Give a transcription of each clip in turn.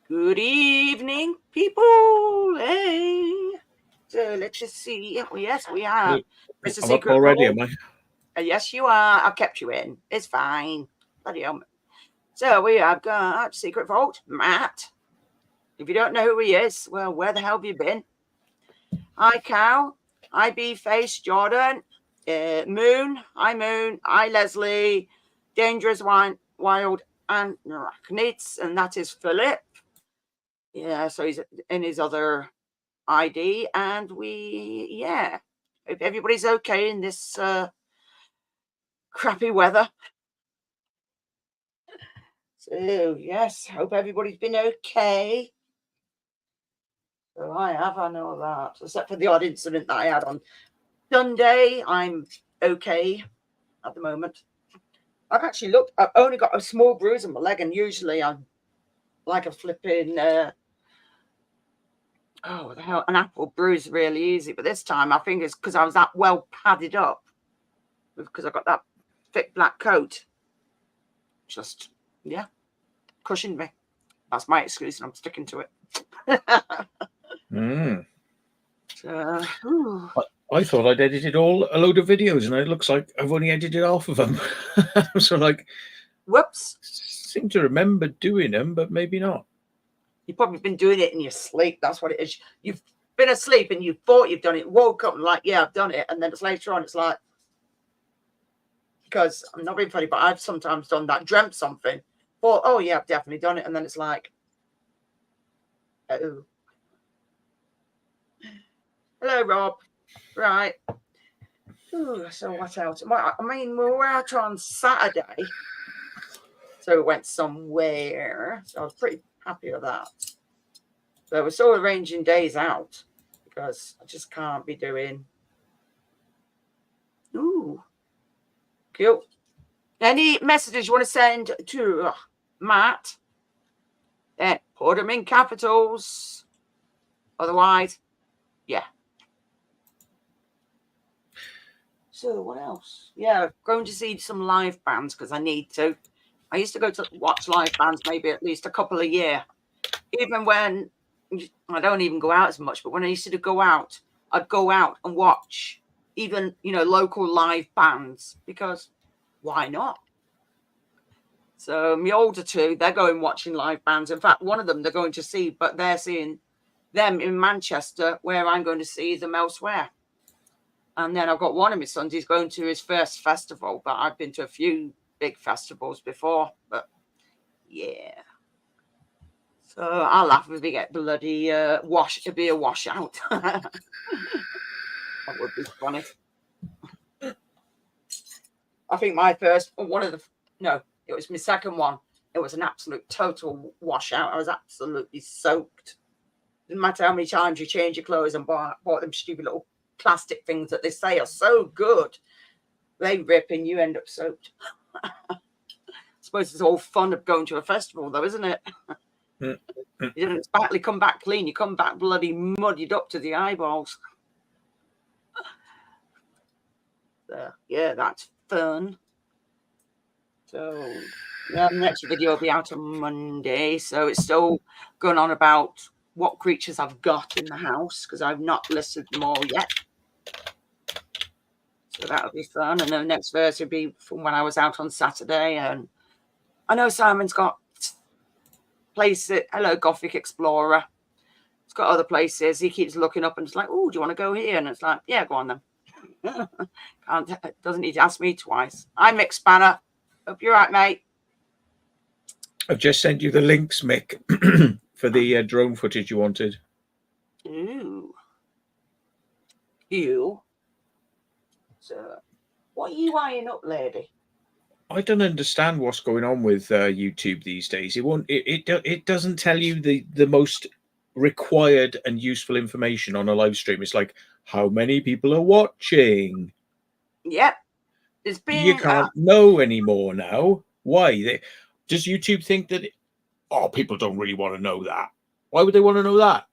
Good evening, people. Hey. So let's just see. Oh, yes, we have Mr. I'm up Secret already, Vault. am I? Yes, you are. I've kept you in. It's fine. Bloody hell. So we have got Secret Vault, Matt. If you don't know who he is, well, where the hell have you been? Hi, Cal. Hi, B-Face, Jordan. Moon. Hi, Moon. Hi, Leslie. Dangerous Wild and Arachnids. And that is Philip. Yeah, so he's in his other ID. And hope everybody's okay in this crappy weather. So, yes, hope everybody's been okay. So I know that. Except for the odd incident that I had on Sunday, I'm okay at the moment. I've actually looked, I've only got a small bruise on my leg, and usually I'm like a flipping, what the hell, an apple bruise really easy. But this time I think it's because I was that well padded up, because I got that thick black coat. Just, yeah, cushioned me. That's my excuse, and I'm sticking to it. I thought I'd edited a load of videos, and it looks like I've only edited half of them. So, like, whoops. Seem to remember doing them, but maybe not. You've probably been doing it in your sleep. That's what it is. You've been asleep and you thought you've done it, woke up and like, yeah, I've done it. And then it's later on, it's like, because I'm not being funny, but I've sometimes done that, dreamt something, thought, oh yeah, I've definitely done it. And then it's like, oh. Hello, Rob. Right. Ooh, so what else? I mean, we were out on Saturday. So we went somewhere. So I was pretty happy with that. So we're still arranging days out because I just can't be doing. Ooh. Cool. Any messages you want to send to Matt? Then put them in capitals. Otherwise, yeah. So what else? Yeah, going to see some live bands because I need to. I used to go to watch live bands maybe at least a couple a year. Even when I don't even go out as much, but when I used to go out, I'd go out and watch even, local live bands because why not? So my older two, they're going watching live bands. In fact, one of them they're going to see, but they're seeing them in Manchester, where I'm going to see them elsewhere. And then I've got one of my sons, he's going to his first festival, but I've been to a few big festivals before, but yeah. So I'll laugh if they get bloody it'd be a washout. That would be funny. I think my first, it was my second one. It was an absolute total washout. I was absolutely soaked. No matter how many times you change your clothes and bought them stupid little plastic things that they say are so good, they rip and you end up soaked. I suppose it's all fun of going to a festival, though, isn't it? You don't exactly come back clean. You come back bloody muddied up to the eyeballs. Yeah, that's fun. So, yeah, the next video will be out on Monday. So it's still going on about what creatures I've got in the house because I've not listed them all yet. So that'll be fun. And the next verse will be from when I was out on Saturday. And I know Simon's got places. Hello, Gothic Explorer. It's got other places. He keeps looking up and it's like, oh, do you want to go here? And it's like, yeah, go on then. Doesn't need to ask me twice. I'm Mick Spanner. Hope you're right, mate. I've just sent you the links, Mick, for the drone footage you wanted. Ooh. You. So, what are you eyeing up, lady? I don't understand what's going on with YouTube these days. It doesn't tell you the most required and useful information on a live stream. It's like how many people are watching. Yep. You can't know anymore now. Why? Does YouTube think that? People don't really want to know that. Why would they want to know that?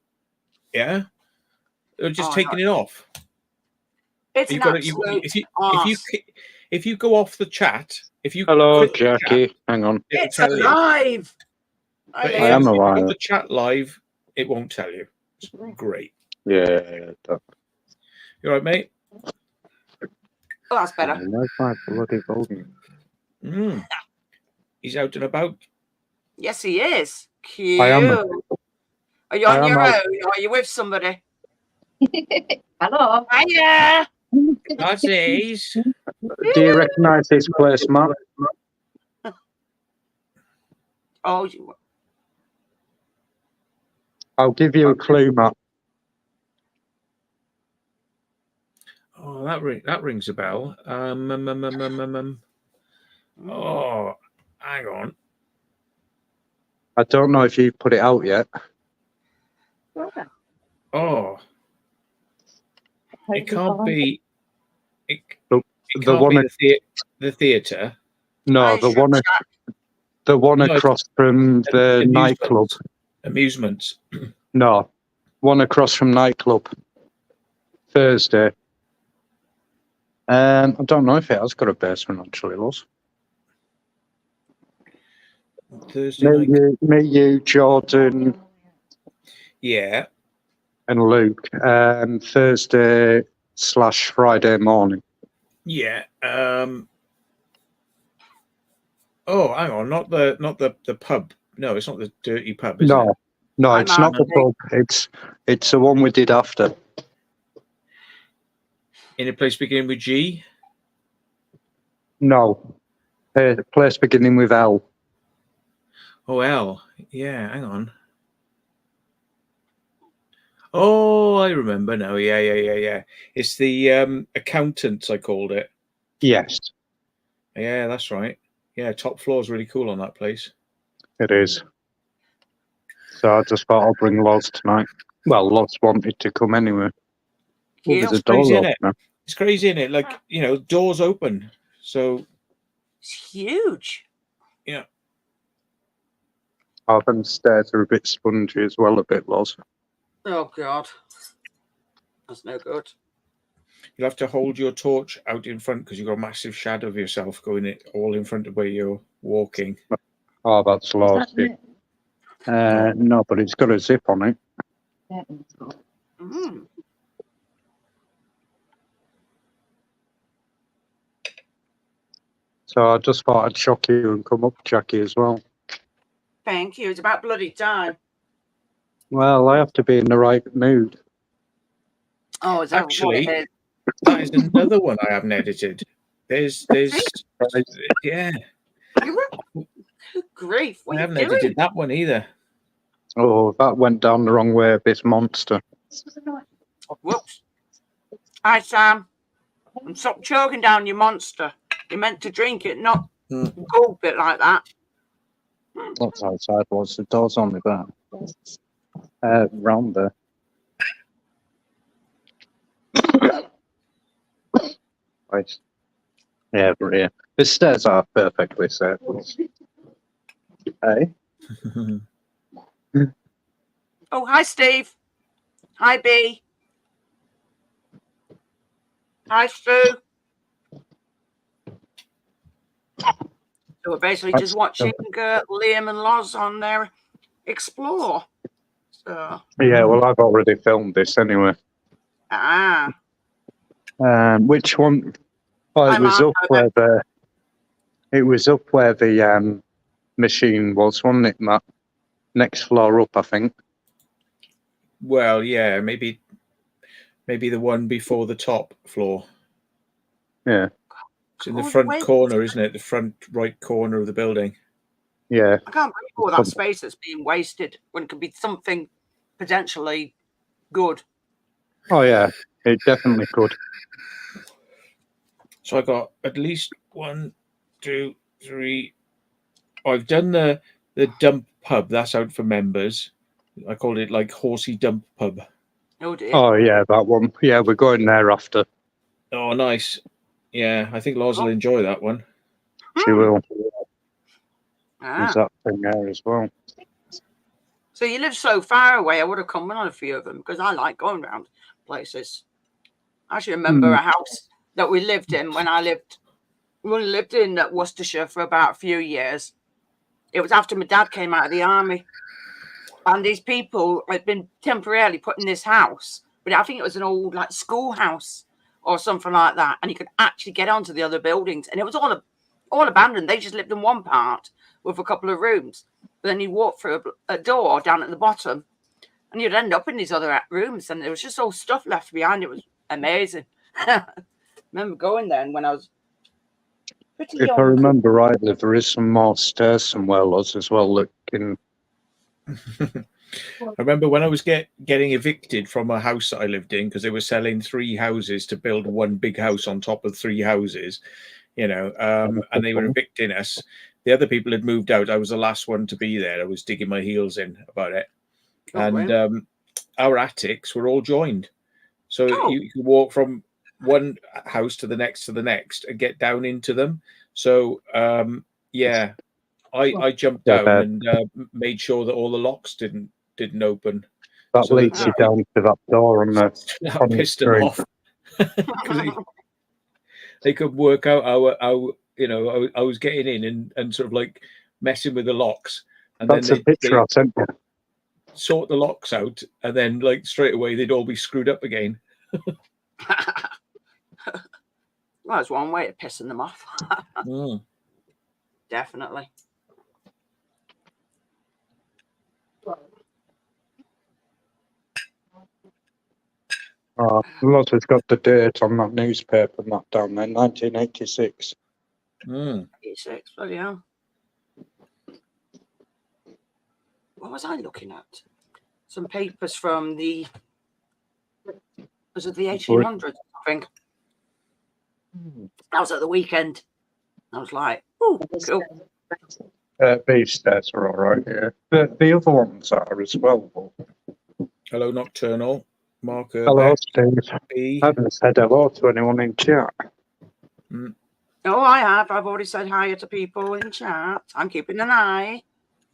Yeah, they're just taking it off. It's an absolute if you go off the chat, Hello, Jackie. Hang on. It's alive. But if I am you alive. got the chat live, it won't tell you. It's great. Yeah. You all right, mate? Oh, that's better. Where's my bloody volume? He's out and about. Yes, he is. Cute. I am. Are you I on am your out. own or are you with somebody? Hello. Hiya. Nazis. Do you recognise this place, Matt? Oh, I'll give you a clue, Matt. Oh, that rings a bell. Oh, hang on. I don't know if you've put it out yet. Oh, it can't be. It The can't one, be the theatre. no, the one, the one No, it's across from the nightclub. Amusements. No, one across from nightclub. Thursday. I don't know if it has got a basement actually, Loz. Thursday night. Me, you, Jordan, Yeah. and Luke. Thursday/Friday morning. Yeah. Oh, hang on. Not the pub. No, it's not the dirty pub, is it? No, I'm it's not the Anthony. pub. It's the one we did after. In a place beginning with G. No, place beginning with L. Oh, L. Yeah, hang on. Oh, I remember now. Yeah. It's the accountants, I called it. Yes, Yeah, that's right. Yeah, top floor is really cool on that place. it is. So I just thought I'll bring Loz tonight. Well, Loz wanted to come anyway. Cute. There's a It's crazy, door isn't it? opener. It's crazy, isn't it? Like, doors open. So, It's huge. Oh, them stairs are a bit spongy as well, a bit, Loz. Oh, God. That's no good. you'll have to hold your torch out in front because you've got a massive shadow of yourself going it all in front of where you're walking. Oh, that's Loz. No, but it's got a zip on it. Mm. So I just thought I'd shock you and come up, Jackie, as well. Thank you. It's about bloody time. Well, I have to be in the right mood. Oh, is that Actually, what it is? that is another one I haven't edited. There's yeah. Good grief. What I are you haven't doing? edited that one either. Oh, that went down the wrong way, this monster. Whoops. Hi, Sam. And stop choking down your monster. You're meant to drink it, not gulp it like that. What's outside was the door's on the back. Round there. Right. Yeah, brilliant. The stairs are perfectly set. Hey? Oh, hi, Steve. Hi, B. Hi, Stu. So we're basically just watching Liam and Loz on their explore. So, Yeah, well, I've already filmed this anyway. Which one? Oh, it was up where the machine was, wasn't it, Matt? Next floor up, I think. Well, yeah, maybe the one before the top floor. Yeah. It's in the front corner, isn't it? The front right corner of the building. Yeah. I can't believe all that space that's being wasted when it could be something potentially good. Oh, yeah. It definitely could. So I got at least 1, 2, 3. I've done the dump pub. That's out for members. I called it like Horsey Dump Pub. Oh dear. Oh, yeah, that one. Yeah, we're going there after. Oh, nice. Yeah, I think Loz will enjoy that one. She will. Ah. There's that thing there as well. So you live so far away, I would have come on a few of them because I like going around places. I actually remember a house that we lived in when we lived in Worcestershire for about a few years. It was after my dad came out of the army. And these people had been temporarily put in this house, but I think it was an old like schoolhouse or something like that. And you could actually get onto the other buildings, and it was all abandoned. They just lived in one part with a couple of rooms. But then you walk through a door down at the bottom, and you'd end up in these other rooms, and there was just all stuff left behind. It was amazing. I remember going there when I was pretty If young. I remember rightly, there is some more stairs somewhere, Loz, as well, that can. I remember when I was getting evicted from a house that I lived in because they were selling 3 houses to build one big house on top of 3 houses, and they were evicting us. The other people had moved out. I was the last one to be there. I was digging my heels in about it. Oh, And wow. our attics were all joined. So Oh. you could walk from one house to the next and get down into them. So, I jumped Yeah, down and made sure that all the locks didn't open. That So leads you down to that door on the. That on the pissed them screen. off because they could work out how I was getting in and sort of like messing with the locks, and That's then a picture I sent you. sort the locks out, and then like straight away they'd all be screwed up again. Well, that's one way of pissing them off. Mm. Definitely. Loz has got the date on that newspaper and that down there, 1986. Mm. 86, bloody hell. What was I looking at? Some papers from the 1800s, I think. That was at the weekend. I was like, oh, cool. These stairs are all right, yeah. The other ones are as well. Hello, Nocturnal. Mark Hello, Steve. B. I haven't said hello to anyone in chat. Oh, I have. I've already said hi to people in chat. I'm keeping an eye.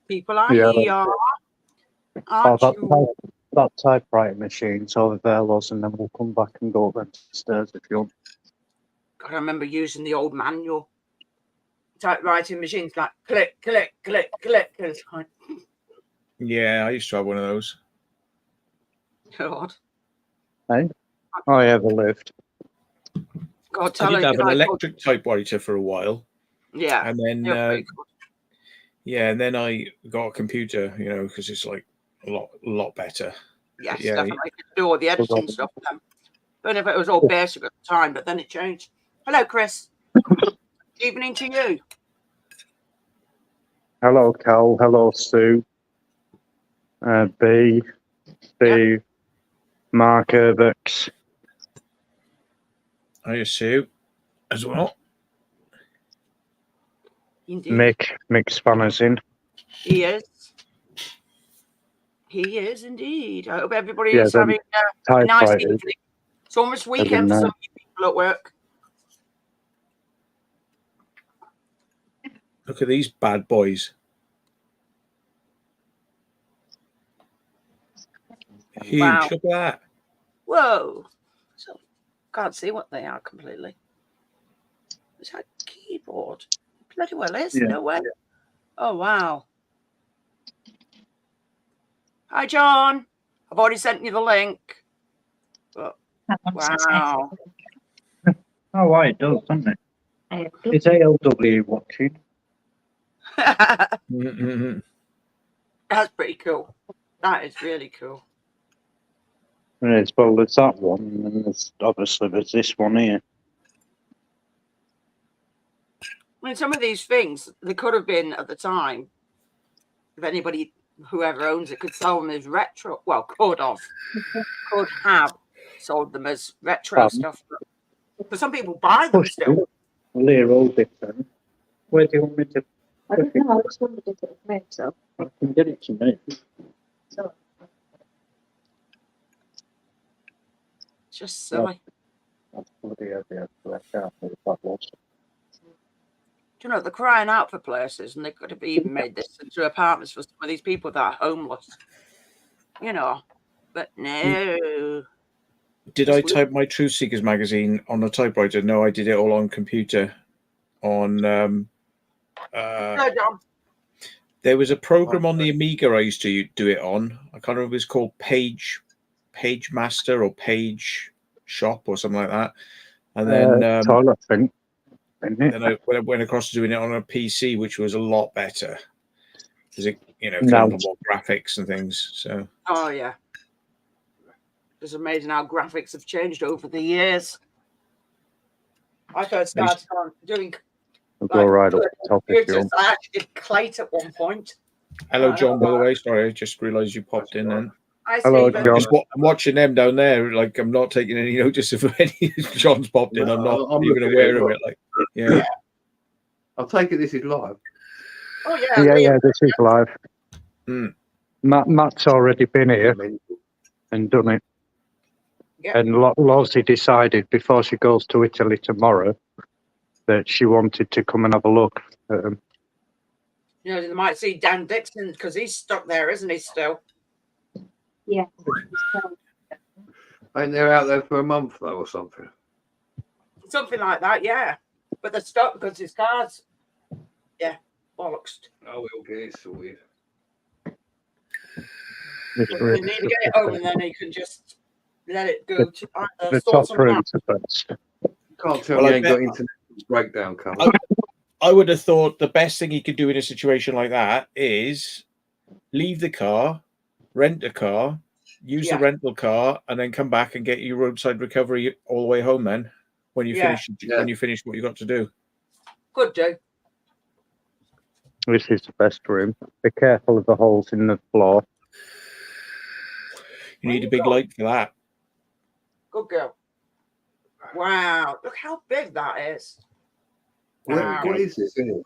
People are Yeah. here. Aren't you? That typewriter machine's over there, Loz, and then we'll come back and go up them stairs if you want. I remember using the old manual typewriting machines, like click, click, click, click. It's like, Yeah, I used to have one of those. God. Hey? I ever lived. God, I tell did her. have an electric typewriter for a while, Yeah. and then they're pretty good. and then I got a computer, because it's like a lot better. Yes, Yeah. definitely. I could do all the editing stuff with them. Don't know if it was all basic at the time, but then it changed. Hello, Chris. Evening to you. Hello, Cal. Hello, Sue. B. Steve. Mark Herbex. I Sue as well. Indeed. Mick Spanner's in. He is. He is indeed. I hope everybody Yeah, is them having a nice typewriters. evening. It's almost weekend for nice. some of you people at work. Look at these bad boys. Huge. Wow. Look at that. Whoa. So can't see what they are completely. Is that a keyboard? Bloody well is. Yeah. No way. Oh, wow. Hi, John. I've already sent you the link. But, wow. Oh, right, it does, doesn't it? It's ALW watching. Mm-hmm. That's pretty cool. That is really cool. It is. Well, there's that one, and then there's this one here. I mean, some of these things, they could have been at the time, if anybody, whoever owns it, could sell them as retro. Well, could have sold them as retro stuff. But some people buy them still. They're all different. Where do you want me to? I don't know. I just wanted to get it made, so. I can get it to me. So. It's just silly. That's bloody heavy. I can't believe that was. Do you know, they're crying out for places, and they could have even made this into apartments for some of these people that are homeless. But no. Did I type my Truth Seekers magazine on a typewriter? No, I did it all on computer. On No, John. There was a program on the Amiga I used to do it on. I can't remember if it was called Page Master or Page Shop or something like that. And then toilet thing. Isn't it? then I went across to doing it on a PC, which was a lot better because it, got No. a lot more graphics and things. So Oh yeah. It's amazing how graphics have changed over the years. I first started on doing We'll go right up good the top if you computers. want. I actually did Klate at one point. hello, John. By the way, sorry, I just realised you popped in. Then I Hello, Stephen. John. I'm watching them down there. Like I'm not taking any notice of any. John's popped in. I'm not I'm even looking aware at it, of it. Like yeah. I'll take it this is live. Oh yeah, Yeah, Liam. this is live. Mm. Matt's already been here and done it. Yeah. And Lozzie decided before she goes to Italy tomorrow that she wanted to come and have a look at them. You know, they might see Dan Dixon because he's stuck there, isn't he? Still. Yeah. Ain't they out there for a month though or something? Something like that, yeah. But they're stuck because his car's, bollocks. Oh, we'll get it sorted. This You room- need to get it home and then he can just let it go to the sort top something out. rooms are best. Can't tell Well, me I ain't bet- got internet breakdown coming. I would have thought the best thing he could do in a situation like that is leave the car, rent a car, use Yeah. the rental car, and then come back and get your roadside recovery all the way home. Then, when you Yeah. finish what you got to do, Could do. This is the best room. Be careful of the holes in the floor. you need a big light for that. Good girl. Wow. Look how big that is. What is this anyway?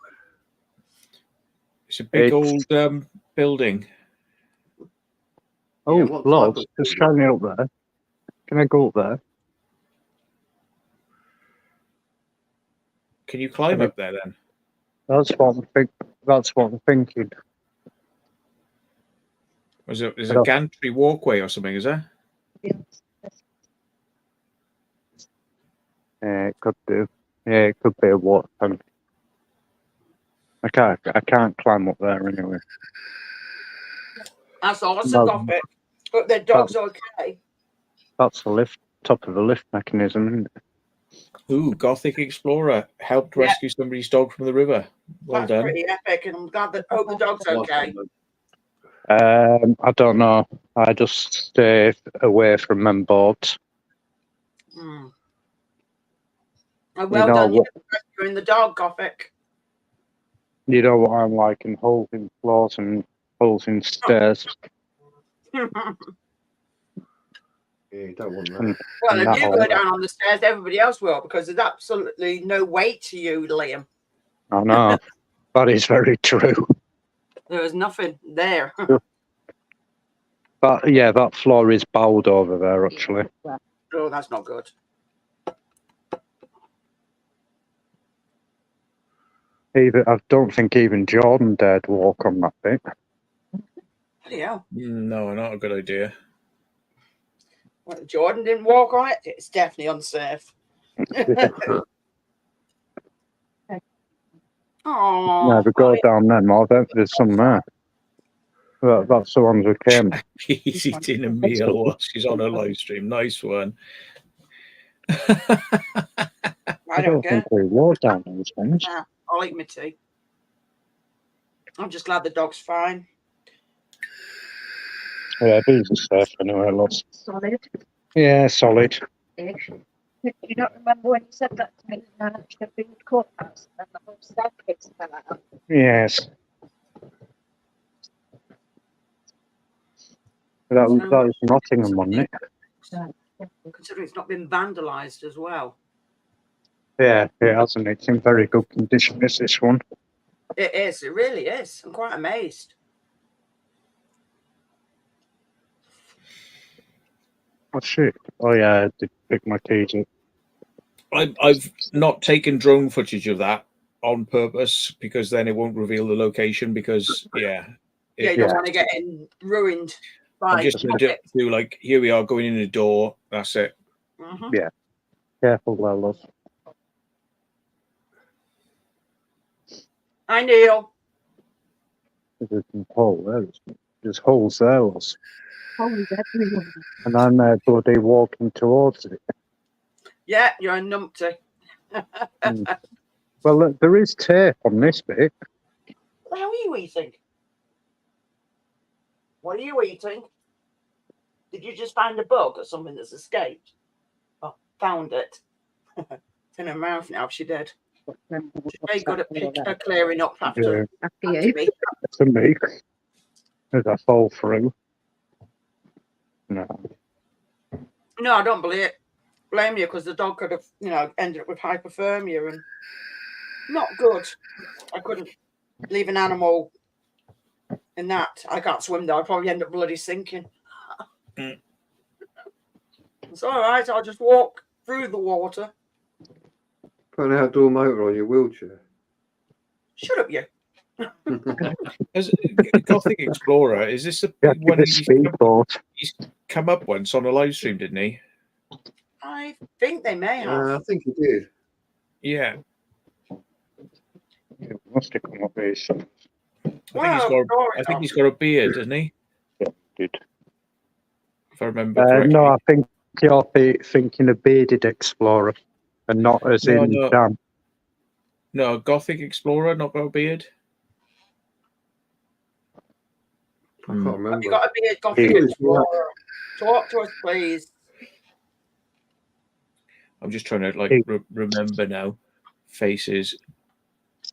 It's a big It's- old building. Oh, what type Loz, of just building? shining up there. Can I go up there? Can you climb up there then? That's what I'm thinking. There's a Hello. gantry walkway or something, is there? Yeah, it could do. Yeah, it could be a water tank. I can't climb up there anyway. That's awesome, No. got it. But the dog's okay. That's the lift, top of the lift mechanism, isn't it? Ooh, Gothic Explorer helped Yeah. rescue somebody's dog from the river. Well That's done. pretty epic, and I'm glad that hope the dog's okay. I don't know. I just stay away from them boats. Mm. And well know done, you what- rescuing the dog, Gothic. You know what I'm like, in holes in floors and holes in stairs. Yeah, you don't want that. And Well, if that you hole. go down on the stairs, everybody else will, because there's absolutely no weight to you, Liam. I know. That is very true. There is nothing there. But yeah, that floor is bowed over there, actually. Oh, that's not good. I don't think even Jordan dared walk on that bit. Yeah. No, not a good idea. Well, Jordan didn't walk on it. It's definitely unsafe. Oh, Never go down them, or there's some there. That's the ones who came. She's eating a meal while she's on a live stream. Nice one. I don't care. think we walked down those ones. Yeah, I'll eat my tea. I'm just glad the dog's fine. Yeah, these are safe anyway, lots. Solid. Yeah, solid. Ish. You don't remember when you said that to me in the food courthouse and then the whole staircase fell out? Yes. That was Nottingham, wasn't it? Considering it's not been vandalised as well. Yeah, it hasn't. It's in very good condition, is this one? It is. It really is. I'm quite amazed. Oh, shit. Oh, yeah, I did pick my keys up. I've not taken drone footage of that on purpose because then it won't reveal the location because, Yeah, you don't want to get ruined by I'm just going to do like, here we are going in the door. That's it. Mhm. Careful, well, love. Hi, Neil. There's some hole there. There's holes there, Loz. Holes everywhere. And I'm bloody walking towards it. Yeah, you're a numpty. Well, look, there is tape on this bit. How are you eating? What are you eating? Did you just find a bug or something that's escaped? Oh, found it. It's in her mouth now. She did. She's very good at clearing up after, After after you. me. To me, as I fall through. No. No, I don't blame you, because the dog could have, ended up with hypothermia and not good. I couldn't leave an animal in that. I can't swim though. I'd probably end up bloody sinking. Mm. It's all right. I'll just walk through the water. Put an outdoor motor on your wheelchair. Shut up, you. As Gothic Explorer, is this the Yeah, one a speedboat. he's come up once on a live stream, didn't he? I think they may have. I think he did. Yeah. It must have come up very soon. I think he's got a beard, doesn't he? Yeah, did. If I remember correctly. No, I think you're thinking of Bearded Explorer and not as No, in no. Dan. No, Gothic Explorer, not got a beard. I can't remember. Have you got a beard, Gothic Yeah. Explorer? Talk to us, please. I'm just trying to remember now. Faces.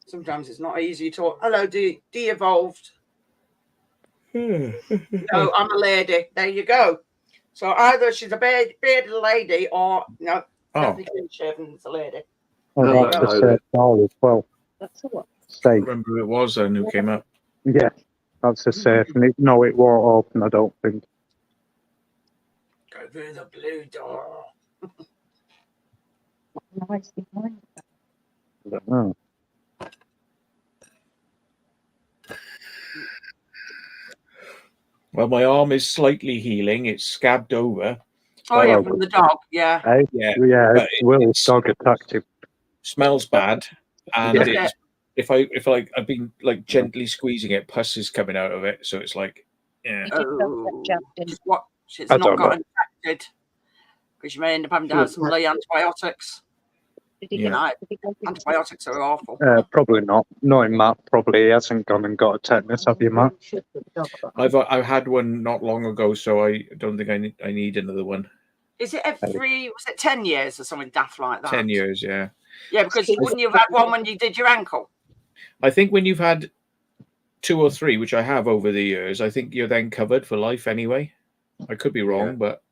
Sometimes it's not easy to talk. Hello, de-evolved. No, I'm a lady. There you go. So either she's a bearded lady or Oh, definitely clean shaven. It's a lady. Oh, No, that's no, a safe call as well. That's a what? I Safe. remember who it was then who came up. Yeah, that's a safe. No, it won't open, I don't think. Go through the blue door. Nice behind. I don't know. Well, my arm is slightly healing. It's scabbed over. Oh, yeah, Well, from the dog. Yeah. Hey? Yeah. Yeah, But Will's dog attacked him. Smells bad. And Yeah. it's, if I've been gently squeezing it, pus is coming out of it. So it's like, yeah. You did not get jabbed in. It's I not don't got infected. Because you may end up having to have some bloody antibiotics. Did he Yeah. get, did he go into Antibiotics are awful. Probably not. Knowing Matt, probably he hasn't gone and got a tetanus, have you, Matt? Should the dog, but I've had one not long ago, so I don't think I need another one. Is it every, was it 10 years or something daft like that? 10 years, yeah. Yeah, because wouldn't you have had one when you did your ankle? I think when you've had 2 or 3, which I have over the years, I think you're then covered for life anyway. I could be wrong, Yeah. but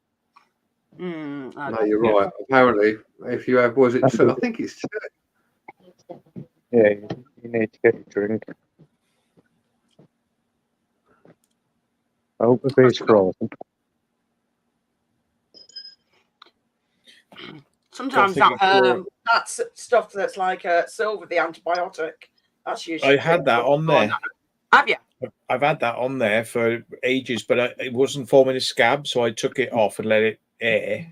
I No, don't you're Yeah. right. Apparently, if you have, was it two? I think it's two. Yeah, you need to get a drink. I hope the beer's frozen. Sometimes Gothic Explorer. that's stuff that's like silver, the antibiotic. That's usually. I had that on there. Have you? I've had that on there for ages, but it wasn't forming a scab, so I took it off and let it air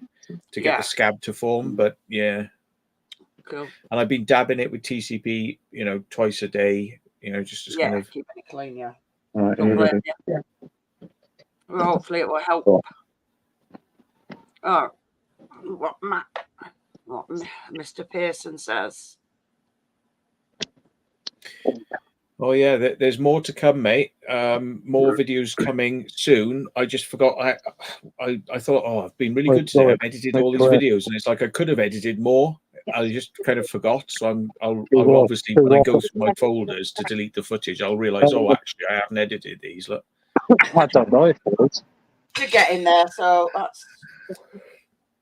to get Yeah. the scab to form. But yeah, Cool. and I've been dabbing it with TCP, twice a day, just to kind Yeah, of. keeping it clean. Yeah. Right, Don't blame here you. Well, hopefully it will help. Cool. Oh, what Mr. Pearson says. Oh yeah, there's more to come, mate. More videos coming soon. I just forgot. I thought, I've been really good today. I've edited all these videos, and it's like I could have edited more. I just kind of forgot. So I'll obviously, when I go through my folders to delete the footage, I'll realize, actually, I haven't edited these. Look. I don't know if it is. To get in there, so that's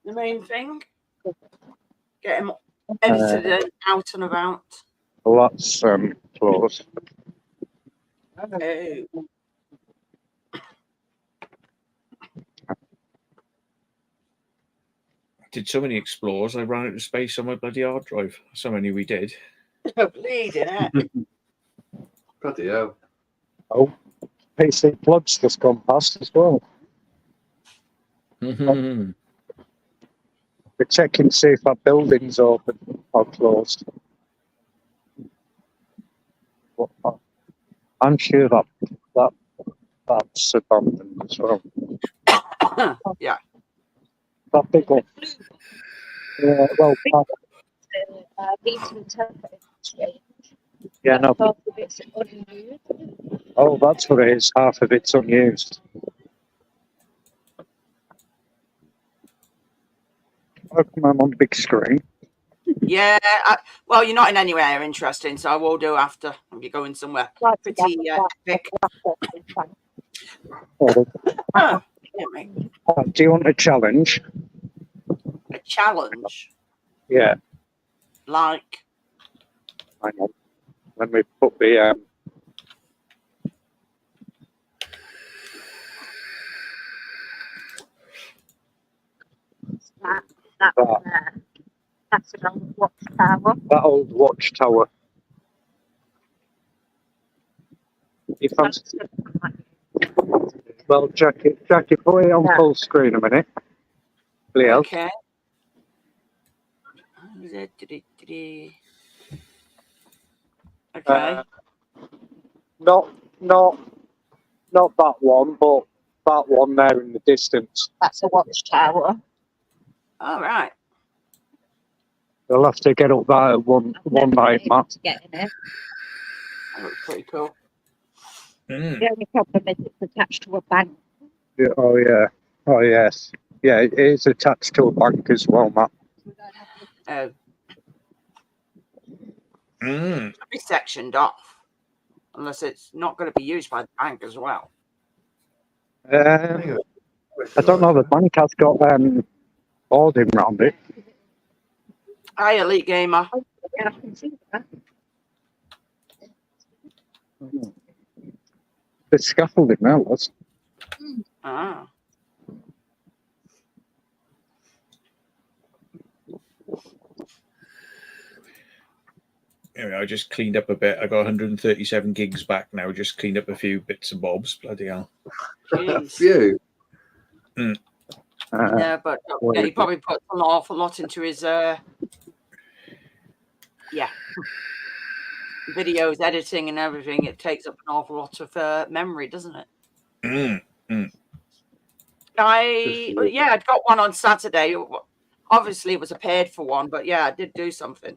the main thing. Get him edited and out and about. Well, that's close. Oh. Did so many explores, I ran out of space on my bloody hard drive. So many we did. Bleeding heck. Bloody hell. Oh, PC Plug's just gone past as well. Mhm. We're checking to see if our building's open or closed. I'm sure that's abandoned as well. Yeah. That big one. Yeah, well, Beaton Interpreting Exchange. yeah, no. Half of it's unused. Oh, that's what it is. Half of it's unused. Open them on the big screen. Yeah. Well, you're not in anywhere interesting, so I will do after. I'll be going somewhere Right, pretty yeah, epic. Oh, Oh, anyway, do you want a challenge? a challenge Yeah. like. Hang on. Let me put the That one there. That's an old watchtower. that old watchtower. You fancy? Well, Jackie, put it on Yeah. full screen a minute. Leo. Okay. Okay. Not that one, but that one there in the distance. That's a watchtower. All right. You'll have to get up there one night, Matt. To get in it. That looks pretty cool. Mm. The only problem is it's attached to a bank. Yeah, oh yeah. Oh yes. Yeah, it is attached to a bank as well, Matt. Mm. Be sectioned off, unless it's not going to be used by the bank as well. I don't know. The bank has got boarding round it. Hi, Elite Gamer. Yeah, I can see that. The scaffolding there was. Ah. Anyway, I just cleaned up a bit. I got 137 gigs back now. Just cleaned up a few bits and bobs. Bloody hell. Jeez. Few. Yeah, but yeah, he probably put an awful lot into his videos, editing and everything. It takes up an awful lot of memory, doesn't it? I'd got one on Saturday. Obviously, it was a paid for one, but yeah, I did do something.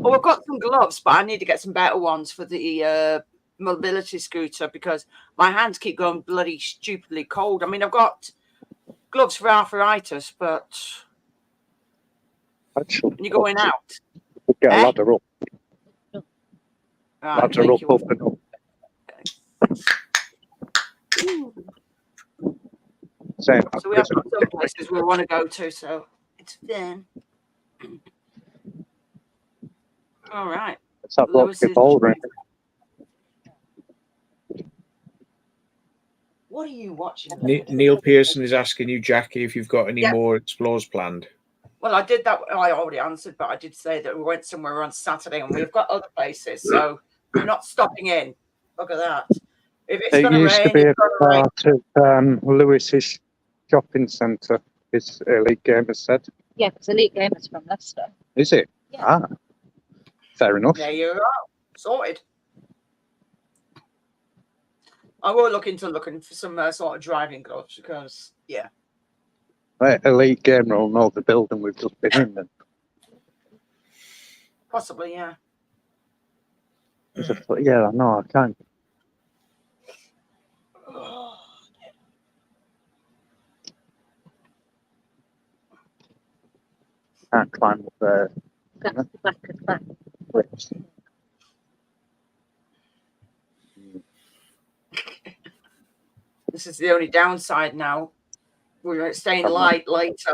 Oh, I've got some gloves, but I need to get some better ones for the mobility scooter because my hands keep going bloody stupidly cold. I mean, I've got gloves for arthritis, but Actually, when you're going out, get a ladder up. right, Ladder thank up, you. up and up. Same. So we have got some places we want to go to, so it's fun. All right. Let's have lots of Lewis's- ball ring. What are you watching? Neil Pearson is asking you, Jackie, if you've got any Yeah. more explores planned. Well, I did that. I already answered, but I did say that we went somewhere on Saturday, and we've got other places, so we're not stopping in. Look at that. If it's It going to used rain, to be a it's going to rain. part of Lewis's shopping centre, his Elite Gamers said. Yeah, because Elite Gamers from Leicester. Is it? Yeah. Ah, fair enough. There you are. Sorted. I will look into looking for some sort of driving gloves because, yeah. Elite Gamer will know the building we've just been in. Then. Possibly, yeah. Yeah, I know, I can't. Can't climb up there. That's the back of that. Cliffs. This is the only downside now. We're staying light later.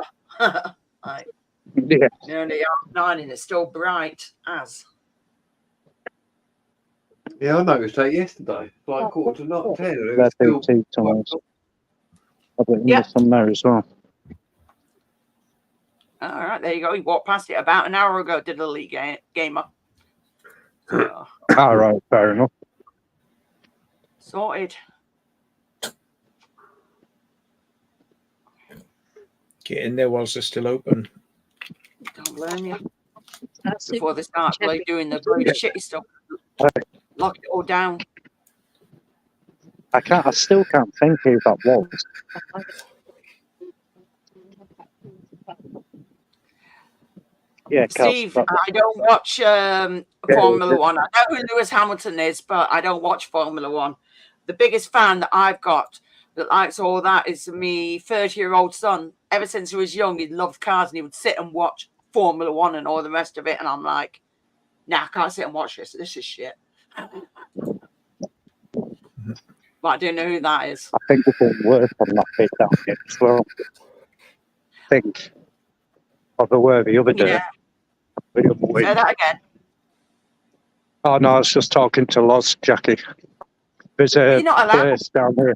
Like, Yeah, nearly 9 and it's still bright as. Yeah, I noticed that yesterday. Like 10:15. It they're was still BT tunnels. I've got Yeah. some there as well. All right, there you go. You walked past it about an hour ago, did a Elite Gamer. So, All right, fair enough. sorted. Get in there whilst they're still open. Don't blame you. That's Before they start Check like, it. doing the bloody shitty stuff. Lock it all down. I still can't think who that was. Yeah, Steve, I don't watch Formula One. I know who Lewis Hamilton is, but I don't watch Formula One. The biggest fan that I've got that likes all that is me 30-year-old son. Ever since he was young, he loved cars and he would sit and watch Formula One and all the rest of it. And I'm like, nah, I can't sit and watch this. This is shit. But I don't know who that is. I think we've done worse on that bit down here as well. I think. Or there were the other day. Yeah. The other week. Say that again. Oh no, I was just talking to Loz, Jackie. There's a You're not allowed. place down here.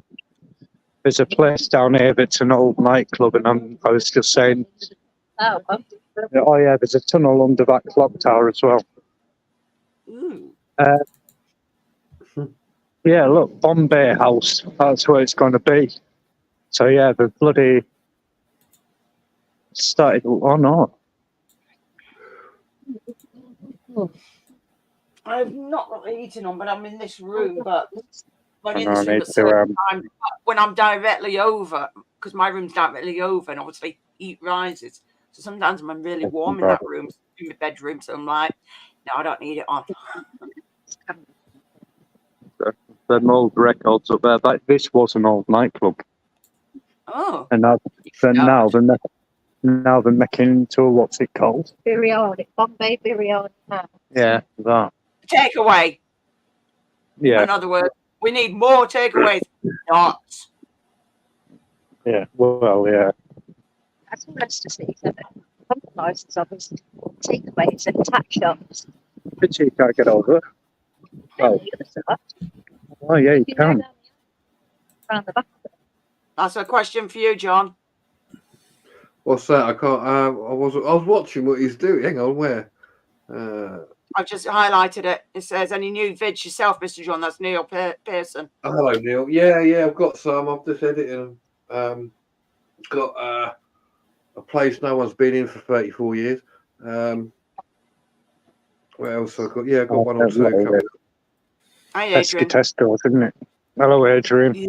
There's a place down here that's an old nightclub, and I was just saying, Oh, oh yeah, there's a tunnel under that clock tower as well. Ooh. Yeah, look, Bombay House. That's where it's going to be. So yeah, the bloody started. Oh no. I've not got the heating on, but I'm in this room. But when Hang in this on, room, I at need certain to, time, when I'm directly over, because my room's directly over, and obviously heat rises. So sometimes I'm really warm in that room, in my bedroom. So I'm like, no, I don't need it on. them old records up there. This was an old nightclub, Oh, and now they're making into what's it called? biryani, Bombay biryani. Yeah, that. takeaway. Yeah, In other words, we need more takeaways. Not. yeah. Well, yeah. That's all that's to see. So compromises of his takeaways and tax shops. But you can't get over it. Oh. Oh yeah, you can. Around the back. That's a question for you, John. What's that? I can't. I was watching what he's doing. Hang on, where? I've just highlighted it. It says, any new vids yourself, Mr. John? That's Neil Pearson. Hello, Neil. Yeah. I've got some. I've just edited them. Got a place no one's been in for 34 years. What else I got? Yeah, I got one or two coming up. Hi, Pesky Adrian. Tesco's, isn't it? Hello, Adrian. Yeah.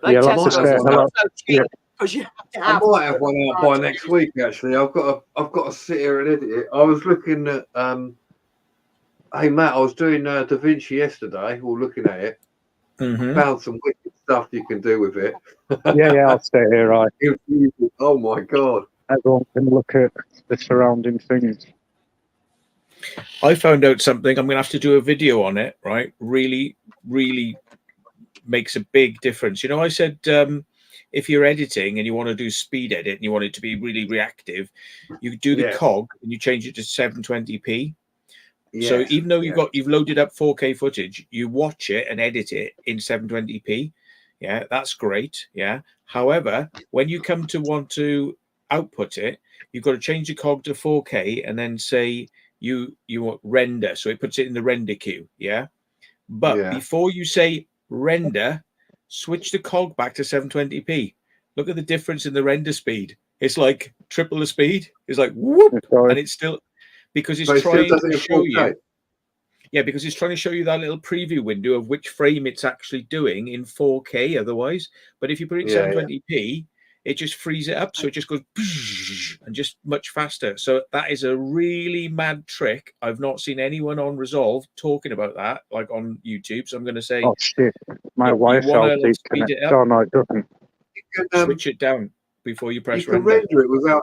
Yeah, like to Tesco's, say it's hello. not so cheap because you have to I have. might have one out by next week. Actually, I've got to sit here and edit it. I was looking at hey Matt, I was doing Da Vinci yesterday. Or looking at it. Found some wicked stuff you can do with it. Yeah, I'll stay here, right. Oh my god! Everyone can look at the surrounding things. I found out something. I'm going to have to do a video on it, right? Really, really makes a big difference. You know, I said if you're editing and you want to do speed edit and you want it to be really reactive, you do the cog and you change it to 720p. Yes, so even though you've loaded up 4K footage, you watch it and edit it in 720p. Yeah, that's great. Yeah. However, when you come to want to output it, you've got to change the cog to 4K and then say you want render. So it puts it in the render queue. Yeah. But before you say render, switch the cog back to 720p. Look at the difference in the render speed. It's like triple the speed. It's like whoop, and it's still because it's trying to show you. Yeah, because it's trying to show you that little preview window of which frame it's actually doing in 4K otherwise. But if you put it in 720p, it just frees it up. So it just goes and just much faster. So that is a really mad trick. I've not seen anyone on Resolve talking about that, like on YouTube. So I'm going to say, oh shit, my Wi-Fi speed it up. Oh no, it doesn't. Switch it down before you press you can render.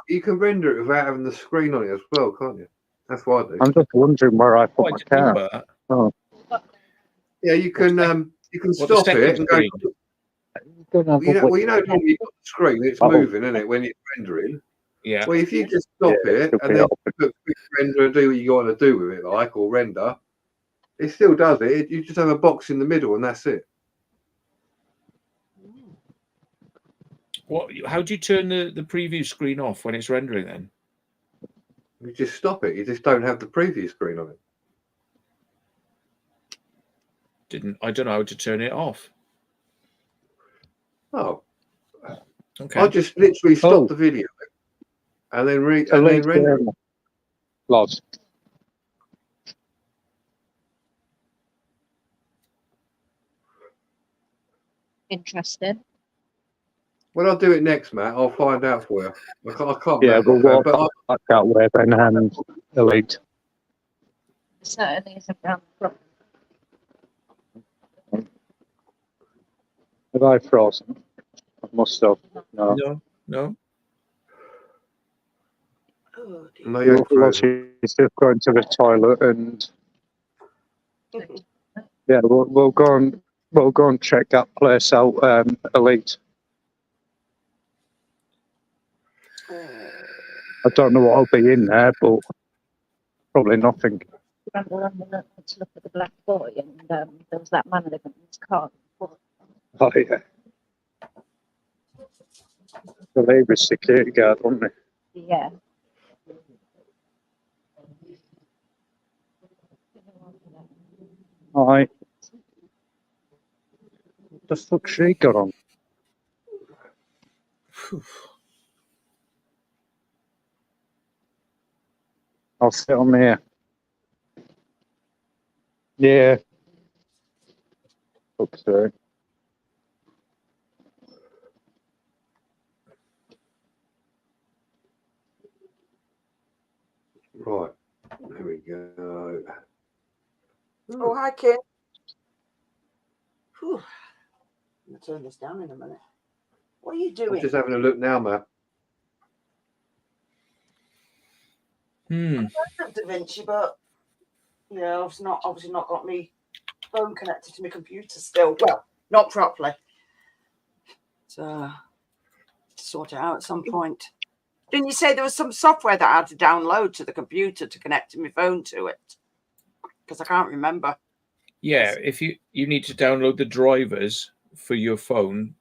You can render it without having the screen on it as well, can't you? That's what I do. I'm just wondering where I put my camera. Oh. Yeah, you can stop it and go. Well, you know, normally you've got the screen, it's moving, isn't it, when it's rendering? Yeah. Well, if you just stop it and then quick render and do what you want to do with it, like, or render, it still does it. You just have a box in the middle and that's it. What? How do you turn the preview screen off when it's rendering then? You just stop it. You just don't have the preview screen on it. I don't know how to turn it off. Oh. Okay. I just literally stop the video and then render it. Lots. interesting. When I do it next, Matt, I'll find out for you. I can't Yeah, remember. but But I can't wear Ben and Elite. It certainly isn't round the front. Have I frozen? I must have. No. No. Oh, dear. no, you ain't frozen. She's just going to the toilet, and yeah, we'll go and check that place out. Elite. I don't know what'll be in there, but probably nothing. Remember when we went to look at the black boy and there was that man living in his car? Oh yeah. The Labour security guard, wasn't he? Yeah. Aye. What the fuck she got on? Phew. I'll sit on here. Yeah. Fuck's sake. Right. There we go. Oh, hi, Kim. Whew. I'm going to turn this down in a minute. What are you I'm doing? just having a look now, Matt. Hmm. Da Vinci, but yeah, I've obviously not got my phone connected to my computer still. Well, not properly. So sort it out at some point. Didn't you say there was some software that I had to download to the computer to connect my phone to it? Because I can't remember. Yeah, if you need to download the drivers for your phone,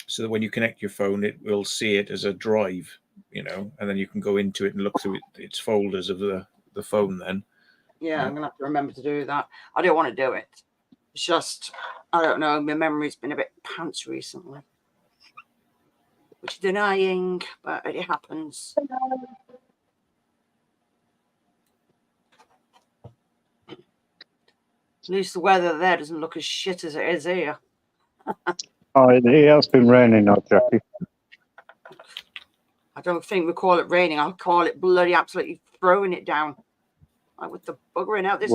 so that when you connect your phone, it will see it as a drive, and then you can go into it and look through its folders of the phone. Then, Yeah, I'm gonna have to remember to do that. I don't want to do it. It's just I don't know. My memory's been a bit pants recently, which is denying, but it happens. At least the weather there doesn't look as shit as it is here. Oh, it has been raining now, Jackie. I don't think we call it raining. I'll call it bloody absolutely throwing it down. Like with the buggering out. This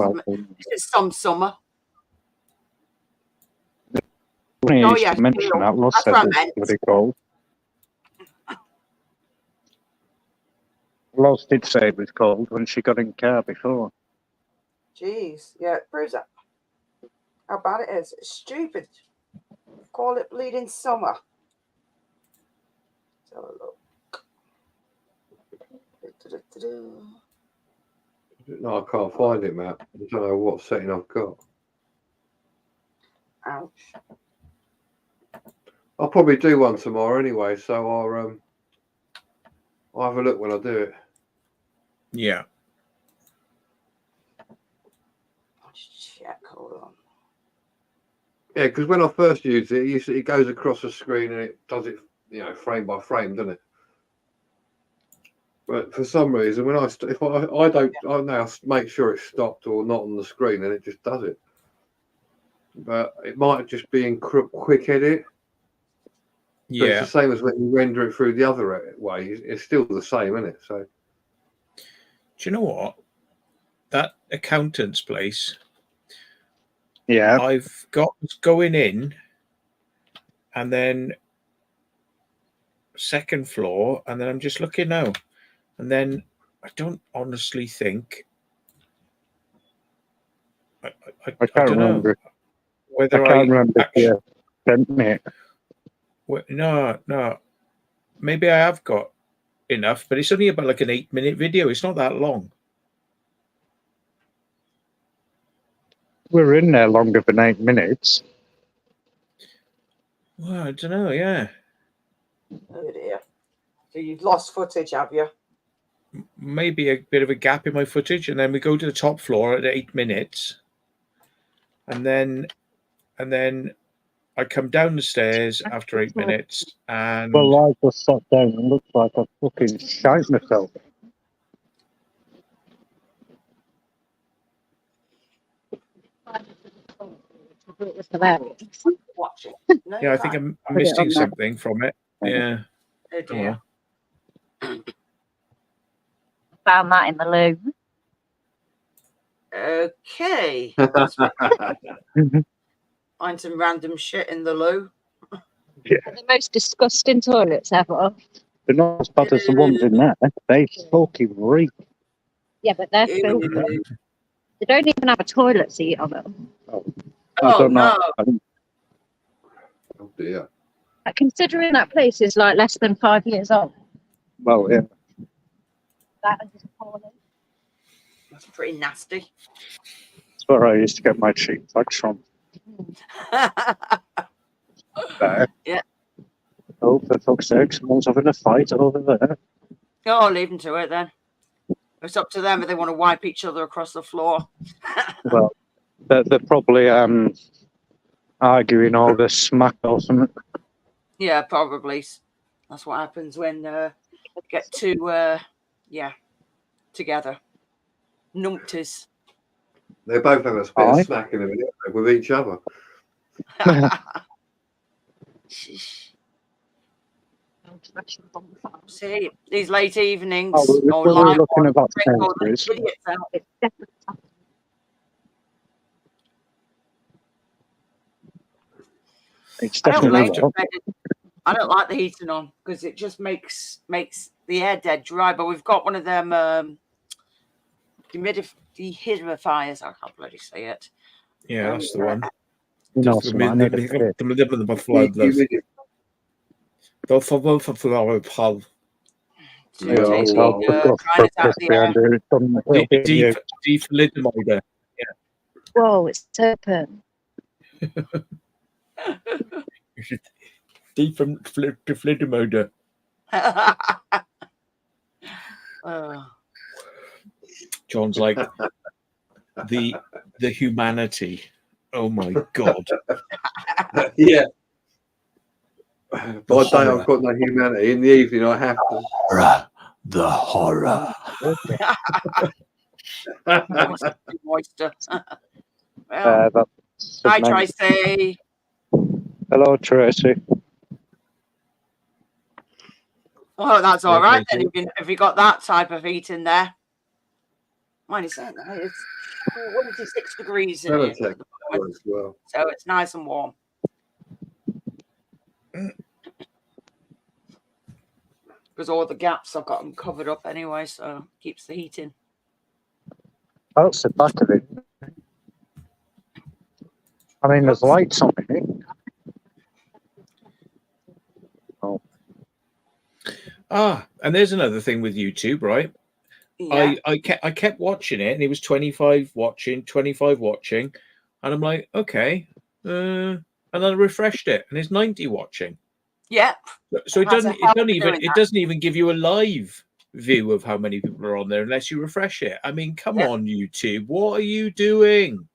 is some summer. Oh, yeah, mention that. Ross that's said what I it's meant. bloody cold. Ross did say it was cold when she got in the car before. Jeez, yeah, it proves that how bad it is. It's stupid. Call it bleeding summer. Let's have a look. No, I can't find it, Matt. I don't know what setting I've got. Ouch. I'll probably do one tomorrow anyway, so I'll have a look when I do it. yeah. I'll just check. Hold on. Yeah, because when I first used it, it goes across the screen and it does it, frame by frame, doesn't it? But for some reason, when I now make sure it's stopped or not on the screen, and it just does it. But it might just be in quick edit. So Yeah. it's the same as when you render it through the other way. It's still the same, isn't it? So. Do you know what? That accountant's place. Yeah. I've got going in, and then second floor, and then I'm just looking now, and then I don't honestly think. I can't don't remember. know whether I can't remember. actually, Sent me. No. Maybe I have got enough, but it's only about like an 8-minute video. It's not that long. We're in there longer than 8 minutes. Well, I don't know. Yeah, Oh dear. So you've lost footage, have you? maybe a bit of a gap in my footage, and then we go to the top floor at 8 minutes, and then I come down the stairs after 8 minutes, and Well, I just sat down and looked like I fucking shite myself. thought it was hilarious. Watch it. No, Yeah, you I think can't. I'm Put it missing on there. something from it. Yeah. Oh, dear. Found that in the loo. Okay. Find some random shit in the loo. The most disgusting toilets ever. They're not as bad as the ones in there. They fucking reek. Yeah, but they're filthy. They don't even have a toilet seat on them. I Oh, don't know. no. Oh dear. Considering that place is like less than 5 years old, Well, yeah. that is appalling. That's pretty nasty. That's where I used to get my cheap flags from. There. Yeah. Oh, for fuck's sake, someone's having a fight over there. Oh, leave them to it then. It's up to them if they want to wipe each other across the floor. Well, they're probably arguing all this smack or something. Yeah, probably. That's what happens when get too together. Numpties. They're both having a bit Aye. of smack in a minute with each other. See, these late evenings Oh, or we were live looking on, about bring all the Sainsbury's. idiots out. It's definitely happening. It's I don't definitely like not. I don't like the heating on because it just makes the air dead dry. But we've got one of them dehumidifiers. I can't bloody say it. Yeah, that's the one. You know, Just some I need a bit. To Yeah, take It's the hard to go dryness out of the air. behind it. It doesn't it'll hit you. Defolidomider. Whoa, it's open. Defolidomider. Oh. John's like the humanity. Oh my god. Yeah. By day horror. I've got no humanity. In the evening I have to. Horror. The horror. Moisture. Well, That's hi, amazing. Tracy. Hello, Tracy. Oh, that's all Yeah, right thank then. If you got that type of heat in there. Mine is saying that it's 26 degrees in here, Teletech as well. so it's nice and warm. Because all the gaps I've got them covered up anyway, so keeps the heat in. That's the back of it. I mean, there's lights on it. Oh, And there's another thing with YouTube, right? Yeah. I kept watching it, and it was 25 watching, and I'm like, okay, and then I refreshed it, and it's 90 watching. Yep. So it How's doesn't it doing it that? doesn't even give you a live view of how many people are on there unless you refresh it. I mean, come Yeah. on, YouTube, what are you doing?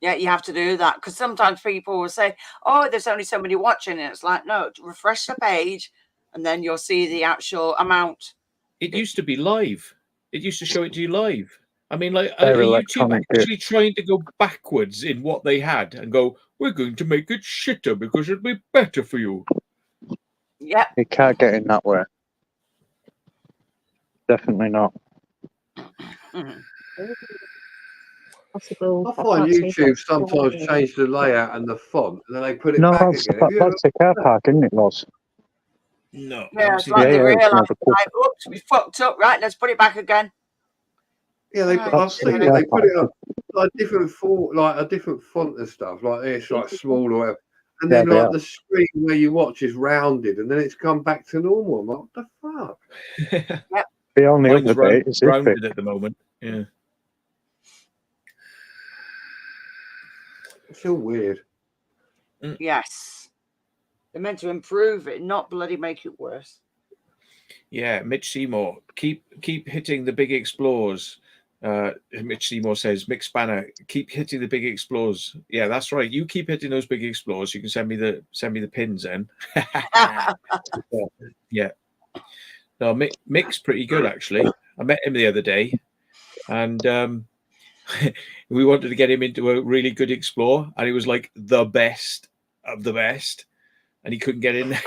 Yeah, you have to do that because sometimes people will say, "Oh, there's only so many watching," and it's like, no, refresh the page, and then you'll see the actual amount. It used to be live. It used to show it to you live. I mean, like, They're are YouTube electronic, actually trying to go backwards in what they had and go, we're going to make it shitter because it'll be better for you? Yep. you can't get in that way. Definitely not. Mhm. Possible. I find can't see YouTube that. sometimes change the layout and the font, and then they put it No, back that's, again. Have you ever- that's a car park, isn't it, Loz? No. Yeah, it's like Yeah, they yeah, realise, it's another like, oops, we fucked up. Right, let's put it back again. Yeah, they. Right. I've seen it. They put it up like different font, like a different font and stuff. Like it's like small or whatever. And then Yeah, like the screen where you watch is rounded, and then it's come back to normal. I'm like, what the fuck? The only Mine's other bit is if it, rounded at the moment. Yeah. It's so weird. Yes. They're meant to improve it, not bloody make it worse. Yeah, Mitch Seymour, keep hitting the big explores. Mitch Seymour says, Mick Spanner, keep hitting the big explores. Yeah, that's right. You keep hitting those big explores. You can send me the pins then. Yeah. No, Mick's pretty good actually. I met him the other day, and we wanted to get him into a really good explore, and he was like the best of the best, and he couldn't get in there.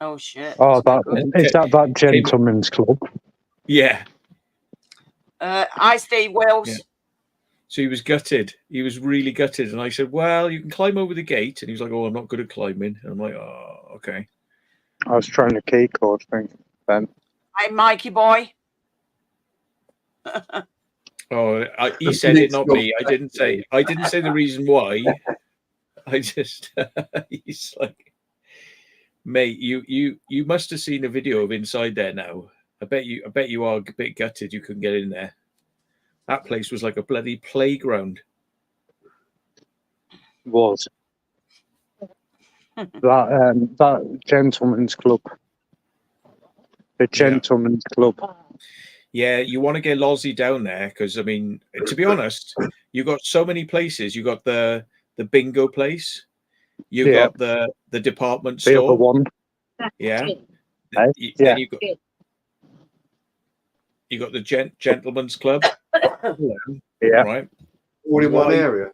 Oh shit. Oh, That's no that good. is that gentleman's club. Yeah. Hi, Steve Wills. Yeah. So he was gutted. He was really gutted. And I said, well, you can climb over the gate. And he was like, oh, I'm not good at climbing. And I'm like, oh, okay. I was trying the key code thing then. Hi, Mikey boy. Oh, he said it, not me. I didn't say the reason why. I just he's like, mate, you must have seen a video of inside there now. I bet you are a bit gutted you couldn't get in there. That place was like a bloody playground. Was that gentleman's club? The gentleman's club. Yeah, you want to get Lozzie down there because, I mean, to be honest, you got so many places. You got the bingo place. You got the department store. The other one. Yeah. Hey? Then you got the gentleman's club. Yeah. Right. All in one area.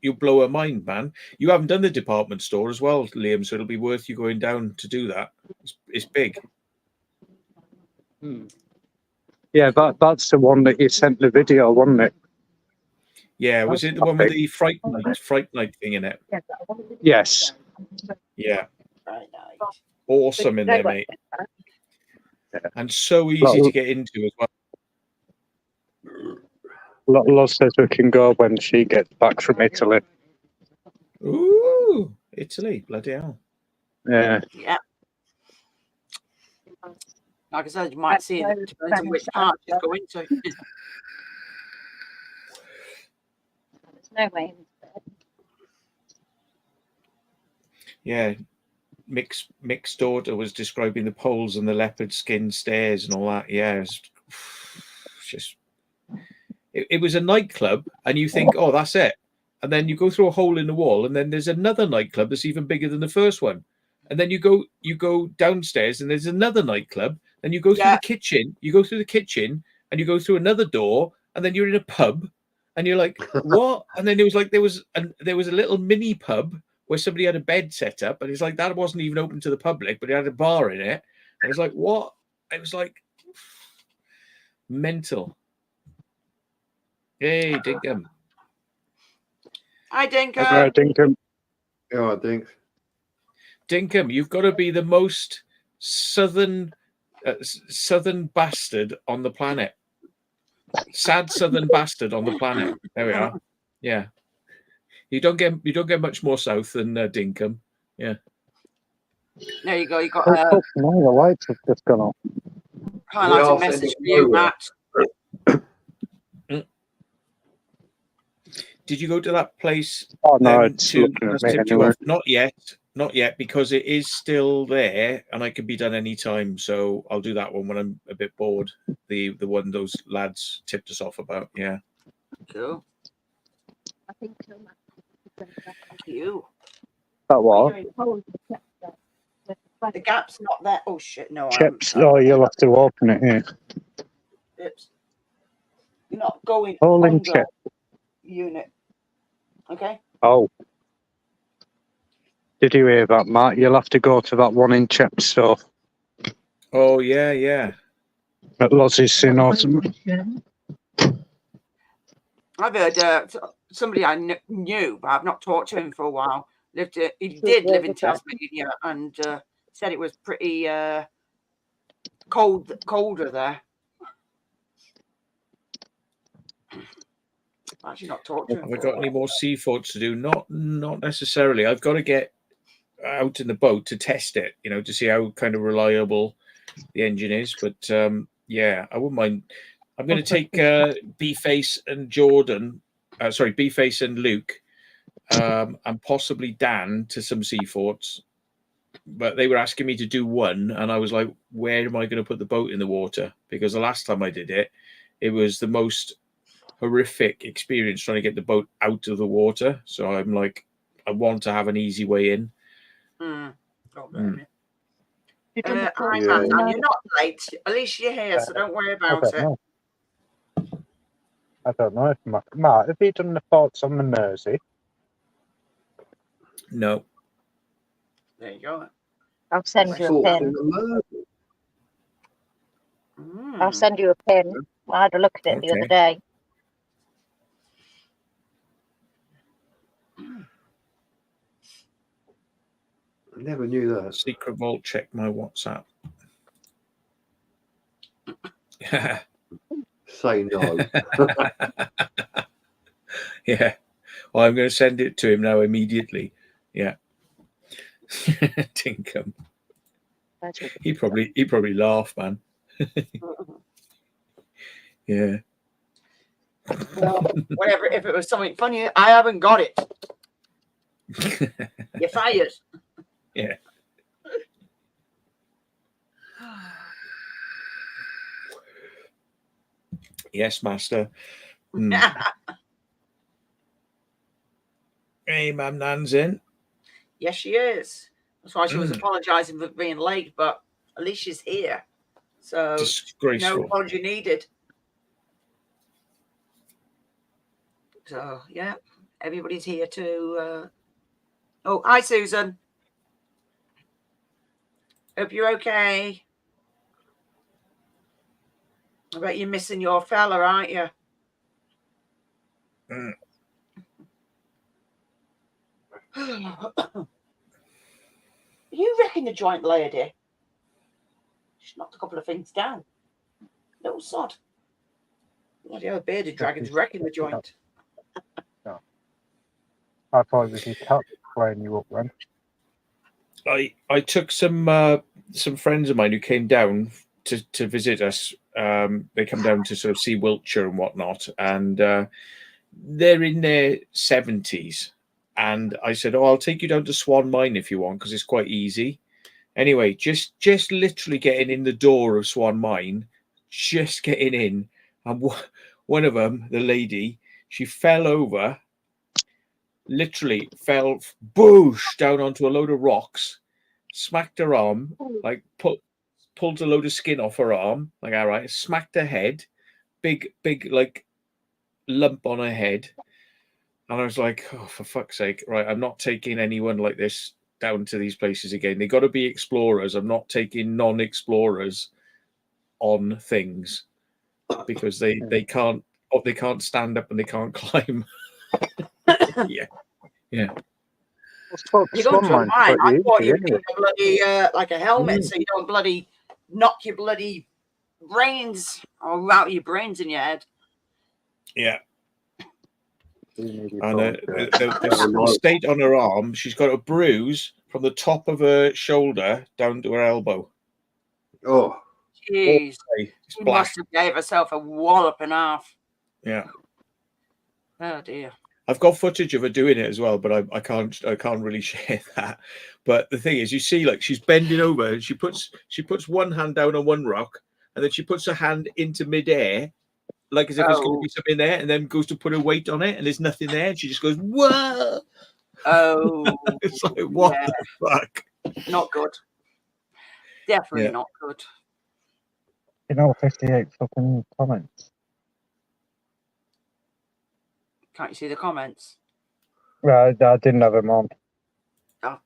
You'll blow her mind, man. You haven't done the department store as well, Liam, so it'll be worth you going down to do that. It's big. Yeah, that's the one that you sent the video, wasn't it? Yeah, was it the one with the fright night thing in it? Yes. Yeah. Right, nice. Awesome in there, mate. And so easy to get into as well. Loz says we can go when she gets back from Italy. Ooh, Italy, bloody hell. Yeah. Yeah. Like I said, you might see it depends on which part she's going to. There's no way. Yeah. Mick's daughter was describing the poles and the leopard skin stairs and all that. Yeah, it was a nightclub, and you think, oh, that's it. And then you go through a hole in the wall, and then there's another nightclub that's even bigger than the first one. And then you go downstairs, and there's another nightclub. Then you go through the kitchen. You go through the kitchen, and you go through another door, and then you're in a pub, and you're like, what? And then it was like there was a little mini pub where somebody had a bed set up, and it's like that wasn't even open to the public, but it had a bar in it. And it's like, what? It was like mental. Hey, Dinkum. Hi, Dinkum. Hi, Dinkum. Yeah, Dinks. Dinkum, you've got to be the most southern bastard on the planet. Sad southern bastard on the planet. There we are. Yeah. You don't get much more south than Dinkum. Yeah. There you go. You got No, the lights have just gone off. highlighted message for you, Matt. Did you go to that place? Oh no, it's looking at me anyway. Not yet, because it is still there, and I can be done any time. So I'll do that one when I'm a bit bored. The one those lads tipped us off about. Yeah. Cool. I think so. Thank you. That what? The gap's not there. Oh shit! No, Chips. Oh, you'll have to open it here. Chips. You're not going Holding under chip. unit. Okay. Oh. Did you hear that, Matt? You'll have to go to that one in Chepstow. Oh yeah, yeah. At Lozzie's Sin Autumn. I've heard somebody I knew, but I've not talked to him for a while. He did live in Tasmania, and said it was pretty colder there. I've actually not talked to him. Have I got any more sea forts to do? Not necessarily. I've got to get out in the boat to test it, to see how kind of reliable the engine is. But yeah, I wouldn't mind. I'm going to take B-Face and Jordan, B-Face and Luke, and possibly Dan to some sea forts. But they were asking me to do one, and I was like, where am I going to put the boat in the water? Because the last time I did it, it was the most horrific experience trying to get the boat out of the water. So I'm like, I want to have an easy way in. I'm Yeah. you're not late. At least you're here, so don't worry about it. I don't know if Mark, have you done the thoughts on the Mersey? No. There you go. I'll send you a Thoughts on pin. the murder. I'll Mm. send you a pin. I had a look at it the other day. I never knew that. Secret Vault, check my WhatsApp. Say no. Yeah. Well, I'm going to send it to him now immediately. Yeah. Tinkham. He probably laugh, man. Yeah. Well, whatever. If it was something funny, I haven't got it. You're fired. Yeah. Yes, master. Hey, Mam Nan's in. Yes, she is. That's why she was apologising for being late, but at least she's here. So Disgraceful. no apology needed. So yeah, everybody's here to. Oh, hi, Susan. Hope you're okay. I bet you're missing your fella, aren't you? You reckon the joint lady? She's knocked a couple of things down. Little sod. Bloody hell, bearded dragon's wrecking the joint. No. I thought it was your cat playing you up then. I took some friends of mine who came down to visit us. They come down to sort of see Wiltshire and whatnot, and they're in their 70s. And I said, "Oh, I'll take you down to Swan Mine if you want, because it's quite easy." Anyway, just literally getting in the door of Swan Mine, just getting in, and one of them, the lady, she fell over. Literally fell boosh down onto a load of rocks, smacked her arm, like pulled a load of skin off her arm, like all right, smacked her head, big like lump on her head. And I was like, oh, for fuck's sake, right, I'm not taking anyone like this down to these places again. They got to be explorers. I'm not taking non-explorers on things because they can't stand up and they can't climb. Yeah. You're going to a mine. I thought you'd need a bloody like a helmet so you don't bloody knock your bloody brains or out your brains in your head. Yeah. And the state on her arm, she's got a bruise from the top of her shoulder down to her elbow. Oh, jeez! She must have gave herself a wallop and a half. Yeah. Oh dear. I've got footage of her doing it as well, but I can't really share that. But the thing is, you see, like she's bending over and she puts one hand down on one rock, and then she puts her hand into midair, like as if there's going to be something there, and then goes to put her weight on it, and there's nothing there, and she just goes, "Whoa!" Oh, it's like what the fuck? Not good. Definitely not good. 58 fucking comments. Can't you see the comments? Right, I didn't have them on. Oh,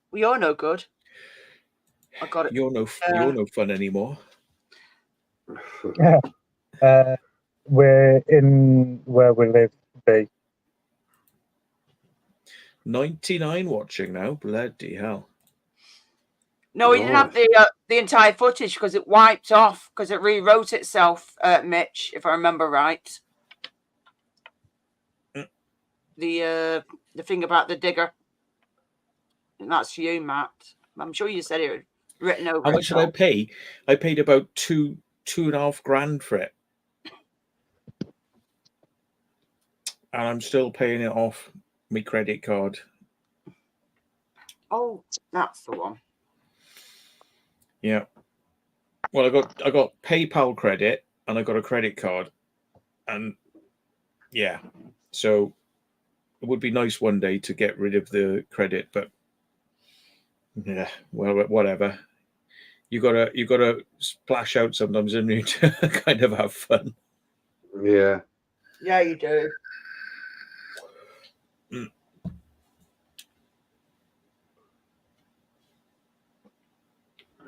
well, you're no good. I got it. You're no fun anymore. We're in where we live, B. 99 watching now. Bloody hell. No, we didn't have the entire footage because it wiped off because it rewrote itself, Mitch, if I remember right. The thing about the digger. And that's you, Matt. I'm sure you said it written over. How much did I pay? I paid about $2.5 grand for it. And I'm still paying it off my credit card. Oh, that's the one. Yeah. Well, I got PayPal credit and I got a credit card. And yeah. So it would be nice one day to get rid of the credit, but yeah, well, whatever. You gotta splash out sometimes, and you to kind of have fun. Yeah. Yeah, you do.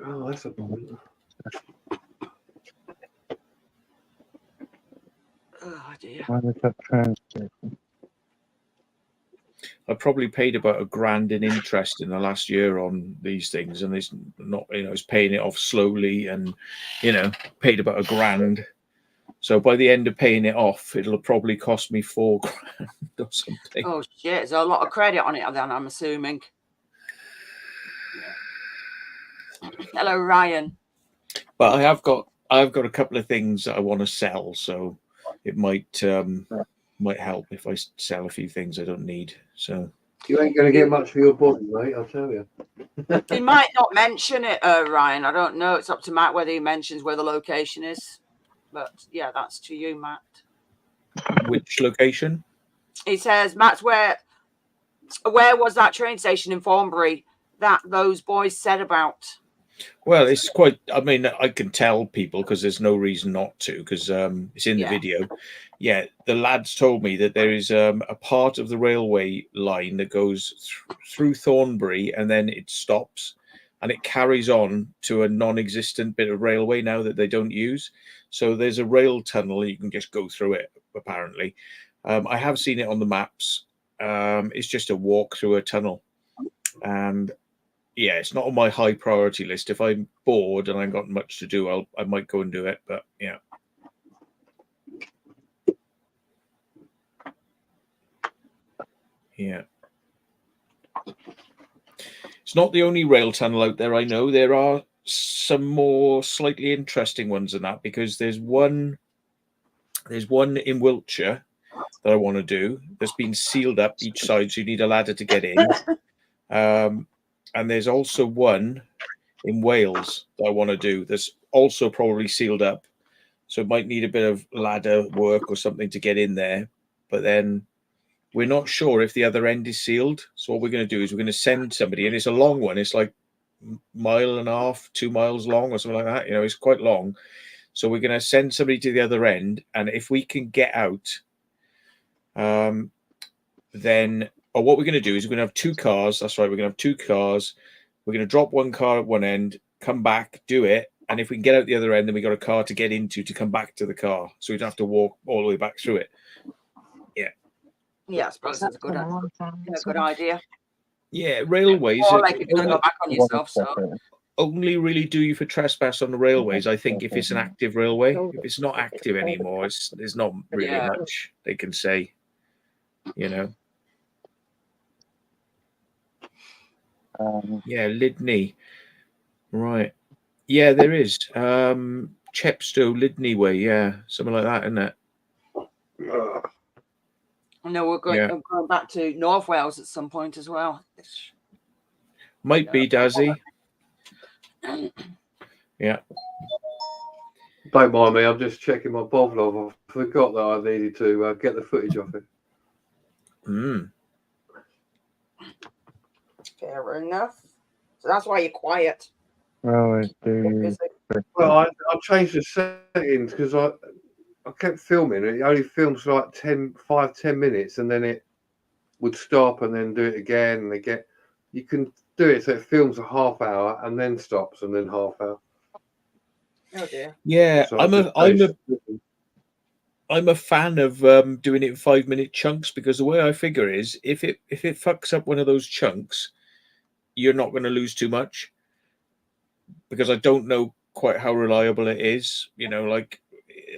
Oh, that's a problem. Oh dear. Where is that train station? I probably paid about £1,000 in interest in the last year on these things, and it's not, it's paying it off slowly, and paid about £1,000. So by the end of paying it off, it'll probably cost me £4,000 or something. Oh shit! There's a lot of credit on it. Then I'm assuming. Yeah. Hello, Ryan. But I have got a couple of things that I want to sell, so it might help if I sell a few things I don't need. So You ain't going to get much for your body, mate. I'll tell you. He might not mention it, Ryan. I don't know. It's up to Matt whether he mentions where the location is. But yeah, that's to you, Matt. which location? He says, Matt's where was that train station in Thornbury that those boys said about? Well, it's quite. I mean, I can tell people because there's no reason not to, because it's in the video. Yeah, the lads told me that there is a part of the railway line that goes through Thornbury and then it stops and it carries on to a non-existent bit of railway now that they don't use. So there's a rail tunnel. You can just go through it, apparently. I have seen it on the maps. It's just a walk through a tunnel. And yeah, it's not on my high priority list. If I'm bored and I've got much to do, I might go and do it. But yeah. Yeah. It's not the only rail tunnel out there. I know there are some more slightly interesting ones than that, because there's one in Wiltshire that I want to do that's been sealed up each side, so you need a ladder to get in. And there's also one in Wales that I want to do that's also probably sealed up, so it might need a bit of ladder work or something to get in there. But then we're not sure if the other end is sealed. So what we're going to do is we're going to send somebody, and it's a long one. It's like 1.5 miles, 2 miles long or something like that. It's quite long. So we're going to send somebody to the other end, and if we can get out, then what we're going to do is we're going to have 2 cars. That's right. We're going to have 2 cars. We're going to drop one car at one end, come back, do it. And if we can get out the other end, then we got a car to get into to come back to the car. So we don't have to walk all the way back through it. Yeah. Yeah, I suppose that's a good idea. Yeah, railways. Or like if you're going to go back on yourself. So only really do you for trespass on the railways, I think, if it's an active railway. If it's not active anymore, there's not really much they can say, Yeah, Lydney. Right. Yeah, there is. Chepstow, Lydney way. Yeah, something like that, isn't it? I know we're going back to North Wales at some point as well. Might be, Dazzy. Yeah. Don't mind me. I'm just checking my Bovlov. I forgot that I needed to get the footage off it. Fair enough. So that's why you're quiet. Well, I changed the settings because I kept filming. It only films for like 5-10 minutes, and then it would stop and then do it again and again. You can do it so it films a half hour and then stops and then half hour. Oh dear. Yeah, So I'm a fan of doing it in 5-minute chunks, because the way I figure is if it fucks up one of those chunks, you're not going to lose too much, because I don't know quite how reliable it is. Like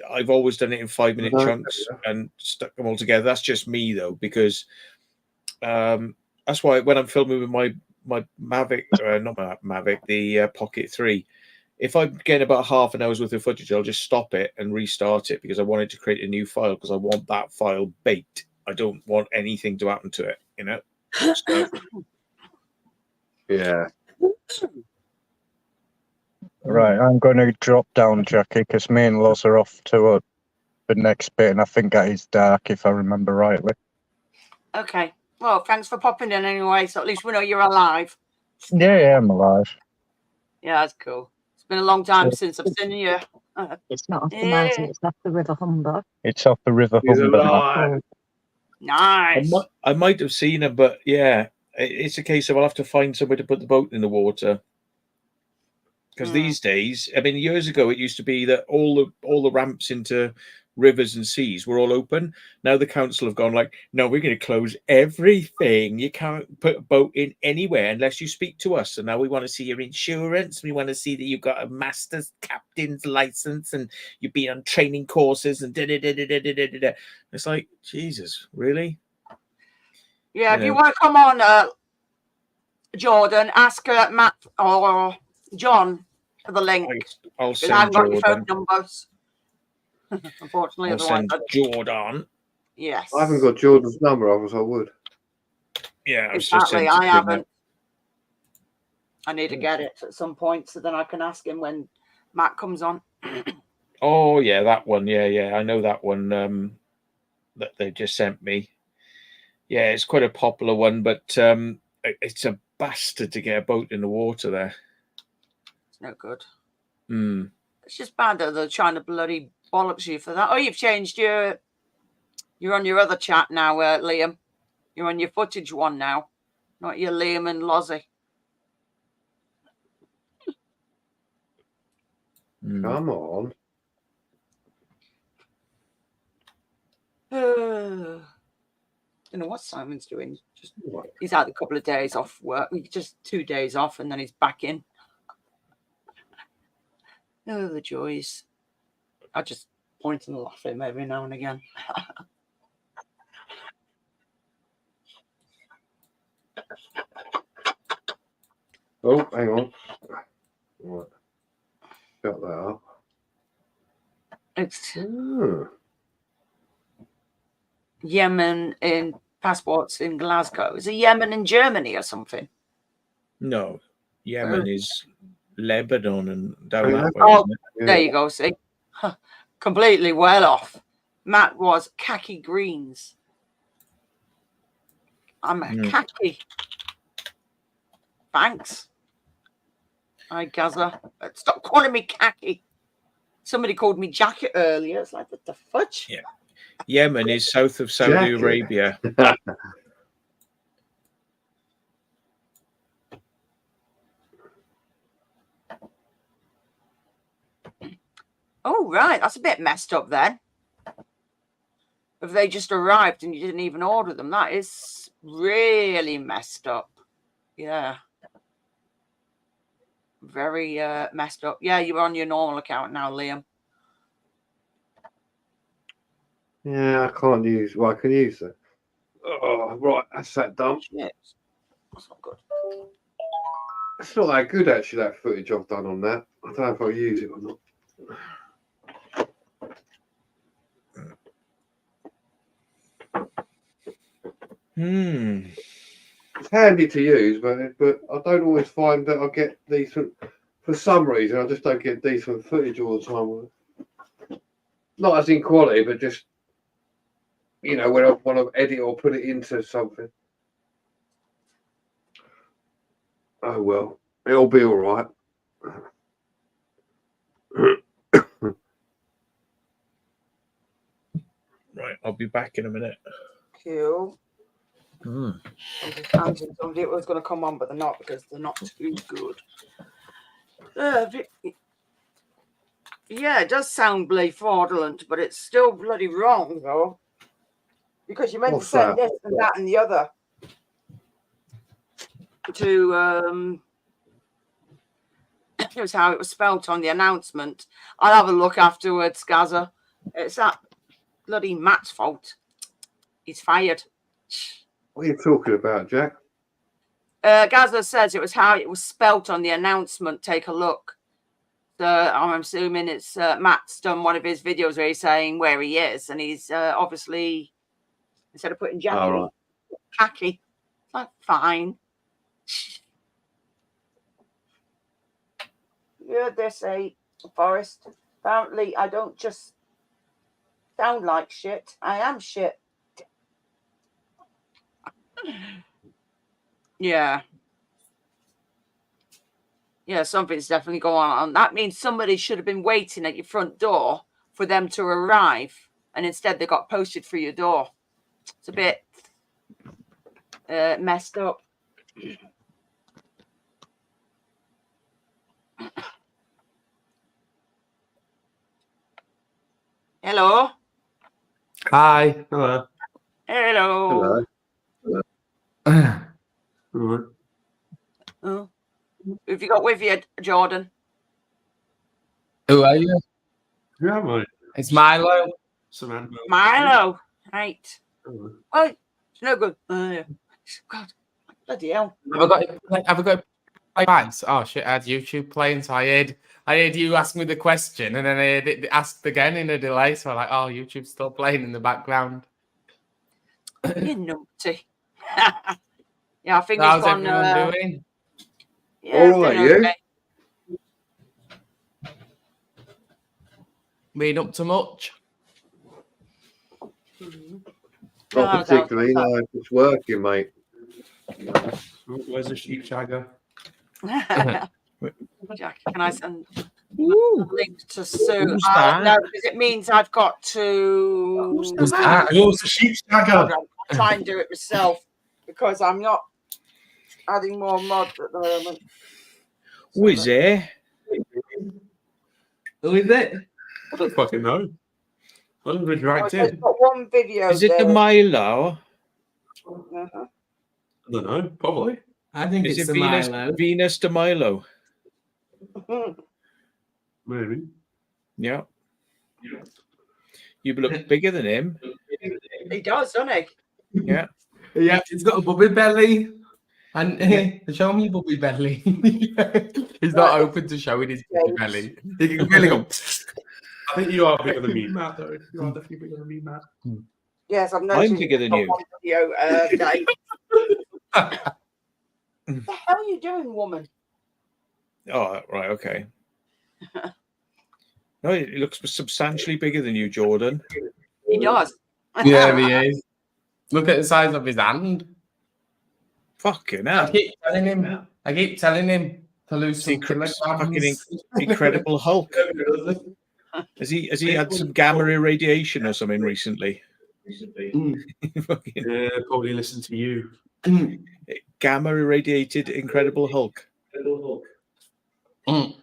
I've always done it in 5-minute chunks and stuck them all together. That's just me though, because that's why when I'm filming with my Mavic, not my Mavic, the Pocket 3, if I'm getting about half an hour's worth of footage, I'll just stop it and restart it, because I wanted to create a new file, because I want that file baked. I don't want anything to happen to it, So, yeah. Right, I'm going to drop down, Jackie, because me and Loz are off to the next bit, and I think that is dark, if I remember rightly. Okay. Well, thanks for popping in anyway. So at least we know you're alive. Yeah, I'm alive. Yeah, that's cool. It's been a long time since I've seen you. It's not off the Yeah. mountain, it's off the River Humber. It's off the River He's a Humber. Matt. liar. Nice. I might have seen him, but yeah, it's a case of I'll have to find somewhere to put the boat in the water. Because these days, I mean, years ago, it used to be that all the ramps into rivers and seas were all open. Now the council have gone like, no, we're going to close everything. You can't put a boat in anywhere unless you speak to us. And now we want to see your insurance. We want to see that you've got a master's captain's license and you've been on training courses and da-da-da-da-da-da-da. It's like, Jesus, really? Yeah, if you want to come on, Jordan, ask Matt or John for the link. I'll Because I haven't send got your phone Jordan. numbers. Unfortunately, I'll otherwise, send Jordan. yes. I haven't got Jordan's number, otherwise I would. Yeah, I was just Exactly, saying to I bring haven't. that. I need to get it at some point so then I can ask him when Matt comes on. Oh yeah, that one. Yeah. I know that one that they just sent me. Yeah, it's quite a popular one, but it's a bastard to get a boat in the water there. It's no good. Mm. It's just bad that they're trying to bloody bollocks you for that. Oh, you've changed you're on your other chat now, Liam. You're on your footage one now, not your Liam and Lozzie. Come on. Don't know what Simon's doing. Just he's had a couple of days off work. Just 2 days off, and then he's back in. Oh, the joys! I just point and laugh at him every now and again. Oh, hang on. Right. Shut that up. It's Oh. Yemen in passports in Glasgow. Is it Yemen in Germany or something? No, Yemen is Lebanon and down Oh, that way. Oh, Isn't it? Yeah. there you go. See, completely well off. Matt was khaki greens. I'm a khaki. Thanks. Hi, Gaza. Stop calling me khaki. Somebody called me jacket earlier. It's like, what the fudge? Yeah. Yemen is south of Saudi Jacket. Arabia. Oh, right. That's a bit messed up then. If they just arrived and you didn't even order them, that is really messed up. Yeah. Very messed up. Yeah, you're on your normal account now, Liam. Yeah, I can't use. Well, I can use it. Oh, right. That's that done. Shit. That's not good. It's not that good, actually, that footage I've done on that. I don't know if I'll use it or not. It's handy to use, but I don't always find that I get decent. For some reason, I just don't get decent footage all the time. Not as in quality, but just when I want to edit or put it into something. Oh well, it'll be all right. Right, I'll be back in a minute. Cool. I'm just answering somebody was going to come on, but they're not because they're not too good. Yeah, it does sound bloody fraudulent, but it's still bloody wrong, though. Because you meant What's to send that? this and that and the other to it was how it was spelt on the announcement. I'll have a look afterwards, Gaza. It's that bloody Matt's fault. He's fired. What are you talking about, Jack? Gaza says it was how it was spelt on the announcement. Take a look. So I'm assuming it's Matt's done one of his videos where he's saying where he is, and he's obviously, instead of putting jacket, Right. khaki. It's like, fine. You heard this, Forrest. Apparently, I don't just sound like shit. I am shit. Yeah. Yeah, something's definitely going on. That means somebody should have been waiting at your front door for them to arrive, and instead they got posted through your door. It's a bit messed up. Hello. Hi. Hello. Hello. Hello. Right. Oh. Who have you got with you, Jordan? Who are you? Who am I? It's Milo. Samantha. Milo. Right. Hello. Well, it's no good. Yeah. God, bloody hell. Have I got plans? Oh shit! I had YouTube playing, so I heard you ask me the question, and then I heard it asked again in a delay. So I'm like, oh, YouTube's still playing in the background. You numpty. Yeah, I think How's he's gone. everyone doing? Yeah, All right, doing you? okay. Been up to much? Not particularly. No, it's working, mate. Where's the sheep shagger? Jack, can I send a link to Sue? Who's that? No, because it means I've got to. Who's that? Who's the sheep shagger? I'll try and do it myself because I'm not adding more mods at the moment. Who is there? Who is it? I don't fucking know. I don't been I've dragged just in. got one video. Is it the there. Milo? Uh-huh. I don't know. Probably. I think Is it's it the Venus? Milo. Venus de Milo? Maybe. Yeah. You look bigger than him. He does, doesn't he? Yeah. Yeah, he's got a bubby belly. And show me bubby belly. He's not open to showing his bubby belly. He can really go. I think you are bigger than me, Matt, though. You are definitely bigger than me, Matt. Yes, I've noticed. bigger than got you. one video, Dave. What the hell are you doing, woman? Oh, right. Okay. No, it looks substantially bigger than you, Jordan. He does. Yeah, he is. Look at the size of his hand. Fucking I hell. keep telling him to lose some Fucking kilograms. Incredible Hulk. Has he had some gamma irradiation or something recently? Fucking Yeah, probably listen to you. gamma irradiated Incredible Hulk. Mm.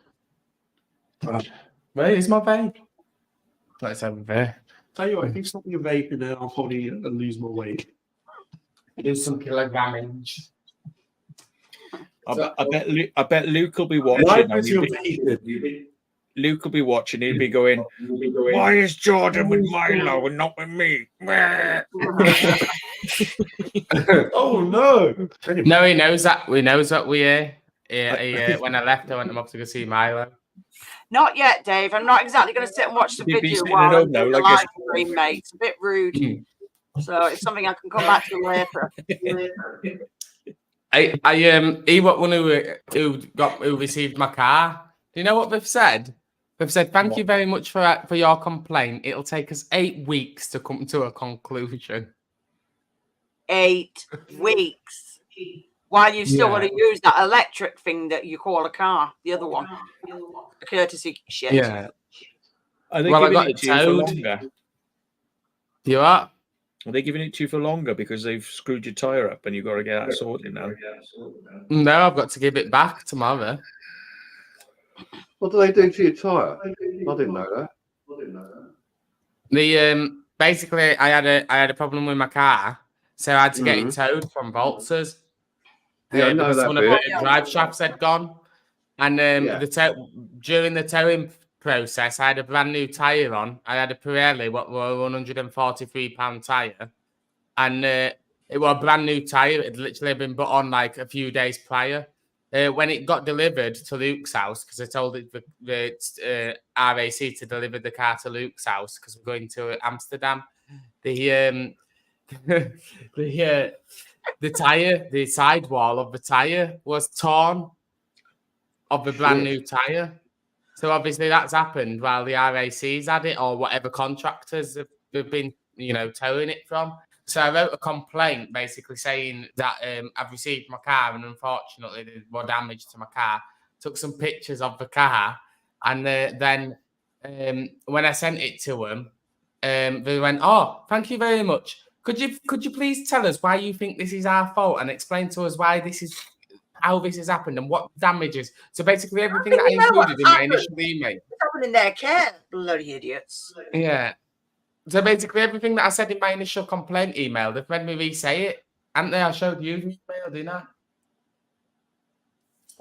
Where is my vape? Let's have a there. Tell you what, if you stop your vaping, then I'll probably lose my weight. Lose some kilograms. I bet Luke will be Why watching. is your vaping? Luke will be watching. He'll be going, "Why is Jordan with Milo and not with me?" Oh no! No, he knows that. We knows that we when I left, I went up to go see Milo. Not yet, Dave. I'm not exactly going to sit and watch the You'd be video sitting while at I'm home now, doing the like live stream, mate. It's a bit rude. So it's something I can come back to later. He what one who received my car. Do you know what they've said? They've said, thank you very much for your complaint. It'll take us 8 weeks to come to a conclusion. 8 weeks. While you still want to use that electric thing that you call a car, the other one, the courtesy shit. Yeah. Are they Well, I giving got it it to you for towed. longer? You what? Are they giving it to you for longer because they've screwed your tire up and you've got to get that sorted now? No, I've got to give it back tomorrow. What do they do to your tyre? I didn't know that. The basically I had a problem with my car, so I had to get it towed from Voltzers. Yeah, I know because that one of bit. the drive shafts had gone, and during the towing process, I had a brand new tire on. I had a Pirelli, what were £143 tire, and it was a brand new tire. It literally been put on like a few days prior. When it got delivered to Luke's house, because I told it the RAC to deliver the car to Luke's house because we're going to Amsterdam. The tire, the sidewall of the tire was torn of the brand new tire. So obviously that's happened while the RAC's had it or whatever contractors have been, towing it from. So I wrote a complaint basically saying that I've received my car and unfortunately there's more damage to my car. took some pictures of the car, and then when I sent it to them, they went, "Oh, thank you very much. Could you please tell us why you think this is our fault and explain to us why this is how this has happened and what damages?" So basically, everything that I you know what included in my happened? initial email. It's happening in their care, bloody idiots. Yeah. So basically, everything that I said in my initial complaint email, they've made me re-say it. And I showed you the email, didn't I?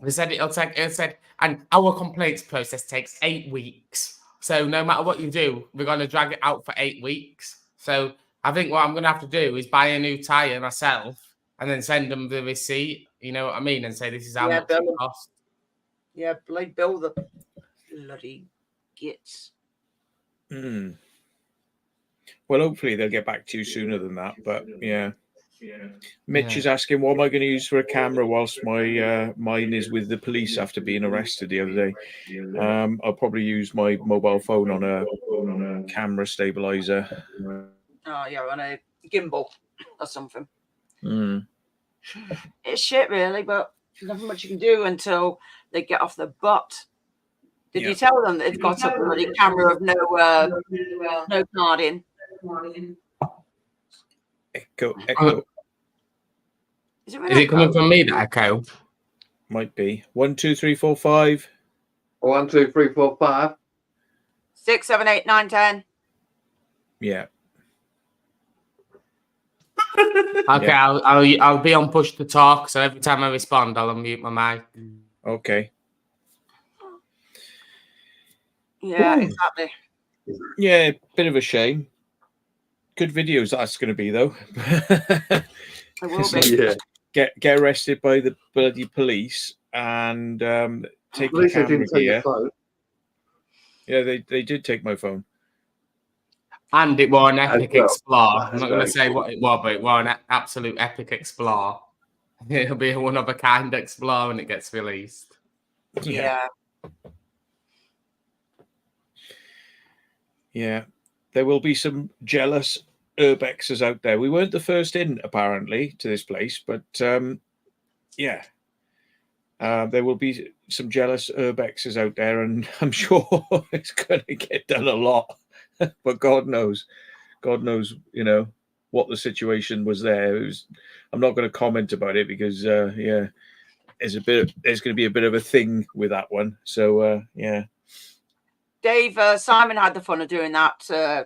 They said it said, and our complaints process takes 8 weeks. So no matter what you do, we're going to drag it out for 8 weeks. So I think what I'm going to have to do is buy a new tyre myself and then send them the receipt, you know what I mean? And say, this is how much it cost. Yeah, bloody bill the bloody gits. Well, hopefully they'll get back to you sooner than that. But yeah. Mitch is asking, what am I going to use for a camera whilst my mine is with the police after being arrested the other day? I'll probably use my mobile phone on a camera stabilizer. Oh yeah, on a gimbal or something. Mm. It's shit, really, but there's nothing much you can do until they get off the butt. Did you tell them that they've got a bloody camera of no card in? Echo. Is it coming from me, that echo? Might be. 1, 2, 3, 4, 5. 1, 2, 3, 4, 5. 6, 7, 8, 9, 10. Yeah. Okay, yeah. I'll be on push to talk, so every time I respond, I'll unmute my mic. Okay. Yeah, exactly. Yeah, bit of a shame. Good videos that's going to be, though. It will be. Yeah. Get arrested by the bloody police and take your camera gear. Yeah, they did take my phone. And it was an Epic Explorer. I'm not going to say what it was, but it was an absolute Epic Explorer. It'll be a one-of-a-kind Explorer when it gets released. Yeah. Yeah. There will be some jealous urbexers out there. We weren't the first in, apparently, to this place, but yeah. There will be some jealous urbexers out there, and I'm sure it's going to get done a lot. But God knows, you know, what the situation was there. I'm not going to comment about it because, yeah, there's going to be a bit of a thing with that one. So, yeah. Dave, Simon had the fun of doing that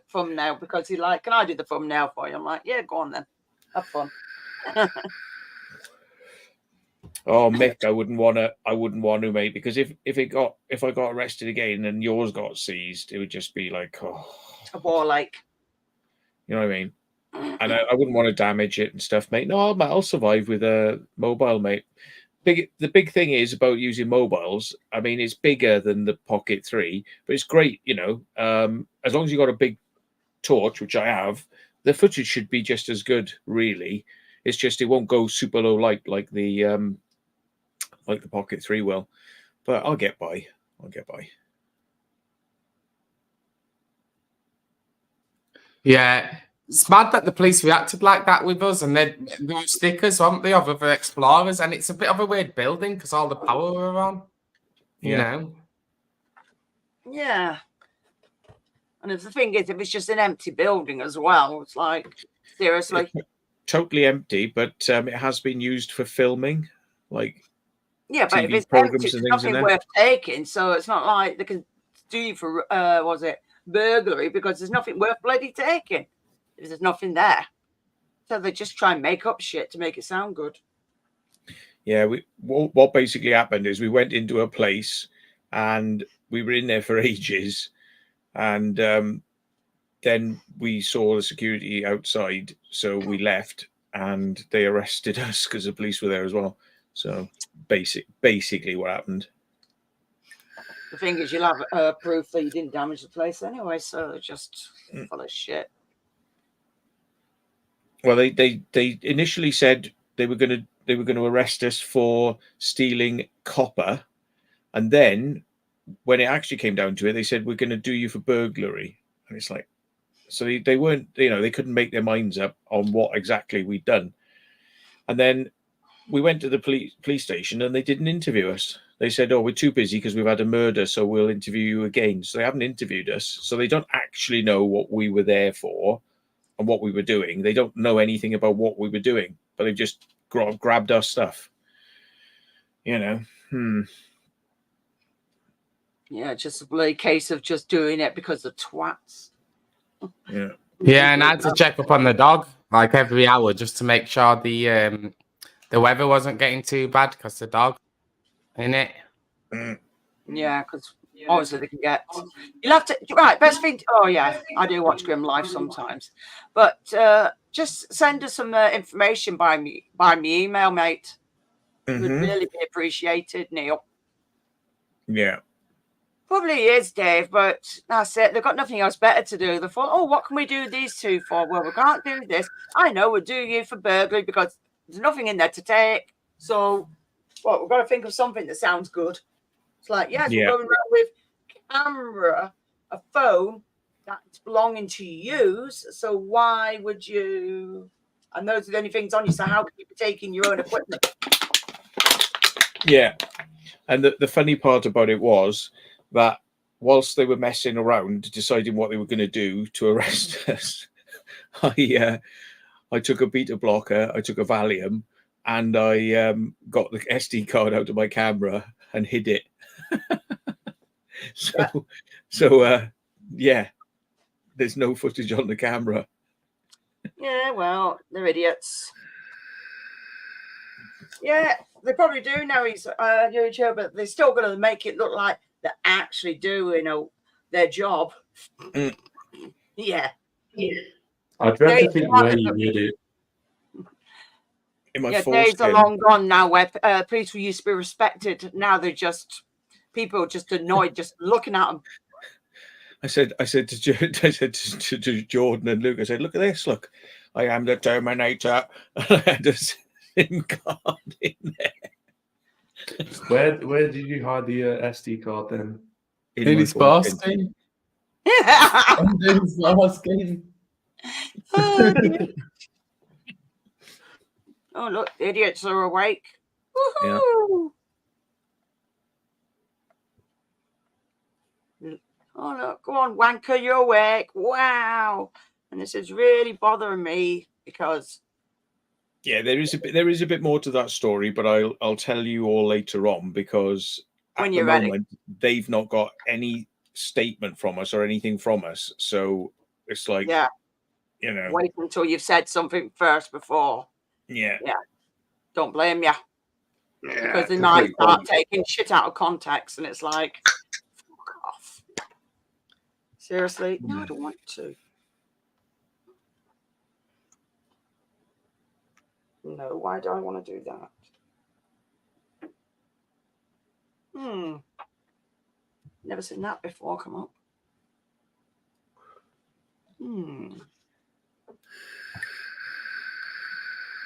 thumbnail because he's like, "Can I do the thumbnail for you?" I'm like, "Yeah, go on then, have fun." Oh, Mick, I wouldn't want to, mate, because if I got arrested again and yours got seized, it would just be like, oh, a war like. You know what I mean? And I wouldn't want to damage it and stuff, mate. No, I'll survive with a mobile, mate. The big thing is about using mobiles. I mean, it's bigger than the Pocket 3, but it's great, you know. As long as you got a big torch, which I have, the footage should be just as good, really. It's just it won't go super low light like the Pocket 3 will. But I'll get by. Yeah. It's mad that the police reacted like that with us, and there were stickers, weren't they, of other Explorers, and it's a bit of a weird building because all the power were on, you know. Yeah. And if the thing is, if it's just an empty building as well, it's like, seriously. It's totally empty, but it has been used for filming, like yeah, but TV if it's programs empty, and it's things nothing worth taking, so it's not like they can do you for, burglary, because there's nothing worth bloody taking. There's nothing there, so they just try and make up shit to make it sound good. Yeah, what basically happened is we went into a place and we were in there for ages, and then we saw the security outside, so we left and they arrested us because the police were there as well. So basically what happened. The thing is, you'll have proof that you didn't damage the place anyway, so they're just full of shit. Well, they initially said they were going to arrest us for stealing copper, and then when it actually came down to it, they said we're going to do you for burglary, and it's like, so they weren't, you know, they couldn't make their minds up on what exactly we'd done, and then we went to the police station and they didn't interview us. They said, "Oh, we're too busy because we've had a murder, so we'll interview you again." So they haven't interviewed us, so they don't actually know what we were there for and what we were doing. They don't know anything about what we were doing, but they've just grabbed our stuff. You know. Yeah, just a bloody case of just doing it because of twats. Yeah. Yeah, and I had to check up on the dog like every hour just to make sure the weather wasn't getting too bad because the dog in it. Yeah, because obviously they can get. You'll have to right. Best thing. Oh yeah, I do watch Grim Life sometimes, but just send us some information by me email, mate. Would really be appreciated, Neil. Yeah. Probably is, Dave, but that's it. They've got nothing else better to do. They thought, oh, what can we do these two for? Well, we can't do this. I know we'll do you for burglary because there's nothing in there to take. So, well, we've got to think of something that sounds good. It's like, yes, we're going around with camera, a phone that's belonging to use. So why would you? And those are the only things on you. So how can you be taking your own equipment? Yeah. And the funny part about it was that whilst they were messing around, deciding what they were going to do to arrest us, I took a beta blocker, I took a Valium, and I got the SD card out of my camera and hid it. Yeah, there's no footage on the camera. Yeah, well, they're idiots. Yeah, they probably do know he's YouTuber, but they're still going to make it look like they're actually doing their job. Yeah. I dread to think where you did it. In my days are long gone now where police used to be respected. Now they're just people just annoyed just looking at them. I said to Jordan and Luke, I said, look at this, look, I am the Terminator. I had a SIM card in there. Where did you hide the SD card then? In his fast game. In his last game. Oh, look, the idiots are awake. Yeah. Oh, look, go on, wanker, you're awake. Wow. And this is really bothering me because... Yeah, there is a bit more to that story, but I'll tell you all later on because when you're ready, they've not got any statement from us or anything from us. So it's like, yeah, you know, wait until you've said something first before. Yeah. Don't blame you. Yeah, because they might start taking shit out of context, and it's like, fuck off. Seriously, no, I don't want to. No, why do I want to do that? Never seen that before come up.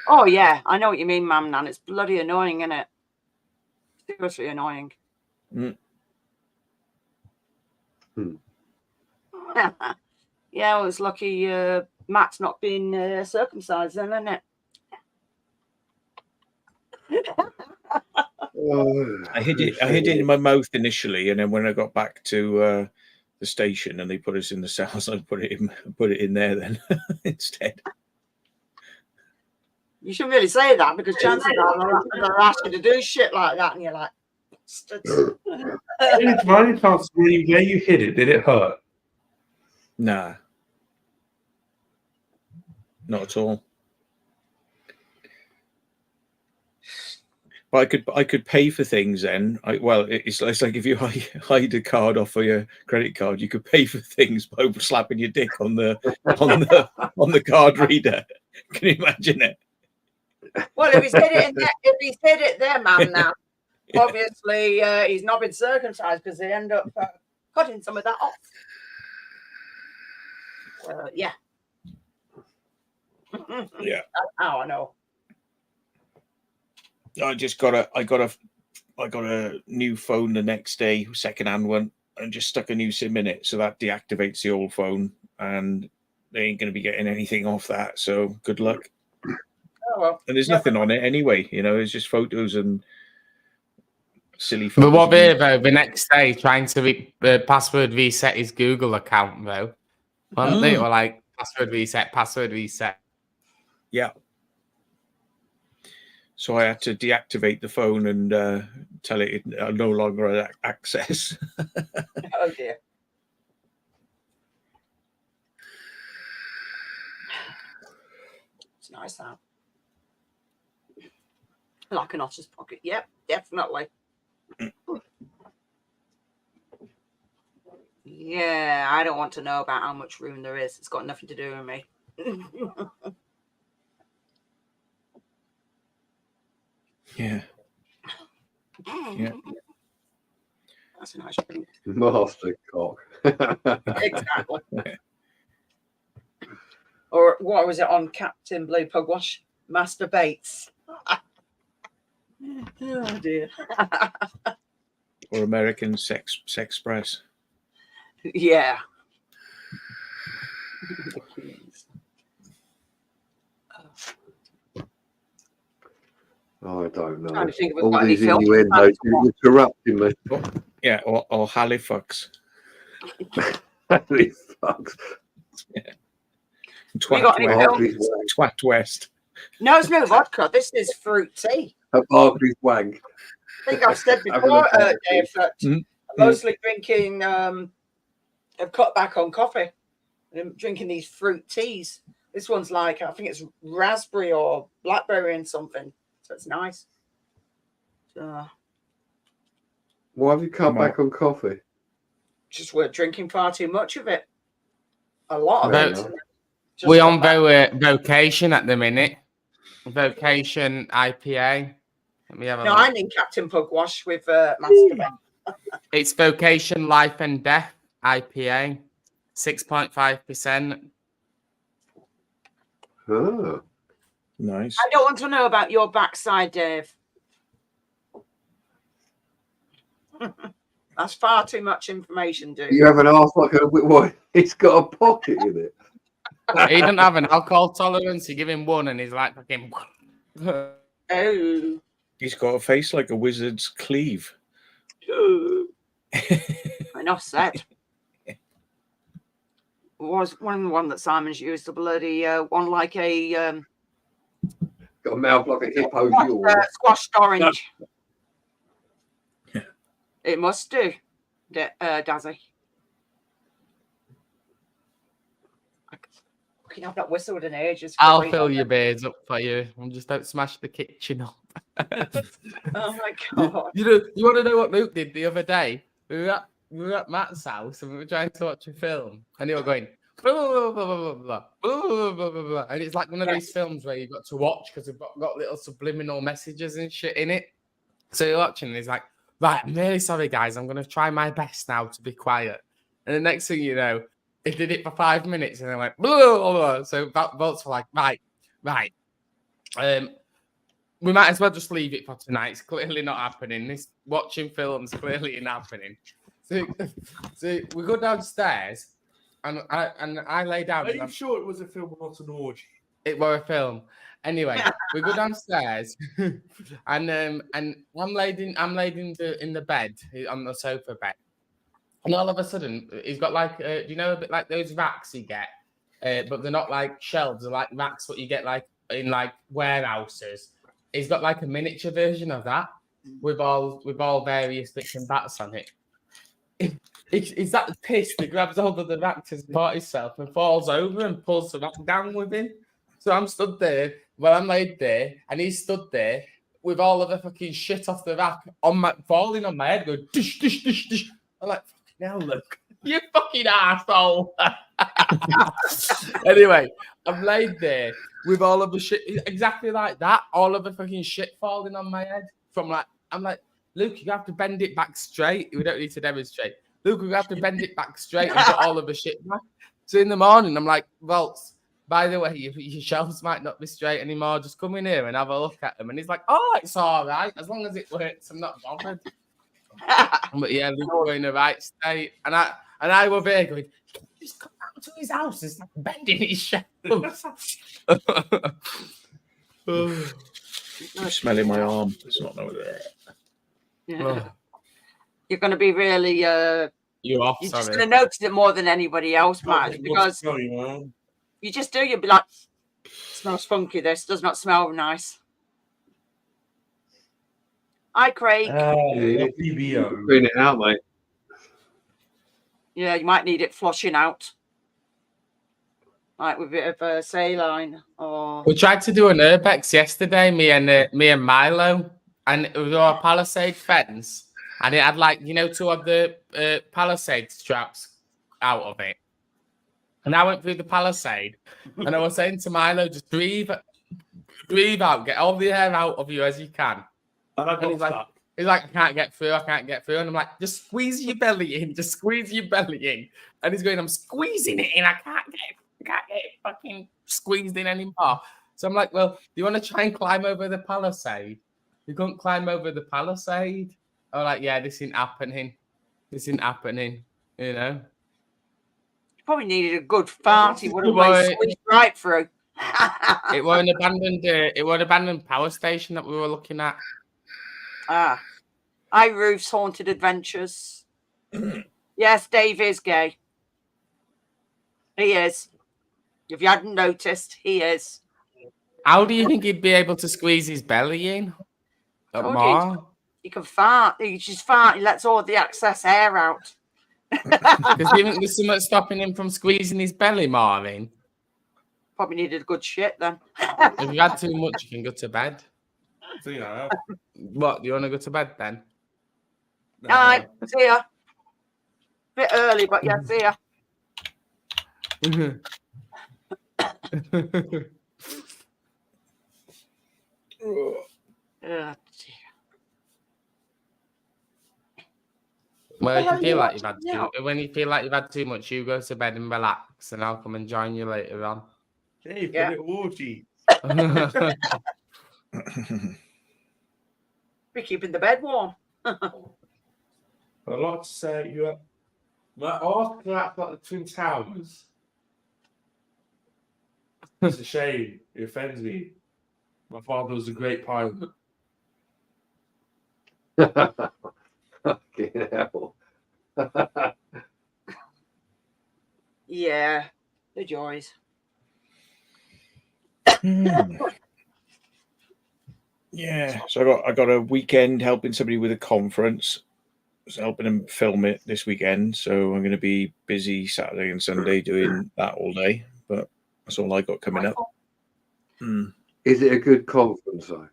Oh yeah, I know what you mean, Mam Nan. It's bloody annoying, isn't it? Seriously annoying. Yeah, well, it's lucky Matt's not been circumcised then, isn't it? I hid it in my mouth initially, and then when I got back to the station and they put us in the cells, I put it in there then instead. You shouldn't really say that because chances are they'll ask you to do shit like that, and you're like, Why can't see where you hid it? Did it hurt? Nah, not at all. But I could pay for things then. It's like if you hide a card off of your credit card, you could pay for things by slapping your dick on the card reader. Can you imagine it? Well, if he's hid it there, man, now obviously he's not been circumcised because they end up cutting some of that off. Yeah. Yeah. That's how I know. I got a new phone the next day, second-hand one, and just stuck a new SIM in it, so that deactivates the old phone, and they ain't going to be getting anything off that. So good luck. Oh, well. And there's nothing on it anyway, you know. It's just photos and silly. But what photos. though, the next day trying to password reset his Google account, though. Weren't they? Or like password reset. Yeah. So I had to deactivate the phone and tell it no longer had access. Oh dear. It's nice that. Like an otter's pocket. Yep, definitely. Yeah, I don't want to know about how much room there is. It's got nothing to do with me. Yeah. Yeah. That's a nice thing. Master cock. Exactly. Or what was it on Captain Blue Pugwash? Masturbates. Oh dear. Or American Sex Press. Yeah. I don't know. Trying to think of All any these films innuendos, you're interrupting me. Yeah, or Halifax. Holy fucks. We got any Barclays films? Wank. Twat West. No, it's no vodka. This is fruit tea. Barclays Wank. I think I've said Having before, a Dave, that I'm mostly drinking, I've cut back on coffee. I'm drinking these fruit teas. This one's like, I think it's raspberry or blackberry and something. So it's nice. Why have you cut back on coffee? Just we're drinking far too much of it. A lot of Fair it. enough. Just We cut on back. Vocation at the minute. Vocation IPA. Let me have a No, look. I'm in Captain Pugwash with Master. It's Vocation Life and Death IPA. 6.5%. Oh. Nice. I don't want to know about your backside, Dave. That's far too much information, dude. You have an arse like a what? It's got a pocket in it. He doesn't have an alcohol tolerance. You give him one and he's like fucking. Oh. He's got a face like a wizard's cleave. Enough said. Was one that Simon's used, the bloody one like a Got a mouth like a hippo's yaw. squashed orange. It must do, Dazzy. I can have that whistled in ages. I'll fill your beers up for you. And just don't smash the kitchen up. Oh my god! You want to know what Luke did the other day? We were at Matt's house and we were trying to watch a film, and they were going blah, blah, blah, blah, blah, blah, blah, blah, blah. And it's like one of these films where you've got to watch because they've got little subliminal messages and shit in it. So you're watching, and he's like, right, I'm really sorry, guys. I'm going to try my best now to be quiet. And the next thing you know, he did it for 5 minutes, and they went blah, blah, blah. So votes were like, right. We might as well just leave it for tonight. It's clearly not happening. This watching films clearly not happening. So we go downstairs, and I lay down. Are you sure it was a film, not an orgy? It were a film. Anyway, we go downstairs, and I'm laid in the bed on the sofa bed, and all of a sudden he's got like do you know a bit like those racks you get, but they're not like shelves, they're like racks what you get like in like warehouses. He's got like a miniature version of that with all various bits and bats on it. He's that pissed he grabs hold of the rack to support himself and falls over and pulls the rack down with him. So I'm stood there, I'm laid there, and he's stood there with all of the fucking shit off the rack falling on my head, going dish, dish, dish, dish. I'm like, fucking hell, look, you fucking asshole. Anyway, I'm laid there with all of the shit, exactly like that, all of the fucking shit falling on my head. I'm like, Luke, you have to bend it back straight. We don't need to demonstrate. Luke, we have to bend it back straight and put all of the shit back. So in the morning, I'm like, Volts, by the way, your shelves might not be straight anymore. Just come in here and have a look at them. And he's like, oh, it's all right. As long as it works, I'm not bothered. But yeah, Luke, we're in the right state. And I were there going, just come out to his house and start bending his shelves. I'm smelling my arm. It's not no there. Oh, You're going to be really, you're off, you're just sorry. going to notice it more than anybody else, Matt, because you just do, you'll be like, smells funky, this does not smell nice. Hi, Craig. Lovely Clean it out, mate. Yeah, you might need it flushing out. Like with a bit of saline or... We tried to do an urbex yesterday, me and Milo, and it was our Palisade fence, and it had like, you know, two of the Palisade straps out of it. And I went through the Palisade, and I was saying to Milo, just breathe out, get all the air out of you as you can. And he's like, I can't get through. And I'm like, just squeeze your belly in. And he's going, I'm squeezing it in. I can't get it fucking squeezed in anymore. So I'm like, well, do you want to try and climb over the Palisade? You couldn't climb over the Palisade. I'm like, yeah, this isn't happening. You know? You probably needed a good fart. He would have squeezed right through. It was an abandoned power station that we were looking at. Roof's Haunted Adventures. Yes, Dave is gay. He is. If you hadn't noticed, he is. How do you think he'd be able to squeeze his belly in? More? He can fart. He just fart. He lets all the excess air out. Because do you think there's something stopping him from squeezing his belly more in? Probably needed a good shit then. If you had too much, you can go to bed. Yeah. What? Do you want to go to bed then? All right, see ya. Bit early, but yeah, see ya. Well, if you feel like you've had too much, you go to bed and relax, and I'll come and join you later on. Hey, Yeah. little orgy. Be keeping the bed warm. I'd like to say you. My arse collapsed like the Twin Towers. It's a shame. It offends me. My father was a great pilot. Fucking hell. Yeah, the joys. Yeah, so I got a weekend helping somebody with a conference. I was helping them film it this weekend, so I'm going to be busy Saturday and Sunday doing that all day. But that's all I got coming up. Is it a good conference though?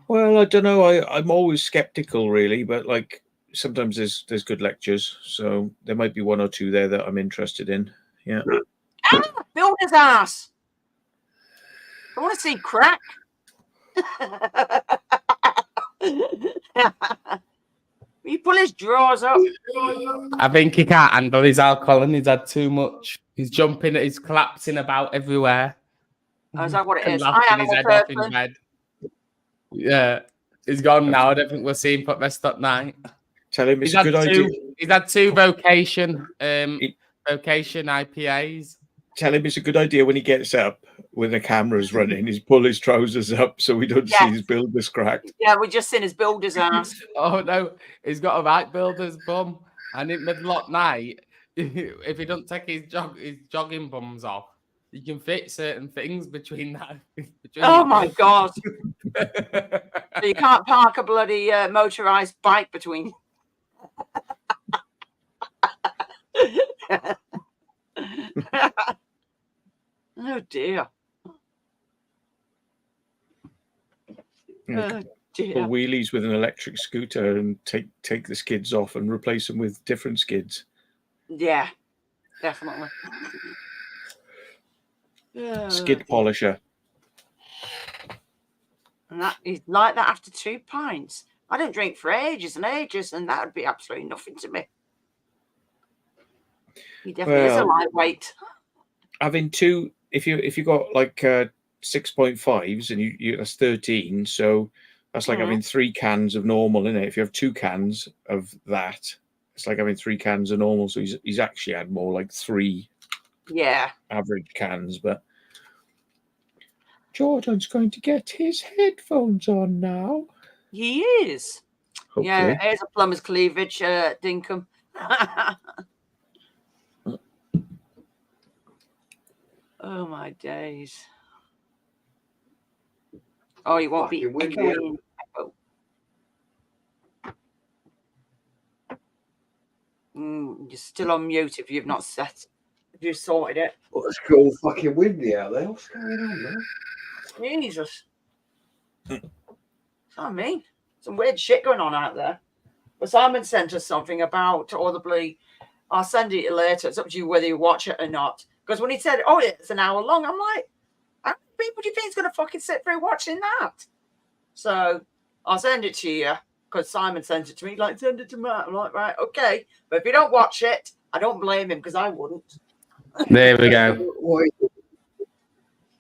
Well, I don't know. I'm always skeptical, really, but like sometimes there's good lectures, so there might be one or two there that I'm interested in. Yeah. Builder's ass. I want to see crack. You pull his drawers up. I think he can't handle his alcohol and he's had too much. He's jumping, he's collapsing about everywhere. Oh, is that what it is? Laughing his head off in bed. Yeah, he's gone now. I don't think we'll see him put rest up night. Tell him it's a good idea. He's had two vocation IPAs. Tell him it's a good idea when he gets up when the camera's running, he's pull his trousers up so we don't see his builder's cracked. Yeah, we just seen his builder's ass. Oh no, he's got a right builder's bum. And in middle of night, if he don't take his jogging bums off, you can fit certain things between that. Oh my god! So you can't park a bloody motorized bike between. Oh dear. Oh dear. Pull wheelies with an electric scooter and take the skids off and replace them with different skids. Yeah, definitely. Skid polisher. And that is like that after 2 pints. I don't drink for ages and ages, and that would be absolutely nothing to me. He definitely is a lightweight. Having two, if you got like 6.5s and you that's 13, so that's like having 3 cans of normal, isn't it? If you have 2 cans of that, it's like having 3 cans of normal. So he's actually had more like 3 average cans. But Jordan's going to get his headphones on now. He is. Hopefully. Yeah, here's a plumber's cleavage, Dinkum. Oh my days. Oh, you won't be Fucking windy, echoing. You're still on mute if you've not set. If you've sorted it. Well, it's all fucking windy out there. What's going on, man? Jesus. That's what I mean. Some weird shit going on out there. But Simon sent us something about audibly. I'll send it later. It's up to you whether you watch it or not. Because when he said, oh, it's an hour long, I'm like, how many people do you think is going to fucking sit through watching that? So I'll send it to you because Simon sent it to me. Like, send it to Matt. I'm like, right, okay. But if you don't watch it, I don't blame him because I wouldn't. There we go. What is it?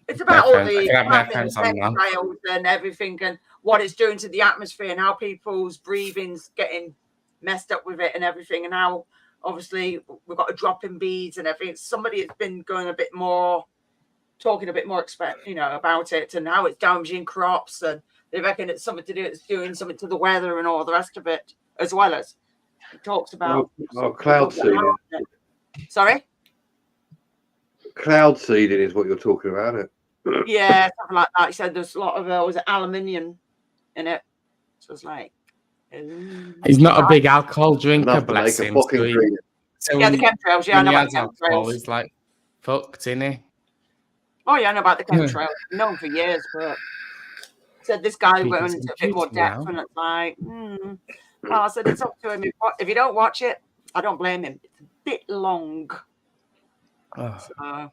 It's about all Reference. I the can have my reference on now. chemtrails and everything and what it's doing to the atmosphere and how people's breathing's getting messed up with it and everything. And how, obviously, we've got a drop in bees and everything. Somebody has been going a bit more, talking a bit more, about it and how it's damaging crops. And they reckon it's something to do, it's doing something to the weather and all the rest of it, as well as it talks about. Cloud seeding. Sorry? Cloud seeding is what you're talking about, isn't it? Yeah, something like that. He said there's a lot of was it aluminium in it. So it's like He's not a big alcohol drinker, Enough to bless make a him. fucking drink. So yeah, the chemtrails. Yeah, I when know he about has the alcohol, chemtrails. he's like fucked, isn't he? Oh yeah, I know about the chemtrails. Known for years, but said this guy Speaking went some into a bit more beauty now. depth, and it's like, Oh, I said it's up to him. If you don't watch it, I don't blame him. It's a bit long. Oh. So,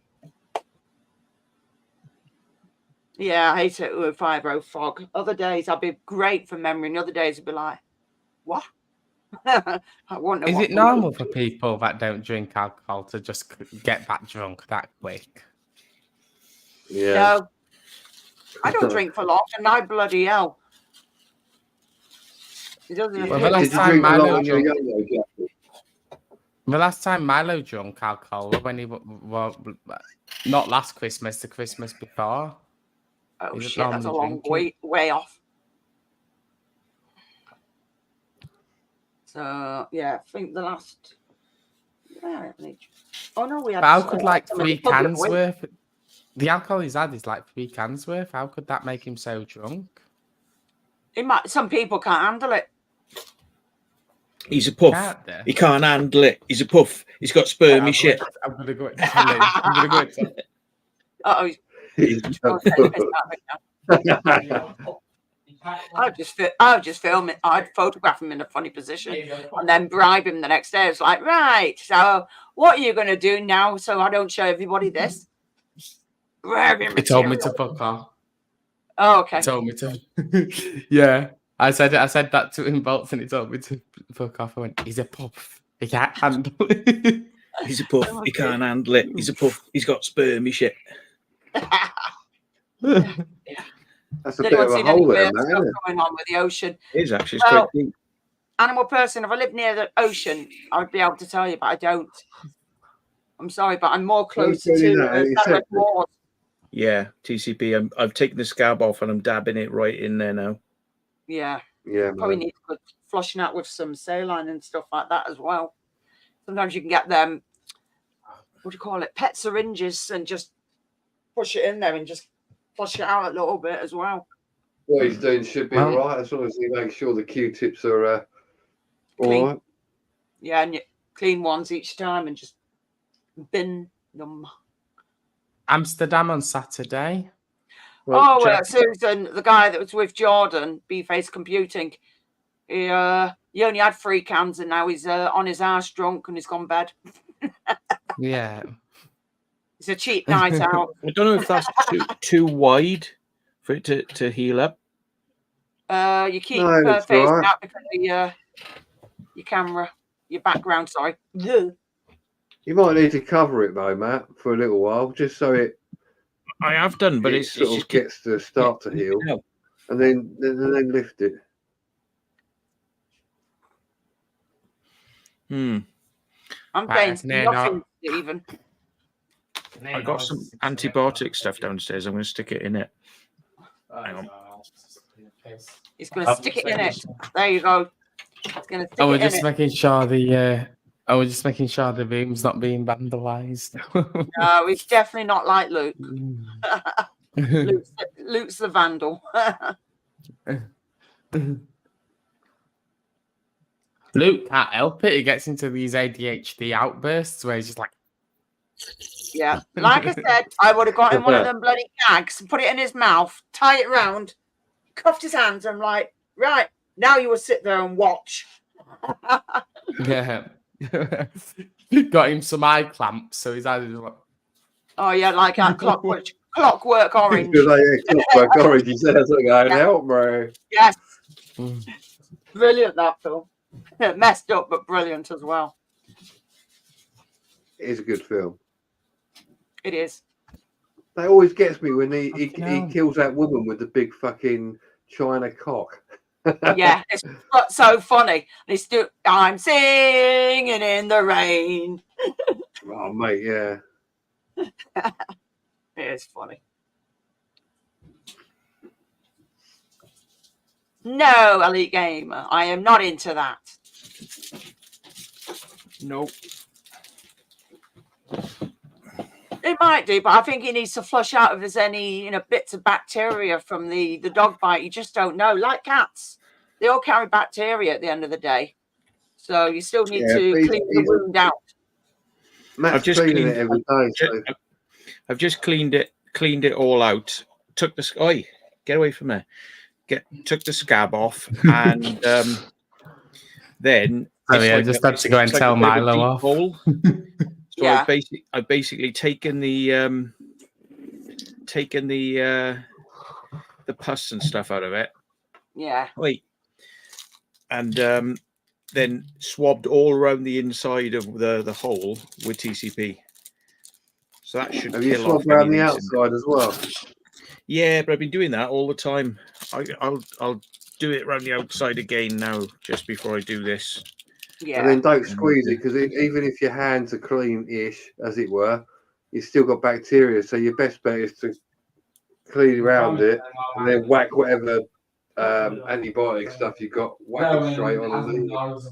yeah, I hate it with 5 fog. Other days I'd be great for memory, and other days I'd be like, what? I won't know. Is what it normal for people that don't drink alcohol to just get that drunk that quick? Yeah. No, I don't drink for long, and I bloody hell. It doesn't Well, affect the me. last time Milo when you were drunk, young, though, Jackie? the last time Milo drunk alcohol was when he not last Christmas, the Christmas before. Oh Is it shit, that's a normally long drinking? way off. So yeah, I think the last. Oh no, we had. But how could like some in 3 the public cans week. worth? The alcohol he's had is like 3 cans worth. How could that make him so drunk? It might. Some people can't handle it. He's a puff. Can't they? He can't handle it. He's a puff. He's got spermy shit. I'm gonna go. I'm gonna go. And tell him. Oh, He's I'll just film it. I'd photograph him in a funny position and then bribe him the next day. It's like, right, so what are you going to do now so I don't show everybody this? He told me to fuck off. Oh, okay. He told me to. Yeah. I said that to him both and he told me to fuck off. I went, he's a puff. He can't handle it. He's a puff. He can't handle it. He's a puff. He's got spermy shit. That's a bit of a hole there, man. Isn't it? Going on with the ocean. It is actually. It's Well, quite deep. Animal person, if I lived near the ocean, I would be able to tell you, but I don't. I'm sorry, but I'm more closer tell you to that, it's Sarah separate. Moores. Yeah, TCP. I've taken the scab off and I'm dabbing it right in there now. Yeah. Yeah, Probably man. need to put flushing out with some saline and stuff like that as well. Sometimes you can get them, what do you call it, pet syringes and just push it in there and just flush it out a little bit as well. What he's doing should be Well- all right as long as he makes sure the Q-tips are Clean. all right. Yeah, and you clean ones each time and just bin them. Amsterdam on Saturday. Well, Oh, Susan, the guy that was with Jordan, B-Face Computing, he only had 3 cans and now he's on his ass drunk and he's gone bed. Yeah. It's a cheap night out. I don't know if that's too wide for it to heal up. You keep No, it's facing all right. out because of your camera, your background, sorry. you might need to cover it though, Matt, for a little while, just so it I have done, but it it's sort of just gets to start to heal, No. and then lift it. I'm Right, saying no, nothing, Stephen. I got some antibiotic stuff downstairs. I'm going to stick it in it. Hang on. He's going to stick it in it. There you go. I was gonna stick I it was in just it. making sure the room's not being vandalised. No, he's definitely not like Luke. Luke's the vandal. Luke can't help it. He gets into these ADHD outbursts where he's just like, Yeah, like I said, I would have got him one of them bloody gags and put it in his mouth, tie it round, cuffed his hands, and I'm like, right, now you will sit there and watch. yeah. Got him some eye clamps, so he's either just like, Oh yeah, like that Clockwork Orange. Clockwork Orange. You said that's not going out, bro. Yes, brilliant that film. Messed up, but brilliant as well. It is a good film. It is. That always gets me when he hell. kills that woman with the big fucking China cock. Yeah, it's so funny. I'm singing in the rain. Oh, mate, yeah. It is funny. No, Elite Gamer, I am not into that. Nope. It might do, but I think he needs to flush out if there's any, bits of bacteria from the dog bite. You just don't know. Like cats, they all carry bacteria at the end of the day. So you still need to clean the wound out. Matt's cleaning it every day. So. I've just cleaned it all out. Took the get away from there. Took the scab off, and then I just had to go and tell Milo off. So yeah. I've basically taken the pus and stuff out of it. Yeah. And then swabbed all around the inside of the hole with TCP. So that should Have you swabbed around the outside as well? Yeah, but I've been doing that all the time. I'll do it around the outside again now, just before I do this. Yeah. And then don't squeeze it, because even if your hands are clean-ish, as it were, you've still got bacteria. So your best bet is to clean around it and then whack whatever antibiotic stuff you've got, whack it straight on.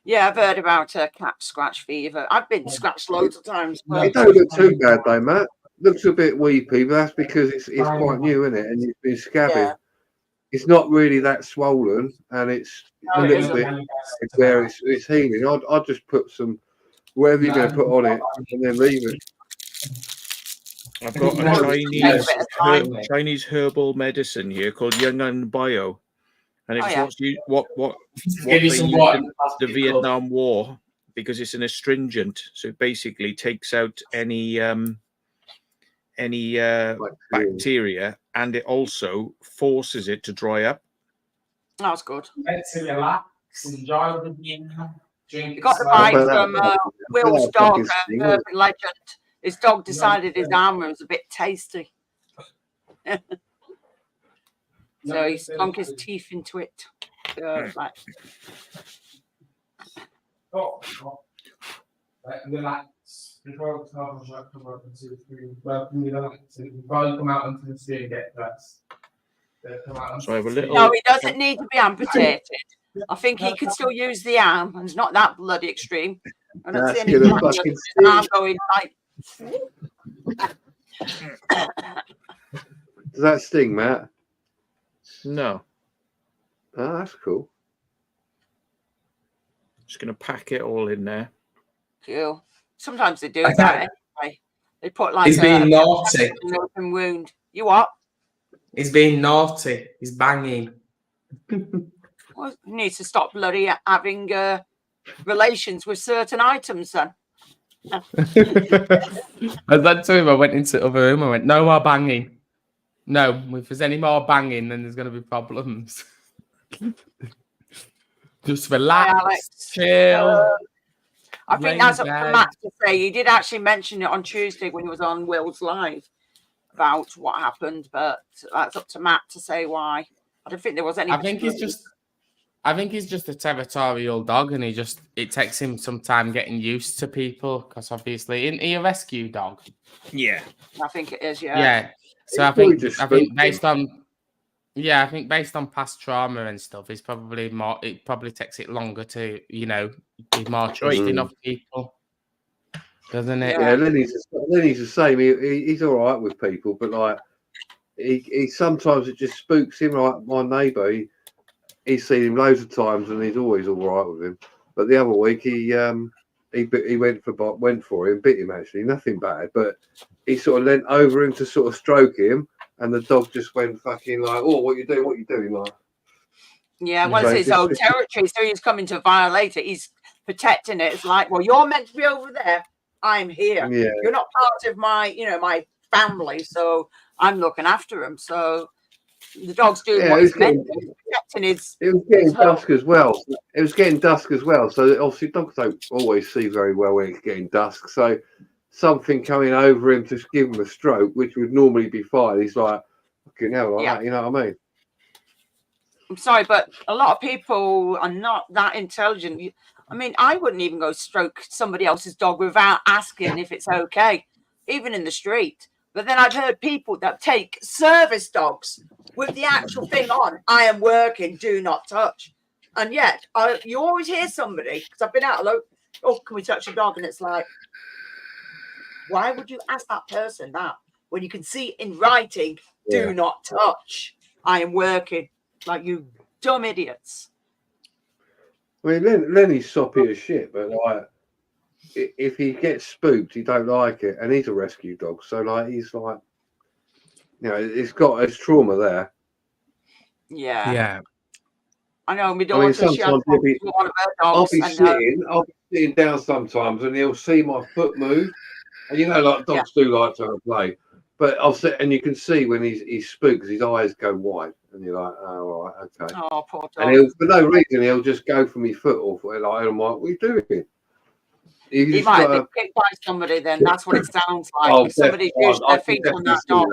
Yeah, I've heard about cat scratch fever. I've been scratched loads of times. But... It don't look too bad though, Matt. Looks a bit weepy, but that's because it's quite new, isn't it? And you've been scabbing. Yeah. It's not really that swollen, and it's a little bit where it's healing. I'd just put some whatever you're going to put on it, and then leave it. I've got a Chinese herbal medicine here called Yunnan Bio, and it's what they used in the Vietnam War, because it's an astringent, so it basically takes out any bacteria, and it also forces it to dry up. That's good. Let's relax, enjoy the drink. You got the bite from Will's dog, Urban Legend. His dog decided his arm was a bit tasty. So he sunk his teeth into it. Relax. Before come out into the sea and get dressed. No, he doesn't need to be amputated. I think he could still use the arm, and it's not that bloody extreme. I don't see any arm going like. Does that sting, Matt? No. Oh, that's cool. Just going to pack it all in there. Cool. Sometimes they do that anyway. They put like he's being naughty. An open wound. You what? He's being naughty. He's banging. Well, he needs to stop bloody having relations with certain items then. I said to him, I went into the other room, I went, no more banging. No, if there's any more banging, then there's going to be problems. Just relax, Alex. chill. I think that's up to Matt to say. He did actually mention it on Tuesday when he was on Will's Live about what happened, but that's up to Matt to say why. I don't think there was any. I think he's just a territorial dog, and it takes him some time getting used to people, because obviously, isn't he a rescue dog? Yeah, I think it is. Yeah. Yeah. So I think based on Yeah, I think based on past trauma and stuff, it's probably more. It probably takes it longer to, be more trusting of people, doesn't it? Yeah, Lenny's the same. He's all right with people, but like he sometimes it just spooks him. Like my neighbour, he's seen him loads of times, and he's always all right with him. But the other week he went for him, bit him actually, nothing bad, but he sort of leant over him to sort of stroke him, and the dog just went fucking like, oh, what you doing? What you doing? Like, yeah, well, it's his own territory, so he's coming to violate it. He's protecting it. It's like, well, you're meant to be over there. I'm here. Yeah. You're not part of my, my family, so I'm looking after him. So the dog's doing what he's meant to do, protecting his. It was getting dusk as well. It was getting dusk as well. So obviously dogs don't always see very well when it's getting dusk. So something coming over him to give him a stroke, which would normally be fine. He's like, fucking hell, like that, you know what I mean? I'm sorry, but a lot of people are not that intelligent. I mean, I wouldn't even go stroke somebody else's dog without asking if it's okay, even in the street. But then I've heard people that take service dogs with the actual thing on, I am working, do not touch. And yet, you always hear somebody, because I've been out alone, oh, can we touch your dog? And it's like, why would you ask that person that when you can see in writing, do not touch, I am working, like you dumb idiots. I mean, Lenny's soppy as shit, but like, if he gets spooked, he don't like it, and he's a rescue dog, so like, he's like, it's got its trauma there. Yeah. I know. My daughter, she has one of her dogs. I'll be sitting down sometimes, and he'll see my foot move, and like dogs do like to play. But I'll sit, and you can see when he's spooked, his eyes go wide, and you're like, oh, all right, okay. Oh, poor dog. And for no reason, he'll just go for me foot off, and I'm like, what are you doing? He might have been kicked by somebody. Then that's what it sounds like. Oh, if somebody used their feet on that dog.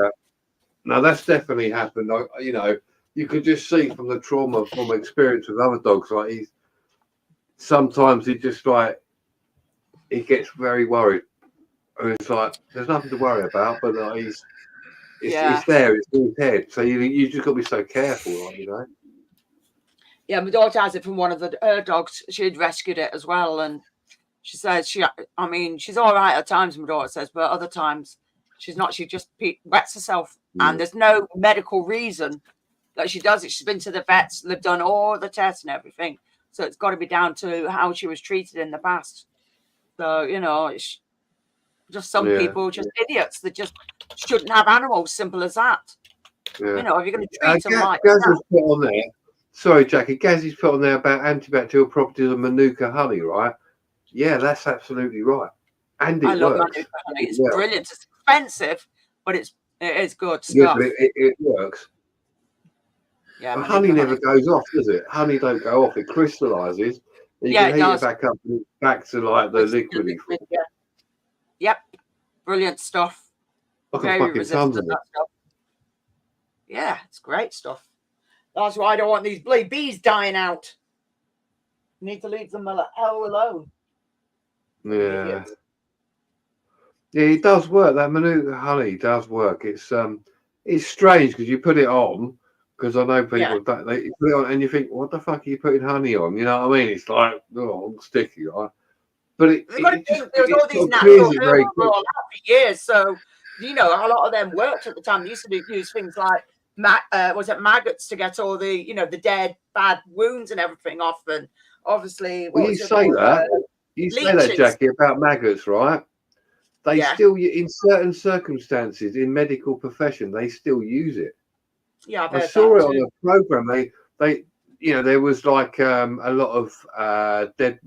No, that's definitely happened. You could just see from the trauma from experience with other dogs. Like sometimes he just like he gets very worried. And it's like there's nothing to worry about, but it's there. It's in his head. So you just got to be so careful, Yeah, my daughter has it from one of her dogs. She'd rescued it as well, and she says she's all right at times. My daughter says, but other times she's not. She just wets herself, and there's no medical reason that she does it. She's been to the vets. They've done all the tests and everything. So it's got to be down to how she was treated in the past. So it's just some people, just idiots that just shouldn't have animals. Simple as that. Yeah. If you're going to treat them like Gaz has put on there. Sorry, Jackie. Gazzy's put on there about antibacterial properties of Manuka honey, right? Yeah, that's absolutely right. And I love Manuka honey. It's brilliant. It's expensive, but it is good stuff. Yeah, but it works. Yeah, but honey never goes off, does it? Honey don't go off. It crystallizes. You can heat it back up and back to like the liquidy. Yeah. Yep. Brilliant stuff. Very resistant to that stuff. Yeah, it's great stuff. That's why I don't want these bees dying out. You need to leave them the hell alone. Yeah. Yeah, it does work. That Manuka honey does work. It's strange because you put it on, because I know people that they put it on and you think, what the fuck are you putting honey on? You know what I mean? It's like, sticky, right? But there's all these natural herbs for years, so a lot of them worked at the time. They used to use things like maggots to get all the the dead bad wounds and everything off, and obviously you say that, Jackie, about maggots, right? They still, in certain circumstances, in medical profession, they still use it. Yeah, I saw it on a program. They there was like a lot of dead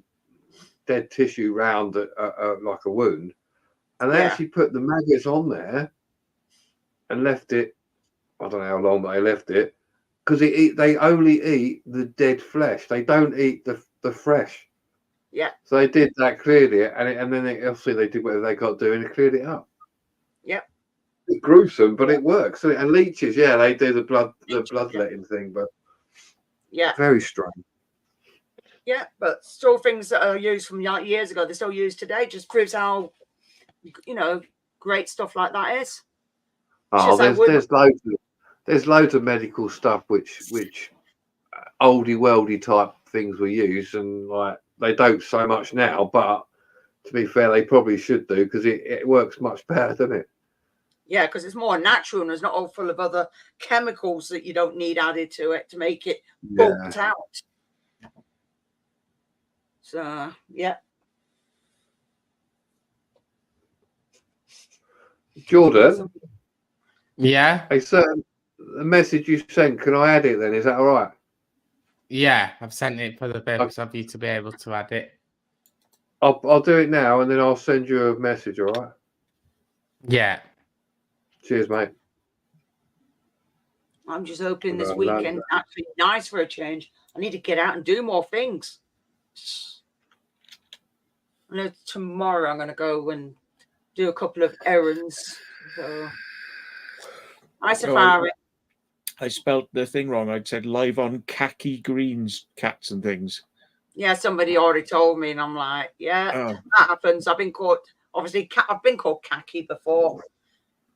tissue round like a wound, and they actually put the maggots on there and left it. I don't know how long they left it, because they only eat the dead flesh. They don't eat the fresh. Yeah. So they did that, cleared it, and then obviously they did whatever they got to do and it cleared it up. Yeah. It's gruesome, but it works. And leeches, they do the bloodletting thing, but very strange. Yeah, but still things that are used from years ago, they're still used today. Just proves how great stuff like that is. Oh, there's there's loads of medical stuff which oldie worldy type things were used, and like they don't so much now. But to be fair, they probably should do because it works much better, doesn't it? Yeah, because it's more natural and it's not all full of other chemicals that you don't need added to it to make it bulked out. So, yeah. Jordan, Yeah, the message you sent, can I add it then? Is that all right? yeah. I've sent it for the purpose of you to be able to add it. I'll do it now and then I'll send you a message, all right? Yeah. Cheers, mate. I'm just hoping this Well, weekend that's actually nice for a change. I need to get out and do more things. I know tomorrow I'm going to go and do a couple of errands. So, hi, Safari. I spelt the thing wrong. I'd said live on khaki greens, cats and things. Yeah, somebody already told me, and I'm like, yeah, that happens. I've been called, obviously, I've been called khaki before.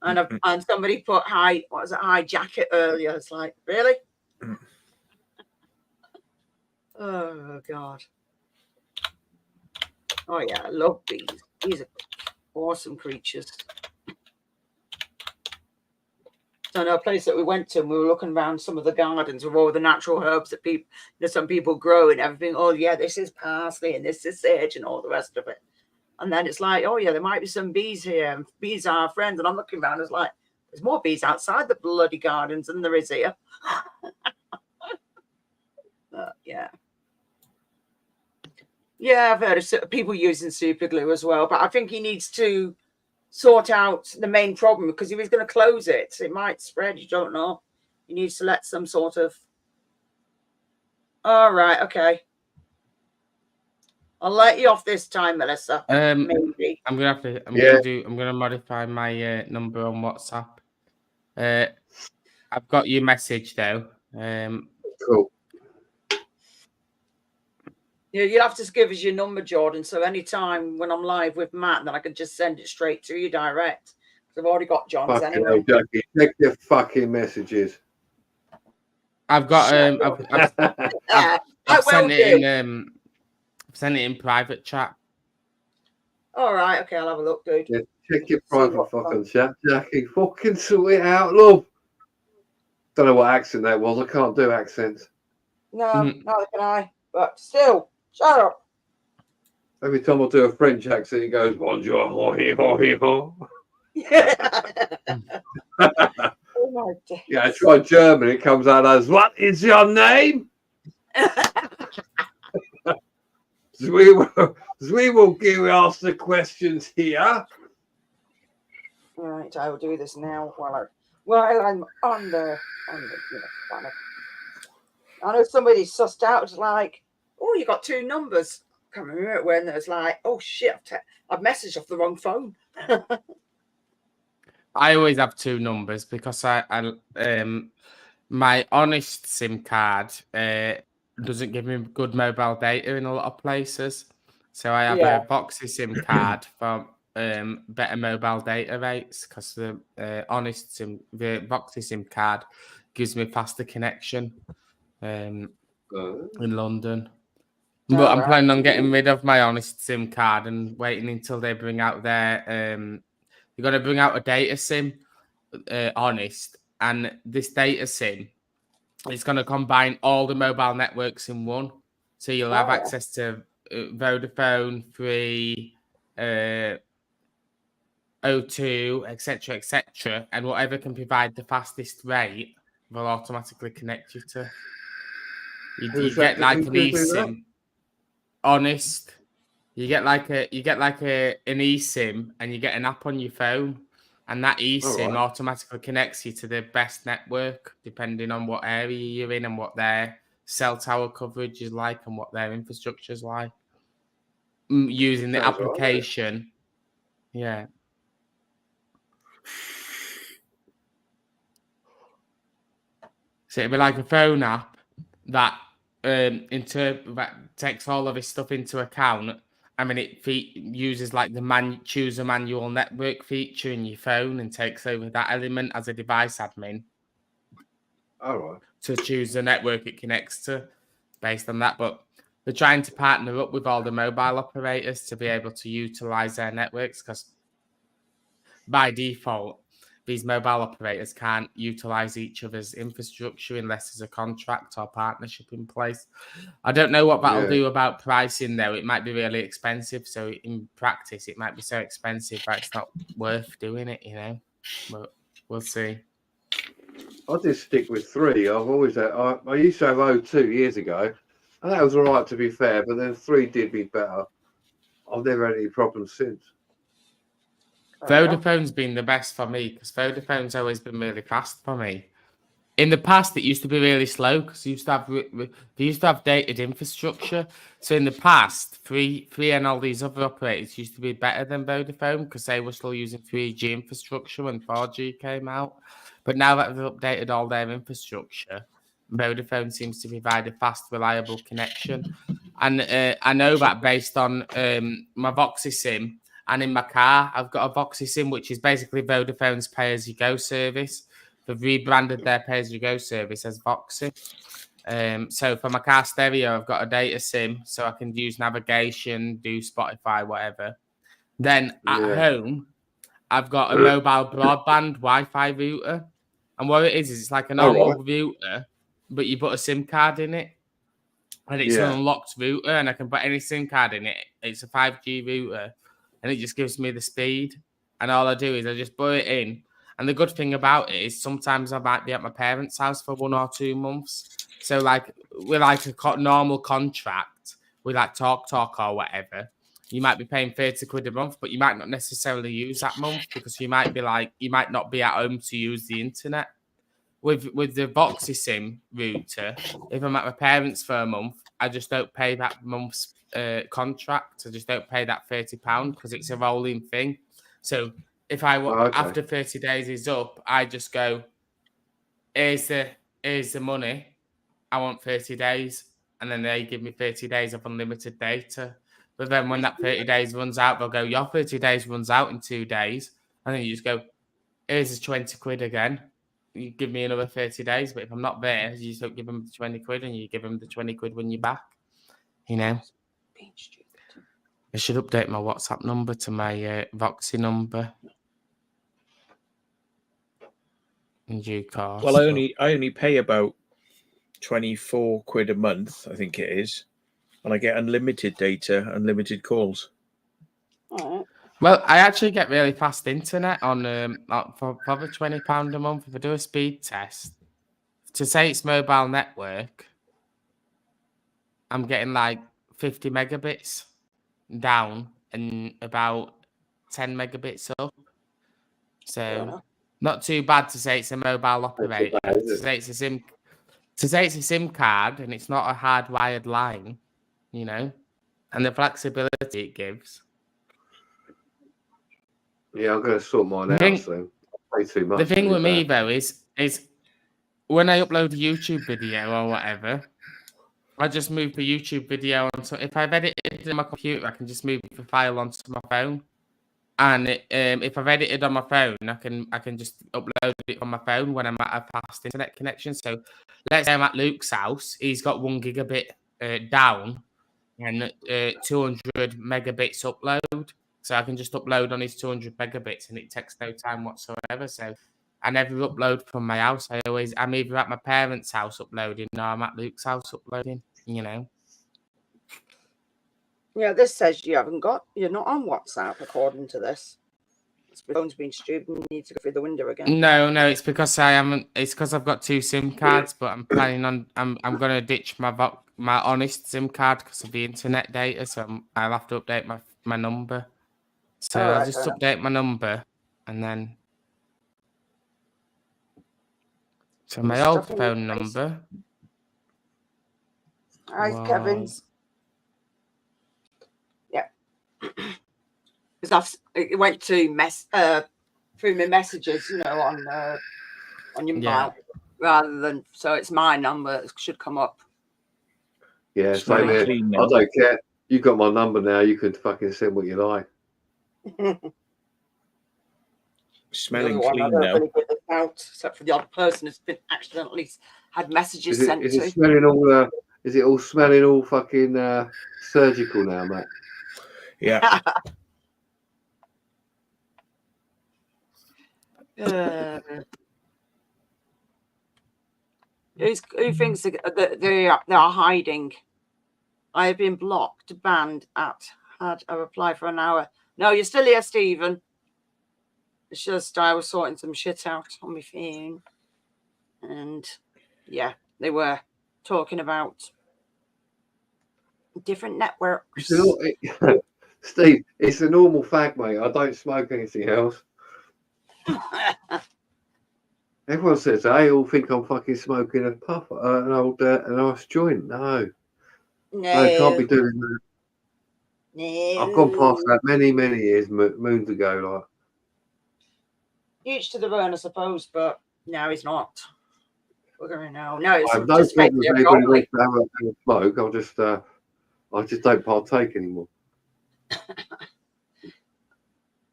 And and somebody put high jacket earlier. It's like, really? Oh God. Oh yeah, I love bees. These are awesome creatures. So I know a place that we went to and we were looking around some of the gardens with all the natural herbs that people, some people grow and everything. Oh yeah, this is parsley and this is sage and all the rest of it. And then it's like, oh yeah, there might be some bees here. And bees are our friends. And I'm looking around, it's like, there's more bees outside the bloody gardens than there is here. Yeah. Yeah, I've heard of people using super glue as well. But I think he needs to sort out the main problem because if he's going to close it, it might spread. You don't know. He needs to let some sort of... All right, okay. I'll let you off this time, Melissa. Maybe. I'm gonna modify my number on WhatsApp. I've got your message though. Cool. Yeah, you'll have to give us your number, Jordan. So anytime when I'm live with Matt, then I can just send it straight to you direct. Because I've already got John's anyway. Jackie, check your fucking messages. I've got I've sent it in send it in private chat. All right, okay, I'll have a look, dude. Yeah, check your private fucking chat, Jackie. Fucking sort it out, love. Don't know what accent that was. I can't do accents. No, neither can I. But still, shut up. Every time I do a French accent, it goes bonjour, ho ho ho. Oh my God. Yeah, I try German. It comes out as what is your name? We will give us the questions here. Right, I will do this now while I'm on the banner. I know somebody sussed out. It's like, oh, you got two numbers. I can't remember it when there's like, oh shit, I've messaged off the wrong phone. I always have two numbers because I my Honest SIM card doesn't give me good mobile data in a lot of places. So I have a Voxy SIM card for better mobile data rates because the Voxy SIM card gives me faster connection in London. But I'm planning on getting rid of my Honest SIM card and waiting until they bring out their they're going to bring out a data SIM, Honest, and this data SIM is going to combine all the mobile networks in one. So you'll have access to Vodafone, Free, O2, etc., and whatever can provide the fastest rate will automatically connect you to. You get like an eSIM. Honest. You get like an eSIM and you get an app on your phone, and that eSIM automatically connects you to the best network depending on what area you're in and what their cell tower coverage is like and what their infrastructure is like. Using the application, yeah. So it'd be like a phone app that takes all of this stuff into account. I mean, it uses like the choose a manual network feature in your phone and takes over that element as a device admin. All right. to choose the network it connects to based on that. But they're trying to partner up with all the mobile operators to be able to utilize their networks, because by default, these mobile operators can't utilize each other's infrastructure unless there's a contract or partnership in place. I don't know what that'll do about pricing, though. It might be really expensive. So in practice, it might be so expensive that it's not worth doing it, you know. But we'll see. I just stick with 3. I've always had, I used to have O2 years ago, and that was all right, to be fair, but then 3 did me better. I've never had any problems since. Vodafone's been the best for me, because Vodafone's always been really fast for me. In the past, it used to be really slow because they used to have dated infrastructure. So in the past, Free and all these other operators used to be better than Vodafone because they were still using 3G infrastructure when 4G came out. But now that they've updated all their infrastructure, Vodafone seems to provide a fast, reliable connection. And I know that based on my Voxy SIM, and in my car, I've got a Voxy SIM, which is basically Vodafone's pay-as-you-go service. They've rebranded their pay-as-you-go service as Voxy. So for my car stereo, I've got a data SIM, so I can use navigation, do Spotify, whatever. Then at home, I've got a mobile broadband Wi-Fi router. And what it is it's like a normal router, but you put a SIM card in it. And it's an unlocked router, and I can put any SIM card in it. It's a 5G router, and it just gives me the speed. And all I do is I just put it in. And the good thing about it is sometimes I might be at my parents' house for 1 or 2 months. So like with like a normal contract, with like Talk or whatever, you might be paying 30 quid a month, but you might not necessarily use that month because you might not be at home to use the internet. With the Voxy SIM router, if I'm at my parents for a month, I just don't pay that month's contract. I just don't pay that £30 because it's a rolling thing. So if after 30 days is up, I just go, here's the money. I want 30 days. And then they give me 30 days of unlimited data. But then when that 30 days runs out, they'll go, your 30 days runs out in 2 days. And then you just go, here's the 20 quid again. You give me another 30 days. But if I'm not there, you just don't give them the 20 quid and you give them the 20 quid when you're back. You know? I should update my WhatsApp number to my Voxy number. In due course. Well, I only pay about 24 quid a month, I think it is, and I get unlimited data, unlimited calls. All Well, I actually get really fast internet on for probably £20 a month. If I do a speed test, to say it's mobile network, I'm getting like 50 megabits down and about 10 megabits up. So not too bad to say it's a mobile operator. To say it's a SIM card and it's not a hardwired line, you know, and the flexibility it gives. Yeah, I'm going to sort mine out soon. Way too much. The thing with me though is when I upload a YouTube video or whatever, I just move the YouTube video on. So if I've edited it on my computer, I can just move the file onto my phone. And if I've edited on my phone, I can just upload it on my phone when I'm at a fast internet connection. So let's say I'm at Luke's house. He's got 1 gigabit down and 200 megabits upload. So I can just upload on his 200 megabits and it takes no time whatsoever. So I never upload from my house. I'm either at my parents' house uploading or I'm at Luke's house uploading, you know. Yeah, this says you're not on WhatsApp according to this. The phone's been stupid and you need to go through the window again. No, it's because I haven't. It's because I've got 2 SIM cards, but I'm planning on. I'm gonna ditch my honest SIM card because of the internet data. So I'll have to update my number. So I'll just update my number and then. So my old phone number. Hi, Kevin. Yeah. Because it went to through my messages, you know, on your mobile, rather than so it's my number. It should come up. Yeah, same here. I don't care. You got my number now. You can fucking send what you like. Smelling Other one, I clean don't now. really get this out, except for the odd person who's been accidentally had messages Is sent it to. smelling all? Is it all smelling all fucking surgical now, Matt? Yeah. Who thinks that they are hiding? I have been blocked, banned had a reply for an hour. No, you're still here, Stephen. It's just I was sorting some shit out on my phone. And yeah, they were talking about different networks. Steve, it's a normal fact, mate. I don't smoke anything else. Everyone says they all think I'm fucking smoking a puff, an nice joint. No, I can't be doing that. No. I've gone past that many years, moons ago. Like, each to their own, I suppose, but no, he's not. We're going now. No, it's I have no just problem with basically anybody rolling. wants to have a smoke. I just don't partake anymore.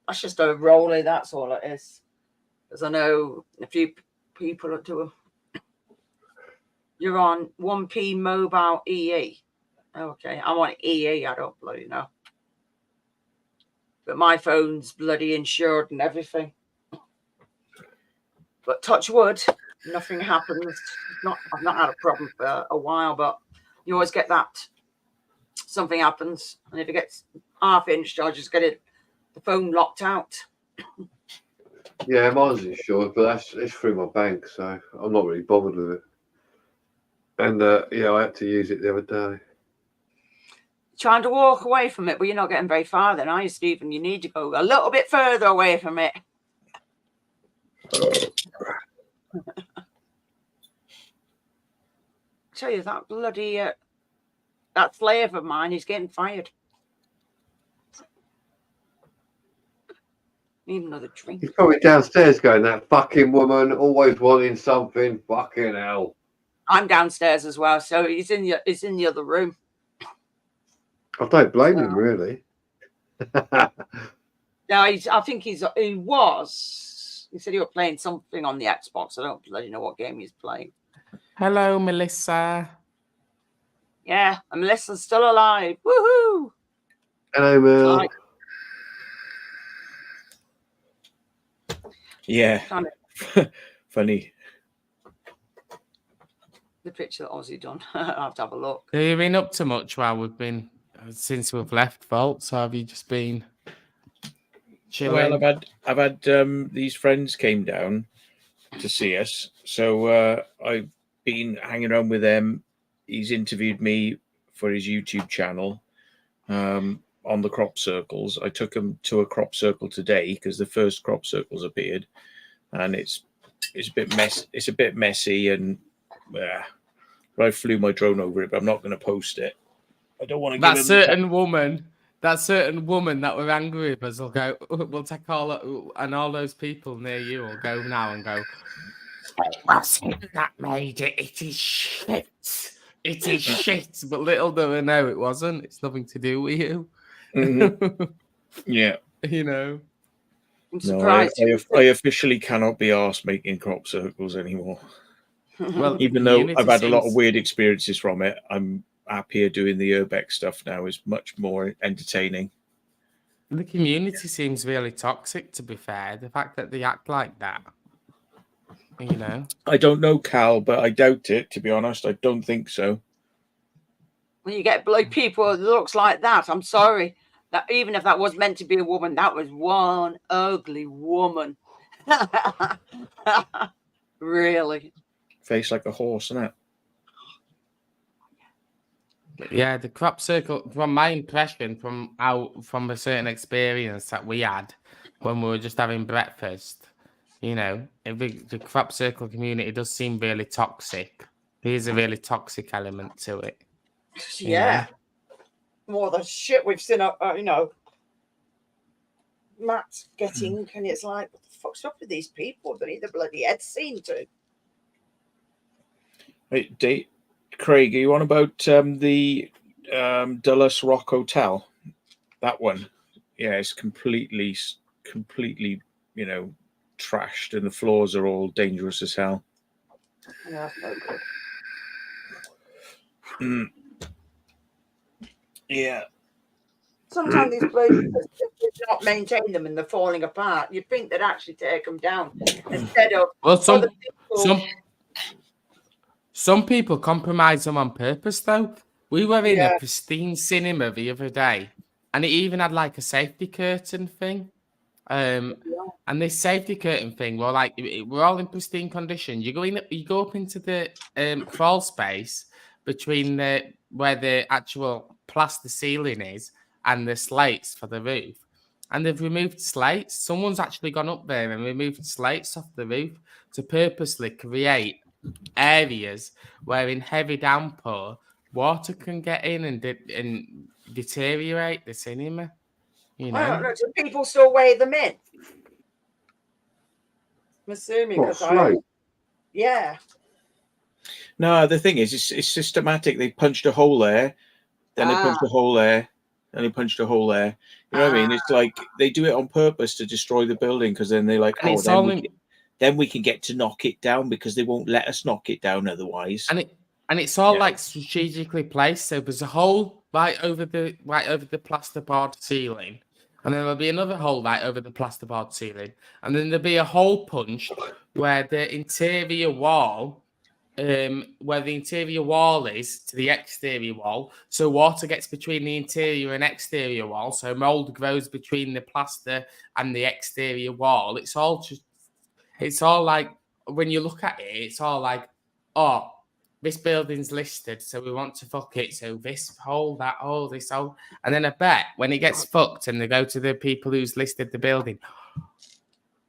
That's just a rolling. That's all it is. Because I know a few people that do them. You're on 1P mobile EE. Okay, I'm on EE. I don't bloody know. But my phone's bloody insured and everything. But touch wood, nothing happens. I've not had a problem for a while, but you always get that. Something happens, and if it gets half-inch, I just get the phone locked out. Yeah, mine's insured, but it's through my bank, so I'm not really bothered with it. And I had to use it the other day. Trying to walk away from it, but you're not getting very far then, are you, Stephen? You need to go a little bit further away from it. Tell you that bloody that slave of mine is getting fired. Need another drink. He's probably downstairs going, that fucking woman always wanting something. Fucking hell. I'm downstairs as well, so he's in the other room. I don't blame him, really. No, I think he said he was playing something on the Xbox. I don't bloody know what game he's playing. Hello, Melissa. Yeah, and Melissa's still alive. Woohoo! Hello, Mel. Yeah. Funny. The picture that Ozzy done. I'll have to have a look. Have you been up to much since we've left Vaults? Or have you just been chilling? Well, I've had these friends came down to see us, so I've been hanging around with them. He's interviewed me for his YouTube channel on the crop circles. I took him to a crop circle today because the first crop circles appeared, and it's a bit messy, and I flew my drone over it, but I'm not going to post it. I don't want to. That certain woman that were angry with us will go. We'll take all those people near you will go now and go. It wasn't that made it. It is shit. It is shit. But little do they know it wasn't. It's nothing to do with you. Mm-hmm. Yeah. You know. I'm surprised. No, I officially cannot be arsed making crop circles anymore. Well, even though I've had a lot of weird experiences from it, I'm happier doing the Urbex stuff now. Is much more entertaining. The community seems really toxic, to be fair. The fact that they act like that, you know. I don't know, Cal, but I doubt it, to be honest. I don't think so. When you get like people that looks like that, I'm sorry. That even if that was meant to be a woman, that was one ugly woman. Really. Face like a horse, isn't it? Yeah, the crop circle, from my impression, from a certain experience that we had when we were just having breakfast, you know, the crop circle community does seem really toxic. There's a really toxic element to it. Yeah. More the shit we've seen, you know, Matt getting, and it's like, what the fuck's up with these people? They need the bloody head seen to. Hey, Craig, are you on about the Dulles Rock Hotel? That one. Yeah, it's completely, you know, trashed and the floors are all dangerous as hell. Yeah, that's no good. Yeah. Sometimes these places, if they not maintain them and they're falling apart, you'd think they'd actually take them down instead of Well, other people. some people compromise them on purpose, though. We were in Yeah. a pristine cinema the other day, and it even had like a safety curtain thing. And this safety curtain thing, well, like we're all in pristine condition. You go up into the crawl space between where the actual plaster ceiling is and the slates for the roof, and they've removed slates. Someone's actually gone up there and removed slates off the roof to purposely create areas where, in heavy downpour, water can get in and deteriorate the cinema. You know, I don't know. Do people still weigh them in? I'm assuming What, because slate? yeah. No, the thing is, it's systematic. They punched a hole there, then they punched a hole there, and they punched a hole there. You know what I mean? It's like they do it on purpose to destroy the building because then they're like, and oh, then we can get to knock it down because they won't let us knock it down otherwise. And it's all like strategically placed. So there's a hole right over the plasterboard ceiling, and then there'll be another hole right over the plasterboard ceiling, and then there'll be a hole punched where the interior wall is to the exterior wall, so water gets between the interior and exterior wall, so mold grows between the plaster and the exterior wall. It's all like, when you look at it, it's all like, oh, this building's listed, so we want to fuck it, so this hole, that hole, this hole. And then I bet when it gets fucked and they go to the people who's listed the building,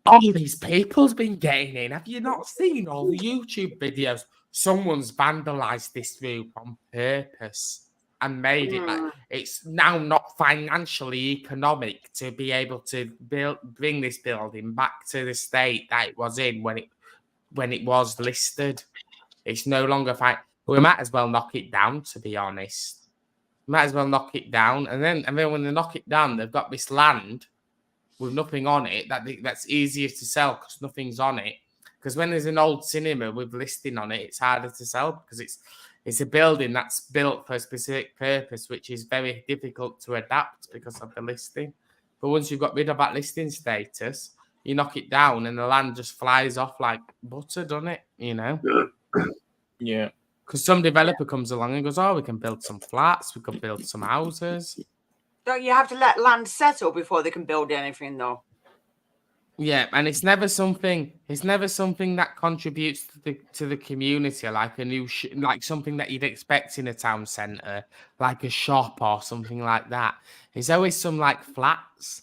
all these people's been getting in. Have you not seen all the YouTube videos? Someone's vandalized this roof on purpose and made it like it's now not financially economic to be able to bring this building back to the state that it was in when it was listed. It's no longer fine. We might as well knock it down, to be honest. Might as well knock it down, and then when they knock it down, they've got this land with nothing on it that's easier to sell because nothing's on it. Because when there's an old cinema with listing on it, it's harder to sell because it's a building that's built for a specific purpose, which is very difficult to adapt because of the listing. But once you've got rid of that listing status, you knock it down and the land just flies off like butter, doesn't it? You know? Yeah. Because some developer comes along and goes, oh, we can build some flats, we can build some houses. Don't you have to let land settle before they can build anything, though? Yeah, and it's never something that contributes to the community, like a new like something that you'd expect in a town centre, like a shop or something like that. It's always some like flats.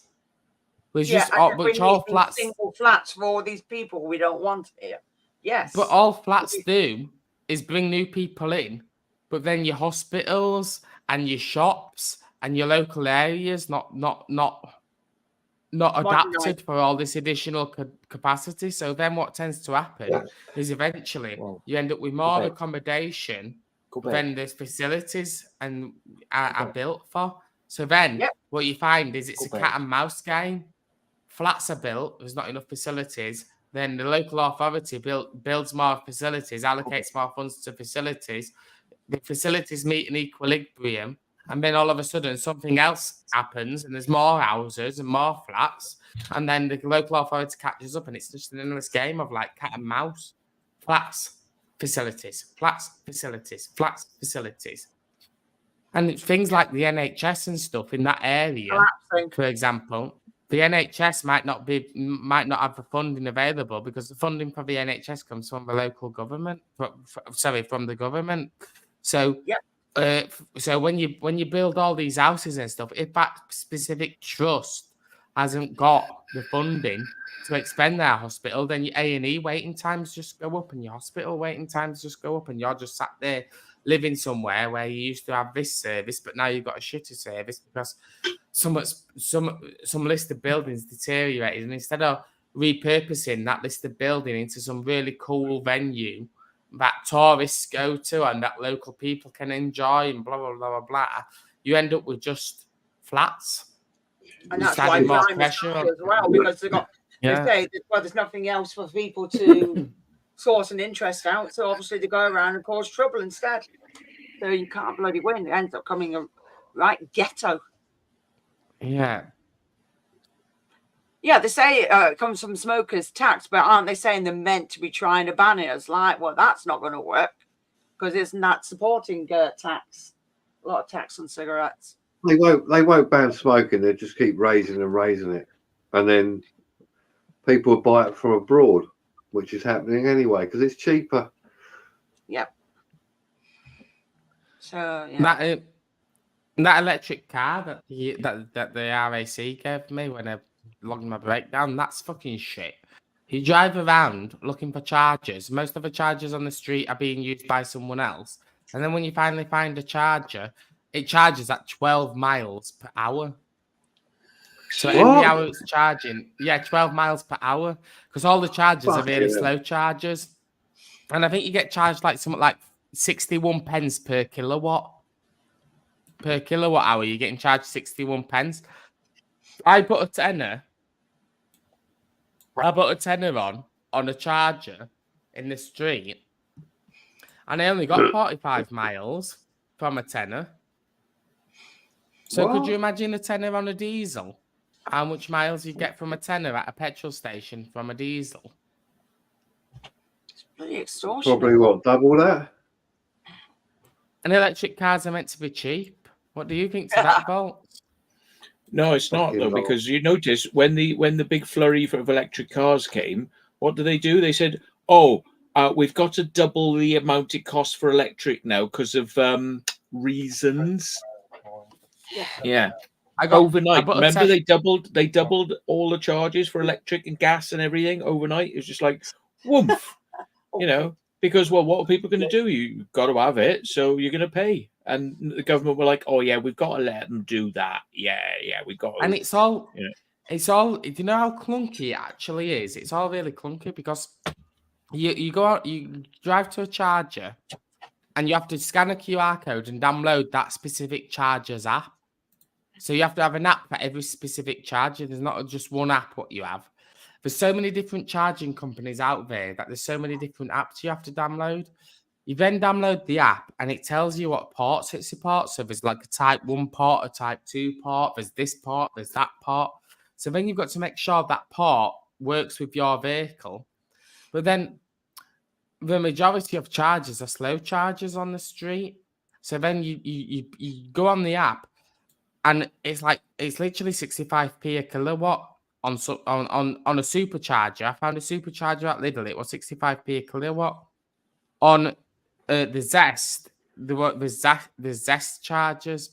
Which all flats, single flats for all these people we don't want here. Yes. But all flats do is bring new people in, but then your hospitals and your shops and your local areas not adapted for all this additional capacity. So then what tends to happen is eventually you end up with more accommodation than the facilities and are built for. So then what you find is it's a cat and mouse game. Flats are built, there's not enough facilities. Then the local authority builds more facilities, allocates more funds to facilities. The facilities meet an equilibrium. And then all of a sudden something else happens and there's more houses and more flats. And then the local authority catches up and it's just an endless game of like cat and mouse. Flats, facilities, flats, facilities, flats, facilities. And things like the NHS and stuff in that area, for example, the NHS might not have the funding available because the funding for the NHS comes from the local government, from the government. So so when you build all these houses and stuff, if that specific trust hasn't got the funding to expend their hospital, then your A&E waiting times just go up and your hospital waiting times just go up and you're just sat there living somewhere where you used to have this service, but now you've got a shitty service because some listed buildings deteriorated, and instead of repurposing that listed building into some really cool venue that tourists go to and that local people can enjoy and blah, blah, blah, blah, blah, you end up with just flats. And that's why crime is high as well, because They Yeah. say that, well, there's nothing else for people to source an interest out, so obviously they go around and cause trouble instead. So you can't bloody win. It ends up coming a right ghetto. Yeah. Yeah, they say it comes from smokers' tax, but aren't they saying they're meant to be trying to ban it? It's like, well, that's not going to work because it's not supporting tax. A lot of tax on cigarettes. They won't ban smoking. They just keep raising it, and then people will buy it from abroad, which is happening anyway because it's cheaper. Yep. So yeah. That electric car that the RAC gave me when I logged my breakdown, that's fucking shit. You drive around looking for chargers. Most of the chargers on the street are being used by someone else. And then when you finally find a charger, it charges at 12 miles per hour. So every hour it's charging, 12 miles per hour. Because all the chargers are really slow chargers. And I think you get charged like something like 61 pence per kilowatt. Per kilowatt hour, you're getting charged 61 pence. I put a tenner on a charger in the street, and I only got 45 miles from a tenner. So could you imagine a tenner on a diesel? How much miles you get from a tenner at a petrol station from a diesel? It's pretty extortionate. Probably what, double that? And electric cars are meant to be cheap. What do you think to that, Bolt? No, it's not though, because you notice when the big flurry of electric cars came, what do? They said, "Oh, we've got to double the amount it costs for electric now because of reasons." Yeah. Overnight. Remember they doubled all the charges for electric and gas and everything overnight. It was just like, woof, because what are people going to do? You've got to have it, so you're going to pay. And the government were like, "Oh yeah, we've got to let them do that. Yeah, we've got to." And it's all. Do you know how clunky it actually is? It's all really clunky because you go out, you drive to a charger, and you have to scan a QR code and download that specific charger's app. So you have to have an app for every specific charger. There's not just one app what you have. There's so many different charging companies out there that there's so many different apps you have to download. You then download the app and it tells you what ports it supports. So there's like a type 1 port, a type 2 port, there's this port, there's that port. So then you've got to make sure that port works with your vehicle. But then the majority of chargers are slow chargers on the street. So then you go on the app and it's literally 65p a kilowatt on a supercharger. I found a supercharger at Lidl. It was 65p a kilowatt. On the Zest, the Zest chargers,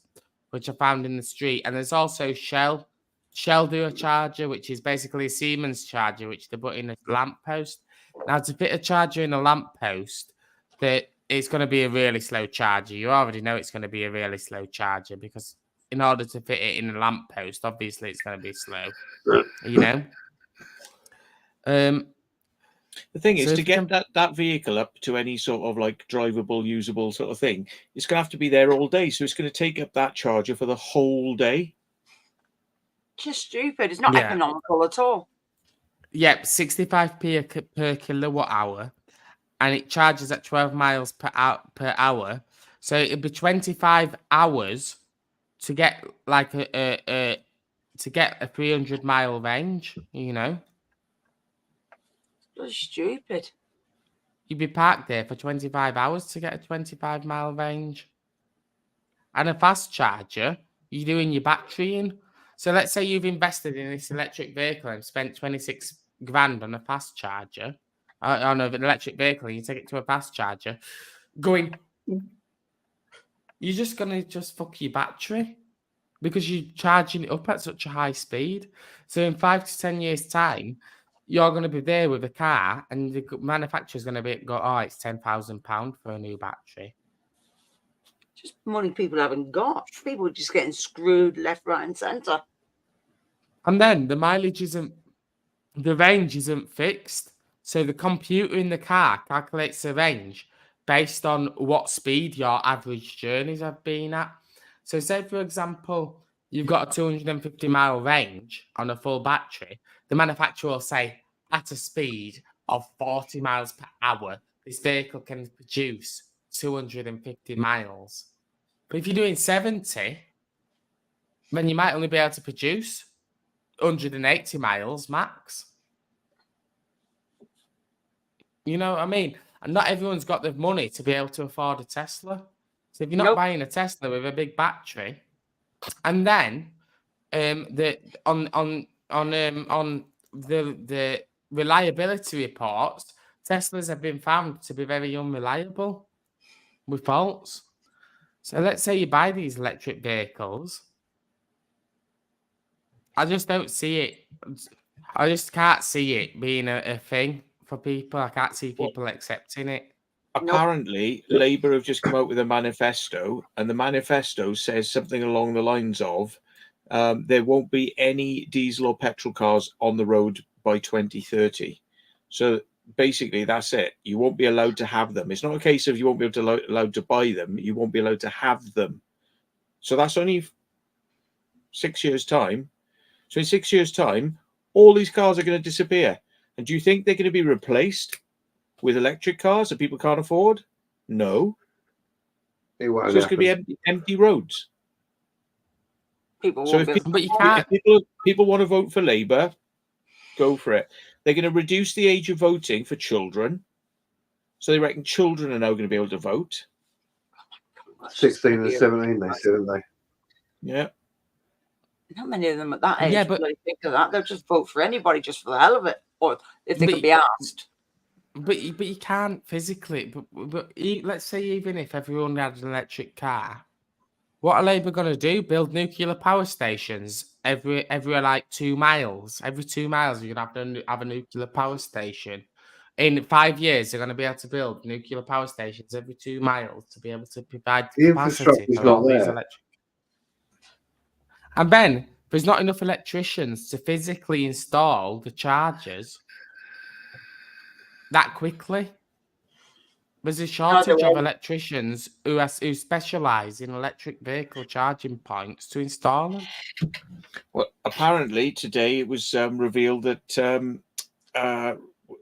which I found in the street, and there's also Shell. Shell do a charger, which is basically a Siemens charger, which they put in a lamppost. Now, to fit a charger in a lamppost, it's going to be a really slow charger. You already know it's going to be a really slow charger because in order to fit it in a lamppost, obviously it's going to be slow. The thing is, to get that vehicle up to any sort of like drivable, usable sort of thing, it's going to have to be there all day. So it's going to take up that charger for the whole day. Just stupid. It's not economical at all. Yep, 65p per kilowatt hour, and it charges at 12 miles per hour. So it'd be 25 hours to get like a 300-mile range. That's stupid. You'd be parked there for 25 hours to get a 25-mile range. And a fast charger, you're doing your battery in. So let's say you've invested in this electric vehicle and spent 26 grand on a fast charger. On an electric vehicle, and you take it to a fast charger. You're just going to fuck your battery because you're charging it up at such a high speed. So in 5 to 10 years' time, you're going to be there with a car and the manufacturer's going to go, "Oh, it's £10,000 for a new battery." Just money people haven't got. People are just getting screwed left, right, and centre. And then the range isn't fixed. So the computer in the car calculates the range based on what speed your average journeys have been at. So say, for example, you've got a 250-mile range on a full battery, the manufacturer will say at a speed of 40 miles per hour, this vehicle can produce 250 miles. But if you're doing 70, then you might only be able to produce 180 miles max. You know what I mean? And not everyone's got the money to be able to afford a Tesla. So if you're not buying a Tesla with a big battery, and then the reliability reports, Teslas have been found to be very unreliable with faults. So let's say you buy these electric vehicles. I just don't see it. I just can't see it being a thing for people. I can't see people accepting it. Apparently, Labour have just come out with a manifesto, and the manifesto says something along the lines of there won't be any diesel or petrol cars on the road by 2030. So basically, that's it. You won't be allowed to have them. It's not a case of you won't be allowed to buy them. You won't be allowed to have them. So that's only 6 years' time. So in 6 years' time, all these cars are going to disappear. And do you think they're going to be replaced with electric cars that people can't afford? No. It won't So it's going to be empty roads. So if people want to vote for Labour, go for it. They're going to reduce the age of voting for children. So they reckon children are now going to be able to vote. 16 and 17, they said, didn't they? Yeah. How many of them at that age? Yeah, but think of that. They'll just vote for anybody just for the hell of it, or if they can be asked. But you can't physically. But let's say even if everyone had an electric car, what are Labour going to do? Build nuclear power stations every like 2 miles. Every 2 miles, you're going to have a nuclear power station. In 5 years, they're going to be able to build nuclear power stations every 2 miles to be able to provide The capacity infrastructure's for all not these there. electric. And then there's not enough electricians to physically install the chargers that quickly. There's a shortage of electricians who specialise in electric vehicle charging points to install them. Well, apparently today it was revealed that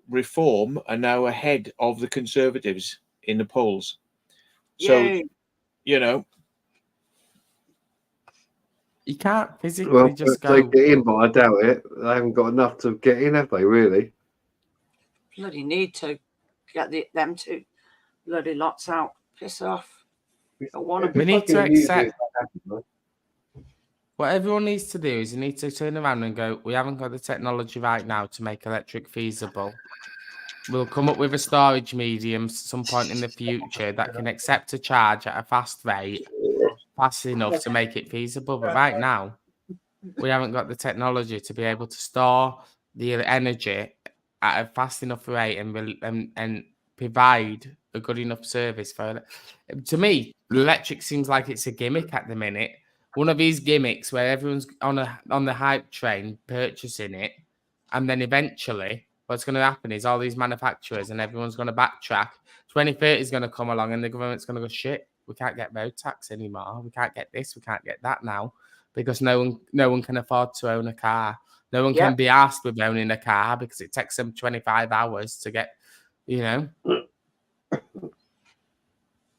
Reform are now ahead of the Conservatives in the polls. So, you know, you can't physically just go. They get in, but I doubt it. They haven't got enough to get in, have they? Really? Bloody need to get them to bloody lots out. Piss off. We need to accept. What everyone needs to do is you need to turn around and go, we haven't got the technology right now to make electric feasible. We'll come up with a storage medium some point in the future that can accept a charge at a fast rate, fast enough to make it feasible. But right now, we haven't got the technology to be able to store the energy at a fast enough rate and provide a good enough service for it. To me, electric seems like it's a gimmick at the minute. One of these gimmicks where everyone's on the hype train purchasing it, and then eventually what's going to happen is all these manufacturers and everyone's going to backtrack. 2030 is going to come along and the government's going to go, shit, we can't get road tax anymore. We can't get this, we can't get that now because no one can afford to own a car. No one can be asked with owning a car because it takes them 25 hours to get, you know.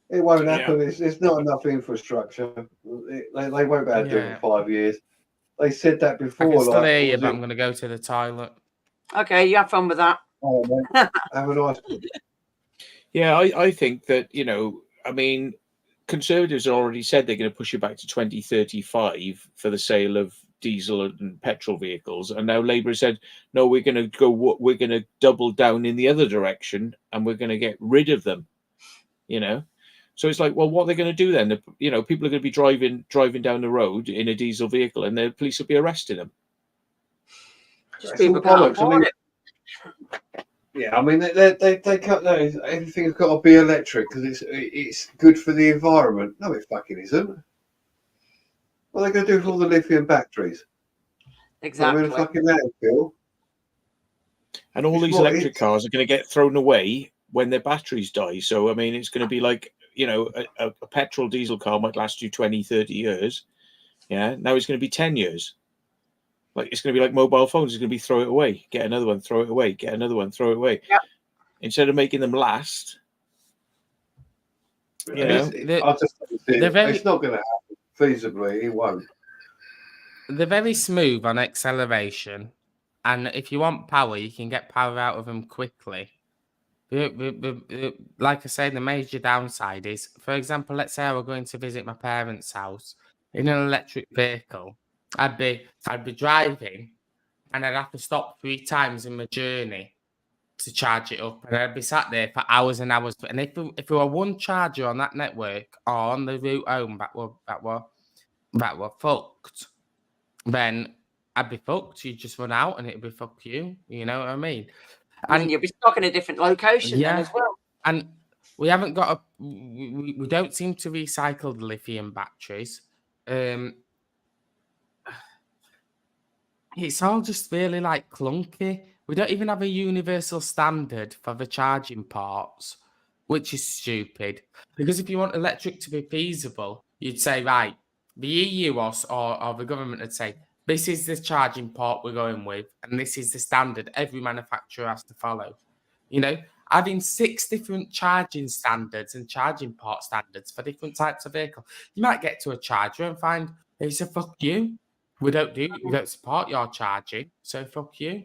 It won't happen. It's not enough infrastructure. They won't be able to do it in 5 years. They said that before. I can still hear you, but I'm going to go to the toilet. Okay, you have fun with that. Oh, man. Have a nice one. Yeah, I think that, you know, I mean, Conservatives already said they're going to push it back to 2035 for the sale of diesel and petrol vehicles. And now Labour said, no, we're going to double down in the other direction and we're going to get rid of them, you know. So it's like, well, what are they going to do then? You know, people are going to be driving down the road in a diesel vehicle and the police will be arresting them. Just people can't afford it. Yeah, I mean, they cut those. Everything's got to be electric because it's good for the environment. No, it fucking isn't. What are they going to do with all the lithium batteries? Exactly. In a fucking landfill. And all these electric cars are going to get thrown away when their batteries die. So, I mean, it's going to be like, you know, a petrol diesel car might last you 20, 30 years. Yeah, now it's going to be 10 years. Like it's going to be like mobile phones. It's going to be throw it away, get another one, throw it away, get another one, throw it away. Yeah. Instead of making them last, you know, it's not going to happen feasibly. It won't. They're very smooth on acceleration, and if you want power, you can get power out of them quickly. Like I said, the major downside is, for example, let's say I were going to visit my parents' house in an electric vehicle. I'd be driving, and I'd have to stop 3 times in my journey to charge it up, and I'd be sat there for hours and hours. And if there were one charger on that network or on the route home that were fucked, then I'd be fucked. You'd just run out, and it'd be fuck you. You know what I mean? And you'll be stuck in a different location then as well. And we haven't got we don't seem to recycle the lithium batteries. It's all just really like clunky. We don't even have a universal standard for the charging ports, which is stupid. Because if you want electric to be feasible, you'd say, right, the EU or the government would say, this is the charging port we're going with, and this is the standard every manufacturer has to follow. You know, having 6 different charging standards and charging port standards for different types of vehicle, you might get to a charger and find it's a fuck you. We don't support your charging, so fuck you.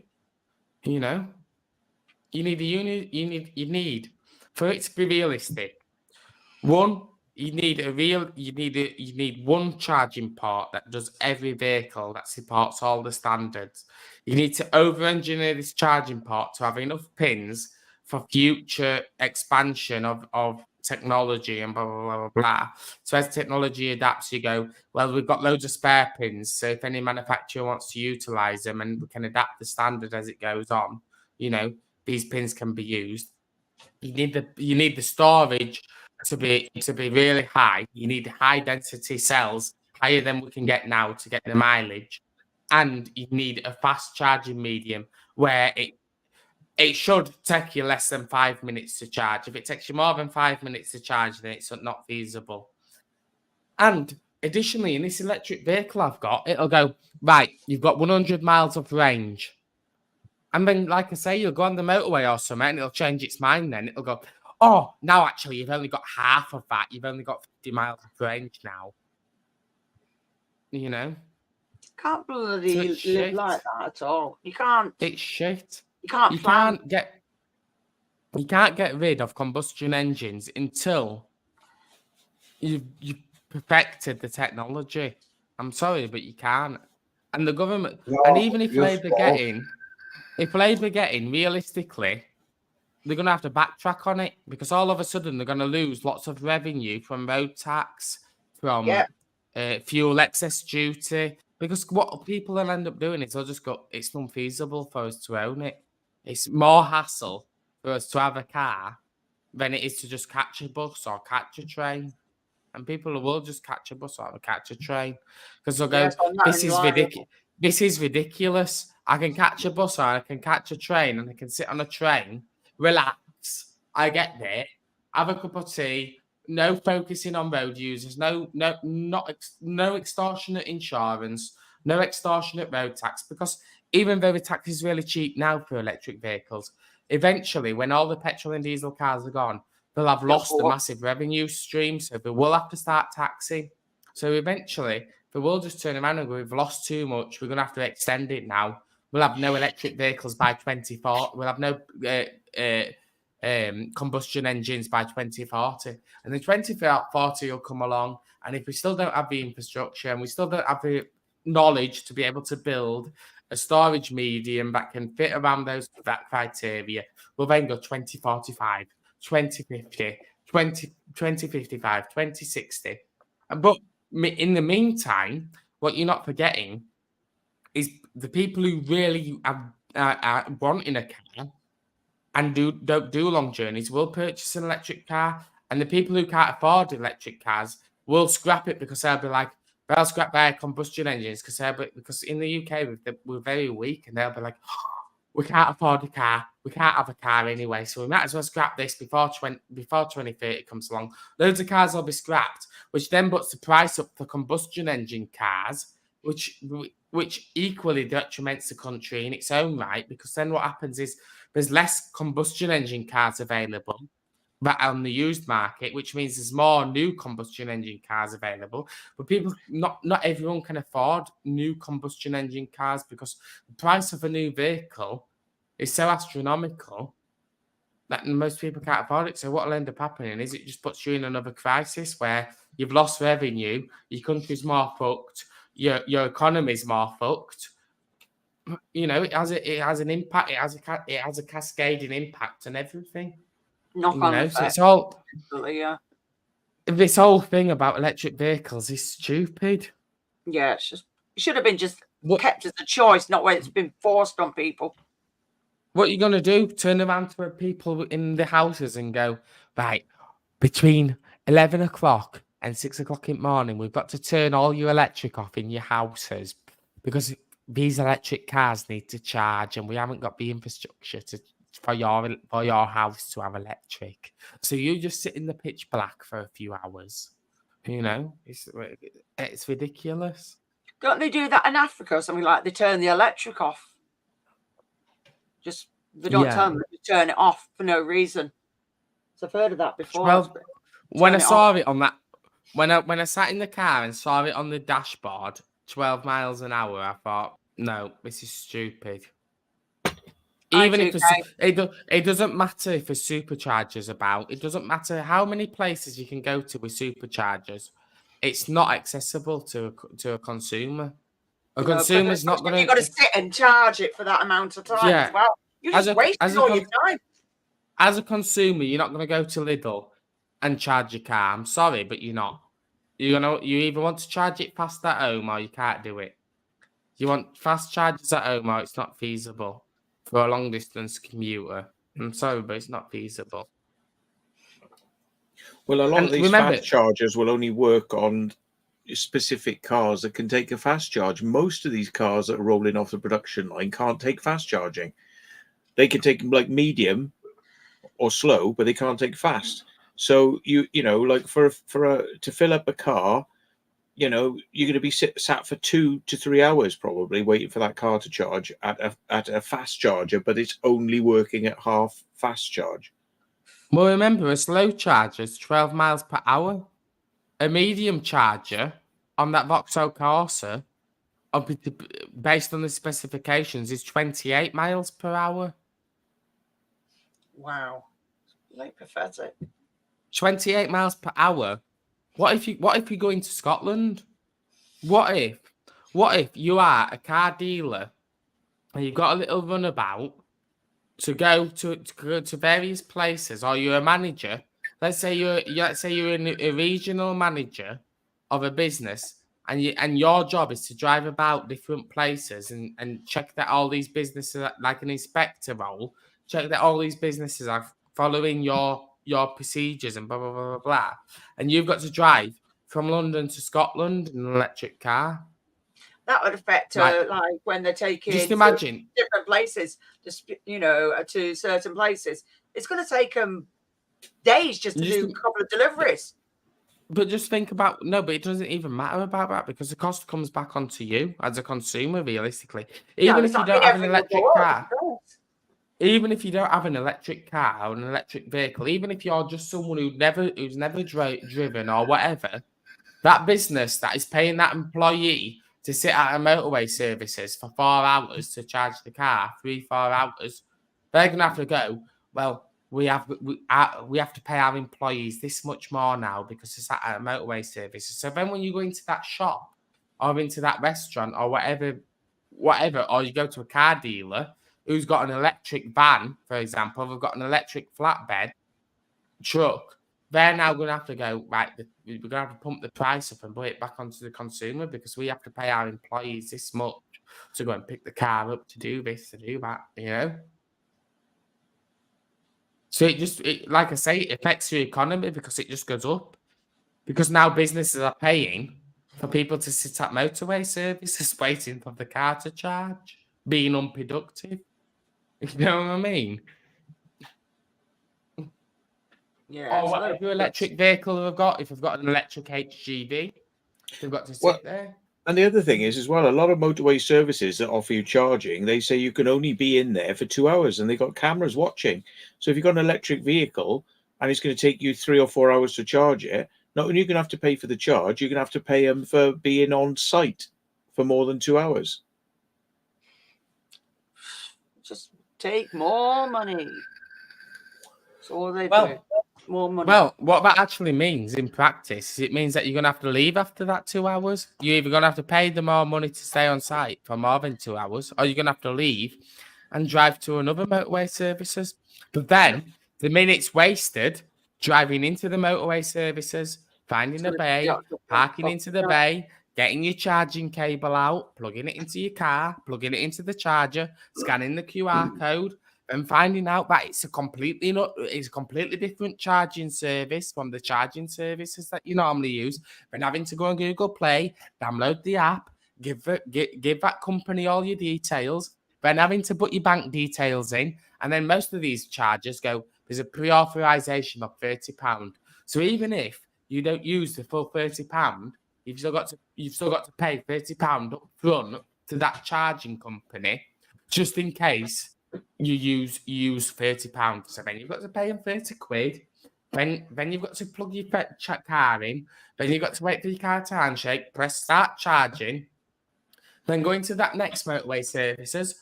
You know, you need for it to be realistic. One, you need one charging port that does every vehicle that supports all the standards. You need to over-engineer this charging port to have enough pins for future expansion of technology and blah, blah, blah, blah, blah. So as technology adapts, you go, well, we've got loads of spare pins. So if any manufacturer wants to utilize them and we can adapt the standard as it goes on, you know, these pins can be used. You need the storage to be really high. You need high density cells, higher than we can get now to get the mileage. And you need a fast charging medium where it should take you less than 5 minutes to charge. If it takes you more than 5 minutes to charge, then it's not feasible. And additionally, in this electric vehicle I've got, it'll go, right, you've got 100 miles of range. And then, like I say, you'll go on the motorway or something, and it'll change its mind then. It'll go, oh, now actually you've only got half of that. You've only got 50 miles of range now. You know? Can't bloody live like that at all. You can't. It's shit. You can't get rid of combustion engines until you've perfected the technology. I'm sorry, but you can't. And the government, and even if Labour getting realistically, they're going to have to backtrack on it, because all of a sudden they're going to lose lots of revenue from road tax, from fuel excess duty, because what people will end up doing is they'll just go, it's unfeasible for us to own it. It's more hassle for us to have a car than it is to just catch a bus or catch a train. And people will just catch a bus or catch a train, because they'll go, this is ridiculous. This is ridiculous. I can catch a bus or I can catch a train, and I can sit on a train, relax. I get there, have a cup of tea, no focusing on road users, no extortionate insurance, no extortionate road tax, because even though the tax is really cheap now for electric vehicles, eventually when all the petrol and diesel cars are gone, they'll have lost the massive revenue stream, so they will have to start taxing. So eventually they will just turn around and go, we've lost too much, we're going to have to extend it now. We'll have no electric vehicles by 2040. We'll have no combustion engines by 2040. And then 2040 will come along. And if we still don't have the infrastructure and we still don't have the knowledge to be able to build a storage medium that can fit around that criteria, we'll then go 2045, 2050, 2055, 2060. But in the meantime, what you're not forgetting is the people who really are wanting a car and don't do long journeys will purchase an electric car, and the people who can't afford electric cars will scrap it, because they'll be like, they'll scrap their combustion engines because in the UK we're very weak, and they'll be like, we can't afford a car. We can't have a car anyway, so we might as well scrap this before 2030 comes along. Loads of cars will be scrapped, which then puts the price up for combustion engine cars, which equally detriments the country in its own right, because then what happens is there's less combustion engine cars available on the used market, which means there's more new combustion engine cars available. But people, not everyone can afford new combustion engine cars because the price of a new vehicle is so astronomical that most people can't afford it. So what will end up happening is it just puts you in another crisis where you've lost revenue, your country's more fucked, your economy's more fucked. You know, it has an impact. It has a cascading impact on everything. Knock on So effect. it's all. Yeah. This whole thing about electric vehicles is stupid. Yeah, it should have been just What- kept as a choice, not where it's been forced on people. What are you going to do? Turn around to people in the houses and go, right, between 11 o'clock and 6 o'clock in the morning, we've got to turn all your electric off in your houses because these electric cars need to charge and we haven't got the infrastructure for your house to have electric. So you just sit in the pitch black for a few hours. You know, it's ridiculous. Don't they do that in Africa or something like they turn the electric off? Just they don't tell them to turn it off for no reason. So I've heard of that before. Well, when I turn it saw off. it on that, when I sat in the car and saw it on the dashboard, 12 miles an hour, I thought, no, this is stupid. Even if it doesn't matter if a supercharger's about, it doesn't matter how many places you can go to with superchargers. It's not accessible to a consumer. A consumer's not going to. You've got to sit and charge it for that amount of time as well. You're just wasting all your time. As a consumer, you're not going to go to Lidl and charge your car. I'm sorry, but you're not. You either want to charge it fast at home or you can't do it. You want fast chargers at home or it's not feasible for a long distance commuter. I'm sorry, but it's not feasible. Well, a lot of these fast chargers will only work on specific cars that can take a fast charge. Most of these cars that are rolling off the production line can't take fast charging. They can take like medium or slow, but they can't take fast. So you know, like to fill up a car, you know, you're going to be sat for 2 to 3 hours probably waiting for that car to charge at a fast charger, but it's only working at half fast charge. Well, remember, a slow charger is 12 miles per hour. A medium charger on that Vauxhall Corsa, based on the specifications, is 28 miles per hour. Wow, like pathetic. 28 miles per hour. What if you're going to Scotland? What if you are a car dealer and you've got a little runabout to go to various places, or you're a manager? Let's say you're a regional manager of a business, and your job is to drive about different places and check that all these businesses, like an inspector role, check that all these businesses are following your procedures and blah blah blah blah blah. And you've got to drive from London to Scotland in an electric car. That would affect like when they're taking just imagine different places, just to certain places. It's going to take them days just to do a couple of deliveries. But just think about but it doesn't even matter about that because the cost comes back onto you as a consumer, realistically. Even if you don't have an electric car. Even if you don't have an electric car or an electric vehicle, even if you're just someone who's never driven or whatever, that business that is paying that employee to sit at a motorway services for 4 hours to charge the car, 3-4 hours, they're going to have to go, well, we have to pay our employees this much more now because it's at a motorway service. So then when you go into that shop or into that restaurant or whatever, or you go to a car dealer who's got an electric van, for example, they've got an electric flatbed truck, they're now going to have to go, right, we're going to have to pump the price up and put it back onto the consumer because we have to pay our employees this much to go and pick the car up to do this, to do that, you know? So like I say, it affects your economy because it just goes up. Because now businesses are paying for people to sit at motorway services waiting for the car to charge, being unproductive. You know what I mean? Yeah. Or it's whatever like- electric vehicle I've got, if I've got an electric HGV, they've got to sit Well, there. And the other thing is, as well, a lot of motorway services that offer you charging, they say you can only be in there for 2 hours, and they've got cameras watching. So if you've got an electric vehicle and it's going to take you 3 or 4 hours to charge it, not only are you going to have to pay for the charge, you're going to have to pay them for being on site for more than 2 hours. Just take more money. That's all they Well, do. More money. Well, what that actually means in practice, it means that you're going to have to leave after that 2 hours. You're either going to have to pay them more money to stay on site for more than 2 hours, or you're going to have to leave and drive to another motorway services. But then the minutes wasted driving into the motorway services, finding a bay, parking into the bay, getting your charging cable out, plugging it into your car, plugging it into the charger, scanning the QR code, and finding out that it's a completely different charging service from the charging services that you normally use, then having to go on Google Play, download the app, give that company all your details, then having to put your bank details in, and then most of these charges go, there's a pre-authorization of £30. So even if you don't use the full £30, you've still got to pay £30 up front to that charging company, just in case you use £30. So then you've got to pay them 30 quid. Then you've got to plug your car in. Then you've got to wait for your car to handshake, press start charging. Then go into that next motorway services,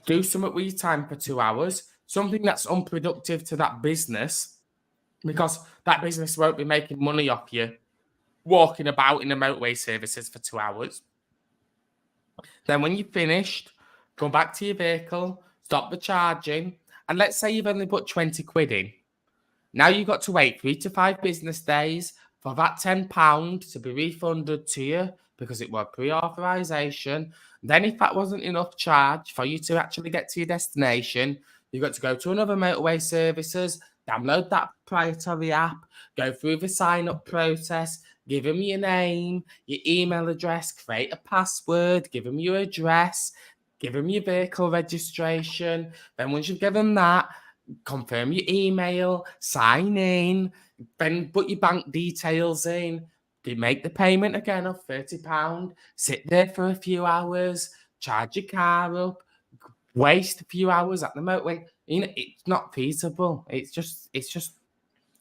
do something with your time for 2 hours, something that's unproductive to that business, because that business won't be making money off you walking about in the motorway services for 2 hours. Then when you've finished, go back to your vehicle, stop the charging, and let's say you've only put 20 quid in. Now you've got to wait 3 to 5 business days for that £10 to be refunded to you because it was pre-authorization. Then if that wasn't enough charge for you to actually get to your destination, you've got to go to another motorway services, download that proprietary app, go through the sign-up process, give them your name, your email address, create a password, give them your address, give them your vehicle registration. Then once you've given that, confirm your email, sign in, then put your bank details in, make the payment again of £30, sit there for a few hours, charge your car up, waste a few hours at the motorway. You know, it's not feasible. It's just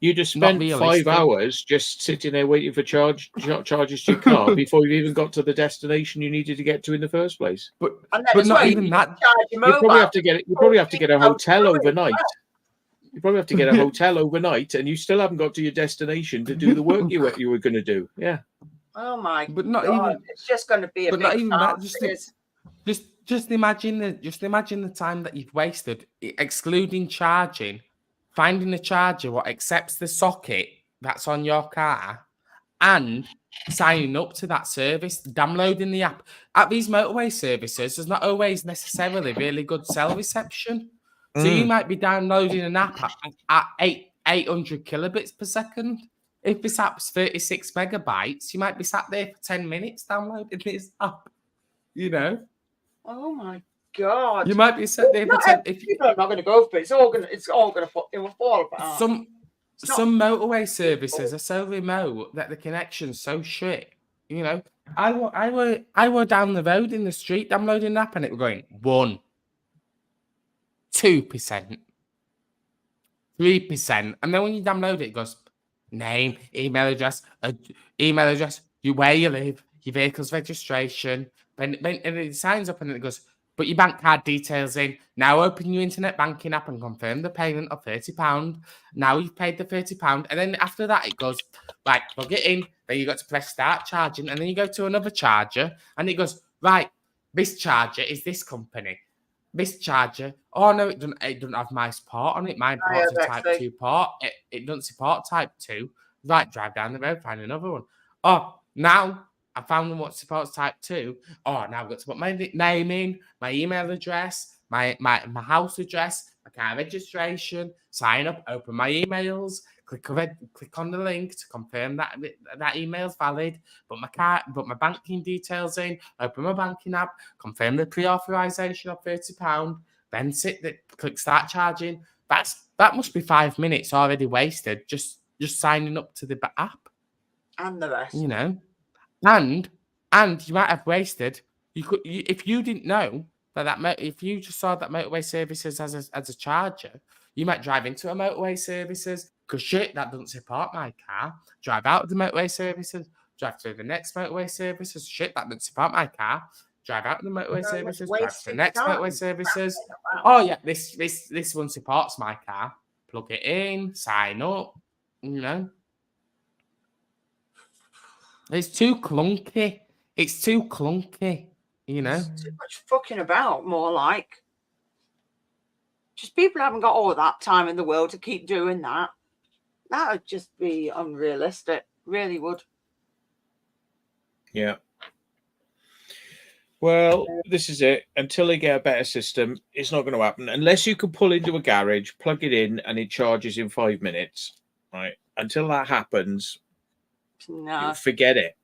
you just spent 5 hours just sitting there waiting for charges to your car before you even got to the destination you needed to get to in the first place. But not even that. You probably have to get a hotel overnight. You probably have to get a hotel overnight, and you still haven't got to your destination to do the work you were going to do. Yeah. Oh my But not God. even. It's just going to be a But big not even that. task. Just imagine the time that you've wasted, excluding charging, finding a charger what accepts the socket that's on your car, and signing up to that service, downloading the app. At these motorway services, there's not always necessarily really good cell reception. So you might be downloading an app at 800 kilobits per second. If this app's 36 megabytes, you might be sat there for 10 minutes downloading this app. You know? Oh my God. You might be sat there for 10 minutes. People are not going to go for it. It's all going to it will fall apart. Some motorway services are so remote that the connection's so shit. You know, I were down the road in the street downloading an app and it was going 1%, 2%, 3%, and then when you download it, it goes name, email address, where you live, your vehicle's registration. Then it signs up and it goes, put your bank card details in. Now open your internet banking app and confirm the payment of £30. Now you've paid the £30. And then after that, it goes, right, plug it in. Then you got to press start charging. And then you go to another charger and it goes, right, this charger is this company. This charger, oh no, it doesn't have my support on it. Mine ports a type 2 port. It doesn't support type 2. Right, drive down the road, find another one. Oh, now I found one what supports type 2. Oh, now I've got to put my name in, my email address, my house address, my car registration, sign up, open my emails, click on the link to confirm that email's valid, put my banking details in, open my banking app, confirm the pre-authorization of £30, then click start charging. That must be 5 minutes already wasted just signing up to the app. And the rest. You know, and you might have wasted. If you didn't know if you just saw that motorway services as a charger, you might drive into a motorway services because shit, that doesn't support my car. Drive out of the motorway services, drive to the next motorway services. Shit, that doesn't support my car. Drive out of the motorway services, drive to the next motorway services. Oh yeah, this one supports my car. Plug it in, sign up. You know. It's too clunky. It's too clunky, you know. It's too much fucking about, more like. Just people haven't got all that time in the world to keep doing that. That would just be unrealistic. Really would. Yeah. Well, this is it. Until they get a better system, it's not going to happen. Unless you can pull into a garage, plug it in, and it charges in 5 minutes. Right. Until that happens, No. forget it.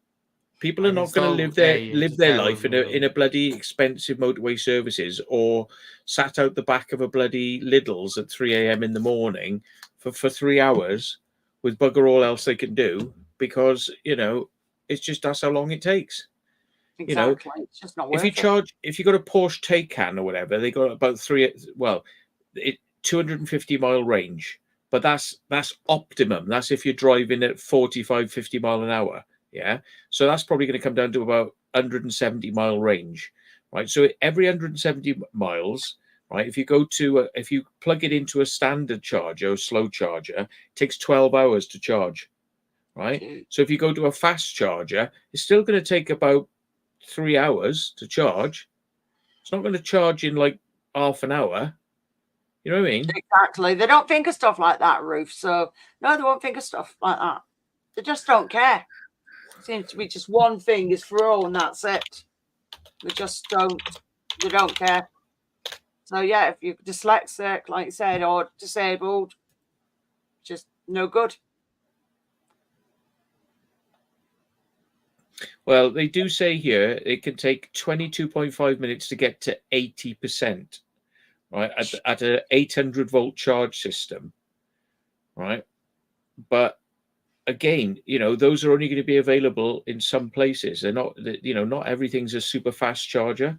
People are not going to live their life in a bloody expensive motorway services or sat out the back of a bloody Lidl's at 3 a.m. in the morning for 3 hours with bugger all else they can do because, you know, it's just that's how long it takes. Exactly. You know, it's just not worth if you got a Porsche Taycan or whatever, they got about 250 mile range, but that's optimum. That's if you're driving at 45, 50 mile an hour. Yeah. So that's probably going to come down to about 170 mile range, right? So every 170 miles, right? If you if you plug it into a standard charger, a slow charger, it takes 12 hours to charge, right? So if you go to a fast charger, it's still going to take about 3 hours to charge. It's not going to charge in like half an hour. You know what I mean? Exactly. They don't think of stuff like that, Ruth. So no, they won't think of stuff like that. They just don't care. It seems to be just one thing is for all, and that's it. They just don't. They don't care. So yeah, if you're dyslexic, like you said, or disabled, just no good. Well, they do say here it can take 22.5 minutes to get to 80%, right? At an 800 volt charge system, right? But again, you know, those are only going to be available in some places. They're not, you know, not everything's a super fast charger.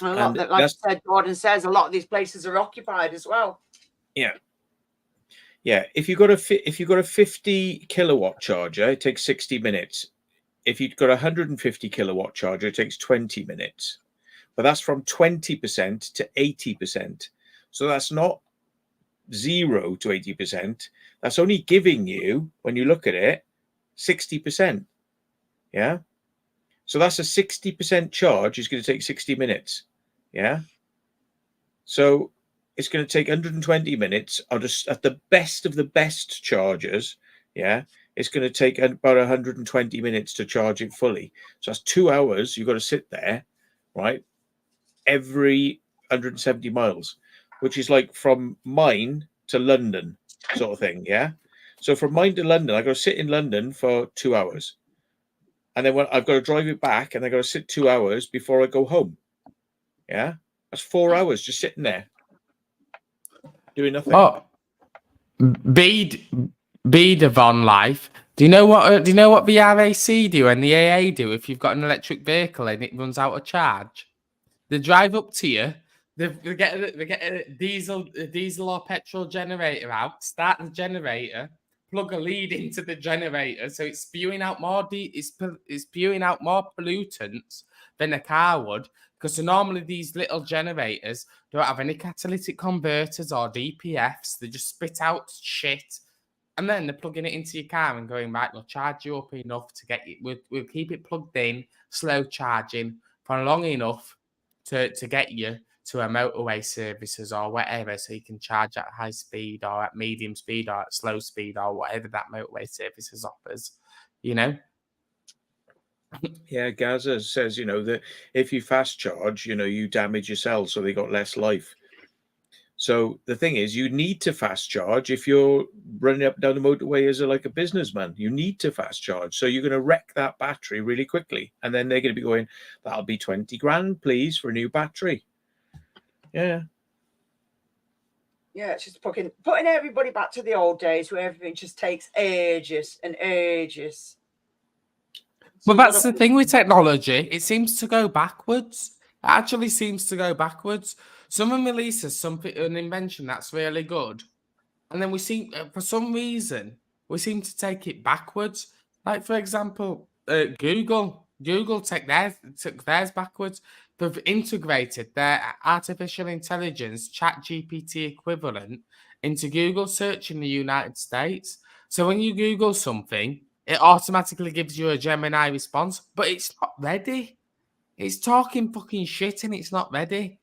A lot that, like I said, Gordon says, a lot of these places are occupied as well. Yeah. Yeah. If you've got a 50 kilowatt charger, it takes 60 minutes. If you've got a 150 kilowatt charger, it takes 20 minutes. But that's from 20% to 80%. So that's not 0 to 80%. That's only giving you, when you look at it, 60%. Yeah. So that's a 60% charge is going to take 60 minutes. Yeah. So it's going to take 120 minutes at the best of the best chargers. Yeah. It's going to take about 120 minutes to charge it fully. So that's 2 hours. You've got to sit there, right? Every 170 miles, which is like from mine to London sort of thing. Yeah. So from mine to London, I got to sit in London for 2 hours. And then when I've got to drive it back and I got to sit 2 hours before I go home. Yeah. That's 4 hours just sitting there doing nothing. Oh, Bead of on life. Do you know what the RAC do and the AA do if you've got an electric vehicle and it runs out of charge? They drive up to you. They get a diesel or petrol generator out. Start the generator. Plug a lead into the generator, so it's spewing out more. It's spewing out more pollutants than a car would. Because normally these little generators don't have any catalytic converters or DPFs. They just spit out shit. And then they're plugging it into your car and going, right, we'll charge you up enough to get you. We'll keep it plugged in, slow charging for long enough to get you to a motorway services or whatever, so you can charge at high speed or at medium speed or at slow speed or whatever that motorway services offers, you know? Yeah, Gaza says, you know, that if you fast charge, you know, you damage your cells, so they got less life. So the thing is, you need to fast charge if you're running up and down the motorway as a businessman. You need to fast charge. So you're going to wreck that battery really quickly. And then they're going to be going, that'll be 20 grand, please, for a new battery. Yeah. Yeah, it's just putting everybody back to the old days where everything just takes ages and ages. So Well, that's the thing with technology. It seems to go backwards. It actually seems to go backwards. Someone releases something, an invention that's really good, and then we seem, for some reason, we seem to take it backwards. Like, for example, Google. Google took theirs backwards. They've integrated their artificial intelligence ChatGPT equivalent into Google search in the United States. So when you Google something, it automatically gives you a Gemini response, but it's not ready. It's talking fucking shit and it's not ready.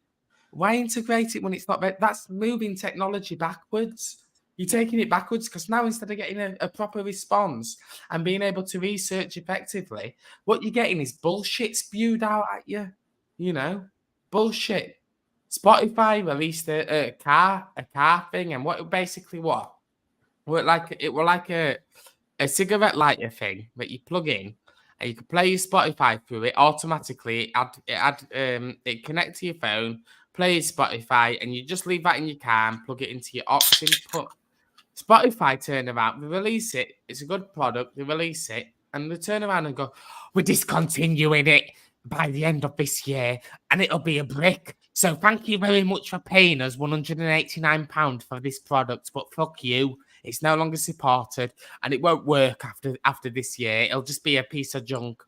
Why integrate it when it's not ready? That's moving technology backwards. You're taking it backwards because now instead of getting a proper response and being able to research effectively, what you're getting is bullshit spewed out at you. You know, bullshit. Spotify released a car thing, and what basically what? It were like a cigarette lighter thing that you plug in, and you can play your Spotify through it automatically. It connect to your phone, play your Spotify, and you just leave that in your car and plug it into your aux input. Spotify turn around, they release it. It's a good product. They release it, and they turn around and go, "We're discontinuing it by the end of this year, and it'll be a brick. So thank you very much for paying us £189 for this product, but fuck you. It's no longer supported, and it won't work after this year. It'll just be a piece of junk."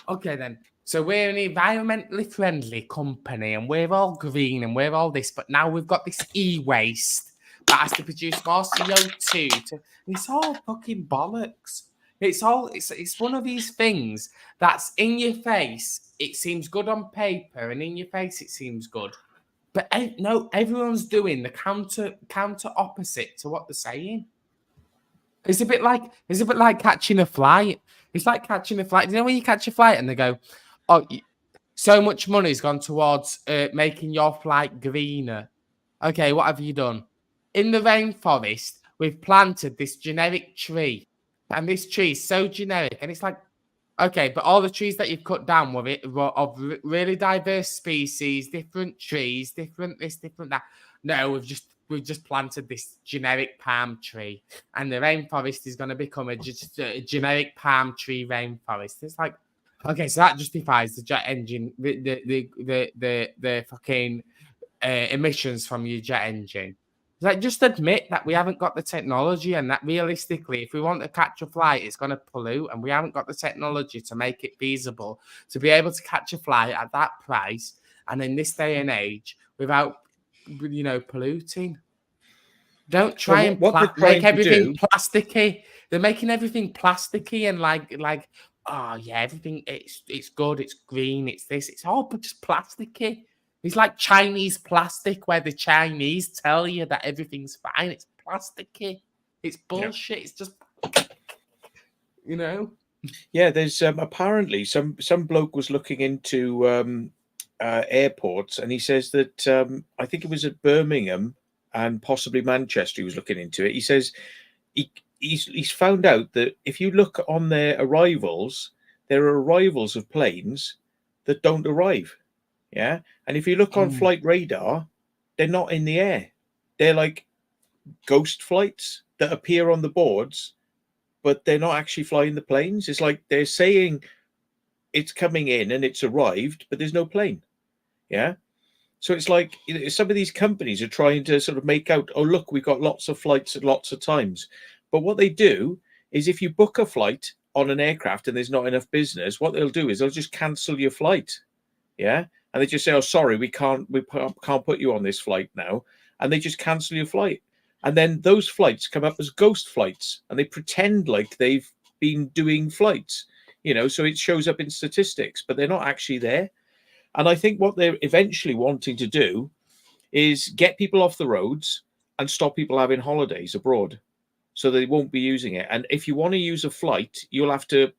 Okay, then. So we're an environmentally friendly company, and we're all green, and we're all this, but now we've got this e-waste that has to produce more CO2. It's all fucking bollocks. It's one of these things that's in your face. It seems good on paper, and in your face it seems good. But no, everyone's doing the counter opposite to what they're saying. It's a bit like catching a flight. It's like catching a flight. Do you know when you catch a flight and they go, "Oh, so much money's gone towards making your flight greener." Okay, what have you done? In the rainforest, we've planted this generic tree, and this tree is so generic, and it's like, okay, but all the trees that you've cut down were of really diverse species, different trees, different this, different that. No, we've just planted this generic palm tree, and the rainforest is going to become a generic palm tree rainforest. It's like, okay, so that justifies the jet engine, the fucking emissions from your jet engine. Like, just admit that we haven't got the technology, and that realistically, if we want to catch a flight, it's going to pollute, and we haven't got the technology to make it feasible to be able to catch a flight at that price and in this day and age without, polluting. Don't try and make everything plasticky. They're making everything plasticky and like, oh yeah, everything it's good, it's green, it's this, it's all just plasticky. It's like Chinese plastic, where the Chinese tell you that everything's fine. It's plasticky. It's bullshit. Yeah. It's just, Yeah, there's apparently some bloke was looking into airports, and he says that I think it was at Birmingham and possibly Manchester. He was looking into it. He says he's found out that if you look on their arrivals, there are arrivals of planes that don't arrive. Yeah, and if you look on flight radar, they're not in the air. They're like ghost flights that appear on the boards, but they're not actually flying the planes. It's like they're saying it's coming in and it's arrived, but there's no plane. Yeah, so it's like some of these companies are trying to sort of make out, oh look, we've got lots of flights at lots of times. But what they do is, if you book a flight on an aircraft and there's not enough business, what they'll do is they'll just cancel your flight. Yeah. And they just say, "Oh, sorry, we can't put you on this flight now," and they just cancel your flight. And then those flights come up as ghost flights, and they pretend like they've been doing flights, so it shows up in statistics, but they're not actually there. And I think what they're eventually wanting to do is get people off the roads and stop people having holidays abroad, so they won't be using it. And if you want to use a flight, you'll have to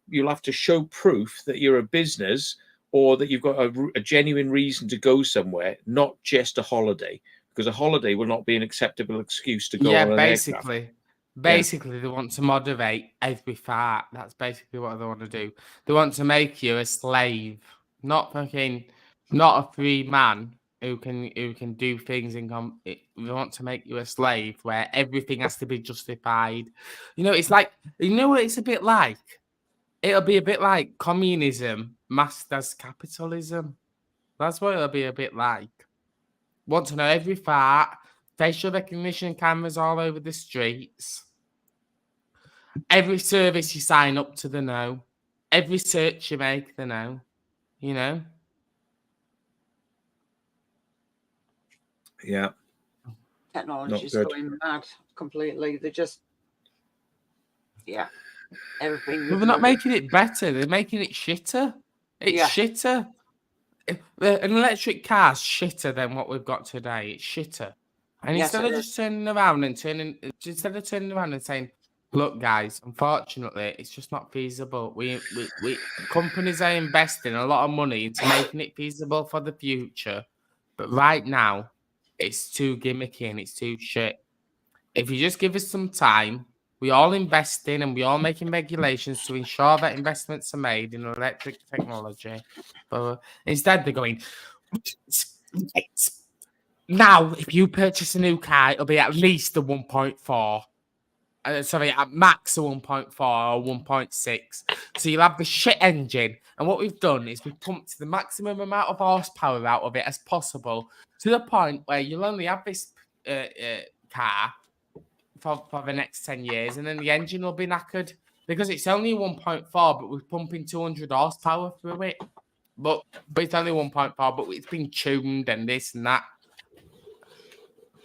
show proof that you're a business, or that you've got a genuine reason to go somewhere, not just a holiday, because a holiday will not be an acceptable excuse to go on an aircraft. Basically, they want to moderate every fart. That's basically what they want to do. They want to make you a slave, not a free man. who can do things we want to make you a slave where everything has to be justified. It's like, what it's a bit like? It'll be a bit like communism masked as capitalism. That's what it'll be a bit like. Want to know every fart, facial recognition cameras all over the streets. Every service you sign up to, the know. Every search you make, the know. Yeah. Technology is good. going mad completely. They're just, everything. But they're not making it better. They're making it shitter. It's shitter. An electric car's shitter than what we've got today. It's shitter. And instead of just turning around and saying, look, guys, unfortunately, it's just not feasible. We companies are investing a lot of money into making it feasible for the future. But right now, it's too gimmicky and it's too shit. If you just give us some time, we all invest in and we all making regulations to ensure that investments are made in electric technology. But instead, they're going, now, if you purchase a new car, it'll be at least a 1.4. At max a 1.4 or 1.6. So you'll have the shit engine. And what we've done is we've pumped the maximum amount of horsepower out of it as possible to the point where you'll only have this car for the next 10 years, and then the engine will be knackered because it's only 1.4, but we're pumping 200 horsepower through it. But it's only 1.4, but it's been tuned and this and that.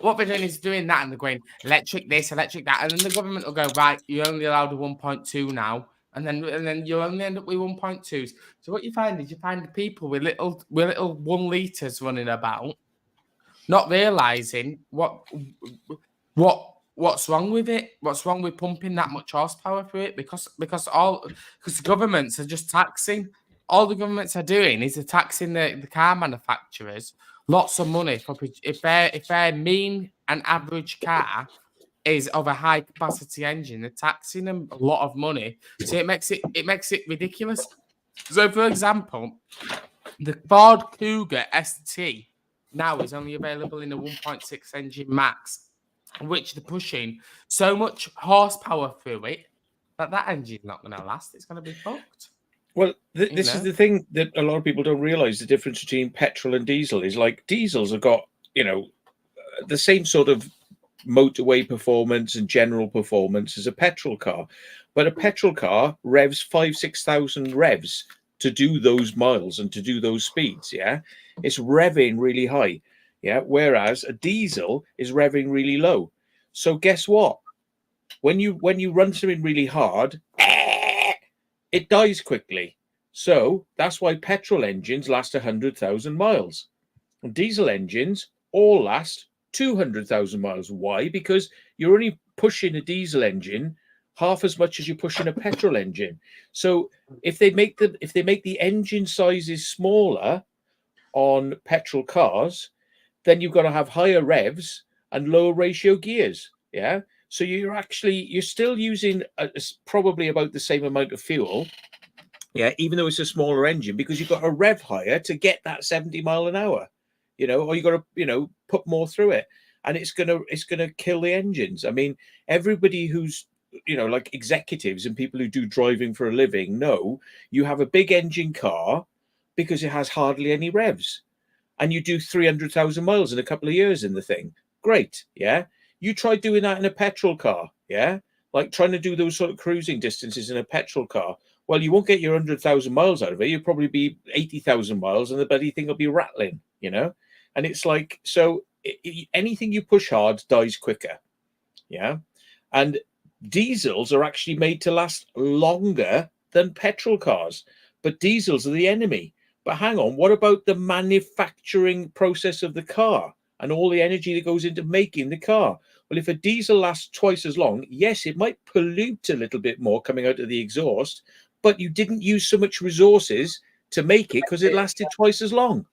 What they're doing is doing that, and they're going electric this, electric that, and then the government will go, right, you're only allowed a 1.2 now, and then you'll only end up with 1.2s. So what you find is the people with little 1 litres running about, not realising what's wrong with it, what's wrong with pumping that much horsepower through it, because the governments are just taxing. All the governments are doing is they're taxing the car manufacturers lots of money for if their mean and average car is of a high capacity engine, they're taxing them a lot of money. So it makes it ridiculous. So for example, the Ford Cougar ST now is only available in a 1.6 engine max, which they're pushing so much horsepower through it that engine's not going to last. It's going to be fucked. Well, this is the thing that a lot of people don't realize. The difference between petrol and diesel is like diesels have got, the same sort of motorway performance and general performance as a petrol car. But a petrol car revs 5,000-6,000 revs to do those miles and to do those speeds. Yeah. It's revving really high. Yeah. Whereas a diesel is revving really low. So guess what? When you run something really hard, it dies quickly. So that's why petrol engines last 100,000 miles. And diesel engines all last 200,000 miles. Why? Because you're only pushing a diesel engine half as much as you're pushing a petrol engine. So if they make the engine sizes smaller on petrol cars, then you've got to have higher revs and lower ratio gears. Yeah. So you're still using probably about the same amount of fuel, yeah, even though it's a smaller engine, because you've got to rev higher to get that 70 mile an hour, or you got to, put more through it, and it's gonna kill the engines. I mean, everybody who's, like executives and people who do driving for a living know you have a big engine car because it has hardly any revs, and you do 300,000 miles in a couple of years in the thing. Great, yeah. You try doing that in a petrol car, yeah? Like trying to do those sort of cruising distances in a petrol car. Well, you won't get your 100,000 miles out of it. You'll probably be 80,000 miles and the bloody thing will be rattling, And it's like, so anything you push hard dies quicker, yeah? And diesels are actually made to last longer than petrol cars, but diesels are the enemy. But hang on, what about the manufacturing process of the car and all the energy that goes into making the car? Well, if a diesel lasts twice as long, yes, it might pollute a little bit more coming out of the exhaust, but you didn't use so much resources to make it because it lasted twice as long.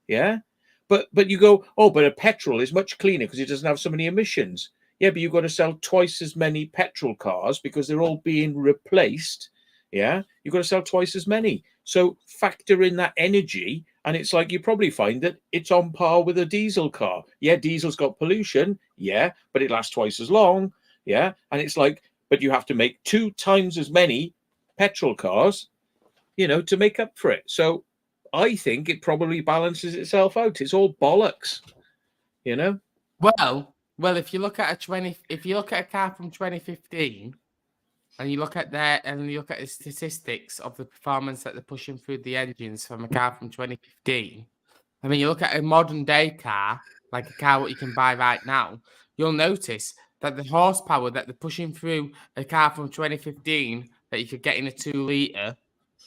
Yeah. But you go, oh, but a petrol is much cleaner because it doesn't have so many emissions. Yeah, but you've got to sell twice as many petrol cars because they're all being replaced. Yeah. You've got to sell twice as many. So factor in that energy And it's like you probably find that it's on par with a diesel car. Yeah, diesel's got pollution. Yeah, but it lasts twice as long. Yeah. And it's like, but you have to make 2 times as many petrol cars, you know, to make up for it. So I think it probably balances itself out. It's all bollocks, you know? Well, if you look at a car from 2015, and you look at the statistics of the performance that they're pushing through the engines from a car from 2015. I mean, you look at a modern day car, like a car what you can buy right now, you'll notice that the horsepower that they're pushing through a car from 2015 that you could get in a 2-litre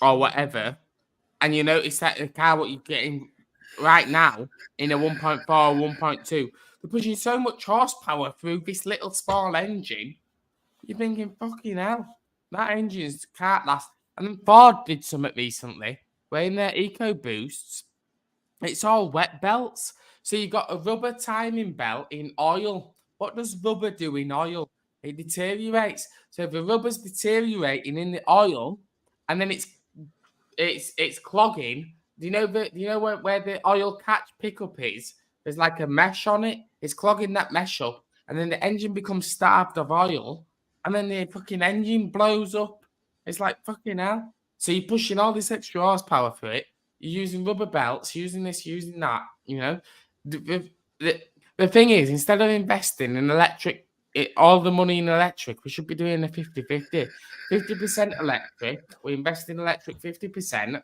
or whatever, and you notice that the car what you're getting right now in a 1.4 or 1.2, they're pushing so much horsepower through this little small engine. You're thinking, fucking hell, that engine's can't last. And then Ford did something recently where in their EcoBoosts, it's all wet belts. So you got a rubber timing belt in oil. What does rubber do in oil? It deteriorates. So if the rubber's deteriorating in the oil, and then it's clogging. Do you know where the oil catch pickup is? There's like a mesh on it. It's clogging that mesh up, and then the engine becomes starved of oil, and then the fucking engine blows up. It's like fucking hell. So you're pushing all this extra horsepower for it. You're using rubber belts, using this, using that. You know, the thing is, instead of investing in electric, all the money in electric, we should be doing a 50-50. 50% electric. We invest in electric 50% to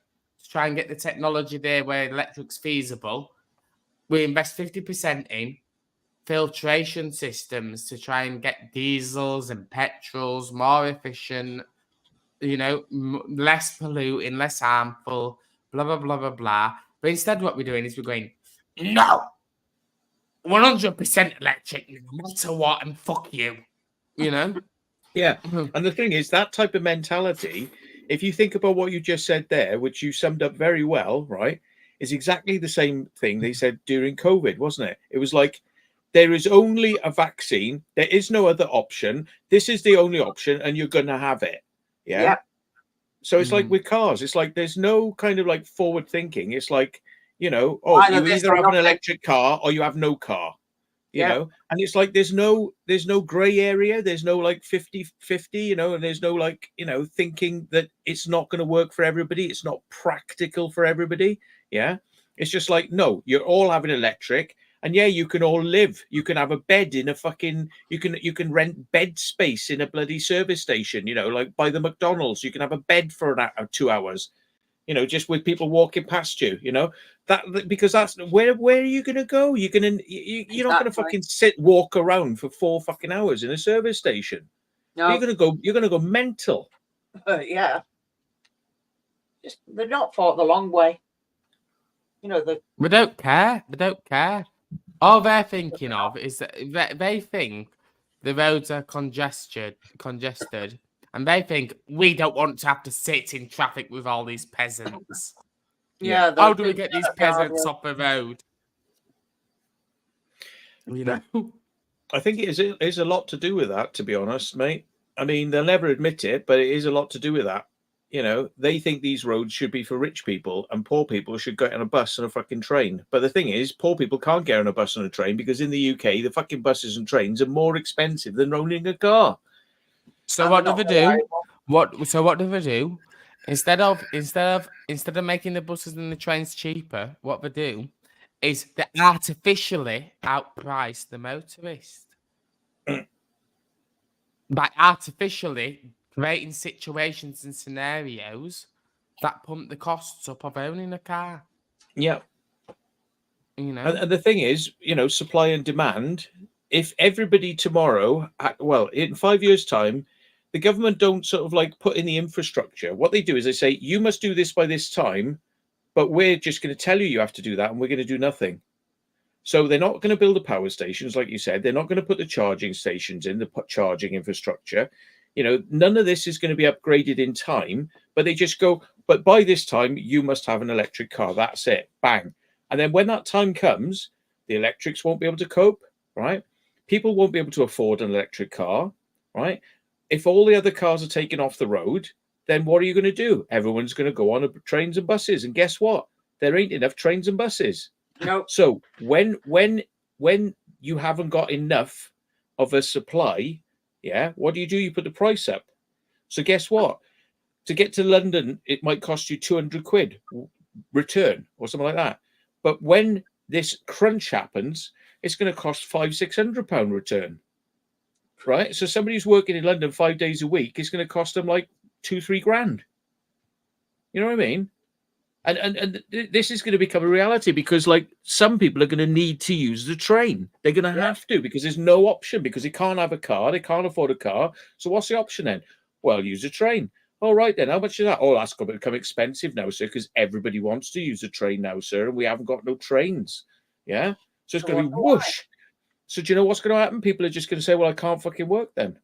try and get the technology there where electric's feasible. We invest 50% in filtration systems to try and get diesels and petrols more efficient, you know, less polluting, less harmful, blah, blah, blah, blah, blah. But instead what we're doing is we're going, no, 100% electric, no matter what, and fuck you, you know? Yeah. And the thing is, that type of mentality, if you think about what you just said there, which you summed up very well, right, is exactly the same thing they said during COVID, wasn't it? It was like, there is only a vaccine. There is no other option. This is the only option, and you're going to have it. Yeah. So it's like with cars. It's like there's no kind of like forward thinking. It's like, you know, you either have an electric car or you have no car. You know, and it's like there's no gray area. There's no like 50-50, you know, and there's no like, you know, thinking that it's not going to work for everybody. It's not practical for everybody. Yeah. It's just like, no, you're all having electric. And yeah, you can all live. You can have a bed in a fucking. You can rent bed space in a bloody service station. You know, like by the McDonald's, you can have a bed for an hour, 2 hours. You know, just with people walking past you. You know that because that's where are you going to go? You're not going to fucking walk around for 4 fucking hours in a service station. No, you're going to go mental. Yeah, just they're not fought the long way. You know we don't care. They don't care. All they're thinking of is that they think the roads are congested, and they think we don't want to have to sit in traffic with all these peasants. Yeah. How do we get these peasants off the road? You know? I think it is a lot to do with that, to be honest, mate. I mean, they'll never admit it, but it is a lot to do with that. You know, they think these roads should be for rich people and poor people should get on a bus and a fucking train. But the thing is, poor people can't get on a bus and a train because in the UK, the fucking buses and trains are more expensive than owning a car. So what do they do? What do they do? Instead of making the buses and the trains cheaper, what they do is they artificially outprice the motorist by artificially creating situations and scenarios that pump the costs up of owning a car. Yeah. You know, and the thing is, you know, supply and demand. If everybody tomorrow, in 5 years' time, the government don't sort of like put in the infrastructure. What they do is they say, you must do this by this time, but we're just going to tell you have to do that and we're going to do nothing. So they're not going to build the power stations, like you said. They're not going to put the charging stations in, the charging infrastructure. You know, none of this is going to be upgraded in time, but they just go, but by this time, you must have an electric car. That's it. Bang. And then when that time comes, the electrics won't be able to cope, right? People won't be able to afford an electric car, right? If all the other cars are taken off the road, then what are you going to do? Everyone's going to go on trains and buses. And guess what? there ain't enough trains and buses. No. So when you haven't got enough of a supply, yeah, what do? You put the price up. So guess what? To get to London, it might cost you 200 quid return or something like that. But when this crunch happens, it's going to cost £500-600 return. Right? So somebody who's working in London 5 days a week is going to cost them like 2-3 grand. You know what I mean? And this is going to become a reality because, like, some people are going to need to use the train. They're going to have to because there's no option because they can't have a car. They can't afford a car. So what's the option then? Well, use a train. All right, then. How much is that? Oh, that's going to become expensive now, sir, because everybody wants to use a train now, sir, and we haven't got no trains. Yeah? So it's going to be whoosh. So do you know what's going to happen? People are just going to say, well, I can't fucking work then.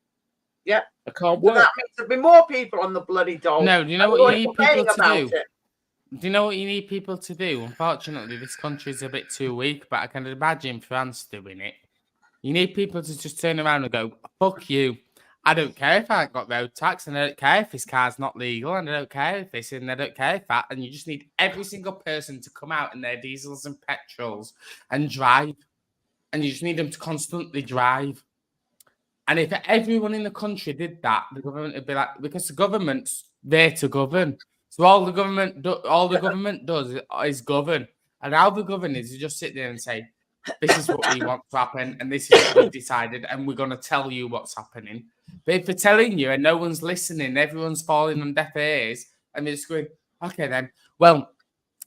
Yeah. I can't So work. that means there'll be more people on the bloody dole. No, you know what you need people to do? It. Do you know what you need people to do? Unfortunately, this country is a bit too weak, but I can imagine France doing it. You need people to just turn around and go, fuck you. I don't care if I ain't got road tax, and I don't care if this car's not legal, and I don't care if this, and I don't care if that. And you just need every single person to come out in their diesels and petrols and drive. And you just need them to constantly drive. And if everyone in the country did that, the government would be like, because the government's there to govern. So all the government does is govern. And how the govern is, you just sit there and say, this is what we want to happen, and this is what we've decided, and we're going to tell you what's happening. But if they're telling you and no one's listening, everyone's falling on deaf ears, and they're just going, okay then, well,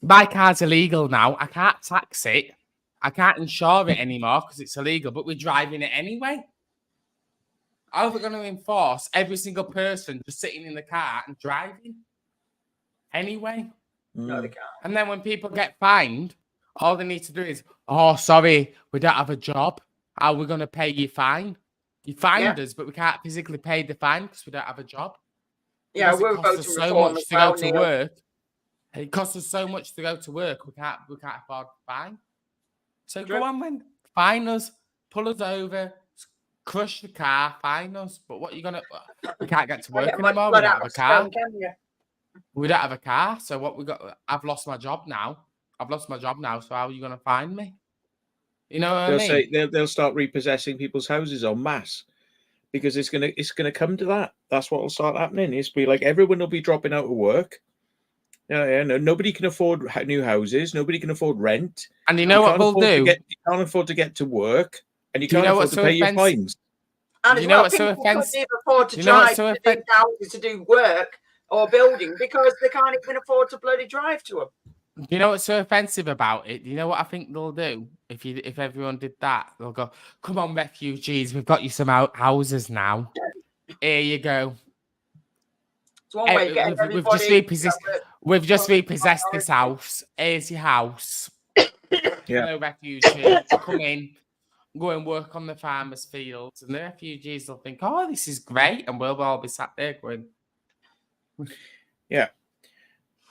my car's illegal now. I can't tax it. I can't insure it anymore because it's illegal, but we're driving it anyway. How are we going to enforce every single person just sitting in the car and driving anyway? No, they can't. And then when people get fined, all they need to do is, oh, sorry, we don't have a job. How are we going to pay your fine? You fined us, but we can't physically pay the fine because we don't have a job. Yeah, Because we're it costs us so much to go to work. It costs us so much to go to work. We can't afford to fine. So go on then, fine us, pull us over, crush the car, fine us. But what are you gonna? We can't get to work anymore. We don't have a car. We don't have a car. So what we got? I've lost my job now. So how are you gonna find me? You know what I mean? They'll start repossessing people's houses en masse because it's gonna come to that. That's what will start happening. It's be like everyone will be dropping out of work. Yeah, no, nobody can afford new houses. Nobody can afford rent. And you know what we'll do? You can't afford to get to work, and you can't afford to pay your fines. And you know what's so offensive? People can't afford to drive to do houses, to do work or building because they can't even afford to bloody drive to them. Do you know what's so offensive about it? Do you know what I think they'll do? If everyone did that, they'll go, come on, refugees, we've got you some houses now. Here you go. It's one way of getting We've just repossessed this house. Here's your house. No refugees. Come in, go and work on the farmers' fields. And the refugees will think, oh, this is great. And we'll all be sat there going. Yeah.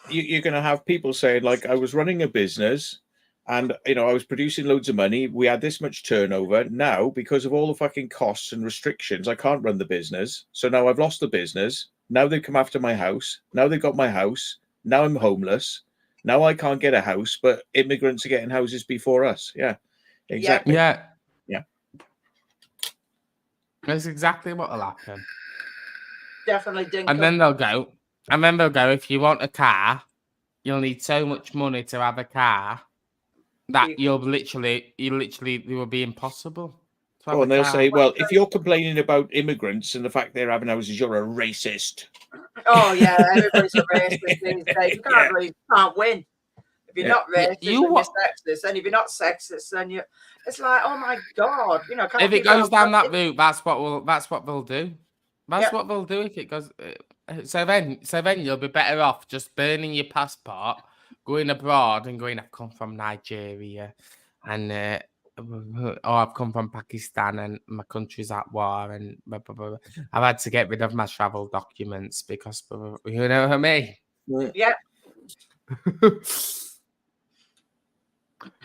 You're going to have people saying, like, I was running a business and, I was producing loads of money. We had this much turnover. Now, because of all the fucking costs and restrictions, I can't run the business. So now I've lost the business. Now they've come after my house. Now they've got my house. Now I'm homeless. Now I can't get a house, but immigrants are getting houses before us. Yeah, exactly. Yeah. Yeah. That's exactly what will happen. Definitely. And then they'll go, if you want a car, you'll need so much money to have a car that it will be impossible. Oh, and they'll say, well, if you're complaining about immigrants and the fact they're having houses, you're a racist. Oh, yeah, everybody's a racist these days. You can't win. If you're not racist, then you're sexist. And if you're not sexist, then it's like, oh my God. If it goes down that route, that's what they'll do. That's what they'll do if it goes. So then you'll be better off just burning your passport, going abroad and going, I've come from Nigeria and I've come from Pakistan and my country's at war and blah, blah, blah. I've had to get rid of my travel documents because you know what I mean? Yeah.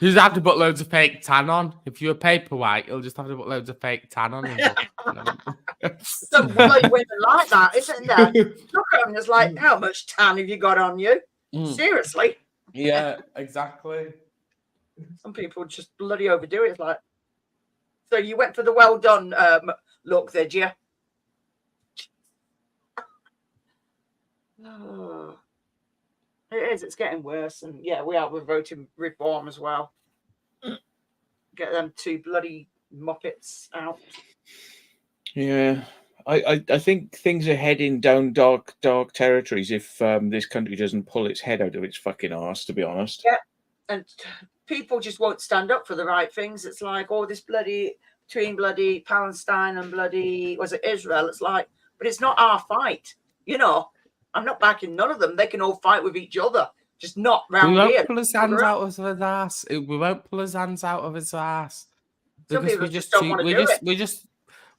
You just have to put loads of fake tan on. If you're a paper white, you'll just have to put loads of fake tan on. Some bloody women like that, isn't there? Look at them, it's like, how much tan have you got on you? Seriously? Yeah, exactly. Some people just bloody overdo it. It's like, so you went for the well done look, did you? Oh, it is. It's getting worse, and yeah, we're voting reform as well. Get them two bloody muppets out. Yeah, I think things are heading down dark territories if this country doesn't pull its head out of its fucking arse. To be honest. Yeah, and people just won't stand up for the right things. It's like all this bloody between bloody Palestine and bloody was it Israel? It's like, but it's not our fight. You know, I'm not backing none of them. They can all fight with each other, just not round We here. won't pull his hands out of his ass. We won't pull his hands out of his ass. Some Because people just don't want to do it.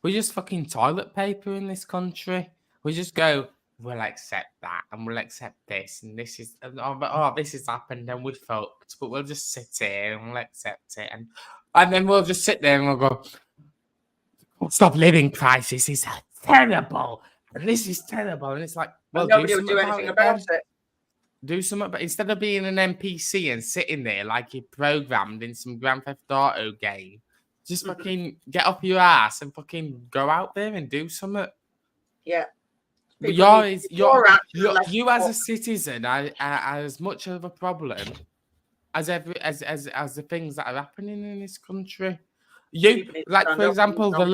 We're just fucking toilet paper in this country. We just go, we'll accept that and we'll accept this and this is this has happened and we're fucked, but we'll just sit here and we'll accept it and then we'll just sit there and we'll go, cost of living crisis is terrible and this is terrible, and it's like, well, nobody will do anything about it. Do something, but instead of being an NPC and sitting there like you're programmed in some Grand Theft Auto game, just fucking get off your ass and fucking go out there and do something. Yeah. You as a citizen are as much of a problem as the things that are happening in this country. You like, for example, the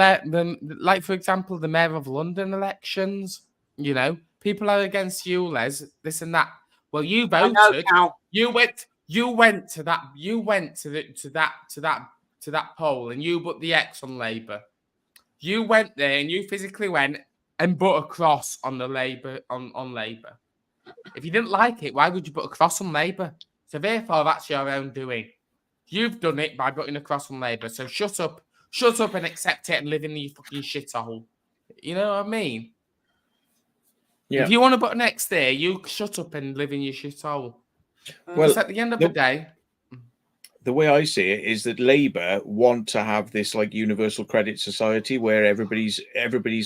mayor of London elections. You know, people are against you, Les. This and that. Well, you voted. You went to that poll, and you put the X on Labour. You went there, and you physically went and put a cross on the Labour on Labour. If you didn't like it, why would you put a cross on Labour? So therefore, that's your own doing. You've done it by putting a cross on Labour. So shut up and accept it and live in your fucking shithole. You know what I mean? Yeah. If you want to put an X there, you shut up and live in your shithole. Well, at the end of the day, the way I see it is that Labour want to have this like universal credit society where everybody's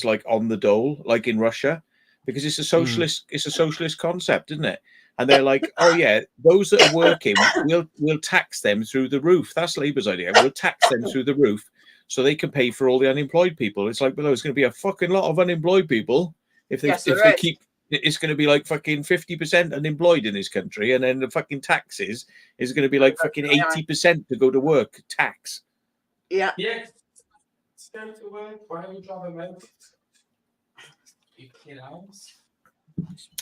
like on the dole, like in Russia, because it's a socialist concept, isn't it? And they're like, oh yeah, those that are working, we'll tax them through the roof. That's Labour's idea. We'll tax them through the roof so they can pay for all the unemployed people. It's like, well, there's going to be a fucking lot of unemployed people if they keep. It's going to be like fucking 50% unemployed in this country, and then the fucking taxes is going to be like fucking 80% to go to work tax. Yeah. Yeah. Go to work. Why don't you drive a motor?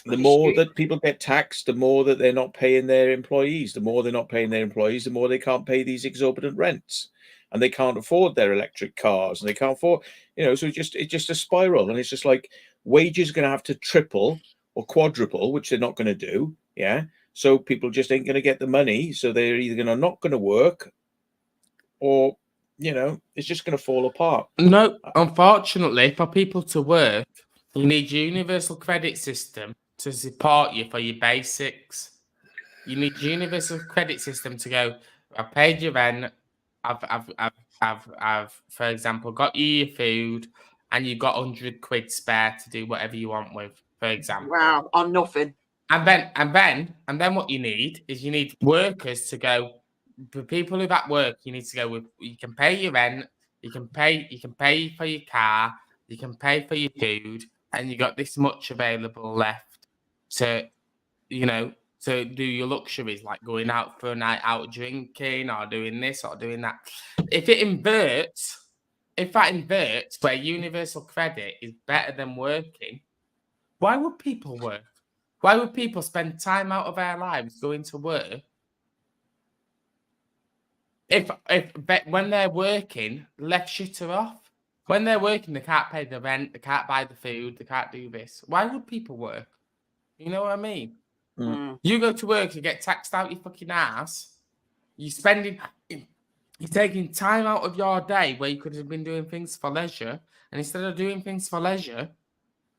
The more that people get taxed, the more that they're not paying their employees. The more they're not paying their employees, the more they can't pay these exorbitant rents, and they can't afford their electric cars, and they can't afford, so it's just a spiral, and it's just like wages are going to have to triple or quadruple, which they're not going to do. Yeah. So people just ain't going to get the money. So they're either not going to work, or, it's just going to fall apart. No, unfortunately, for people to work, you need your universal credit system to support you for your basics. You need your universal credit system to go, I've paid your rent, I've for example, got you your food, and you've got 100 quid spare to do whatever you want with, for example. Wow, on nothing. And then what you need is workers to go. For people who've at work, you need to go with. You can pay your rent, you can pay for your car, you can pay for your food, and you got this much available left to, to do your luxuries, like going out for a night out drinking or doing this or doing that. If that inverts where universal credit is better than working, why would people work? Why would people spend time out of their lives going to work if when they're working, left shitter off? When they're working, they can't pay the rent, they can't buy the food, they can't do this. Why would people work? You know what I mean? Mm. You go to work, you get taxed out your fucking ass. You're taking time out of your day where you could have been doing things for leisure, and instead of doing things for leisure,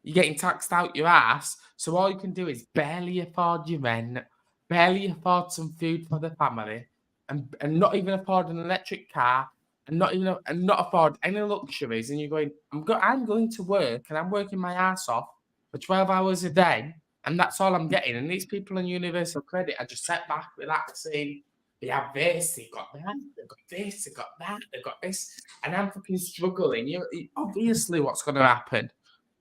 you're getting taxed out your ass. So all you can do is barely afford your rent, barely afford some food for the family, and not even afford an electric car, and not afford any luxuries. And you're going, I'm going to work, and I'm working my ass off for 12 hours a day And that's all I'm getting. And these people on universal credit are just sat back, relaxing. They have this, they got that, they got this, they got that, they got this. And I'm fucking struggling. Obviously, what's going to happen?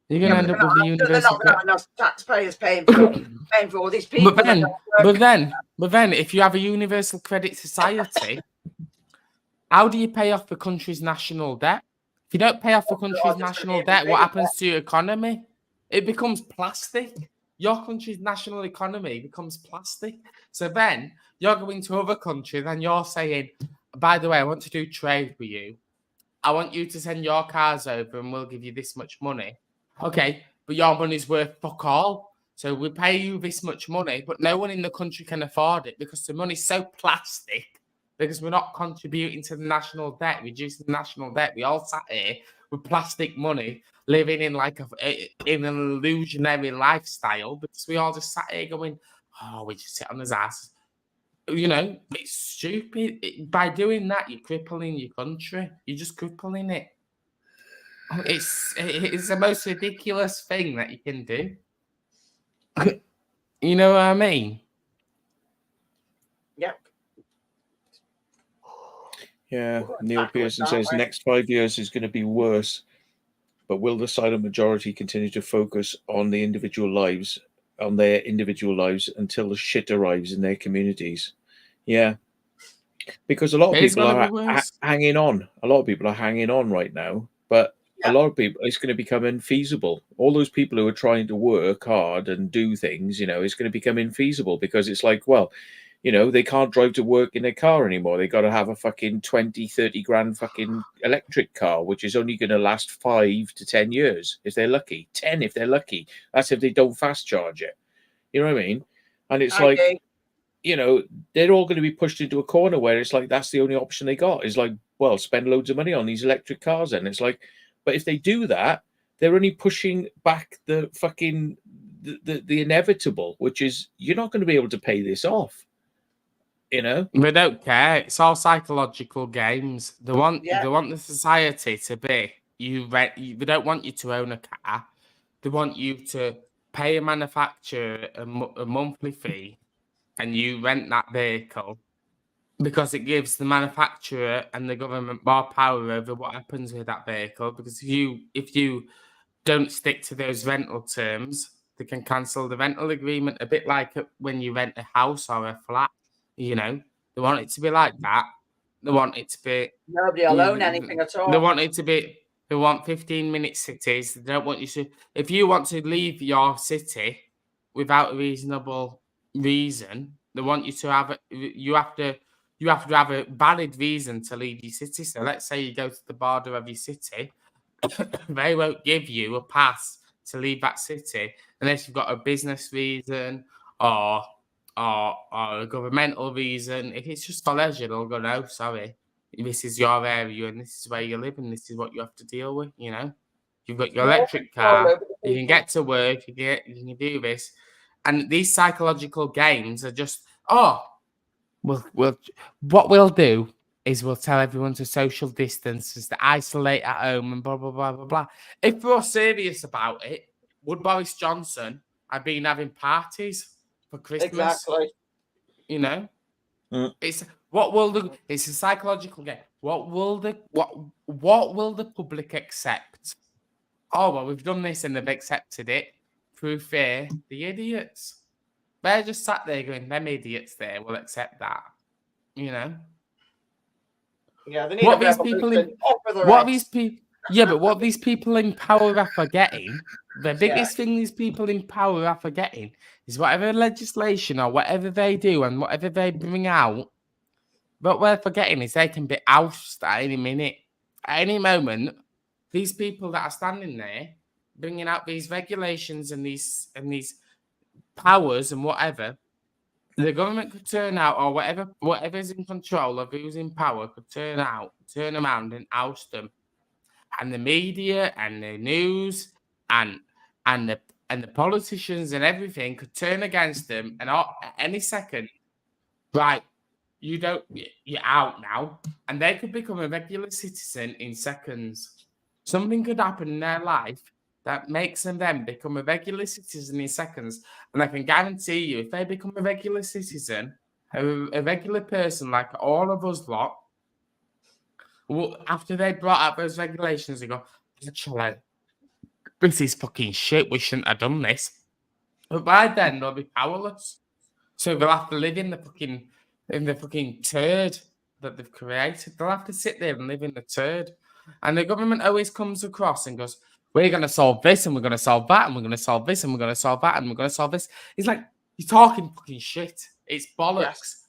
You're going to end up with the universal credit. They're not enough taxpayers paying for all these people. But then, if you have a universal credit society, how do you pay off the country's national debt? If you don't pay off the country's national debt, what happens to your economy? It becomes plastic. Your country's national economy becomes plastic. So then you're going to other countries and you're saying, by the way, I want to do trade with you. I want you to send your cars over and we'll give you this much money. Okay, but your money's worth fuck all. So we pay you this much money, but no one in the country can afford it because the money's so plastic, because we're not contributing to the national debt, reducing the national debt. We all sat here with plastic money, living in like in an illusionary lifestyle, because we all just sat here going, oh, we just sit on his ass. You know, it's stupid. By doing that, you're crippling your country. You're just crippling it. It's the most ridiculous thing that you can do. You know what I mean? Yep. Yeah, Neil Pearson says next 5 years is going to be worse, but will the silent majority continue to focus on the individual lives, on their individual lives, until the shit arrives in their communities? Yeah, because a lot of people are hanging on. A lot of people are hanging on right now, but a lot of people, it's going to become infeasible. All those people who are trying to work hard and do things, you know, it's going to become infeasible because it's like, well, you know, they can't drive to work in their car anymore. They got to have a fucking 20, 30 grand fucking electric car, which is only going to last 5 to 10 years if they're lucky. 10 if they're lucky. That's if they don't fast charge it. You know what I mean? And it's like, you know, they're all going to be pushed into a corner where it's like that's the only option they got is like, well, spend loads of money on these electric cars. And it's like, but if they do that, they're only pushing back the fucking the inevitable, which is you're not going to be able to pay this off. You know, they don't care. It's all psychological games. They want the society to be they don't want you to own a car. They want you to pay a manufacturer a monthly fee, and you rent that vehicle because it gives the manufacturer and the government more power over what happens with that vehicle. Because if you don't stick to those rental terms, they can cancel the rental agreement. A bit like when you rent a house or a flat. You know, they want it to be like that. They want it to be... Nobody will own anything at all. They want it to be... They want 15-minute cities. They don't want you to... If you want to leave your city without a reasonable reason, they want you to have... You have to have a valid reason to leave your city. So let's say you go to the border of your city. They won't give you a pass to leave that city unless you've got a business reason or a governmental reason. If it's just for leisure, they'll go, no, sorry, this is your area and this is where you live and this is what you have to deal with, you know. You've got your electric car, you can get to work, you can do this. And these psychological games are just, what we'll do is we'll tell everyone to social distance, to isolate at home and blah, blah, blah, blah, blah. If we're serious about it, would Boris Johnson have been having parties for Christmas? Exactly. You know, it's a psychological game. What will the public accept? Oh well, we've done this and they've accepted it through fear. The idiots. They're just sat there going, them idiots there will accept that. You know. Yeah, they need what these people what these people in power are forgetting, the biggest thing these people in power are forgetting is whatever legislation or whatever they do and whatever they bring out, what we're forgetting is they can be ousted at any minute. At any moment, these people that are standing there bringing out these regulations and these powers and whatever, the government could turn out, or whatever's in control of who's in power could turn around and oust them. And the media and the news and the politicians and everything could turn against them, and at any second, right, you're out now, and they could become a regular citizen in seconds. Something could happen in their life that makes them then become a regular citizen in seconds. And I can guarantee you, if they become a regular citizen, a regular person like all of us lot, after they brought out those regulations, they go, actually, this is fucking shit. We shouldn't have done this. But by then, they'll be powerless. So they'll have to live in the fucking turd that they've created. They'll have to sit there and live in the turd. And the government always comes across and goes, we're going to solve this, and we're going to solve that, and we're going to solve this, and we're going to solve that, and we're going to solve this. It's like, you're talking fucking shit. It's bollocks. Yes.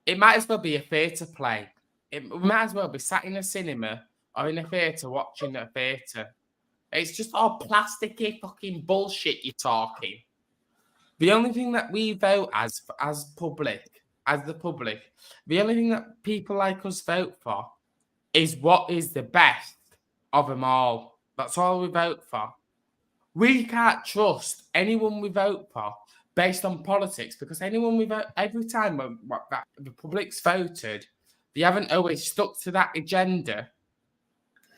It might as well be a theatre play. It might as well be sat in a cinema or in a theatre watching a theatre. It's just all plasticky fucking bullshit you're talking. The only thing that we vote as the public, the only thing that people like us vote for is what is the best of them all. That's all we vote for. We can't trust anyone we vote for based on politics, because anyone we vote, every time that the public's voted, they haven't always stuck to that agenda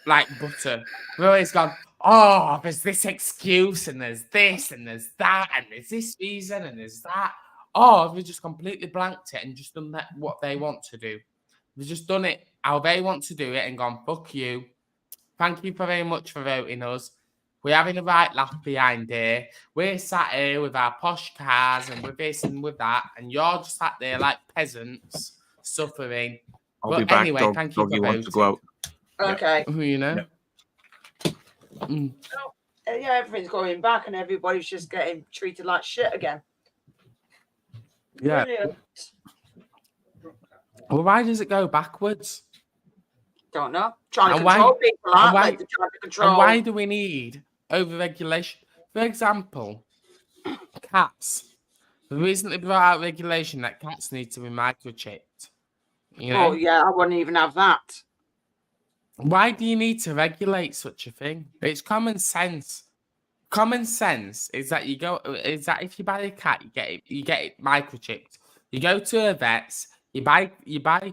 like butter. We've always gone, oh, there's this excuse, and there's this, and there's that, and there's this reason, and there's that. Or we've just completely blanked it and just done that what they want to do. We've just done it how they want to do it and gone, fuck you. Thank you very much for voting us. We're having a right laugh behind here. We're sat here with our posh cars and with this and with that, and you're just sat there like peasants suffering. I'll be back. Anyway, thank you for voting. Want to go out. Okay. You know? Yeah. Yeah, everything's going back and everybody's just getting treated like shit again. Yeah. Brilliant. Well, why does it go backwards? Don't know. Trying to And why- control people, aren't and they? They're trying to control. And why do we need over-regulation? For example, cats. We recently brought out regulation that cats need to be microchipped. You know? Oh, yeah, I wouldn't even have that. Why do you need to regulate such a thing? It's common sense. Common sense is that if you buy a cat, you get it microchipped. You go to a vet's, you buy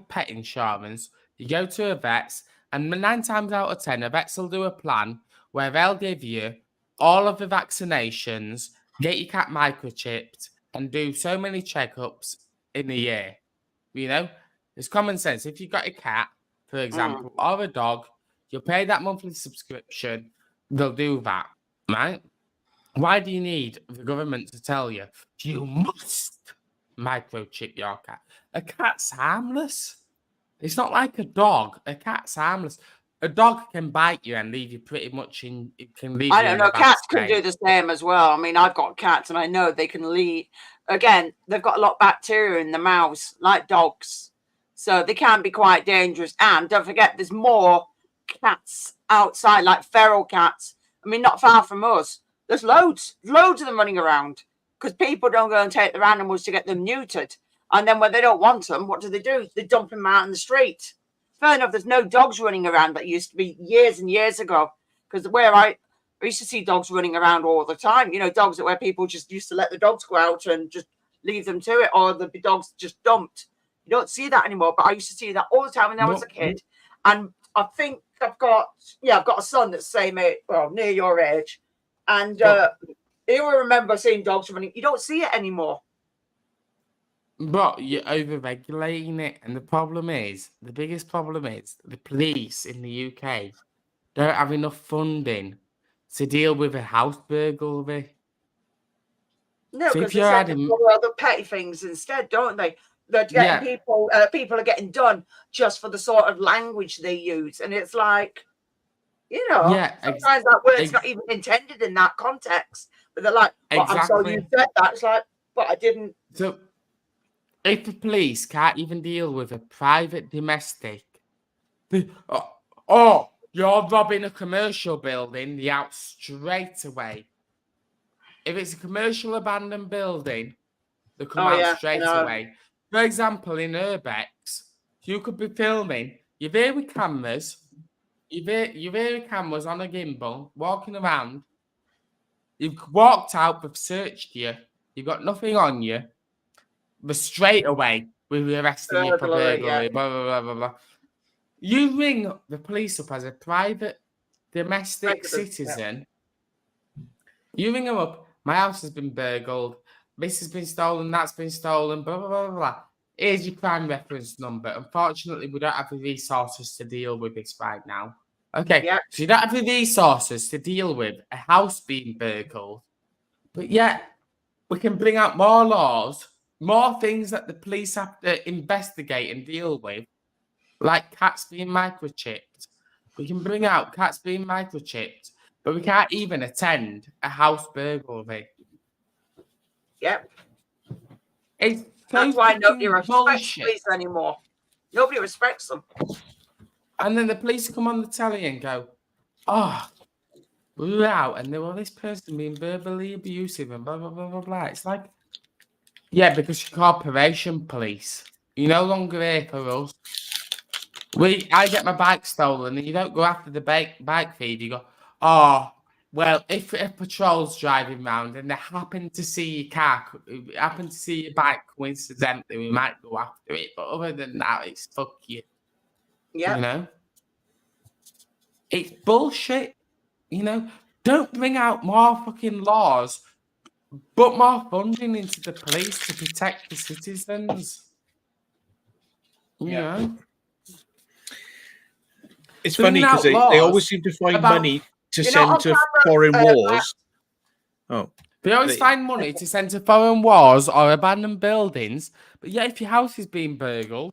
pet insurance, you go to a vet's, and 9 times out of 10, a vet's will do a plan where they'll give you all of the vaccinations, get your cat microchipped, and do so many checkups in a year. You know, it's common sense. If you've got a cat, for example, or a dog, you'll pay that monthly subscription. They'll do that, right? Why do you need the government to tell you you must microchip your cat? A cat's harmless. It's not like a dog. A cat's harmless. A dog can bite you and leave you pretty much in. It can leave. I don't know. Cats can do the same as well. I mean, I've got cats, and I know they can leave. Again, they've got a lot of bacteria in the mouths, like dogs, so they can be quite dangerous. And don't forget, there's more cats outside, like feral cats. I mean, not far from us, there's loads of them running around because people don't go and take their animals to get them neutered. And then when they don't want them, what do? They dump them out in the street. Fair enough, there's no dogs running around that used to be years and years ago. Because where I used to see dogs running around all the time, you know, dogs where people just used to let the dogs go out and just leave them to it, or the dogs just dumped. You don't see that anymore, but I used to see that all the time when I was a kid. And I think I've got a son that's the same age, well, near your age. And he will remember seeing dogs running. You don't see it anymore. But you're over-regulating it, and the biggest problem is the police in the UK don't have enough funding to deal with a house burglary. No, So because if you're adding- all other petty things instead, don't they? They're getting people are getting done just for the sort of language they use, and it's like, you know, sometimes that word's not even intended in that context. But they're like, well, I'm sorry you said that. It's like, but I didn't. So if the police can't even deal with a private domestic, you're robbing a commercial building, they're out straight away. If it's a commercial abandoned building, they come out straight away. For example, in Urbex, you could be filming, you're there with cameras, you're there with cameras on a gimbal, walking around, you've walked out, they've searched you, you've got nothing on you, but straight away, we're arresting you for burglary, blah, blah, blah, blah, blah. You ring the police up as a private domestic citizen, You ring them up. My house has been burgled. This has been stolen. That's been stolen. Blah blah blah blah. Here's your crime reference number. Unfortunately, we don't have the resources to deal with this right now. Okay, Yeah. so you don't have the resources to deal with a house being burgled, but yet we can bring out more laws, more things that the police have to investigate and deal with, like cats being microchipped. We can bring out cats being microchipped, but we can't even attend a house burglary. Yep. It's That's why nobody fucking respects bullshit. police anymore. Nobody respects them. And then the police come on the telly and go, "Oh, we're out," and there was this person being verbally abusive and blah blah blah blah blah. It's like, yeah, because you're corporation police. You're no longer here for us. I get my bike stolen, and you don't go after the bike thief. You go, "Oh, well, if a patrol's driving round and they happen to see your car, happen to see your bike coincidentally, we might go after it. But other than that, it's fuck you." Yeah. You know? It's bullshit. You know? Don't bring out more fucking laws, but more funding into the police to protect the citizens. You know? It's Bringing funny because out they laws always seem to find about- money to You know, send on to camera, foreign wars. Oh, They always They- find money to send to foreign wars or abandoned buildings. But yeah, if your house is being burgled,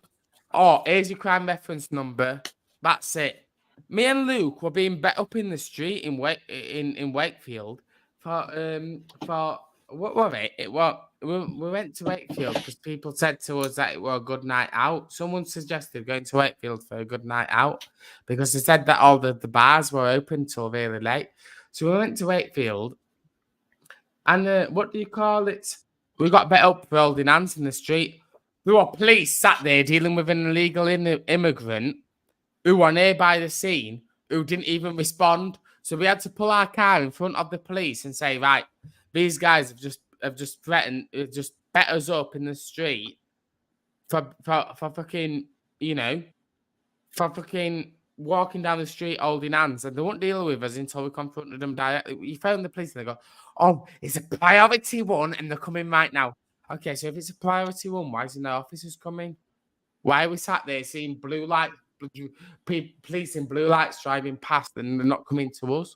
here's your crime reference number. That's it. Me and Luke were being bet up in the street in Wakefield for what was it? We went to Wakefield because people said to us that it was a good night out. Someone suggested going to Wakefield for a good night out because they said that all the bars were open till really late. So we went to Wakefield. And what do you call it? We got bet up for holding hands in the street. There were police sat there dealing with an illegal immigrant who were nearby the scene who didn't even respond. So we had to pull our car in front of the police and say, right, these guys have just threatened, just bet us up in the street for fucking, for fucking walking down the street holding hands, and they won't deal with us until we confronted them directly. We found the police and they go, "Oh, it's a priority one and they're coming right now." Okay, so if it's a priority one, why isn't the officers coming? Why are we sat there seeing blue light, police in blue lights driving past and they're not coming to us?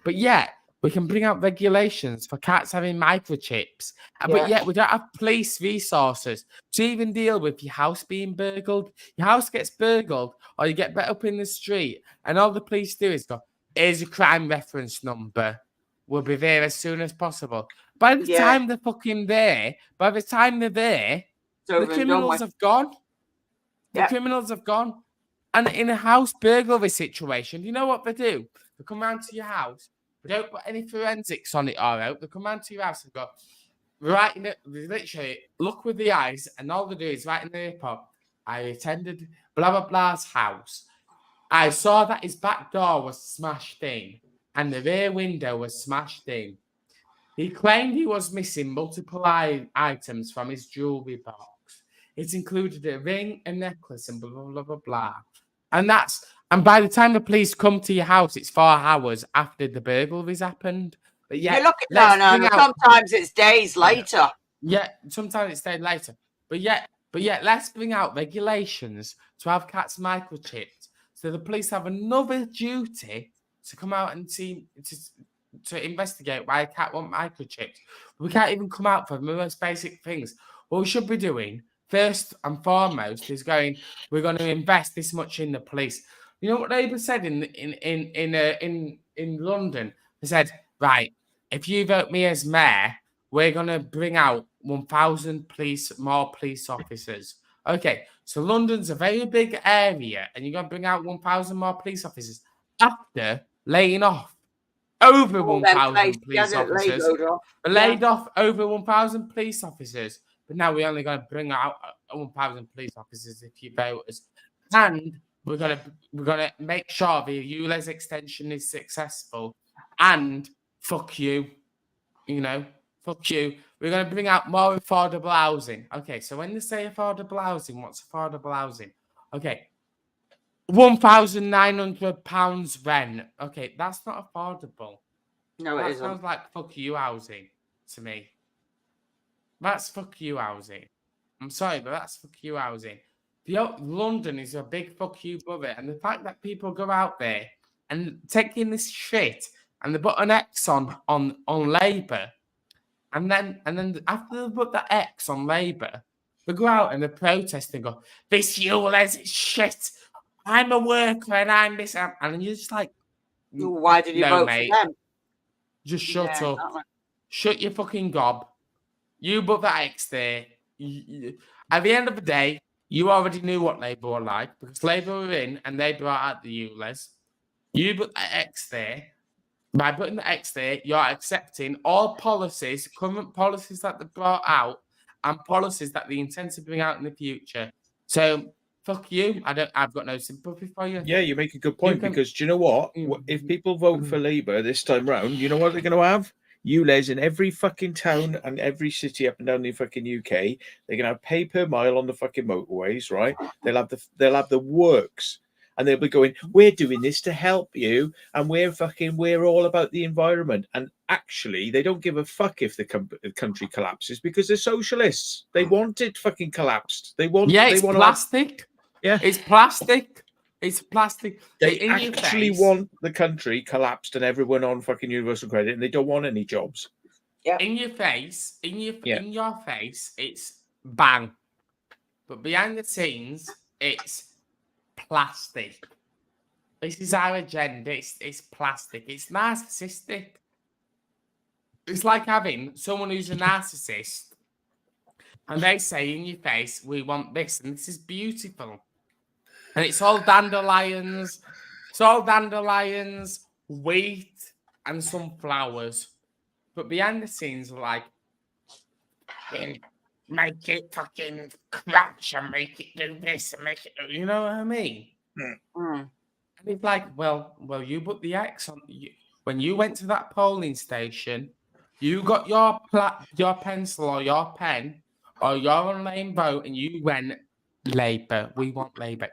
But yet we can bring out regulations for cats having microchips, but yet we don't have police resources to even deal with your house being burgled. Your house gets burgled or you get bet up in the street and all the police do is go, "Here's your crime reference number. We'll be there as soon as possible." By the time they're fucking there, the criminals have gone. The criminals have gone. And in a house burglary situation, you know what they do? They come round to your house. They don't put any forensics on it or out. They come round to your house and go, right in it, they literally look with the eyes, and all they do is right in the report, "I attended blah blah blah's house. I saw that his back door was smashed in and the rear window was smashed in. He claimed he was missing multiple items from his jewelry box. It included a ring, a necklace, and blah blah blah blah blah." And by the time the police come to your house, it's 4 hours after the burglary's happened. But yeah, sometimes it's days later. Yeah, sometimes it's days later. But yet, let's bring out regulations to have cats microchipped, so the police have another duty to come out and see to investigate why a cat won't microchipped. We can't even come out for the most basic things. What we should be doing first and foremost is we're going to invest this much in the police. You know what Labour said in London? They said, right, if you vote me as mayor, we're going to bring out 1,000 more police officers. Okay, so London's a very big area, and you're going to bring out 1,000 more police officers after laying off over 1,000 police officers. Laid off over 1,000 police officers, but now we're only going to bring out 1,000 police officers if you vote us. And we're gonna make sure the ULEZ extension is successful. And fuck you, fuck you. We're gonna bring out more affordable housing. Okay, so when they say affordable housing, what's affordable housing? Okay, £1,900 rent. Okay, that's not affordable. No, it That isn't. sounds like fuck you housing to me. That's fuck you housing. I'm sorry, but that's fuck you housing. London is a big fuck you brother, and the fact that people go out there and taking this shit and they put an X on Labour, and then after they put that X on Labour, they go out and they protest and go, "This ULEZ is shit. I'm a worker and I'm this," and you're just like, Why did you no, vote mate. for them? Just shut Yeah, up. exactly. Shut your fucking gob. You put that X there. At the end of the day, you already knew what Labour were like because Labour were in and they brought out the ULEZ. You put that X there. By putting the X there, you're accepting all policies, current policies that they brought out, and policies that they intend to bring out in the future. So fuck you. I've got no sympathy for you. Yeah, you make a good point can- because do you know what? If people vote for Labour this time round, you know what they're going to have? ULEZ in every fucking town and every city up and down the fucking UK. They're going to have pay per mile on the fucking motorways, right? They'll have the works. And they'll be going, we're doing this to help you, and we're all about the environment. And actually, they don't give a fuck if the country collapses because they're socialists. They want it fucking collapsed. It's plastic. Yeah, it's plastic. It's plastic. They actually want the country collapsed and everyone on fucking universal credit, and they don't want any jobs. Yeah. In your face, in your face, it's bang. But behind the scenes, it's plastic. This is our agenda. It's plastic. It's narcissistic. It's like having someone who's a narcissist and they say in your face, we want this, and this is beautiful. And it's all dandelions. It's all dandelions, wheat, and some flowers. But behind the scenes, like, make it fucking crash and make it do this and make it do, you know what I mean? Mm. And it's like, well, you put the X on. When you went to that polling station, you got your pencil or your pen or your online vote, and you went Labour. We want Labour.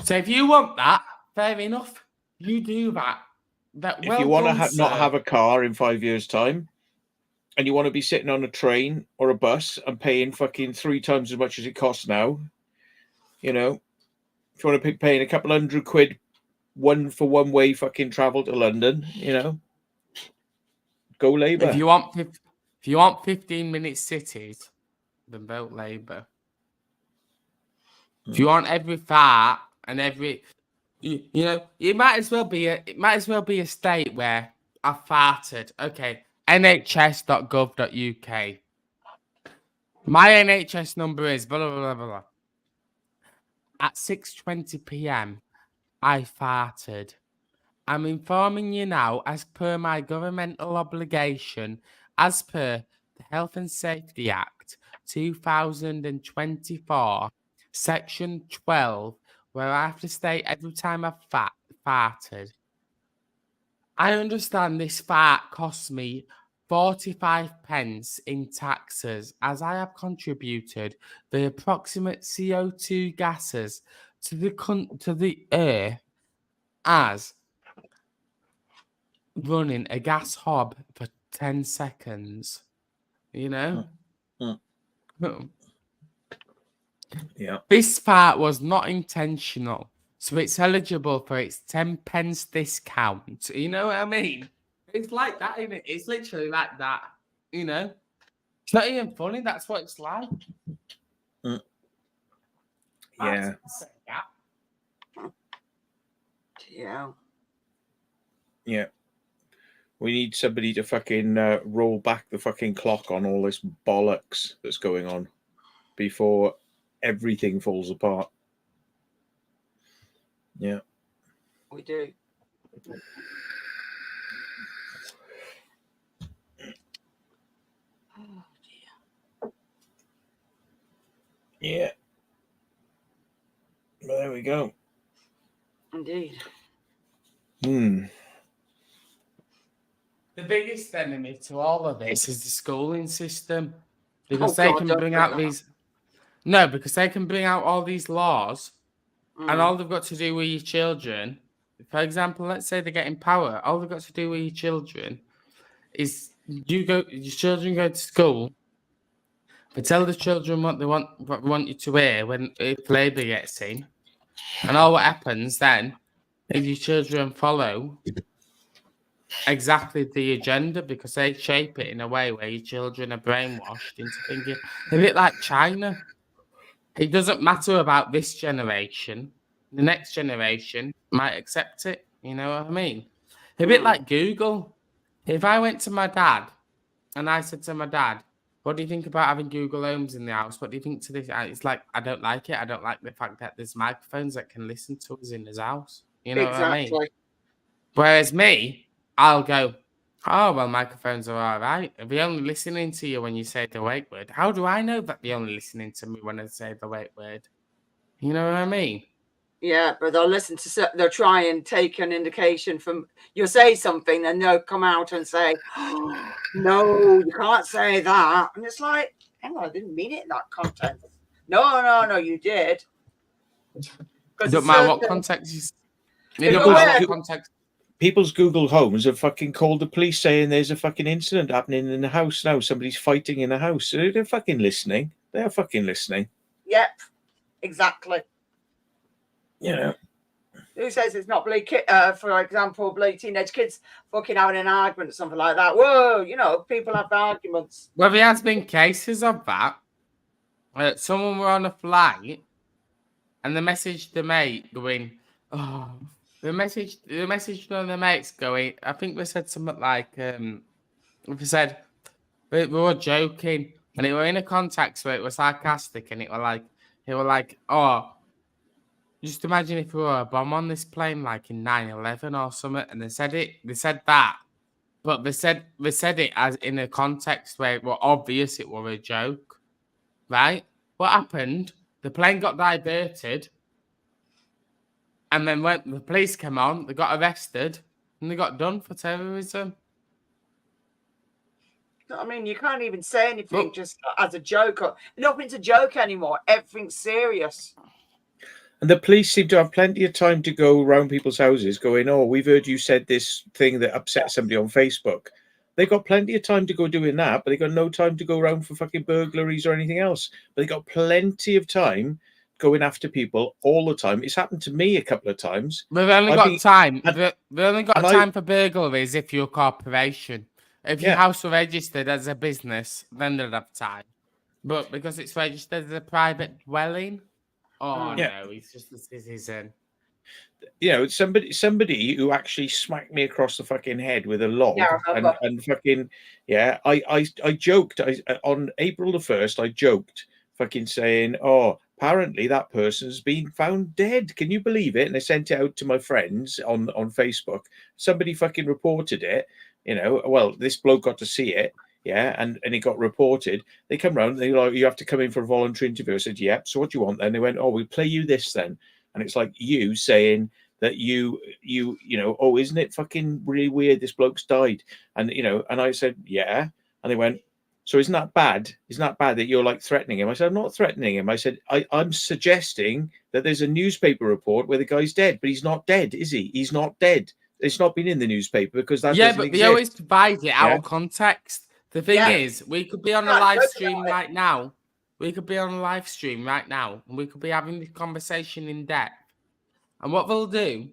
So if you want that, fair enough. You do that. If you want to not have a car in 5 years' time, and you want to be sitting on a train or a bus and paying fucking 3 times as much as it costs now, you know, if you want to be paying a couple £100 one way fucking travel to London, you know, go Labour. If you want 15-minute cities, then vote Labour. If you want every fart and every, you know, it might as well be a state where I farted. Okay, nhs.gov.uk. My NHS number is blah, blah, blah, blah, blah. At 6:20 p.m, I farted. I'm informing you now, as per my governmental obligation, as per the Health and Safety Act 2024, Section 12, where I have to state every time I've farted. I understand this fart costs me 45p in taxes, as I have contributed the approximate CO2 gases to the air as running a gas hob for 10 seconds. You know? Yeah. This part was not intentional, so it's eligible for its 10p discount. You know what I mean? It's like that, isn't it? It's literally like that. You know? It's not even funny. That's what it's like. Yeah. Yeah. Yeah. We need somebody to fucking roll back the fucking clock on all this bollocks that's going on before everything falls apart. Yeah. We do. Oh, dear. Yeah. Well, there we go. Indeed. The biggest enemy to all of this is the schooling system, because Oh, they God, can don't bring bring out that these. No, because they can bring out all these laws, and all they've got to do with your children For example, let's say they're getting power. All they've got to do with your children is your children go to school, but tell the children what they want you to hear if Labour gets in, and all what happens then is your children follow exactly the agenda because they shape it in a way where your children are brainwashed into thinking a bit like China. It doesn't matter about this generation. The next generation might accept it. You know what I mean? A bit like Google. If I went to my dad and I said to my dad, what do you think about having Google Homes in the house? What do you think to this? It's like, I don't like it. I don't like the fact that there's microphones that can listen to us in his house. You know what I mean? Whereas me, I'll go, oh, well, microphones are all right. Are they only listening to you when you say the wake word? How do I know that they're only listening to me when I say the wake word? You know what I mean? Yeah, but they'll listen to, they'll try and take an indication from, you'll say something, then they'll come out and say, oh, no, you can't say that. And it's like, hang on, I didn't mean it in that context. No, you did. Don't matter what context. People's Google Homes have fucking called the police saying there's a fucking incident happening in the house now. Somebody's fighting in the house. They're fucking listening. They're fucking listening. Yep, exactly. You know. Who says it's not for example, teenage kids fucking having an argument or something like that? Whoa, people have arguments. Well, there has been cases of that. Someone were on a flight and they messaged the mate going, oh, the message on the mates going, I think they said something like, we said, we were joking and it were in a context where it was sarcastic and it were like, oh, just imagine if we were a bomb on this plane, like in 9/11 or something, and they said that, but they said it as in a context where it was obvious it was a joke, right? What happened? The plane got diverted, and then when the police came on, they got arrested, and they got done for terrorism. I mean, you can't even say anything just as a joke. Nothing's a joke anymore. Everything's serious. And the police seem to have plenty of time to go around people's houses going, oh, we've heard you said this thing that upset somebody on Facebook. They got plenty of time to go doing that, but they got no time to go around for fucking burglaries or anything else. But they got plenty of time going after people all the time. It's happened to me a couple of times. We've only got time. We've only got time for burglaries if you're a corporation. If your house were registered as a business, then they'll have time. But because it's registered as a private dwelling, no, it's just a citizen. Somebody who actually smacked me across the fucking head with a log and fucking I joked on April the 1st. I joked, fucking saying, "Oh, apparently that person's been found dead." Can you believe it? And I sent it out to my friends on Facebook. Somebody fucking reported it. Well, this bloke got to see it. Yeah, and it got reported. They come round, they're like, you have to come in for a voluntary interview. I said, yeah, so what do you want then? They went, oh, we'll play you this then. And it's like you saying that you oh, isn't it fucking really weird this bloke's died? And, and I said, yeah. And they went, so isn't that bad? Isn't that bad that you're like threatening him? I said, I'm not threatening him. I said, I'm suggesting that there's a newspaper report where the guy's dead, but he's not dead, is he? He's not dead. It's not been in the newspaper because that doesn't but exist. they always divide it out of context. The thing is, we could be on a live stream right now. We could be on a live stream right now, and we could be having this conversation in depth. And what they'll do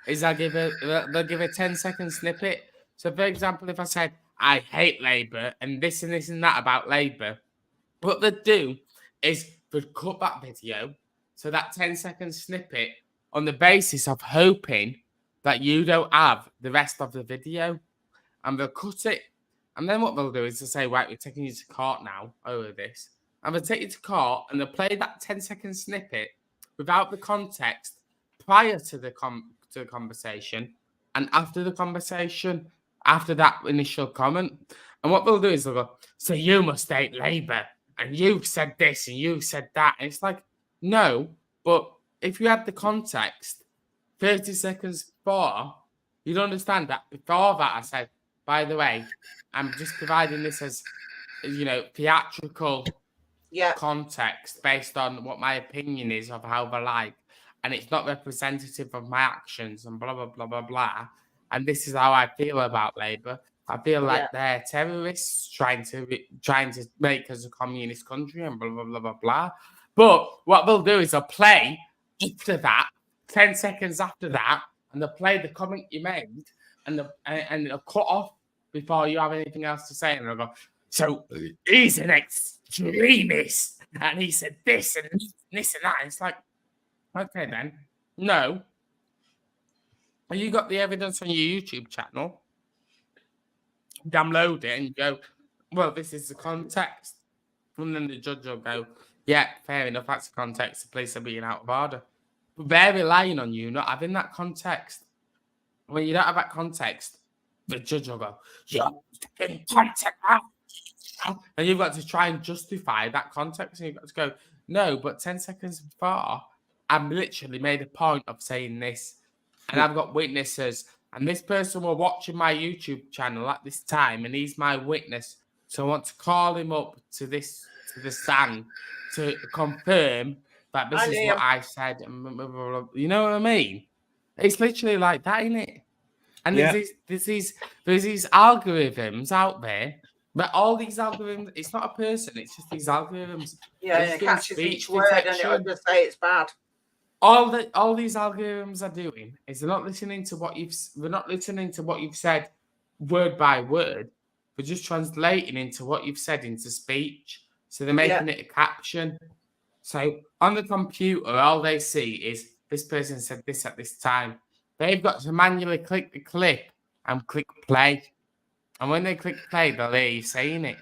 is they'll give a 10-second snippet. So, for example, if I said, I hate Labour, and this and this and that about Labour, what they'd do is they'd cut that video, so that 10-second snippet, on the basis of hoping that you don't have the rest of the video, and they'll cut it. And then what they'll do is they'll say, right, we're taking you to court now over this. And they'll take you to court and they'll play that 10-second snippet without the context prior to the conversation and after the conversation, after that initial comment. And what they'll do is they'll go, so you must hate Labour and you've said this and you've said that. And it's like, no, but if you had the context 30 seconds before, you'd understand that before that I said, by the way, I'm just providing this as, theatrical context based on what my opinion is of how they like. and it's not representative of my actions and blah, blah, blah, blah, blah. And this is how I feel about Labour. I feel like they're terrorists trying to make us a communist country and blah, blah, blah, blah, blah. But what they'll do is they'll play after that, 10 seconds after that, and they'll play the comment you made, and they'll cut off before you have anything else to say. And they'll go, so he's an extremist, and he said this and this and that. And it's like, okay then. No. You got the evidence on your YouTube channel. Download it and you go, well, this is the context. And then the judge will go, yeah, fair enough, that's the context. The police are being out of order. But they're relying on you not having that context. When you don't have that context, the judge will go, yeah, in context. And you've got to try and justify that context. And you've got to go, no, but 10 seconds before, I've literally made a point of saying this. And I've got witnesses. And this person was watching my YouTube channel at this time, and he's my witness. So I want to call him up to the stand to confirm that this is what I said. You know what I mean? It's literally like that, isn't it? And there's these algorithms out there, but all these algorithms, it's not a person, it's just these algorithms. Yeah, and it catches each word and it'll just say it's bad. All these algorithms are doing is they're not listening to what you've said word by word. They're just translating into what you've said into speech. So they're making it a caption. So on the computer, all they see is this person said this at this time. They've got to manually click the clip and click play. And when they click play, they'll hear you saying it.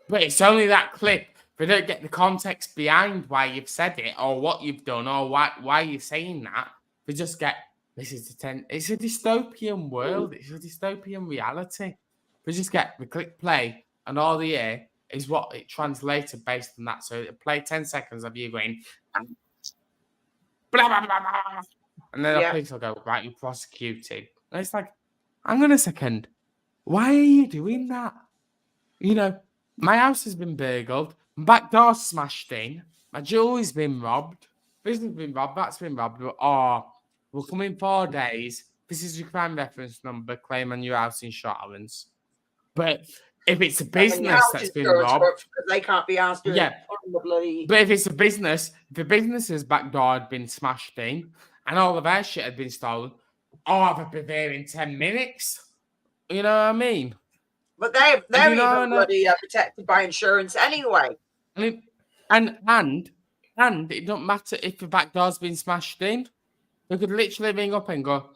But it's only that clip. They don't get the context behind why you've said it or what you've done or why you're saying that. They just get, it's a dystopian world. It's a dystopian reality. They just get the click play and all the air is what it translated based on that. So it play 10 seconds of you going, blah, blah, blah, blah. And then the police will go, right, you're prosecuted. And it's like, hang on a second. Why are you doing that? You know, my house has been burgled. My back door's smashed in. My jewelry's been robbed. This has been robbed. That's been robbed. Or we'll come in 4 days. This is your crime reference number. Claim on your house insurance. But if it's a business that's been robbed, they can't be asked. But if it's a business, if the business's back door had been smashed in and all of their shit had been stolen, I'll be there in 10 minutes. You know what I mean? But they're even bloody protected by insurance anyway. And it don't matter if the back door's been smashed in. They could literally ring up and go,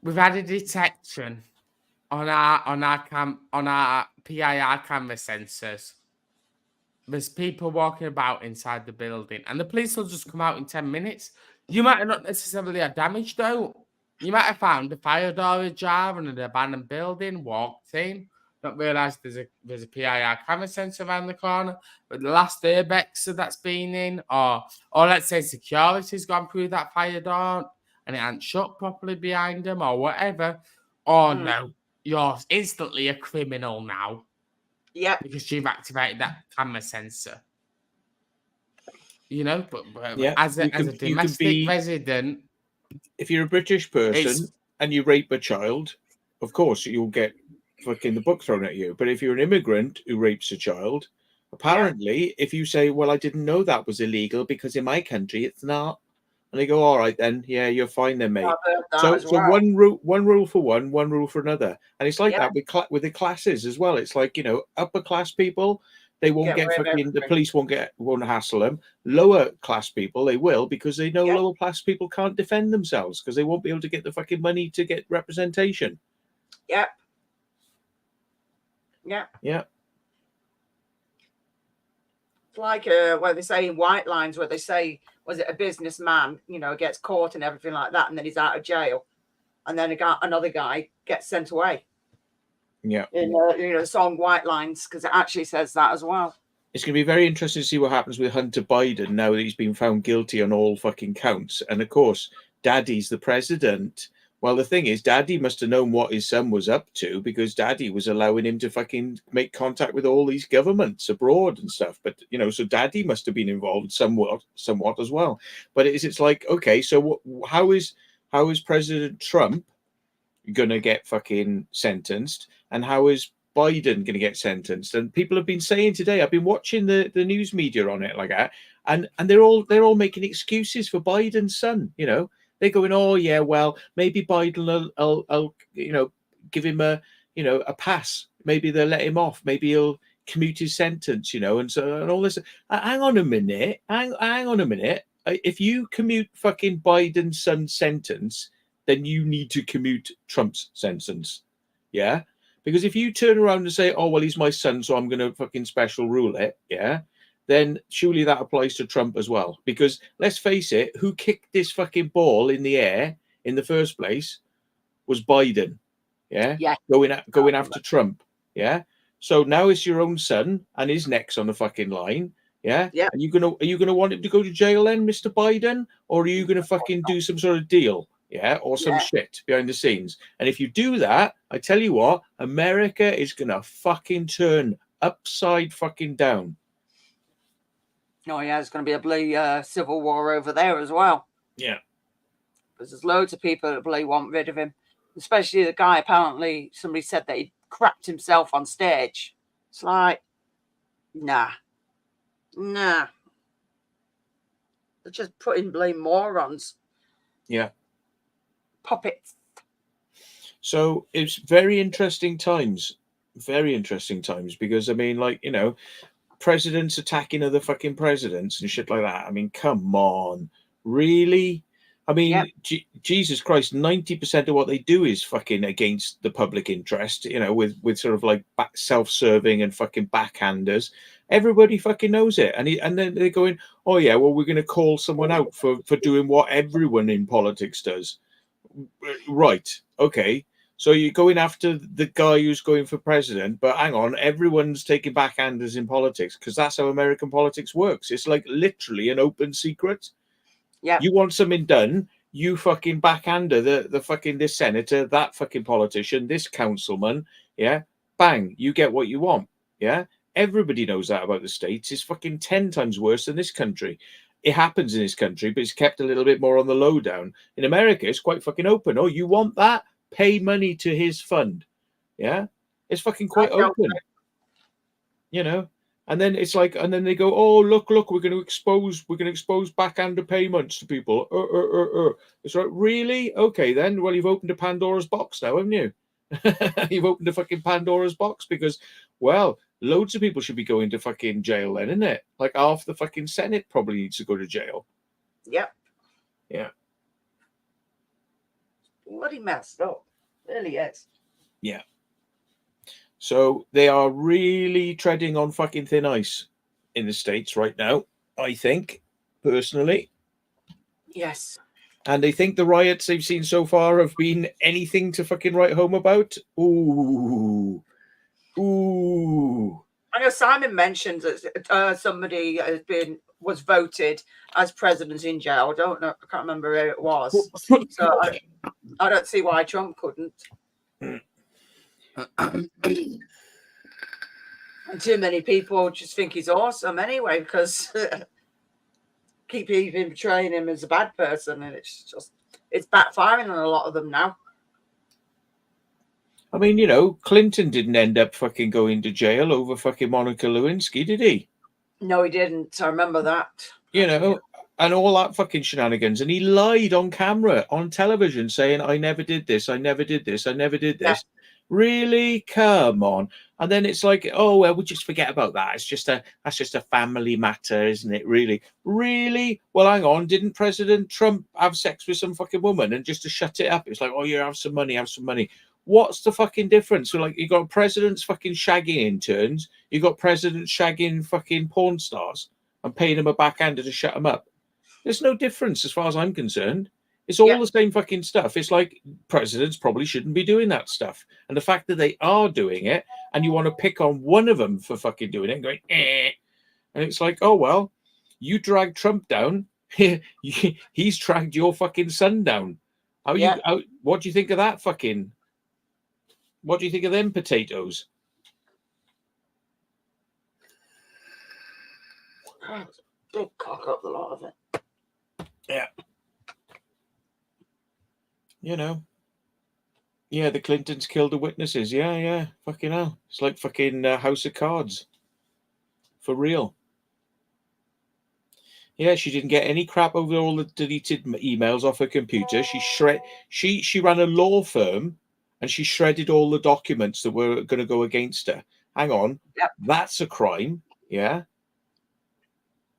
we've had a detection on our PIR camera sensors. There's people walking about inside the building, and the police will just come out in 10 minutes. You might not necessarily have damage though. You might have found a fire door ajar in an abandoned building, walked in, not realised there's a PIR camera sensor around the corner, but the last airbags that's been in, or let's say security's gone through that fire door and it hadn't shut properly behind them or whatever. Oh no, you're instantly a criminal now. Yeah. Because you've activated that camera sensor. You know, but as a domestic resident, if you're a British person and you rape a child, of course you'll get fucking the book thrown at you. But if you're an immigrant who rapes a child, apparently, if you say, "Well, I didn't know that was illegal because in my country it's not," and they go, "All right, then, yeah, you're fine then, mate." So one rule for one rule for another, and it's like that with the classes as well. It's like, you know, upper class people, they won't get fucking, the police won't hassle them. Lower class people, they will, because they know lower class people can't defend themselves because they won't be able to get the fucking money to get representation. Yep. It's like where they say in White Lines, where they say, was it a businessman, you know, gets caught and everything like that, and then he's out of jail, and then another guy gets sent away. Yeah. In the song White Lines, because it actually says that as well. It's going to be very interesting to see what happens with Hunter Biden now that he's been found guilty on all fucking counts. And of course, Daddy's the president. Well, the thing is, Daddy must have known what his son was up to because Daddy was allowing him to fucking make contact with all these governments abroad and stuff. But so Daddy must have been involved somewhat as well. But it's like, okay, so how is President Trump gonna get fucking sentenced, and how is Biden gonna get sentenced? And people have been saying today, I've been watching the news media on it like that, and they're all making excuses for Biden's son. They're going, oh yeah, well maybe Biden will give him a pass. Maybe they'll let him off. Maybe he'll commute his sentence, and all this. Hang on a minute. Hang on a minute. If you commute fucking Biden's son's sentence, then you need to commute Trump's sentence. Yeah? Because if you turn around and say, oh well, he's my son, so I'm gonna fucking special rule it, yeah, then surely that applies to Trump as well. Because let's face it, who kicked this fucking ball in the air in the first place was Biden. Yeah. Going after Trump. Yeah. So now it's your own son and his neck's on the fucking line. Yeah. Yeah. Are you gonna want him to go to jail then, Mr. Biden? Or are you gonna fucking do some sort of deal? Yeah, or some shit behind the scenes. And if you do that, I tell you what, America is gonna fucking turn upside fucking down. Oh yeah, there's going to be a bloody civil war over there as well. Yeah, because there's loads of people that bloody want rid of him, especially the guy. Apparently, somebody said that he crapped himself on stage. It's like, nah. They're just putting blame morons. Yeah, puppets. So it's very interesting times. Because I mean, presidents attacking other fucking presidents and shit like that. I mean, come on, really? I mean, Jesus Christ, 90% of what they do is fucking against the public interest, with sort of like self-serving and fucking backhanders. Everybody fucking knows it. And then they're going, oh yeah, well, we're going to call someone out for doing what everyone in politics does. Right. Okay. So you're going after the guy who's going for president, but hang on, everyone's taking backhanders in politics because that's how American politics works. It's like literally an open secret. Yeah. You want something done, you fucking backhander the fucking this senator, that fucking politician, this councilman, yeah, bang, you get what you want. Yeah. Everybody knows that about the States. It's fucking 10 times worse than this country. It happens in this country, but it's kept a little bit more on the lowdown. In America, it's quite fucking open. Oh, you want that? Pay money to his fund. Yeah, it's fucking quite open, and then it's like, and then they go, oh look, we're going to expose backhander payments to people. It's like, really? Okay then, well, you've opened a Pandora's box now, haven't you? You've opened a fucking Pandora's box because, well, loads of people should be going to fucking jail then, isn't it? Like half the fucking Senate probably needs to go to jail. Yep. Yeah. Bloody messed up. Really is. Yeah. So they are really treading on fucking thin ice in the States right now, I think, personally. Yes. And they think the riots they've seen so far have been anything to fucking write home about. Ooh. I know Simon mentioned that somebody was voted as president in jail. I don't know. I can't remember where it was. So I don't see why Trump couldn't. And too many people just think he's awesome anyway, because keep even portraying him as a bad person, and it's backfiring on a lot of them now. I mean, Clinton didn't end up fucking going to jail over fucking Monica Lewinsky, did he? No, he didn't. I remember that. And all that fucking shenanigans. And he lied on camera, on television, saying, I never did this. Yeah. Really? Come on. And then it's like, oh, well, we'll just forget about that. That's just a family matter, isn't it? Really? Well, hang on. Didn't President Trump have sex with some fucking woman? And just to shut it up, it's like, oh, you have some money. What's the fucking difference? So, like, you got presidents fucking shagging interns. You got presidents shagging fucking porn stars and paying them a backhander to shut them up. There's no difference as far as I'm concerned. It's all the same fucking stuff. It's like presidents probably shouldn't be doing that stuff. And the fact that they are doing it, and you want to pick on one of them for fucking doing it and going, and it's like, oh, well, you dragged Trump down. He's dragged your fucking son down. What do you think of that fucking? What do you think of them potatoes? Big cock up the lot of it. Yeah. You know. Yeah, the Clintons killed the witnesses. Yeah. Fucking hell. It's like fucking House of Cards. For real. Yeah, she didn't get any crap over all the deleted emails off her computer. She ran a law firm and she shredded all the documents that were going to go against her. Hang on. Yep. That's a crime. Yeah.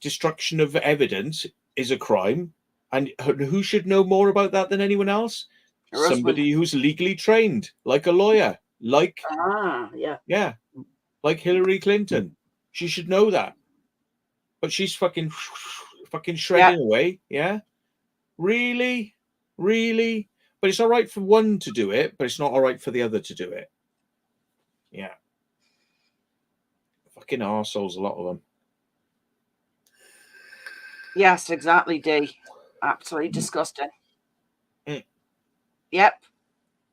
Destruction of evidence is a crime. And who should know more about that than anyone else? Somebody who's legally trained, like a lawyer, like like Hillary Clinton. She should know that. But she's fucking shredding away. Yeah. Really? But it's all right for one to do it, but it's not all right for the other to do it. Yeah. Fucking arseholes, a lot of them. Yes, exactly, D. Absolutely disgusting. Yep.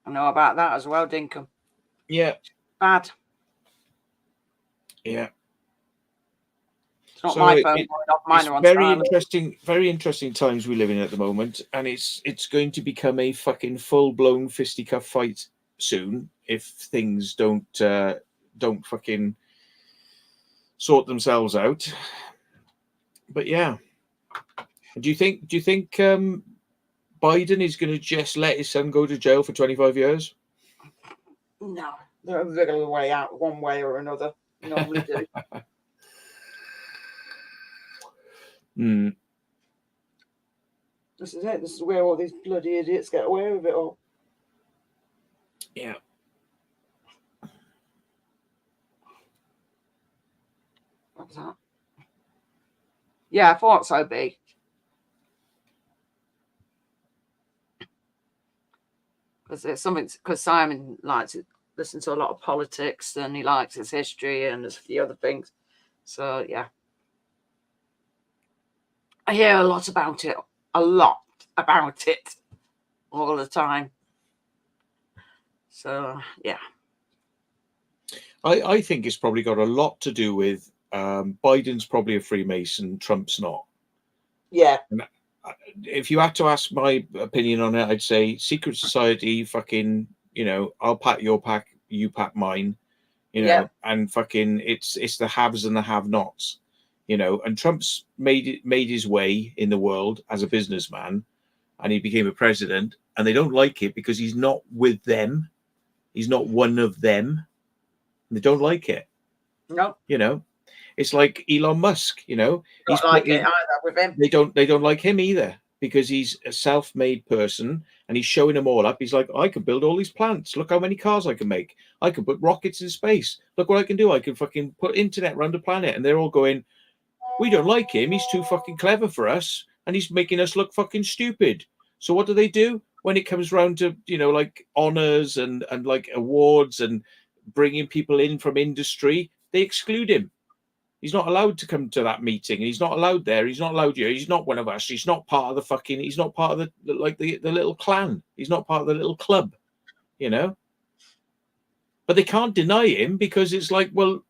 I know about that as well, Dinkum. Yeah. Bad. Yeah. It's not my phone going off. Mine are on silent. Very interesting times we live in at the moment, and it's going to become a fucking full-blown fisticuff fight soon if things don't fucking sort themselves out. But yeah. Do you think Biden is going to just let his son go to jail for 25 years? No, they're a regular way out, one way or another. Normally do. This is it. This is where all these bloody idiots get away with it all. Yeah. What's that? Yeah, I thought so, B. Because it's something. Because Simon likes to listen to a lot of politics, and he likes his history and there's a few other things. So yeah, I hear a lot about it. All the time. So yeah, I think it's probably got a lot to do with Biden's probably a Freemason, Trump's not. Yeah. And if you had to ask my opinion on it, I'd say secret society, fucking, I'll pat your pack, you pat mine, and fucking it's the haves and the have-nots, and Trump's made his way in the world as a businessman, and he became a president, and they don't like it because he's not with them. He's not one of them. They don't like it. No. It's like Elon Musk, he's not like it either with him. They don't like him either because he's a self-made person and he's showing them all up. He's like, I can build all these plants. Look how many cars I can make. I can put rockets in space. Look what I can do. I can fucking put internet around the planet. And they're all going, we don't like him. He's too fucking clever for us. And he's making us look fucking stupid. So what do? When it comes around to, like honors and like awards and bringing people in from industry, they exclude him. He's not allowed to come to that meeting. He's not allowed there. He's not allowed here. He's not one of us. He's not part of the fucking, he's not part of the little clan. He's not part of the little club, But they can't deny him because it's like, well,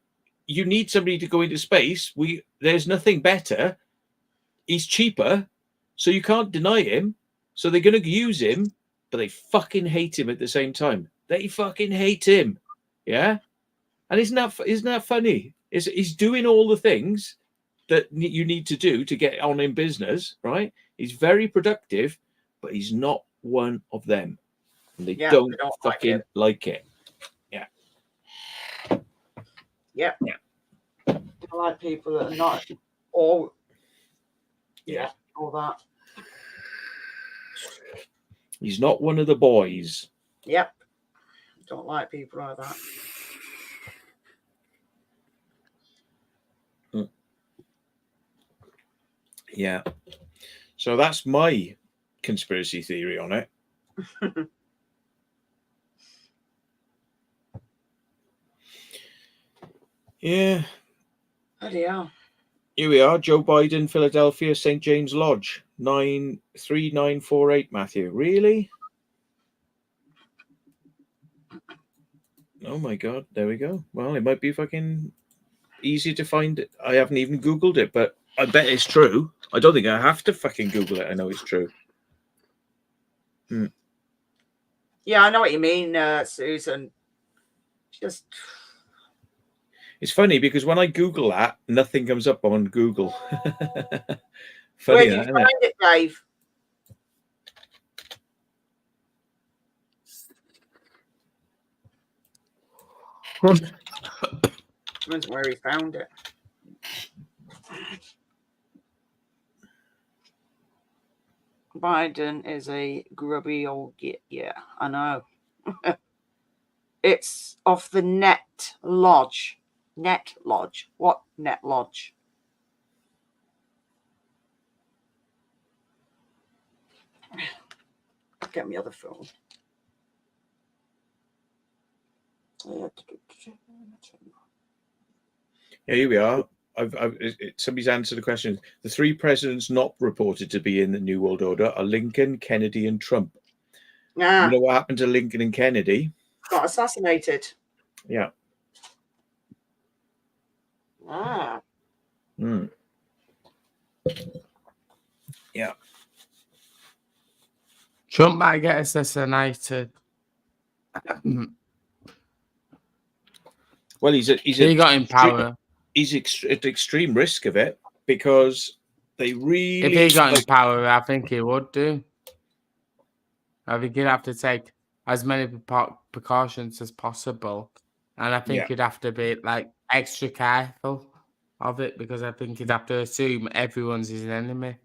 you need somebody to go into space. There's nothing better. He's cheaper. So you can't deny him. So they're going to use him, but they fucking hate him at the same time. They fucking hate him. Yeah. And isn't that funny? He's doing all the things that you need to do to get on in business, right? He's very productive, but he's not one of them. And they don't fucking like it. Yeah. Yeah. I like people that are not all. Yeah. All that. He's not one of the boys. Yep. Don't like people like that. Yeah. So that's my conspiracy theory on it. Yeah. Bloody hell. Here we are, Joe Biden, Philadelphia, St. James Lodge, 93948, Matthew. Really? Oh my god, there we go. Well, it might be fucking easy to find it. I haven't even Googled it, but I bet it's true. I don't think I have to fucking Google it. I know it's true. Yeah, I know what you mean, Susan. Just It's funny because when I Google that, nothing comes up on Google. where Funny, did you that, isn't find it, Dave? Depends where he found it. Biden is a grubby old git. Yeah, I know. It's off the Net Lodge. Net Lodge. What Net Lodge? Get me other phone. Yeah, here we are. Somebody's answered the question. The three presidents not reported to be in the New World Order are Lincoln, Kennedy, and Trump. Yeah. You know what happened to Lincoln and Kennedy? Got assassinated. Yeah. Ah. Yeah. Trump might get assassinated. Well, he got in power. He's at extreme risk of it because they really. If he got in power, I think he would do. I think he'd have to take as many precautions as possible, and I think he'd have to be like extra careful of it because I think he'd have to assume everyone's his enemy,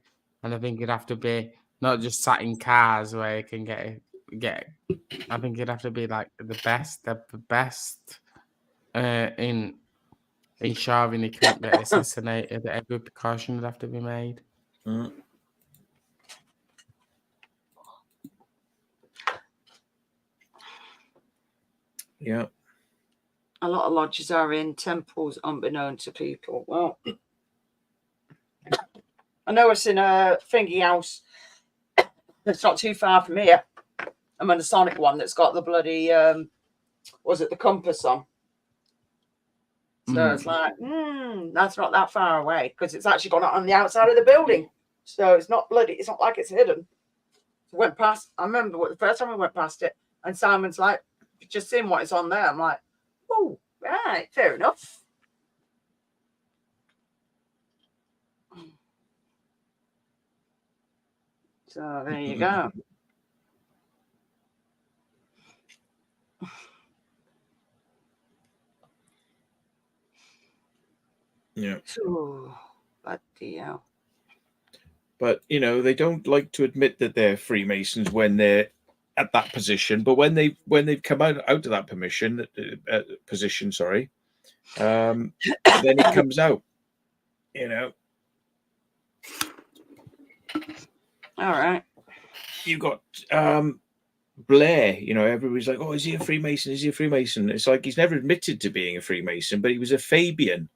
and I think he'd have to be not just sat in cars where he can get. I think he'd have to be like the best in ensuring he couldn't get assassinated. Every precaution would have to be made. Yeah. A lot of lodges are in temples unbeknown to people. Well, I know it's in a thingy house. It's not too far from here. I'm in a Sonic one that's got the bloody, was it the compass on? So it's like, that's not that far away because it's actually gone on the outside of the building. So it's not bloody, it's not like it's hidden. So went past, I remember the first time we went past it and Simon's like, just seeing what is on there. I'm like, oh, right, fair enough. So there you go. Yeah. Ooh, but yeah. But you know, they don't like to admit that they're Freemasons when they're at that position. But when they've come out of that position, then it comes out. You know. All right. You got Blair. You know, everybody's like, "Oh, is he a Freemason? Is he a Freemason?" It's like he's never admitted to being a Freemason, but he was a Fabian,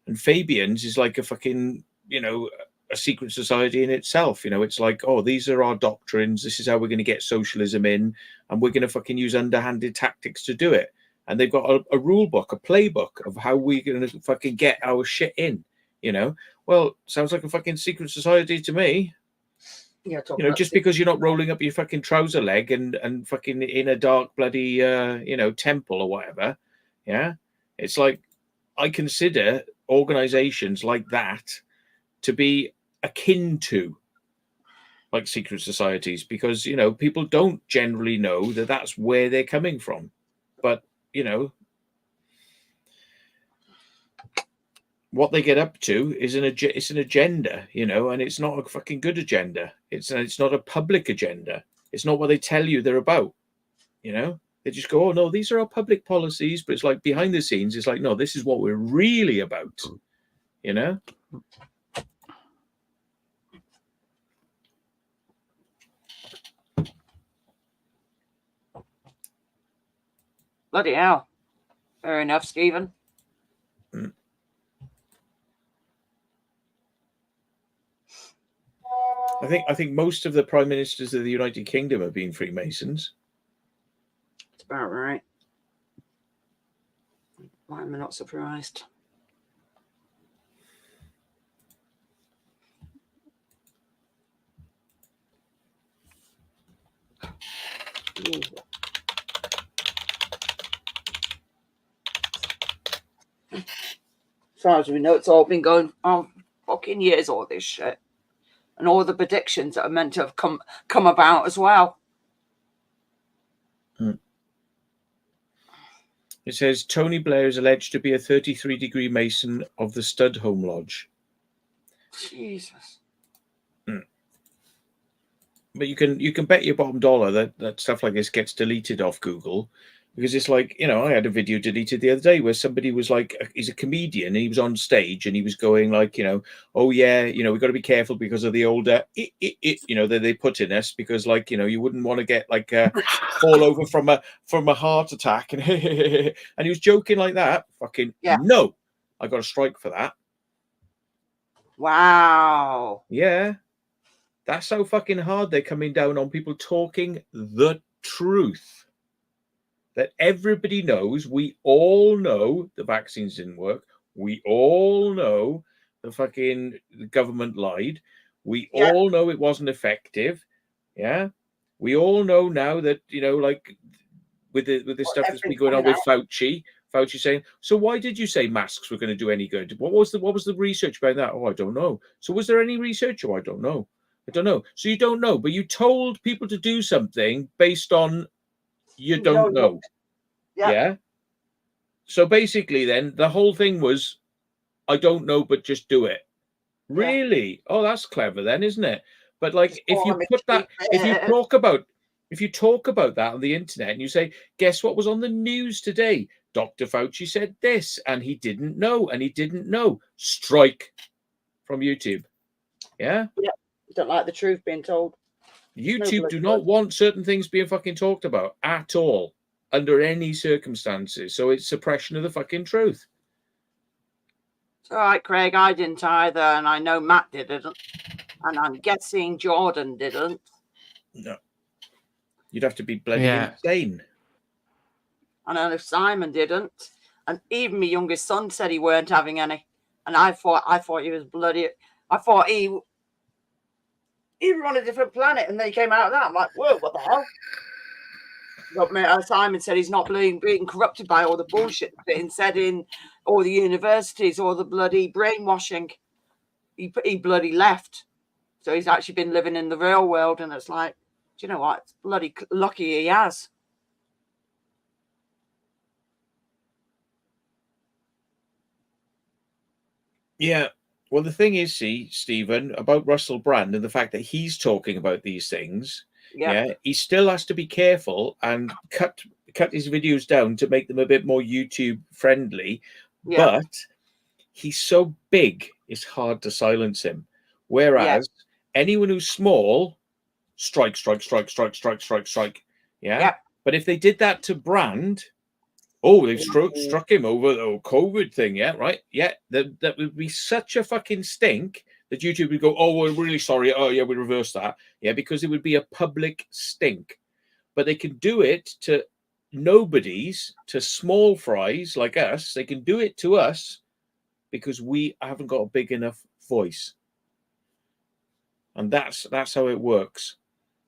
and Fabians is like a fucking, you know, a secret society in itself. You know, it's like, oh, these are our doctrines. This is how we're going to get socialism in, and we're going to fucking use underhanded tactics to do it. And they've got a rule book, a playbook of how we're going to fucking get our shit in. You know, well, sounds like a fucking secret society to me. Yeah, you know, just because you're not rolling up your fucking trouser leg and fucking in a dark bloody you know, temple or whatever. Yeah, it's like I consider organizations like that to be akin to like secret societies because, you know, people don't generally know that that's where they're coming from. But, you know, what they get up to is it's an agenda, you know, and it's not a fucking good agenda. It's not a public agenda. It's not what they tell you they're about, you know. They just go, oh no, these are our public policies, but it's like behind the scenes, it's like, no, this is what we're really about, you know. Bloody hell. Fair enough, Stephen. I think most of the prime ministers of the United Kingdom have been Freemasons. That's about right. Why am I not surprised? Ooh. As far as we know, it's all been going on fucking years, all this shit. And all the predictions that are meant to have come about as well. It says Tony Blair is alleged to be a 33-degree Mason of the Studholme Lodge. Jesus. But you can bet your bottom dollar that stuff like this gets deleted off Google, because it's like, you know, I had a video deleted the other day where somebody was like, he's a comedian and he was on stage and he was going like, you know, oh yeah, you know, we've got to be careful because of the older you know, that they put in us, because like, you know, you wouldn't want to get like fall over from a heart attack, and and he was joking like that. Fucking yeah. No, I got a strike for that. Wow. Yeah. That's how fucking hard they're coming down on people talking the truth. That everybody knows. We all know the vaccines didn't work. We all know the government lied. We all know it wasn't effective. Yeah. We all know now that, you know, like with the stuff that's been going on with Fauci saying, so why did you say masks were going to do any good? What was the research behind that? Oh, I don't know. So was there any research? Oh, I don't know. So you don't know, but you told people to do something based on you don't know. Yeah. So basically then the whole thing was, I don't know, but just do it. Really? Oh, that's clever then, isn't it? But like, if you talk about that on the internet and you say, guess what was on the news today? Dr. Fauci said this and he didn't know. Strike from YouTube. Yeah. Yeah. Don't like the truth being told. YouTube do not want certain things being fucking talked about at all, under any circumstances. So it's suppression of the fucking truth. It's all right, Craig. I didn't either, and I know Matt didn't, and I'm guessing Jordan didn't. No, you'd have to be bloody insane. I know Simon didn't, and even my youngest son said he weren't having any, and I thought he was bloody. I thought he were on a different planet, and then he came out of that. I'm like, whoa, what the hell? But Simon said he's not being corrupted by all the bullshit that's being said in all the universities, all the bloody brainwashing. He bloody left. So he's actually been living in the real world, and it's like, do you know what? It's bloody lucky he has. Yeah. Well, the thing is, see, Stephen, about Russell Brand and the fact that he's talking about these things, he still has to be careful and cut his videos down to make them a bit more YouTube friendly. Yeah. But he's so big, it's hard to silence him. Whereas anyone who's small, strike. Yeah. But if they did that to Brand, they've struck him over the COVID thing. Yeah, right. Yeah, that would be such a fucking stink that YouTube would go, oh, we're really sorry. Oh, yeah, we reverse that. Yeah, because it would be a public stink. But they can do it to nobodies, to small fries like us. They can do it to us because we haven't got a big enough voice. And that's how it works.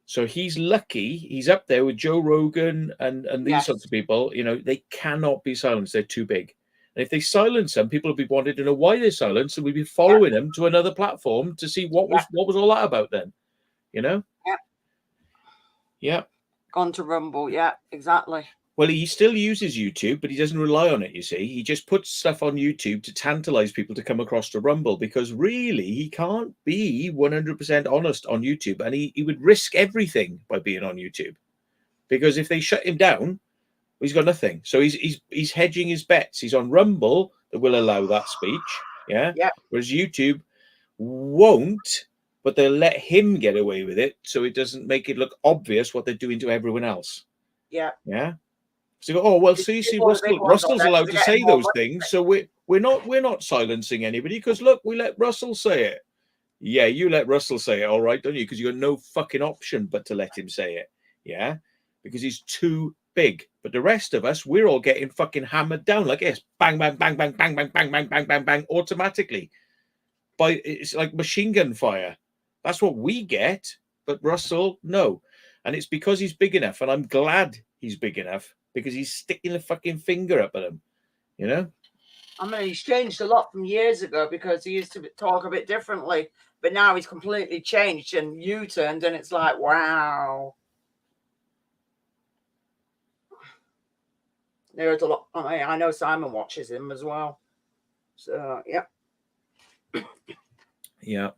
So he's lucky. He's up there with Joe Rogan and these sorts of people. You know, they cannot be silenced. They're too big. And if they silence them, people will be wanting to know why they're silenced, and we'd be following them to another platform to see what was all that about then. You know? Yeah. Gone to Rumble. Yeah, exactly. Well, he still uses YouTube, but he doesn't rely on it, you see. He just puts stuff on YouTube to tantalize people to come across to Rumble, because really he can't be 100% honest on YouTube, and he would risk everything by being on YouTube. Because if they shut him down, he's got nothing. So he's hedging his bets. He's on Rumble that will allow that speech, yeah? Whereas YouTube won't, but they'll let him get away with it so it doesn't make it look obvious what they're doing to everyone else. Yeah. So, see, Russell's allowed to say those things, so we're not silencing anybody because look, we let Russell say it. Yeah, you let Russell say it, all right, don't you? Because you got no fucking option but to let him say it. Yeah, because he's too big. But the rest of us, we're all getting fucking hammered down like this. Bang, bang, bang, bang, bang, bang, bang, bang, bang, bang, bang, automatically. It's like machine gun fire. That's what we get. But Russell, no. And it's because he's big enough. And I'm glad he's big enough because he's sticking the fucking finger up at him. You know? I mean, he's changed a lot from years ago because he used to talk a bit differently. But now he's completely changed and U-turned. And it's like, wow. There's a lot. I mean, I know Simon watches him as well. So, yeah. Yeah.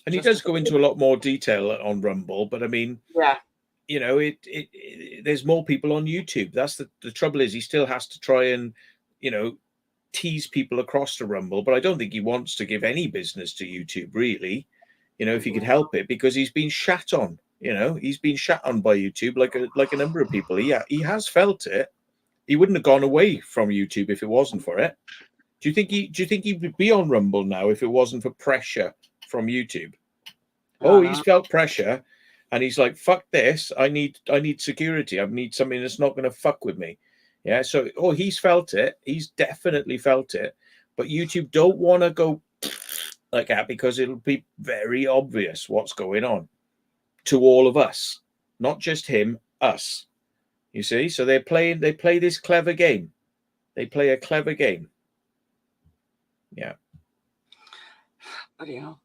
And he does go into a lot more detail on Rumble, but I mean, yeah, you know, there's more people on YouTube. That's the trouble is he still has to try and, you know, tease people across to Rumble, but I don't think he wants to give any business to YouTube, really, you know, if he could help it, because he's been shat on. You know, he's been shat on by YouTube like a number of people. He has felt it. He wouldn't have gone away from YouTube if it wasn't for it. Do you think he would be on Rumble now if it wasn't for pressure from YouTube? Oh, he's felt pressure, and he's like, "Fuck this! I need security. I need something that's not going to fuck with me." Yeah. So, he's felt it. He's definitely felt it. But YouTube don't want to go like that because it'll be very obvious what's going on to all of us, not just him, us. You see? So they play this clever game. They play a clever game. Yeah. Bloody hell.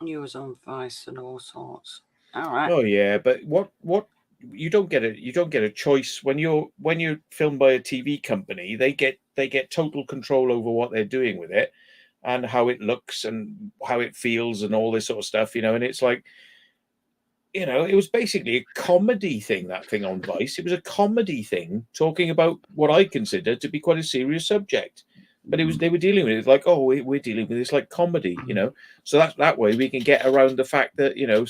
News on Vice and all sorts. All right. Oh yeah, but what you don't get a choice when you're filmed by a TV company. They get total control over what they're doing with it and how it looks and how it feels and all this sort of stuff, you know. And it's like, you know, it was basically a comedy thing, that thing on Vice. It was a comedy thing talking about what I consider to be quite a serious subject. But they were dealing with it like, we're dealing with this like comedy, you know. So that way we can get around the fact that, you know,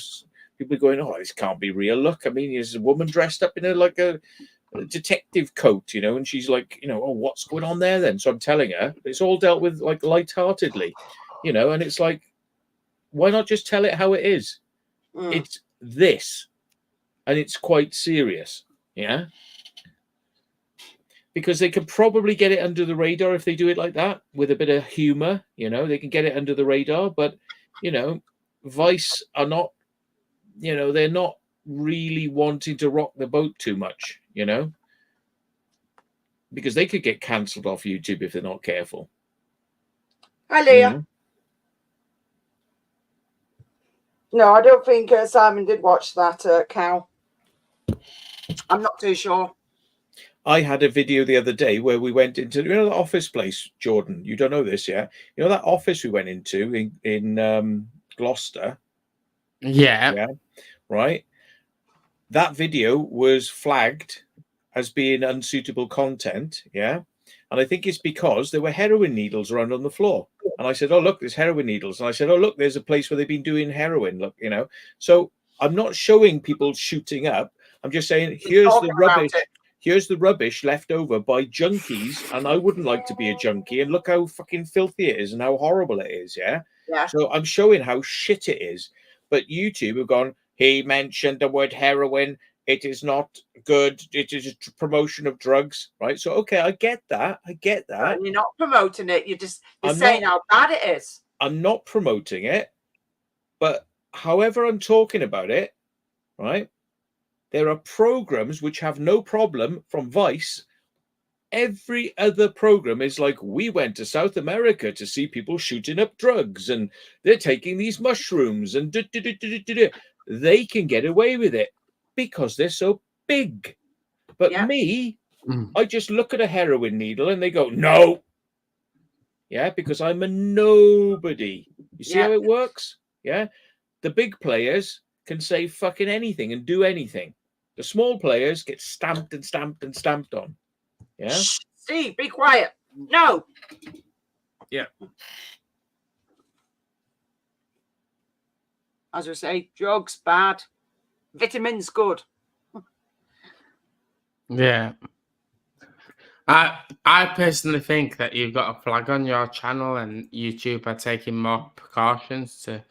people are going, this can't be real. Look, I mean, there's a woman dressed up in a detective coat, you know, and she's like, you know, what's going on there then? So I'm telling her it's all dealt with like lightheartedly, you know, and it's like, why not just tell it how it is? It's this, and it's quite serious, yeah. Because they could probably get it under the radar if they do it like that with a bit of humor, you know, they can get it under the radar. But, you know, Vice are not, you know, they're not really wanting to rock the boat too much, you know, because they could get cancelled off YouTube if they're not careful. Hi, Leah. Mm-hmm. No, I don't think Simon did watch that cow. I'm not too sure. I had a video the other day where we went into, you know, the office place, Jordan. You don't know this, yeah? You know that office we went into in Gloucester? Yeah. Yeah. Right. That video was flagged as being unsuitable content. Yeah. And I think it's because there were heroin needles around on the floor. And I said, look, there's heroin needles. And I said, look, there's a place where they've been doing heroin. Look, you know. So I'm not showing people shooting up. I'm just saying, here's the rubbish. Here's the rubbish left over by junkies, and I wouldn't like to be a junkie. And look how fucking filthy it is and how horrible it is, yeah? Yeah. So I'm showing how shit it is. But YouTube have gone, he mentioned the word heroin. It is not good. It is a promotion of drugs, right? So, okay, I get that. And you're not promoting it. You're saying how bad it is. I'm not promoting it. But however I'm talking about it, right? There are programs which have no problem from Vice. Every other program is like, we went to South America to see people shooting up drugs and they're taking these mushrooms and they can get away with it because they're so big. But me, I just look at a heroin needle and they go, no. Yeah, because I'm a nobody. You see how it works? Yeah. The big players can say fucking anything and do anything. The small players get stamped and stamped and stamped on. Yeah. Shh, Steve, be quiet. No. Yeah. As I say, drugs bad. Vitamins good. Yeah. I personally think that you've got a flag on your channel and YouTube are taking more precautions to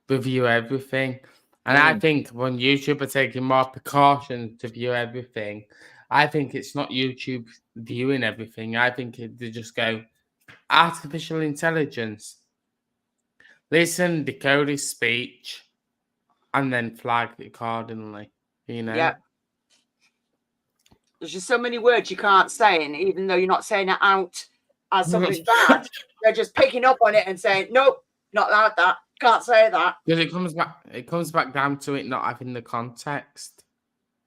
review everything. And I think when YouTube are taking more precautions to view everything, I think it's not YouTube viewing everything. I think they just go artificial intelligence. Listen, decode his speech, and then flag it accordingly. You know? Yeah. There's just so many words you can't say, and even though you're not saying it out as something bad, they're just picking up on it and saying, "Nope, not like that. Can't say that." Because it comes back down to it not having the context.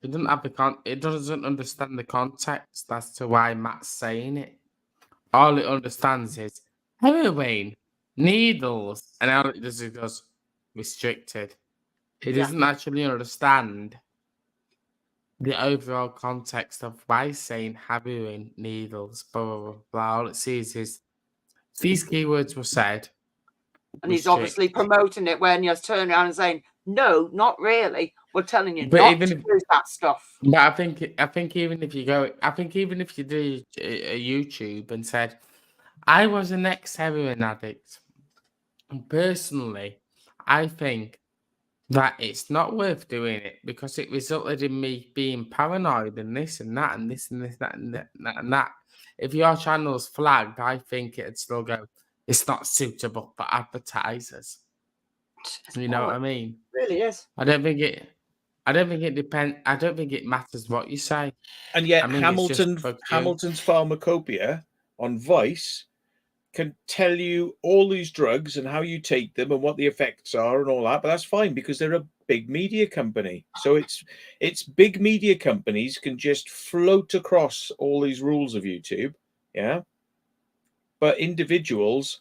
It doesn't have it doesn't understand the context as to why Matt's saying it. All it understands is heroin, needles, and all it does is goes restricted. It doesn't actually understand the overall context of why he's saying heroin, needles, blah, blah, blah, blah. All it sees is these keywords were said. And he's obviously promoting it when you're turning around and saying, "No, not really. We're telling you But not even to if- use that stuff." But I think even if you do a YouTube and said, I was an ex-heroin addict, and personally, I think that it's not worth doing it because it resulted in me being paranoid and this and that and this and this, that and that and that. If your channel's flagged, I think it'd still go, it's not suitable for advertisers. You know what I mean? It really is. I don't think it depends. I don't think it matters what you say. And yet, I mean, it's just Hamilton's Pharmacopoeia on Vice can tell you all these drugs and how you take them and what the effects are and all that. But that's fine because they're a big media company. So it's big media companies can just float across all these rules of YouTube, yeah. But individuals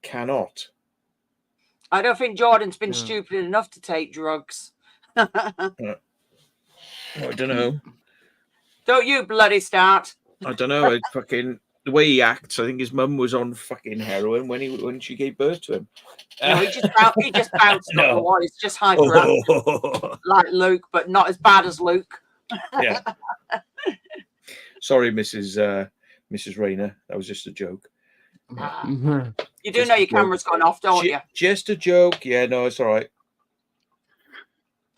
cannot. I don't think Jordan's been stupid enough to take drugs. I don't know. Don't you bloody start. I don't know. The way he acts, I think his mum was on fucking heroin when she gave birth to him. No, he just bounced off the wall. He's just hyperactive, like Luke, but not as bad as Luke. Yeah. Sorry, Mrs. Rayner. That was just a joke. You do know your camera's gone off, don't you? Just a joke. Yeah, no, it's all right.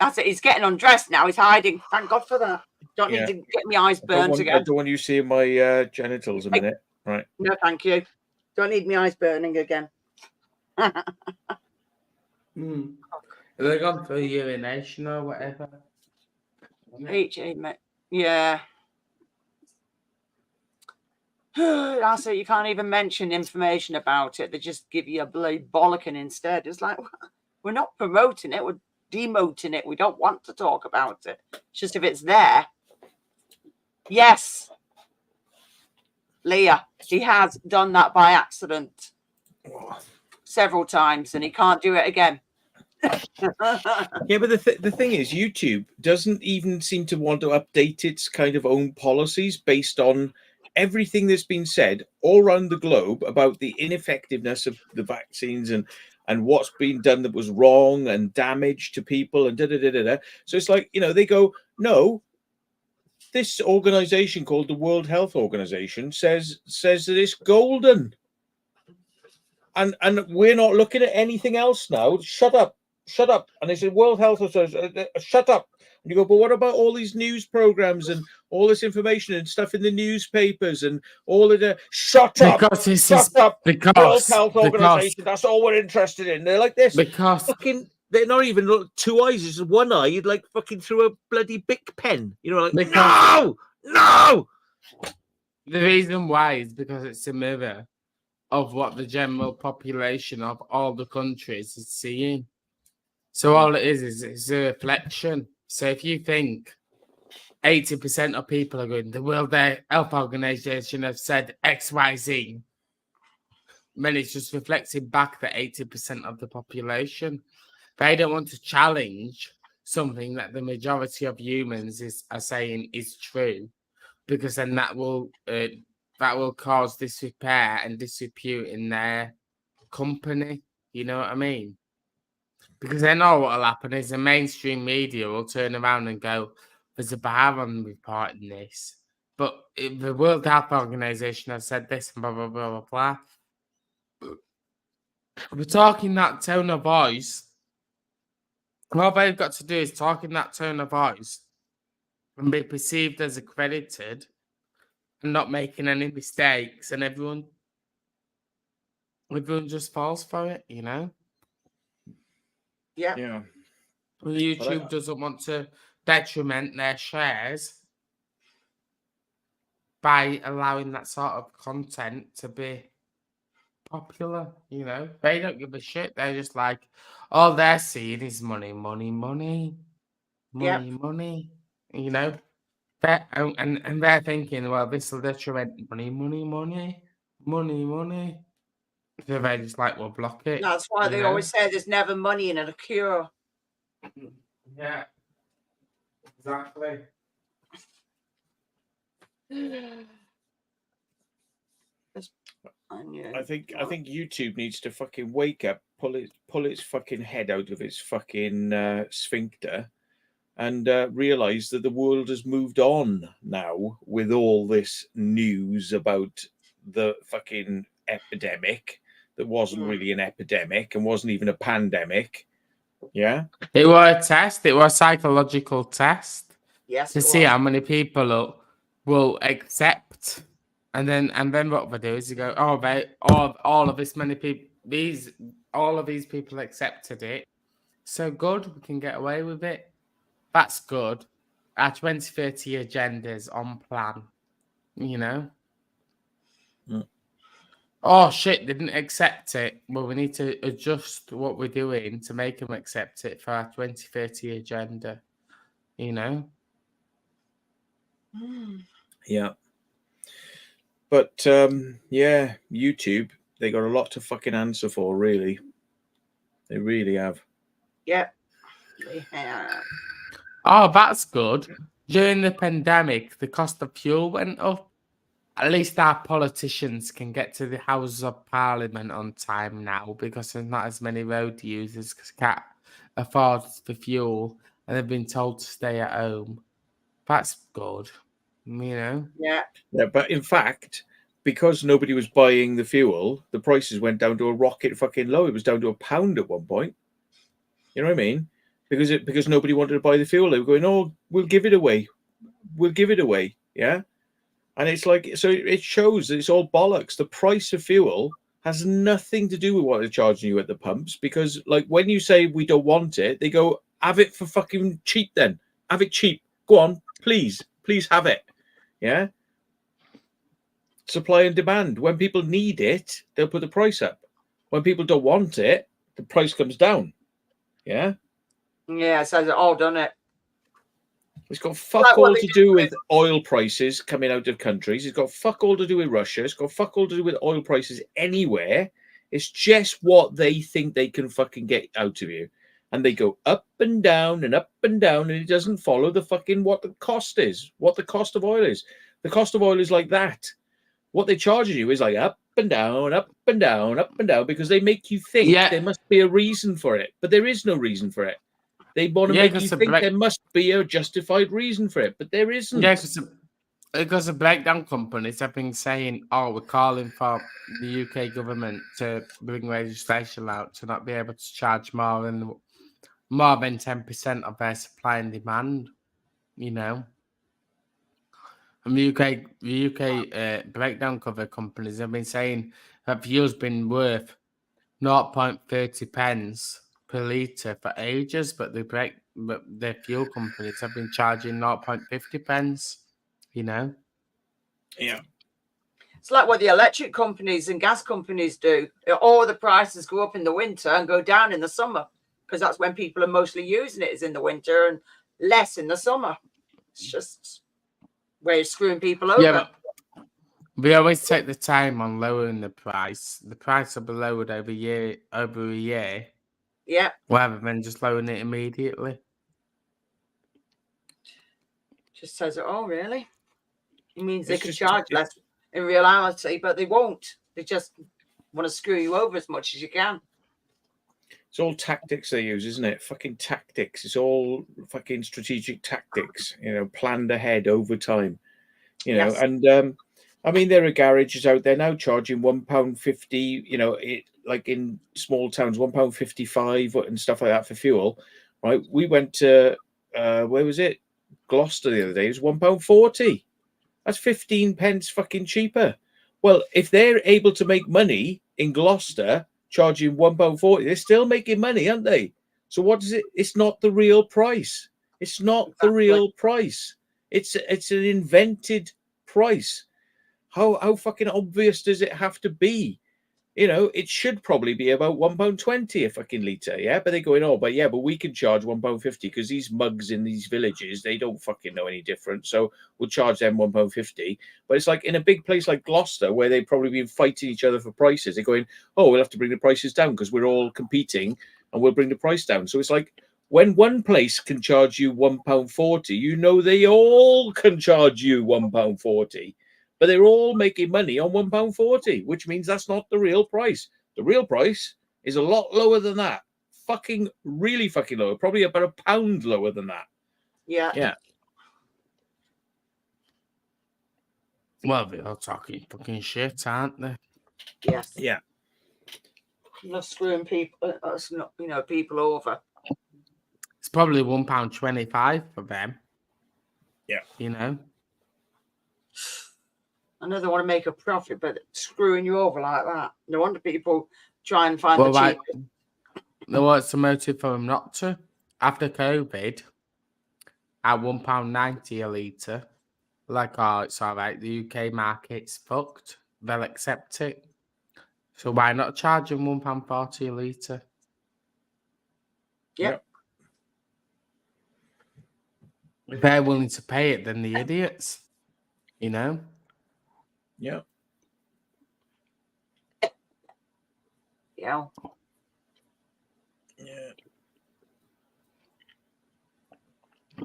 That's it. He's getting undressed now. He's hiding. Thank God for that. Don't need to get my eyes burned again. I don't want you seeing my genitals a minute. Right. No, thank you. Don't need my eyes burning again. Have they gone for urination or whatever? Yeah. That's it. You can't even mention information about it. They just give you a bloody bollocking instead. It's like, we're not promoting it. We're demoting it. We don't want to talk about it. It's just if it's there. Yes. Leah, he has done that by accident several times and he can't do it again. Yeah, but the thing is, YouTube doesn't even seem to want to update its kind of own policies based on everything that's been said all around the globe about the ineffectiveness of the vaccines and what's been done that was wrong and damage to people and da-da-da-da-da. So it's like, they go, no, this organization called the World Health Organization says that it's golden. And we're not looking at anything else now. Shut up. And they said, World Health Organization, shut up. And you go, but what about all these news programs and all this information and stuff in the newspapers and all of the shut up. World Health Organization, that's all we're interested in. They're like this. They're not even two eyes, it's one eye, like fucking through a bloody Bic pen. Like no. The reason why is because it's a mirror of what the general population of all the countries is seeing. So all it is it's a reflection. So if you think 80% of people are going, the World Health Organization have said XYZ, then it's just reflecting back that 80% of the population. They don't want to challenge something that the majority of humans are saying is true, because then that will cause disrepair and disrepute in their company. You know what I mean? Because they know what will happen is the mainstream media will turn around and go, there's a bar on reporting this. But the World Health Organization has said this and blah, blah, blah, blah, blah. We're talking that tone of voice All they've got to do is talk in that tone of voice and be perceived as accredited and not making any mistakes, and everyone just falls for it, you know? Yeah. Yeah. Well, YouTube doesn't want to detriment their shares by allowing that sort of content to be popular, you know? They don't give a shit. They're just like, all they're seeing is money, money, money, Yeah. money, money, you know? And they're thinking, well, this will detriment money, money, money, money, money. So they're just like, well, block it. That's why you they know? always say there's never money in a cure. Yeah, exactly. I think YouTube needs to fucking wake up, pull its fucking head out of its fucking sphincter, and realize that the world has moved on now with all this news about the fucking epidemic that wasn't really an epidemic and wasn't even a pandemic. Yeah, it was a test. It was a psychological test. Yes. To see how many people will accept, and then what they do is you go, all of this many people, all of these people accepted it. So good, we can get away with it. That's good. Our 2030 agenda is on plan, you know. Oh shit, they didn't accept it. Well, we need to adjust what we're doing to make them accept it for our 2030 agenda, you know. Yeah. But yeah, YouTube, they got a lot to fucking answer for, really. They really have. Yeah, they have. Oh, that's good. During the pandemic, the cost of fuel went up. At least our politicians can get to the Houses of Parliament on time now because there's not as many road users because can't afford the fuel and they've been told to stay at home. That's good, you know? Yeah. Yeah, but in fact, because nobody was buying the fuel, the prices went down to a rocket fucking low. It was down to £1 at one point. You know what I mean? Because nobody wanted to buy the fuel. They were going, oh, we'll give it away. We'll give it away. Yeah. And it's like, so it shows that it's all bollocks. The price of fuel has nothing to do with what they're charging you at the pumps. Because, like, when you say we don't want it, they go, have it for fucking cheap then. Have it cheap. Go on, please. Please have it. Yeah. Supply and demand. When people need it, they'll put the price up. When people don't want it, the price comes down. Yeah. Yeah, so they're all done it. It's got fuck all to do with oil prices coming out of countries. It's got fuck all to do with Russia. It's got fuck all to do with oil prices anywhere. It's just what they think they can fucking get out of you. And they go up and down and up and down, and it doesn't follow the fucking what the cost is, what the cost of oil is. The cost of oil is like that. What they charge you is like up and down, up and down, up and down, because they make you think there must be a reason for it. But there is no reason for it. They want to make you think there must be a justified reason for it, but there isn't. Yeah, because the breakdown companies have been saying, oh, we're calling for the UK government to bring legislation out to not be able to charge more than 10% of their supply and demand, you know. And the UK breakdown cover companies have been saying that fuel's been worth 0.30 pence per litre for ages, but the fuel companies have been charging 0.50 pence, you know? Yeah. It's like what the electric companies and gas companies do. All the prices go up in the winter and go down in the summer because that's when people are mostly using it, is in the winter and less in the summer. It's just where you're screwing people over. Yeah, but we always take the time on lowering the price. The price will be lowered over a year. Yeah. Rather than just lowering it immediately. Just says it all, really. It means they could charge less in reality, but they won't. They just want to screw you over as much as you can. It's all tactics they use, isn't it? Fucking tactics. It's all fucking strategic tactics, you know, planned ahead over time. You know, and I mean, there are garages out there now charging £1.50, you know, like in small towns, £1.55 and stuff like that for fuel. right? We went to where was it? Gloucester the other day. It was £1.40. That's 15 pence fucking cheaper. Well, if they're able to make money in Gloucester charging £1.40, they're still making money, aren't they? So what is it? It's not the real price. It's not the real price. It's an invented price. How fucking obvious does it have to be? You know, it should probably be about £1.20 a fucking litre, yeah? But they're going, oh, but we can charge £1.50 because these mugs in these villages, they don't fucking know any different. So we'll charge them £1.50. But it's like in a big place like Gloucester, where they've probably been fighting each other for prices, they're going, oh, we'll have to bring the prices down because we're all competing and we'll bring the price down. So it's like when one place can charge you £1.40, you know they all can charge you £1.40. But they're all making money on £1.40, which means that's not the real price. The real price is a lot lower than that. Really fucking lower. Probably about £1 lower than that. Yeah. Yeah. Well, they're all talking fucking shit, aren't they? Yes. Yeah. Not screwing people, people over. It's probably £1.25 for them. Yeah. You know? I know they want to make a profit, but screwing you over like that. No wonder people try and find the cheapest. What's the motive for them not to? After COVID, at £1.90 a litre, like, oh, it's all right, the UK market's fucked. They'll accept it. So why not charge them £1.40 a litre? Yep. If they're willing to pay it, then the idiots, you know? Yeah. Yeah. Yeah.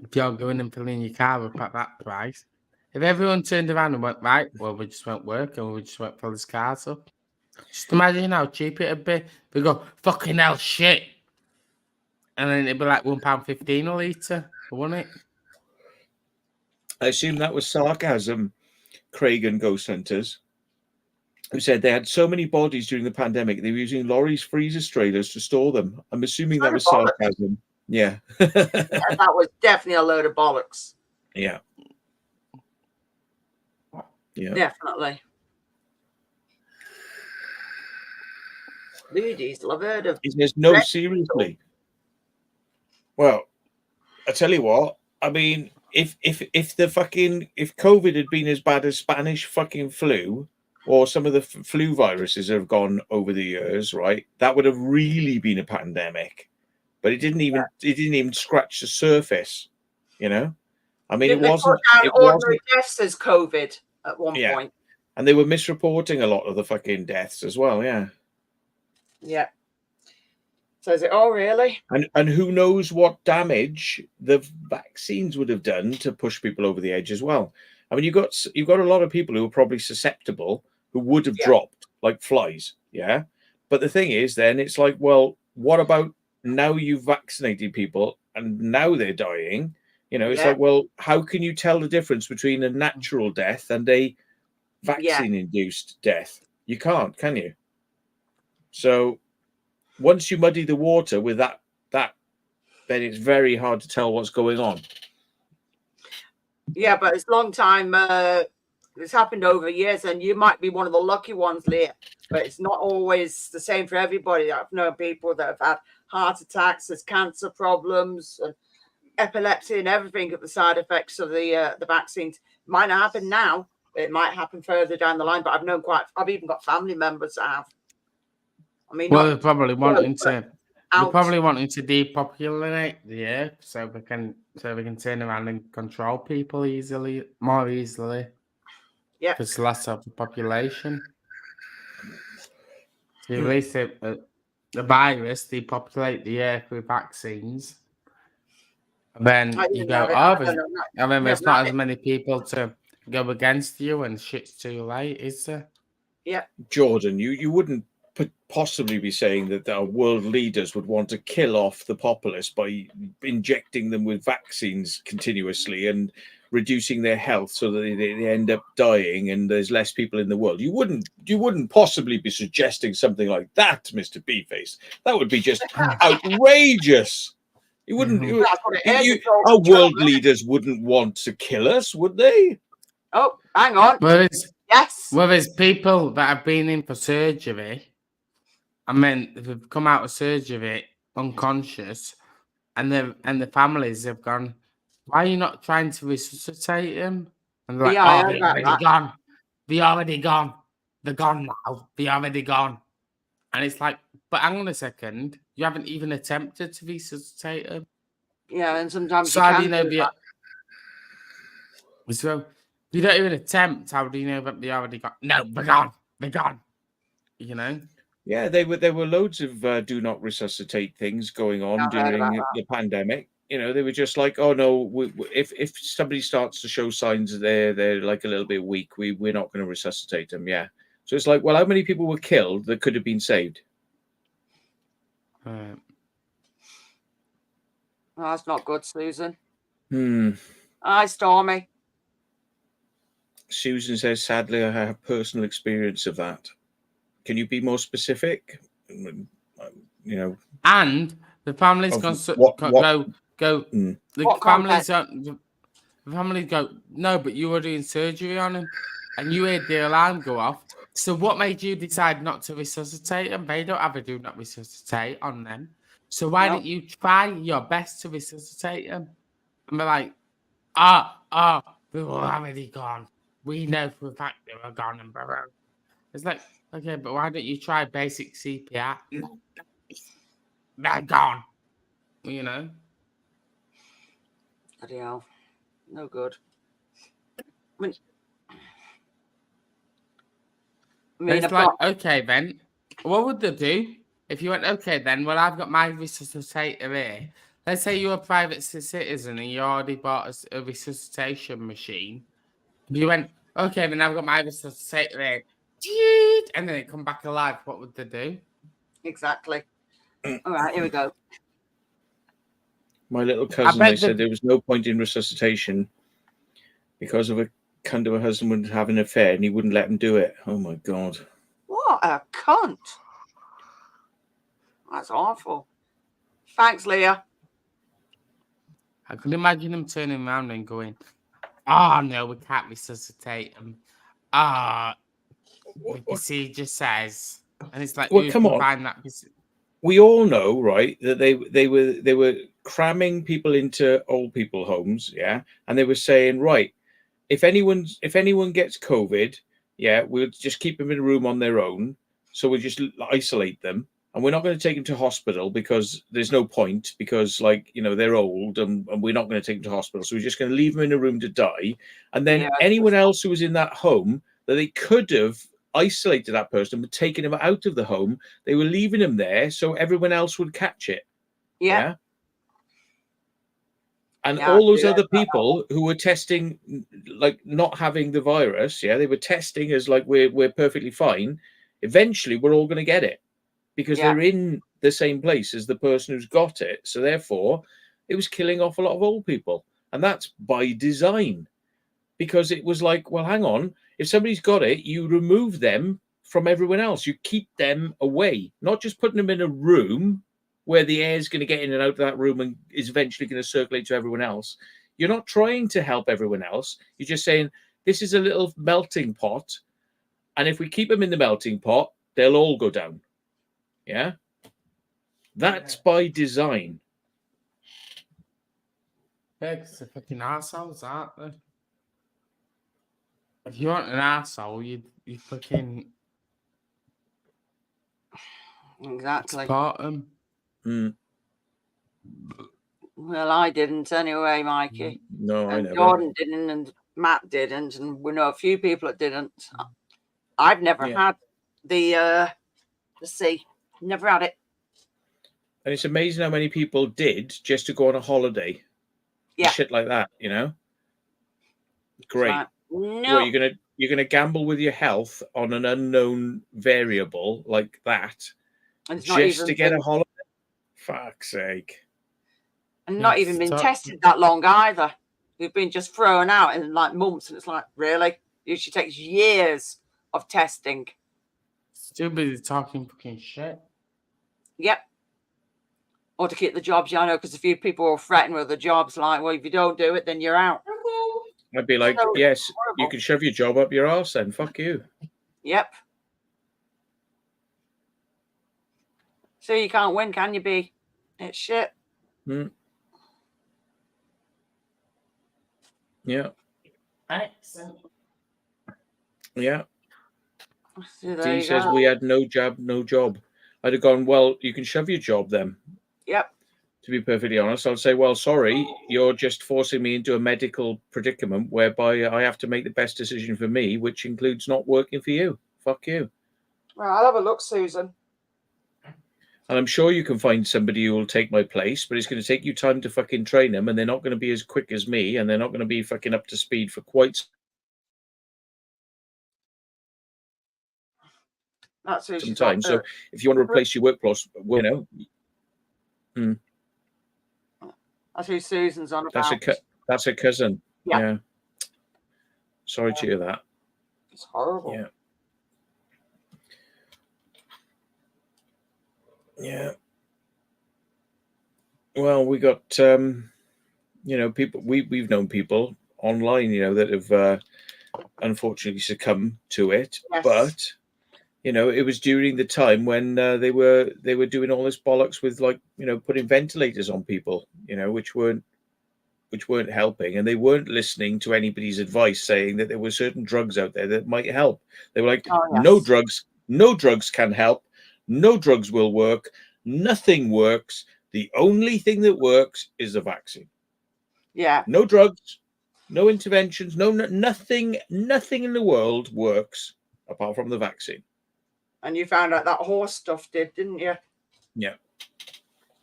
If you're going and filling your car up at that price, if everyone turned around and went, right, well, we just won't work and we just won't fill this cars up. Just imagine how cheap it'd be. We go, fucking hell, shit. And then it'd be like £1.15 a litre, wouldn't it? I assume that was sarcasm, Craig and Ghost Hunters, who said they had so many bodies during the pandemic, they were using lorries, freezer trailers to store them. I'm assuming that was sarcasm. Yeah. Yeah, that was definitely a load of bollocks. Yeah. Yeah. Definitely. Blue diesel, I've heard of. He says, no, seriously. Well, I tell you what, I mean, if COVID had been as bad as Spanish fucking flu, or some of the flu viruses have gone over the years, right? That would have really been a pandemic. But it didn't even scratch the surface, you know. I mean, Didn't it wasn't ordinary deaths as COVID at one point. And they were misreporting a lot of the fucking deaths as well, yeah. Yeah. So is it all really? And who knows what damage the vaccines would have done to push people over the edge as well. I mean, you've got a lot of people who are probably susceptible who would have dropped like flies, yeah. But the thing is, then it's like, well, what about now you've vaccinated people and now they're dying? You know, it's like, well, how can you tell the difference between a natural death and a vaccine-induced death? You can't, can you? So once you muddy the water with that, then it's very hard to tell what's going on. Yeah, but it's a long time. It's happened over years, and you might be one of the lucky ones, Leah. But it's not always the same for everybody. I've known people that have had heart attacks, there's cancer problems, and epilepsy, and everything of the side effects of the vaccines. Might not happen now. It might happen further down the line. But I've even got family members that have. I mean, well, they're probably wanting to. They're probably wanting to depopulate the earth so we can turn around and control people more easily. Yeah, because less of the population. So at least the virus depopulate the earth with vaccines. And then you go, and then there's not as many people to go against you, and shit's too late, is there? Yeah, Jordan, you wouldn't possibly be saying that our world leaders would want to kill off the populace by injecting them with vaccines continuously and reducing their health so that they end up dying and there's less people in the world. You wouldn't possibly be suggesting something like that, Mr. B-Face. That would be just outrageous. You wouldn't. Mhm. You, That's what it is. you, It's all our the world children. leaders wouldn't want to kill us, would they? Oh, hang on. Yes. There's people that have been in for surgery. I mean, they've come out of surgery unconscious, and the families have gone, "Why are you not trying to resuscitate him?" And they're like, Yeah, I "Oh, heard they're about already that. gone. They're already gone. They're gone now. They're already gone." And it's like, but hang on a second, you haven't even attempted to resuscitate him. Yeah, and sometimes So you how can do you know do that. So if you don't even attempt, how do you know that they already got? No, they're gone. They're gone. You know. Yeah, there were loads of do not resuscitate things going on I've heard about during that. the pandemic. You know, they were just like, oh no, if somebody starts to show signs that they're like a little bit weak, we're not going to resuscitate them. Yeah, so it's like, well, how many people were killed that could have been saved? Oh, that's not good, Susan. Hi, Stormy. Susan says, sadly, I have personal experience of that. Can you be more specific? You know, and the families of go. Mm. The What families context? the families go. No, but you were doing surgery on him, and you heard the alarm go off. So what made you decide not to resuscitate them? They don't have a do not resuscitate on them. So why No. don't you try your best to resuscitate them? And they're like, they were already gone. We know for a fact they were gone. And blah, blah. It's like, okay, but why don't you try basic CPR? They're gone. You know? Bloody hell. No good. I mean, It's I've like, got, okay, then, what would they do? If you went, okay, then, well, I've got my resuscitator here. Let's say you're a private citizen and you already bought a resuscitation machine. You went, okay, then I've got my resuscitator here. And then it come back alive. What would they do? exactly. All right, here we go. My little cousin, they said there was no point in resuscitation because of a cunt of a husband would have an affair and he wouldn't let him do it. Oh my God. What a cunt. That's awful. Thanks, Leah. I could imagine him turning around and going, oh, no, we can't resuscitate him. The procedure says. And it's like, well, come on. Find that we all know, right, that they were cramming people into old people homes, yeah, and they were saying, right, if anyone gets COVID, yeah, we'll just keep them in a room on their own, so we'll just isolate them, and we're not going to take them to hospital because there's no point, because like, you know, they're old and we're not going to take them to hospital, so we're just going to leave them in a room to die, and then anyone else who was in that home that they could have isolated that person but taking him out of the home, they were leaving him there so everyone else would catch it. Yeah. And all those other people who were testing, like not having the virus, yeah, they were testing as like we're perfectly fine. Eventually we're all going to get it because they're in the same place as the person who's got it. So therefore it was killing off a lot of old people, and that's by design, because it was like, well, hang on, if somebody's got it, you remove them from everyone else. You keep them away, not just putting them in a room where the air is going to get in and out of that room and is eventually going to circulate to everyone else. You're not trying to help everyone else. You're just saying, this is a little melting pot, and if we keep them in the melting pot, they'll all go down. Yeah? That's by design. Yeah, because they're fucking assholes, aren't they? If you want an asshole, you fucking support them. Well, I didn't anyway, Mikey. No, I never. Jordan didn't, and Matt didn't, and we know a few people that didn't. I've never had the C. Never had it. And it's amazing how many people did just to go on a holiday. Yeah. Shit like that, you know? Great. Like, no. Well, you're gonna gamble with your health on an unknown variable like that, and it's just not to get a holiday. Fuck's sake! And not even been tested that long either. We've been just thrown out in like months, and it's like, really? Usually takes years of testing. Still busy talking fucking shit. Yep. or to keep the jobs. Yeah, I know, because a few people are threatened with the jobs, like, well, if you don't do it, then you're out. I'd be like, So, yes, horrible. you can shove your job up your arse then. Fuck you. Yep. So you can't win, can you, B? It's shit. Mm. Yeah. Excellent. Yeah. So there Dee you says go. we had no jab, no job. I'd have gone, well, you can shove your job then. Yep. To be perfectly honest, I'll say, well, sorry, you're just forcing me into a medical predicament whereby I have to make the best decision for me, which includes not working for you. Fuck you. Well, I'll have a look, Susan. And I'm sure you can find somebody who will take my place, but it's going to take you time to fucking train them, and they're not going to be as quick as me, and they're not going to be fucking up to speed for quite That's who some she's time. on. So if you want to replace your workforce, you know, That's who Susan's on about. that's a cousin. Yeah. Sorry to hear that. It's horrible. Yeah. Yeah. Well, we got you know, people we've known people online, you know, that have unfortunately succumbed to it. Yes. But you know, it was during the time when they were doing all this bollocks with, like, you know, putting ventilators on people, you know, which weren't helping, and they weren't listening to anybody's advice saying that there were certain drugs out there that might help. They were like, Oh, yes. no drugs can help, no drugs will work, nothing works. The only thing that works is the vaccine. Yeah. No drugs, no interventions, nothing in the world works apart from the vaccine. And you found out that horse stuff didn't you? Yeah.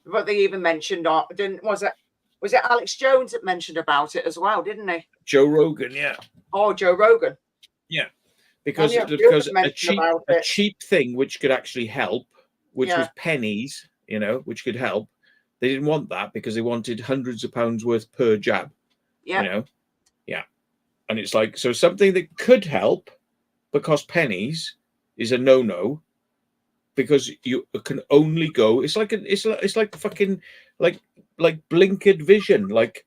But they even mentioned, was it Alex Jones that mentioned about it as well, didn't he? Joe Rogan, yeah. Oh, Joe Rogan. Yeah. Because yeah, a cheap thing which could actually help, which Yeah. was pennies, you know, which could help. They didn't want that because they wanted hundreds of pounds worth per jab. Yeah. You know? Yeah. And it's like, so something that could help but cost pennies is a no-no, because you can only go, it's like fucking like blinkered vision, like,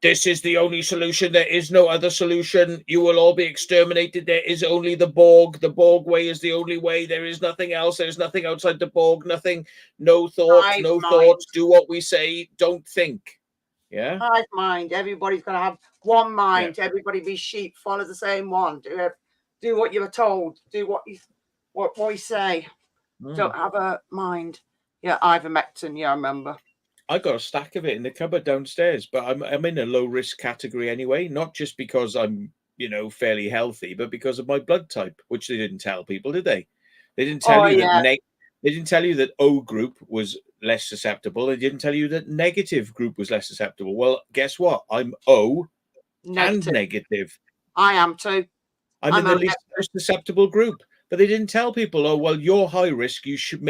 this is the only solution, there is no other solution, you will all be exterminated, there is only the Borg way is the only way, there is nothing else, there's nothing outside the Borg, nothing, no thoughts, thoughts, do what we say, don't think. Yeah. Hive mind. Everybody's got to have one mind. Yeah. Everybody be sheep, follow the same one. Do what you were told. Do what we say. Don't have a mind. Yeah, ivermectin. Yeah, I remember. I got a stack of it in the cupboard downstairs, but I'm in a low risk category anyway. Not just because I'm, you know, fairly healthy, but because of my blood type, which they didn't tell people, did they? They didn't tell you that. They didn't tell you that O group was less susceptible. They didn't tell you that negative group was less susceptible. Well, guess what? I'm O and negative. I am too. I'm in the least susceptible group. But they didn't tell people, oh, well, you're high risk, you should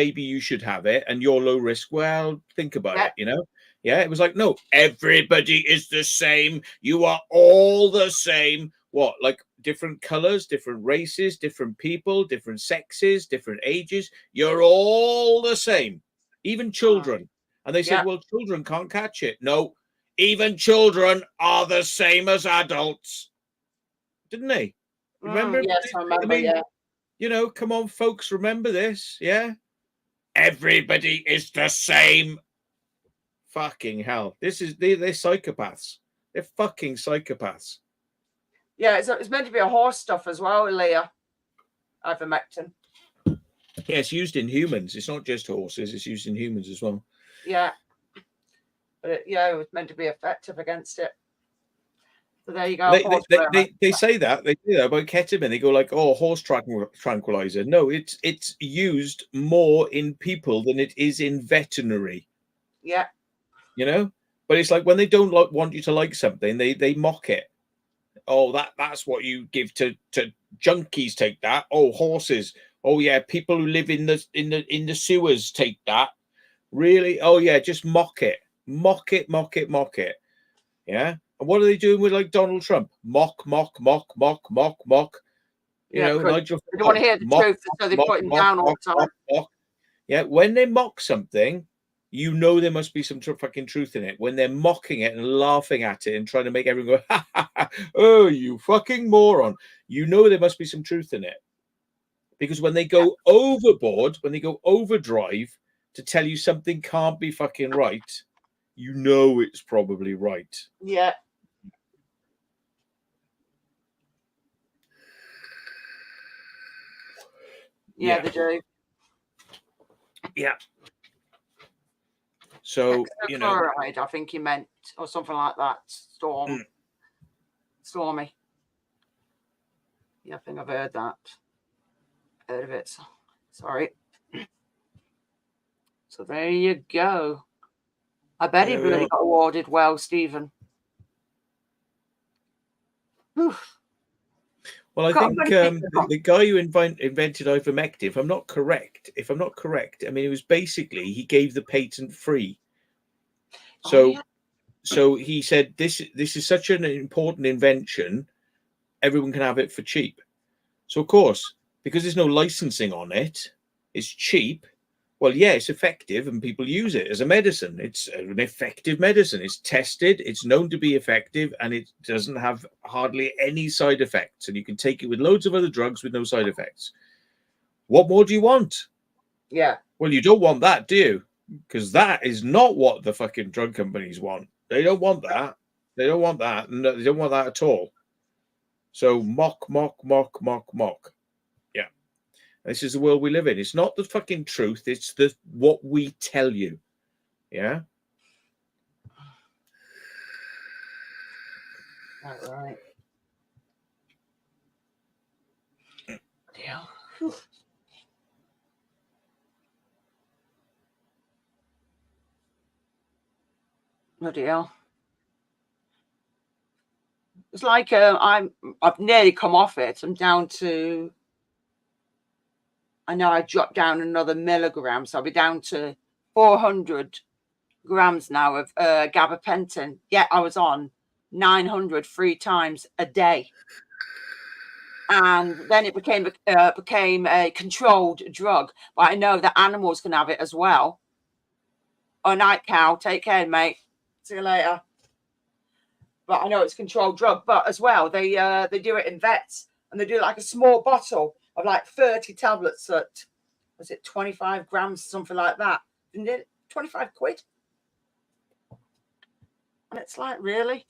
have it, and you're low risk. Well, think about it, you know? Yeah, it was like, no, everybody is the same. You are all the same. What, like different colors, different races, different people, different sexes, different ages. You're all the same, even children. And they said, well, children can't catch it. No, even children are the same as adults. Didn't they? Remember? Yes, I remember, yeah. You know, come on, folks, remember this, yeah? Everybody is the same. Fucking hell. They're psychopaths. They're fucking psychopaths. Yeah, it's meant to be a horse stuff as well, Leah. Ivermectin. Yeah, it's used in humans. It's not just horses. It's used in humans as well. Yeah. But it was meant to be effective against it. So there you go. They say that. They do that about ketamine. They go like, oh, horse tranquilizer. No, it's used more in people than it is in veterinary. Yeah. You know? But it's like when they don't want you to like something, they mock it. Oh, that's what you give to junkies, take that. Oh, horses. Oh yeah, people who live in the sewers take that. Really? Oh yeah, just mock it. Mock it. Yeah. And what are they doing with like Donald Trump? Mock. You know, Nigel. They don't want to hear the truth, so they put him down all the time. Yeah, when they mock something, you know there must be some fucking truth in it. When they're mocking it and laughing at it and trying to make everyone go, ha, ha, ha, oh, you fucking moron. You know there must be some truth in it. Because when they go overboard, when they go overdrive to tell you something can't be fucking right, you know it's probably right. Yeah. Yeah, they do. Yeah. So, you know, chloride, I think he meant, or something like that. Stormy. Yeah, I think I've heard that. Heard of it. Sorry. So there you go. I bet he really got awarded well, Stephen. Whew. Well, I think the guy who invented ivermectin, if I'm not correct, I mean, it was basically he gave the patent free. So, so he said this is such an important invention, everyone can have it for cheap. So, of course, because there's no licensing on it, it's cheap. Well, yeah, it's effective and people use it as a medicine. It's an effective medicine. It's tested. It's known to be effective and it doesn't have hardly any side effects. And you can take it with loads of other drugs with no side effects. What more do you want? Yeah. Well, you don't want that, do you? Because that is not what the fucking drug companies want. They don't want that. They don't want that. No, they don't want that at all. So mock. Yeah. This is the world we live in. It's not the fucking truth. It's what we tell you. Yeah. Right. Yeah. Bloody hell. It's like I've nearly come off it. I'm down to, I know I dropped down another milligram, so I'll be down to 400 grams now of gabapentin. Yet I was on 900 3 times a day. And then it became a controlled drug. But I know that animals can have it as well. Oh, night, cow. Take care, mate. See you later. But I know it's a controlled drug. But as well, they do it in vets. And they do like a small bottle of like 30 tablets at, was it 25 grams, something like that. Isn't it 25 quid? And it's like, really?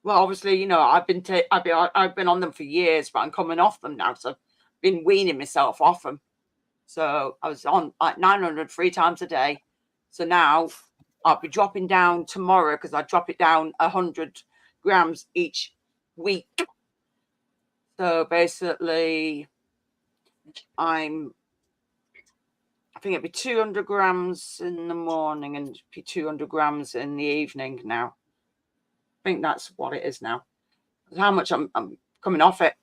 Well, obviously, you know, I've been on them for years, but I'm coming off them now. So I've been weaning myself off them. So I was on like 900 3 times a day. So now I'll be dropping down tomorrow because I drop it down 100 grams each week. So basically, I think it'd be 200 grams in the morning and be 200 grams in the evening now. I think that's what it is now. How much I'm coming off it.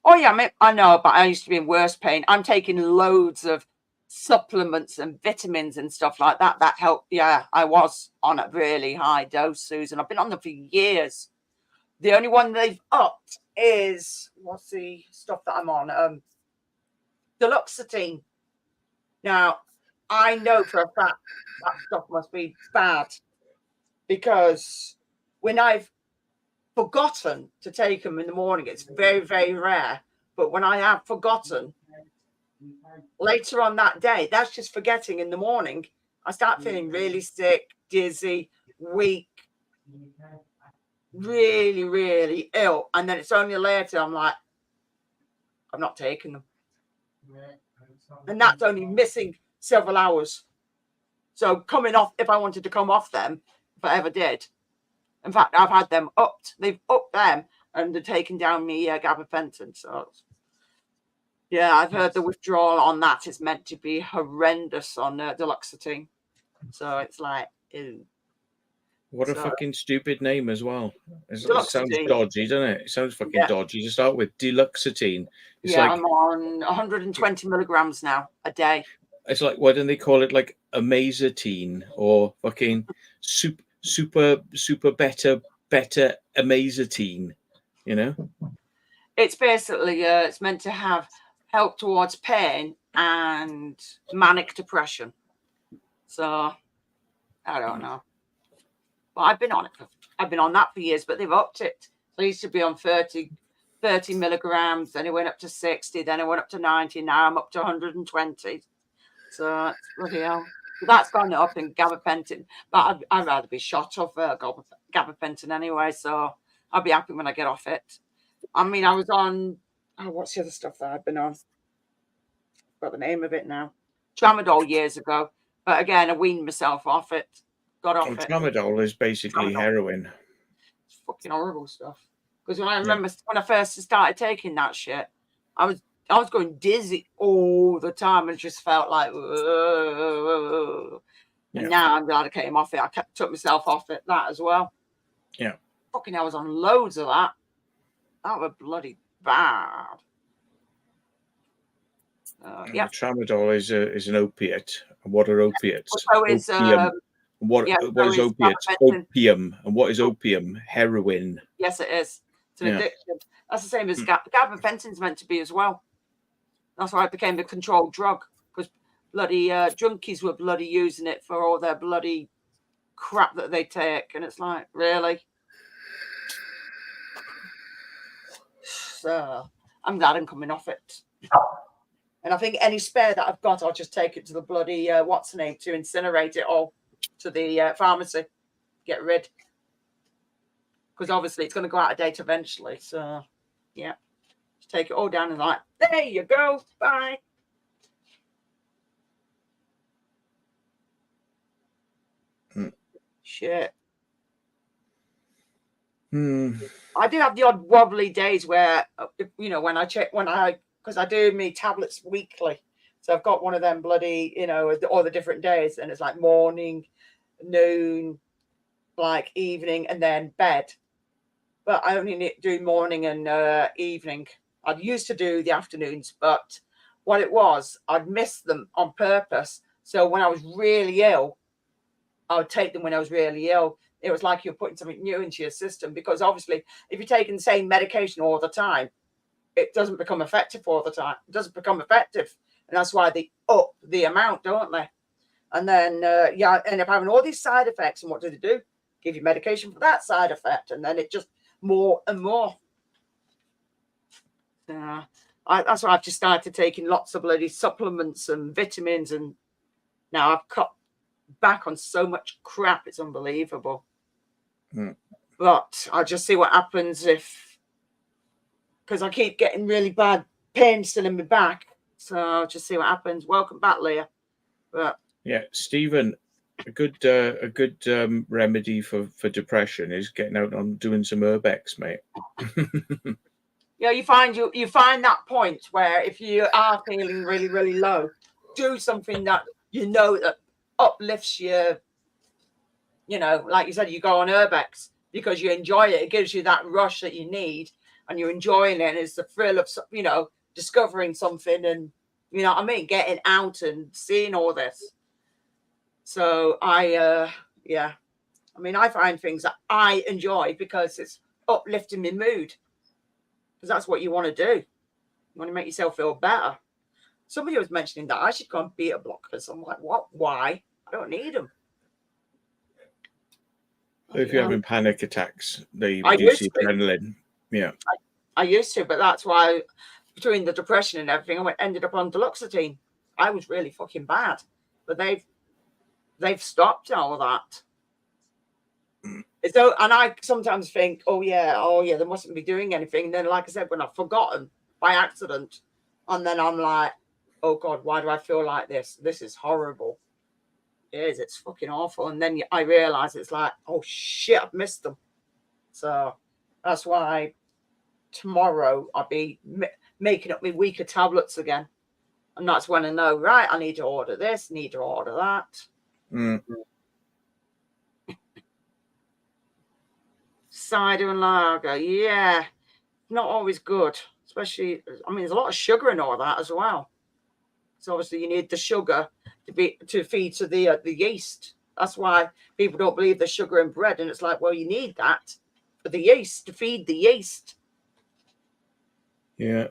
Oh, yeah, I know, but I used to be in worse pain. I'm taking loads of supplements and vitamins and stuff like that. That helped. Yeah, I was on a really high dose, Susan. I've been on them for years. The only one they've upped is, what's the stuff that I'm on? Duloxetine. Now, I know for a fact that stuff must be bad because when I've forgotten to take them in the morning, it's very, very rare. But when I have forgotten, later on that day, that's just forgetting in the morning, I start feeling really sick, dizzy, weak, really, really ill. And then it's only later I'm like, I'm not taking them. And that's only missing several hours. So coming off, if I wanted to come off them, if I ever did. In fact, I've had them upped. They've upped them and they're taking down me gabapentin. So, yeah, I've heard the withdrawal on that is meant to be horrendous on duloxetine. So it's like, ew. What a fucking stupid name as well. It sounds dodgy, doesn't it? It sounds fucking dodgy to start with. Duloxetine. It's like, I'm on 120 milligrams now a day. It's like, why don't they call it like amazotine or fucking super better amazotine? You know, it's basically it's meant to have help towards pain and manic depression. So I don't know. But I've been on that for years, but they've upped it. So I used to be on 30 milligrams, then it went up to 60, then it went up to 90, now I'm up to 120. So bloody hell. That's gone up in gabapentin. But I'd rather be shot of gabapentin anyway, so I'll be happy when I get off it. I mean, I was on, what's the other stuff that I've been on? I've got the name of it now. Tramadol years ago. But again, I weaned myself off it. Got off it. Tramadol is basically heroin. It's fucking horrible stuff. Because when I remember when I first started taking that shit, I was going dizzy all the time and just felt like, whoa. And now I'm glad I came off it. I took myself off it, that as well. Yeah. Fucking I was on loads of that. That was bloody bad. Tramadol is an opiate. And what are opiates? So is what is opiates? Opium. And what is opium? Heroin. Yes, it is. It's an addiction. That's the same as gabapentin's meant to be as well. That's why it became a controlled drug, because bloody junkies were bloody using it for all their bloody crap that they take, and it's like, really? So I'm glad I'm coming off it. And I think any spare that I've got, I'll just take it to the bloody what's the name, to incinerate it all to the pharmacy, get rid. Because obviously it's going to go out of date eventually. So, yeah. Just take it all down and like, there you go. Bye. Shit. I do have the odd wobbly days where, you know, because I do me tablets weekly. So I've got one of them bloody, you know, all the different days. And it's like morning, noon, like evening, and then bed. But I only do morning and evening. I used to do the afternoons, but what it was, I'd miss them on purpose. So when I was really ill, I would take them when I was really ill. It was like you're putting something new into your system, because obviously if you're taking the same medication all the time, it doesn't become effective all the time. It doesn't become effective. And that's why they up the amount, don't they? And then, I end up having all these side effects. And what do they do? Give you medication for that side effect. And then it just more and more. That's why I've just started taking lots of bloody supplements and vitamins. And now I've cut back on so much crap. It's unbelievable. But I'll just see what happens because I keep getting really bad pain still in my back. So I'll just see what happens. Welcome back, Leah. But yeah, Stephen, a good remedy for depression is getting out on doing some Urbex, mate. Yeah, you find that point where if you are feeling really, really low, do something that you know that uplifts you. You know, like you said, you go on Urbex because you enjoy it. It gives you that rush that you need, and you're enjoying it. And it's the thrill of, you know, discovering something, and you know what I mean, getting out and seeing all this. So I mean, I find things that I enjoy because it's uplifting my mood. Because that's what you want to do. You want to make yourself feel better. Somebody was mentioning that I should go on beta blockers. I'm like, what? Why? I don't need them. If you're having panic attacks, they reduce the adrenaline. Yeah. I used to, but that's why between the depression and everything, I ended up on duloxetine. I was really fucking bad. But they've stopped all that. So, and I sometimes think, oh yeah, they mustn't be doing anything. And then, like I said, when I've forgotten by accident, and then I'm like, oh God, why do I feel like this? This is horrible. It is. It's fucking awful. And then I realize it's like, oh shit, I've missed them. So that's why tomorrow I'll be making up my week of tablets again. And that's when I know, right, I need to order this, need to order that. Cider and lager, yeah, not always good. Especially, I mean, there's a lot of sugar and all that as well. So obviously, you need the sugar to feed to the yeast. That's why people don't believe there's sugar in bread, and it's like, well, you need that for the yeast to feed the yeast. Yeah.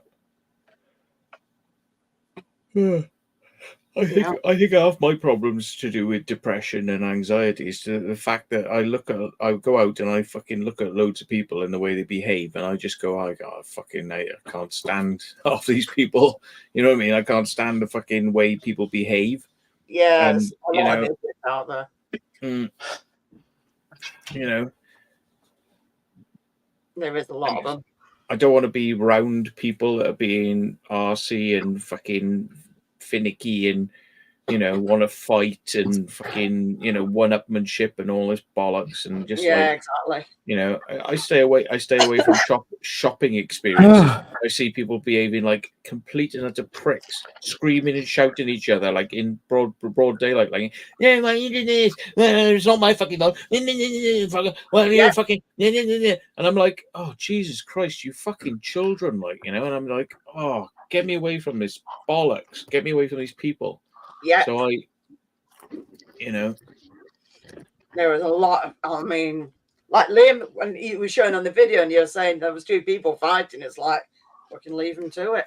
I think half my problems to do with depression and anxiety is to the fact that I go out and I fucking look at loads of people and the way they behave, and I just go, I can't stand half these people. You know what I mean? I can't stand the fucking way people behave. Yeah, And, there's a lot of idiots out there. You know, There is a lot of them. I don't want to be around people that are being arsey and fucking finicky and, you know, want to fight and fucking, you know, one-upmanship and all this bollocks and just Exactly. You know, I stay away. I stay away from shopping experiences. I see people behaving like complete and utter pricks, screaming and shouting at each other like in broad daylight, like, "Yeah, well, you did this. It's not my fucking dog. Well, you're fucking." And I'm like, "Oh, Jesus Christ, you fucking children!" Like, you know. And I'm like, "Oh, get me away from this bollocks. Get me away from these people." Yeah. So you know, there was a lot of. I mean. Like Liam, when he was showing on the video, and you're saying there was two people fighting, it's like, fucking leave them to it.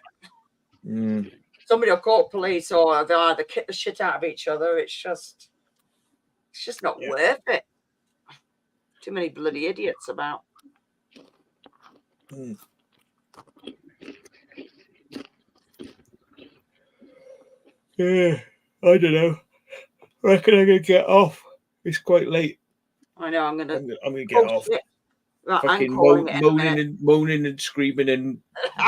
Somebody will call police, or they'll either kick the shit out of each other. It's just not worth it. Too many bloody idiots about. Yeah, I don't know. I reckon I'm gonna get off. It's quite late. I know I'm gonna get off. Right, fucking moaning and screaming and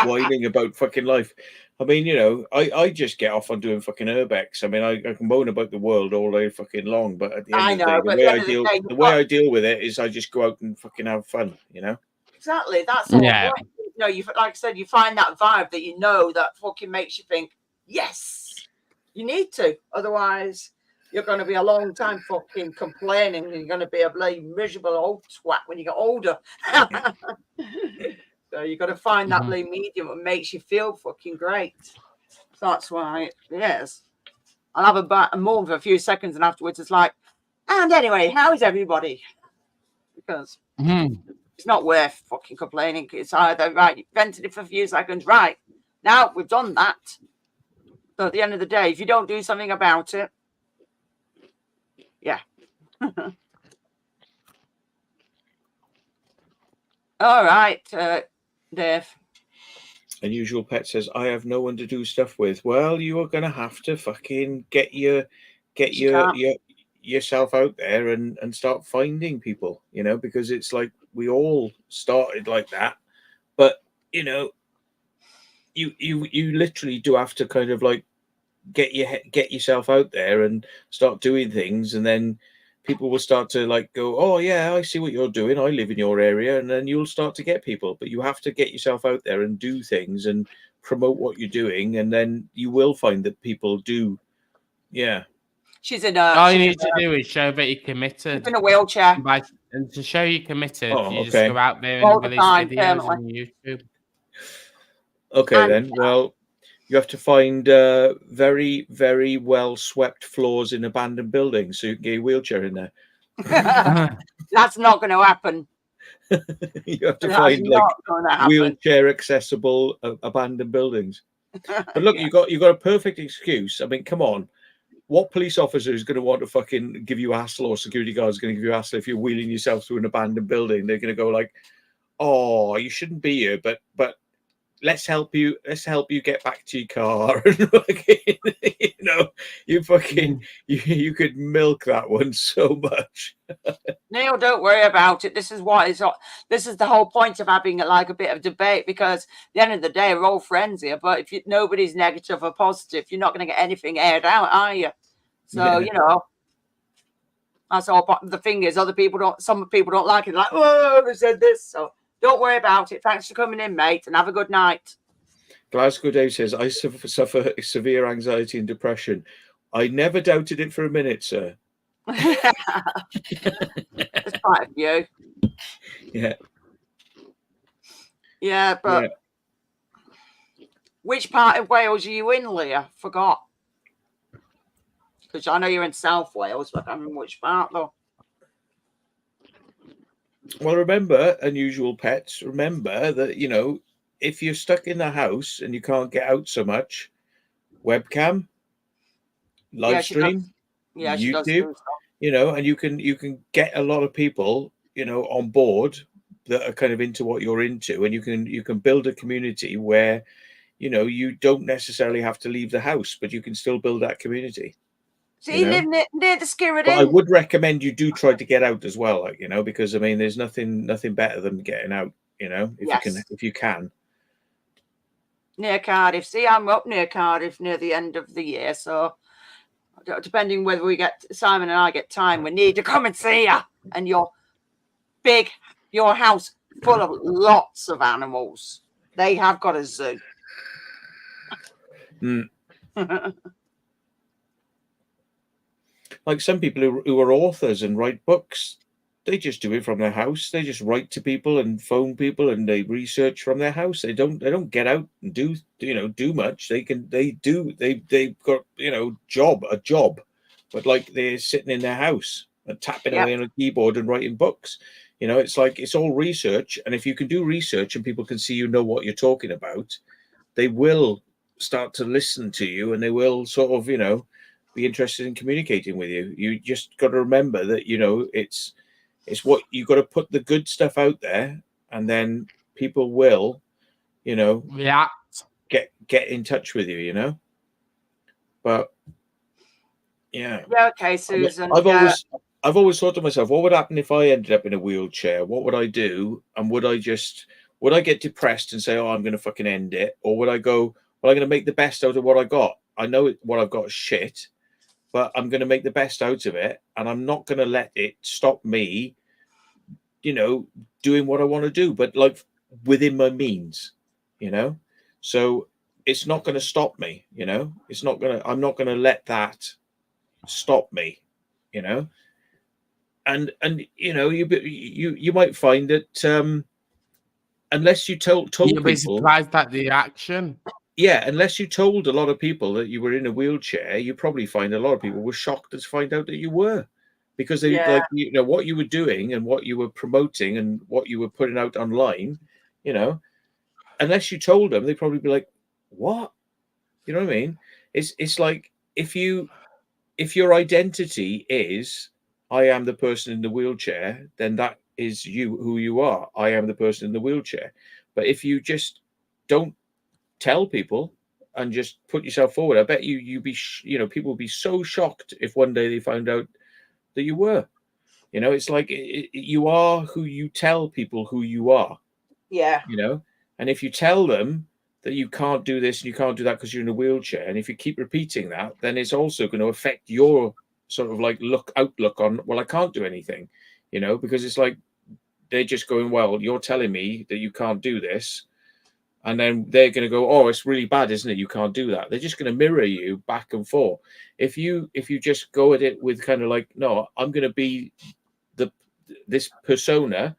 whining about fucking life. I mean, you know, I just get off on doing fucking urbex. I mean, I can moan about the world all day fucking long, but at the end of the day, the way I deal with it is I just go out and fucking have fun, you know? Exactly. That's all. Yeah. You know, you like I said, you find that vibe that you know that fucking makes you think, yes, you need to. Otherwise, you're going to be a long time fucking complaining, and you're going to be a bloody miserable old twat when you get older. So you got to find that bloody medium that makes you feel fucking great. So that's why, yes, I'll have a moan for a few seconds, and afterwards it's like, and anyway, how is everybody? Because it's not worth fucking complaining. It's either right, you vented it for a few seconds, right? Now we've done that. So at the end of the day, if you don't do something about it, yeah. All right, Dave. Unusual Pet says, "I have no one to do stuff with." Well, you are going to have to fucking get yourself out there and start finding people, you know, because it's like we all started like that, but you know, you literally do have to kind of like get yourself out there and start doing things, and then people will start to like go, "Oh yeah, I see what you're doing. I live in your area," and then you'll start to get people. But you have to get yourself out there and do things and promote what you're doing, and then you will find that people do. Yeah. She's in all you need to do is show that you're committed. She's in a wheelchair. And to show you're committed, you just go out there all and release videos on YouTube. Okay, then. Well, you have to find very, very well swept floors in abandoned buildings so you can get a wheelchair in there. That's not going to happen. You have to find like wheelchair accessible abandoned buildings. But look, you got a perfect excuse. I mean, come on. What police officer is going to want to fucking give you hassle, or security guard is going to give you hassle if you're wheeling yourself through an abandoned building? They're going to go like, "Oh, you shouldn't be here, but let's help you get back to your car." And fucking, you know, you could milk that one so much. Neil, don't worry about it. This is the whole point of having like a bit of debate, because at the end of the day, we're all friends here. But if nobody's negative or positive, you're not going to get anything aired out, are you? So you know, that's all. The thing is, some people don't like it. They're like, "Oh, they said this." So don't worry about it. Thanks for coming in, mate, and have a good night. Glasgow Dave says, "I suffer severe anxiety and depression. I never doubted it for a minute, sir." There's quite a few. Yeah. Yeah, but which part of Wales are you in, Leah? Forgot. Because I know you're in South Wales, but I can't remember which part though. Well, remember, Unusual Pets, remember that, you know, if you're stuck in the house and you can't get out so much, webcam. live she does. stream, Yeah, she does. YouTube, you know, and you can get a lot of people, you know, on board that are kind of into what you're into, and you can build a community where, you know, you don't necessarily have to leave the house, but you can still build that community. So you live near the Skirrid But I Inn. would recommend you do try to get out as well, like, you know, because I mean, there's nothing better than getting out, you know, if you can. Near Cardiff. See, I'm up near Cardiff near the end of the year, so depending whether we get Simon and I get time, we need to come and see you and your house full of lots of animals. They have got a zoo. Like some people who are authors and write books, they just do it from their house. They just write to people and phone people, and they research from their house. They don't get out and do much. They've got, you know, a job, but like they're sitting in their house and tapping away on a keyboard and writing books. You know, it's like it's all research, and if you can do research and people can see you know what you're talking about, they will start to listen to you, and they will sort of, you know, be interested in communicating with you. You just got to remember that, you know, it's what you got to put the good stuff out there, and then people will, you know, get in touch with you, you know. But yeah, okay, Susan. I've always thought to myself, what would happen if I ended up in a wheelchair? What would I do? And would I get depressed and say, oh, I'm going to fucking end it? Or would I go, well, I'm going to make the best out of what I got. I know what I've got is shit, but I'm going to make the best out of it. And I'm not going to let it stop me, you know, doing what I want to do, but like within my means, you know? So it's not going to stop me, you know? I'm not going to let that stop me, you know? And you know, you might find that unless you told you'll be people, surprised at the action. Yeah, unless you told a lot of people that you were in a wheelchair, you probably find a lot of people were shocked to find out that you were, because they like, you know, what you were doing and what you were promoting and what you were putting out online, you know. Unless you told them, they'd probably be like, "What?" You know what I mean? It's like if your identity is I am the person in the wheelchair, then that is who you are. I am the person in the wheelchair. But if you just don't tell people and just put yourself forward, I bet you people would be so shocked if one day they found out that you were. You know, it's like you are who you tell people who you are. Yeah. You know, and if you tell them that you can't do this and you can't do that because you're in a wheelchair, and if you keep repeating that, then it's also going to affect your sort of like outlook on, well, I can't do anything, you know, because it's like they're just going, well, you're telling me that you can't do this, and then they're going to go, oh, it's really bad, isn't it? You can't do that. They're just going to mirror you back and forth. If you just go at it with kind of like, no, I'm going to be this persona,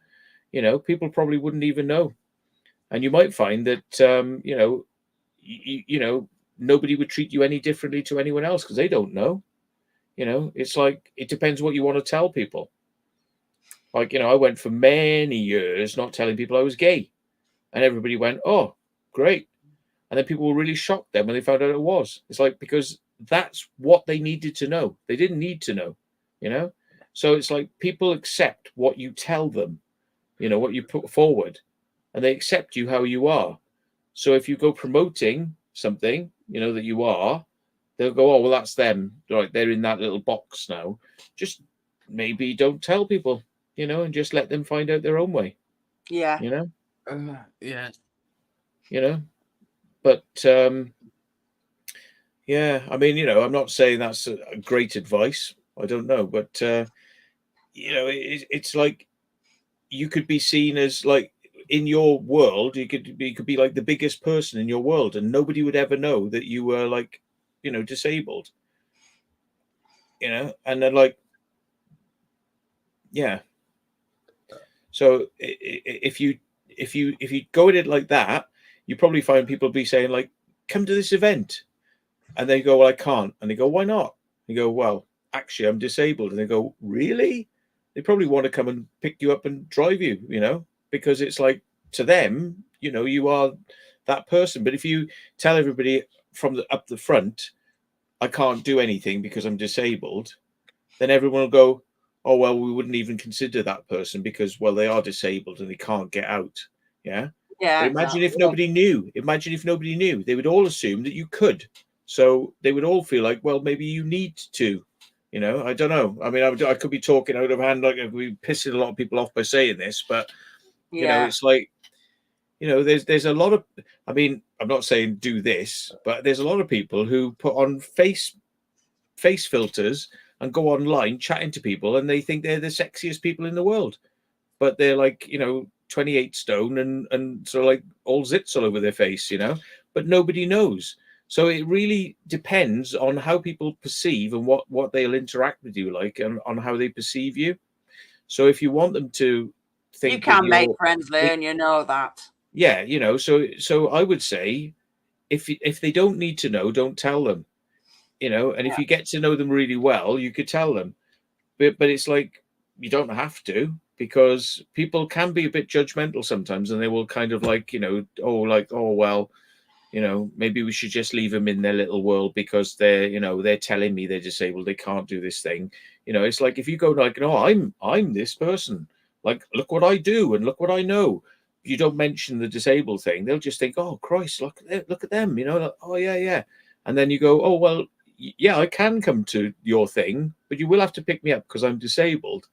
you know, people probably wouldn't even know. And you might find that, you know, you know, nobody would treat you any differently to anyone else because they don't know. You know, it's like, it depends what you want to tell people. Like, you know, I went for many years not telling people I was gay, and everybody went, oh, great. And then people were really shocked then when they found out it was. It's like, because that's what they needed to know. They didn't need to know, you know? So it's like people accept what you tell them, you know, what you put forward, and they accept you how you are. So if you go promoting something, you know, that you are, they'll go, oh, well, that's them. Right, they're in that little box now. Just maybe don't tell people, you know, and just let them find out their own way. Yeah. You know? Yeah. You know? But, yeah, I mean, you know, I'm not saying that's a great advice. I don't know. But, you know, it's like you could be seen as like, in your world, you could be like the biggest person in your world, and nobody would ever know that you were like, you know, disabled, you know, and then like, yeah. So if you go at it like that, you probably find people be saying like, come to this event, and they go, well, I can't, and they go, why not? You go, well, actually, I'm disabled, and they go, really? They probably want to come and pick you up and drive you, you know, because it's like, to them, you know, you are that person. But if you tell everybody from up the front, I can't do anything because I'm disabled, then everyone will go, oh, well, we wouldn't even consider that person because, well, they are disabled and they can't get out. Yeah. Yeah. But imagine if exactly. nobody knew. Imagine if nobody knew. They would all assume that you could. So they would all feel like, well, maybe you need to. You know, I don't know. I mean, I could be talking out of hand, like we pissing a lot of people off by saying this, but you know, it's like, you know, there's a lot of. I mean, I'm not saying do this, but there's a lot of people who put on face filters and go online chatting to people, and they think they're the sexiest people in the world, but they're like, you know, 28 stone and sort of like all zits all over their face, you know, but nobody knows. So it really depends on how people perceive and what they'll interact with you like, and on how they perceive you. So if you want them to think you can make you're- friends, Leon, you know that. yeah, you know, so I would say if they don't need to know, don't tell them, you know, and if you get to know them really well, you could tell them, but it's like you don't have to, because people can be a bit judgmental sometimes, and they will kind of like, you know, oh well, you know, maybe we should just leave them in their little world because they're, you know, they're telling me they're disabled, they can't do this thing. You know, it's like if you go like, no, I'm this person, like look what I do and look what I know. You don't mention the disabled thing, they'll just think, oh Christ, look at them, you know, like, oh yeah. And then you go, oh well, yeah, I can come to your thing, but you will have to pick me up because I'm disabled.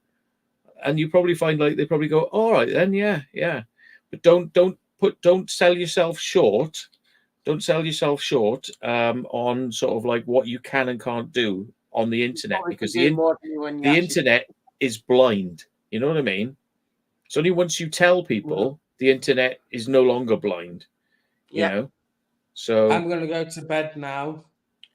And you probably find like they probably go, all right then, yeah. But don't sell yourself short. Don't sell yourself short on sort of like what you can and can't do on the internet, because the internet is blind. You know what I mean? It's only once you tell people the internet is no longer blind. You know? So I'm going to go to bed now.